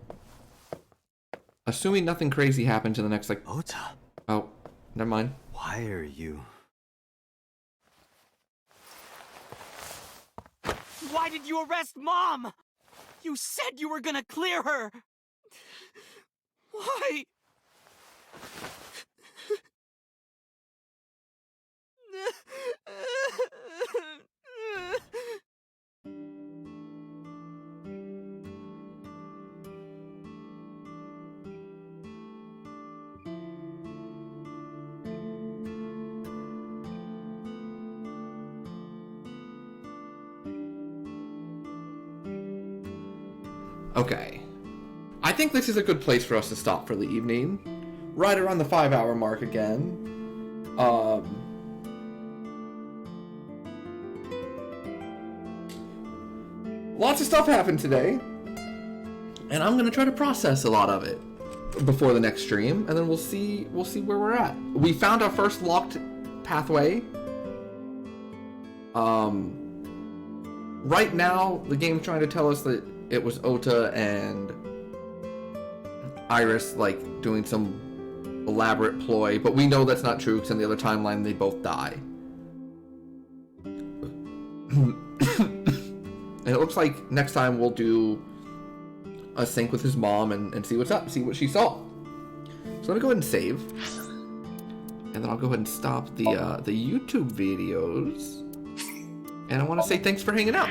Assuming nothing crazy happens in the next, like... Ota. Oh, never mind. Why are you... Why did you arrest Mom? You said you were gonna clear her! Why? Okay. I think this is a good place for us to stop for the evening. Right around the 5-hour mark again. Lots of stuff happened today. And I'm gonna try to process a lot of it before the next stream, and then we'll see where we're at. We found our first locked pathway. Right now, the game's trying to tell us that it was Ota and Iris, like, doing some elaborate ploy, but we know that's not true, because in the other timeline, they both die. And it looks like next time we'll do a sync with his mom and see what's up, see what she saw. So let me go ahead and save. And then I'll go ahead and stop the YouTube videos. And I want to say thanks for hanging out.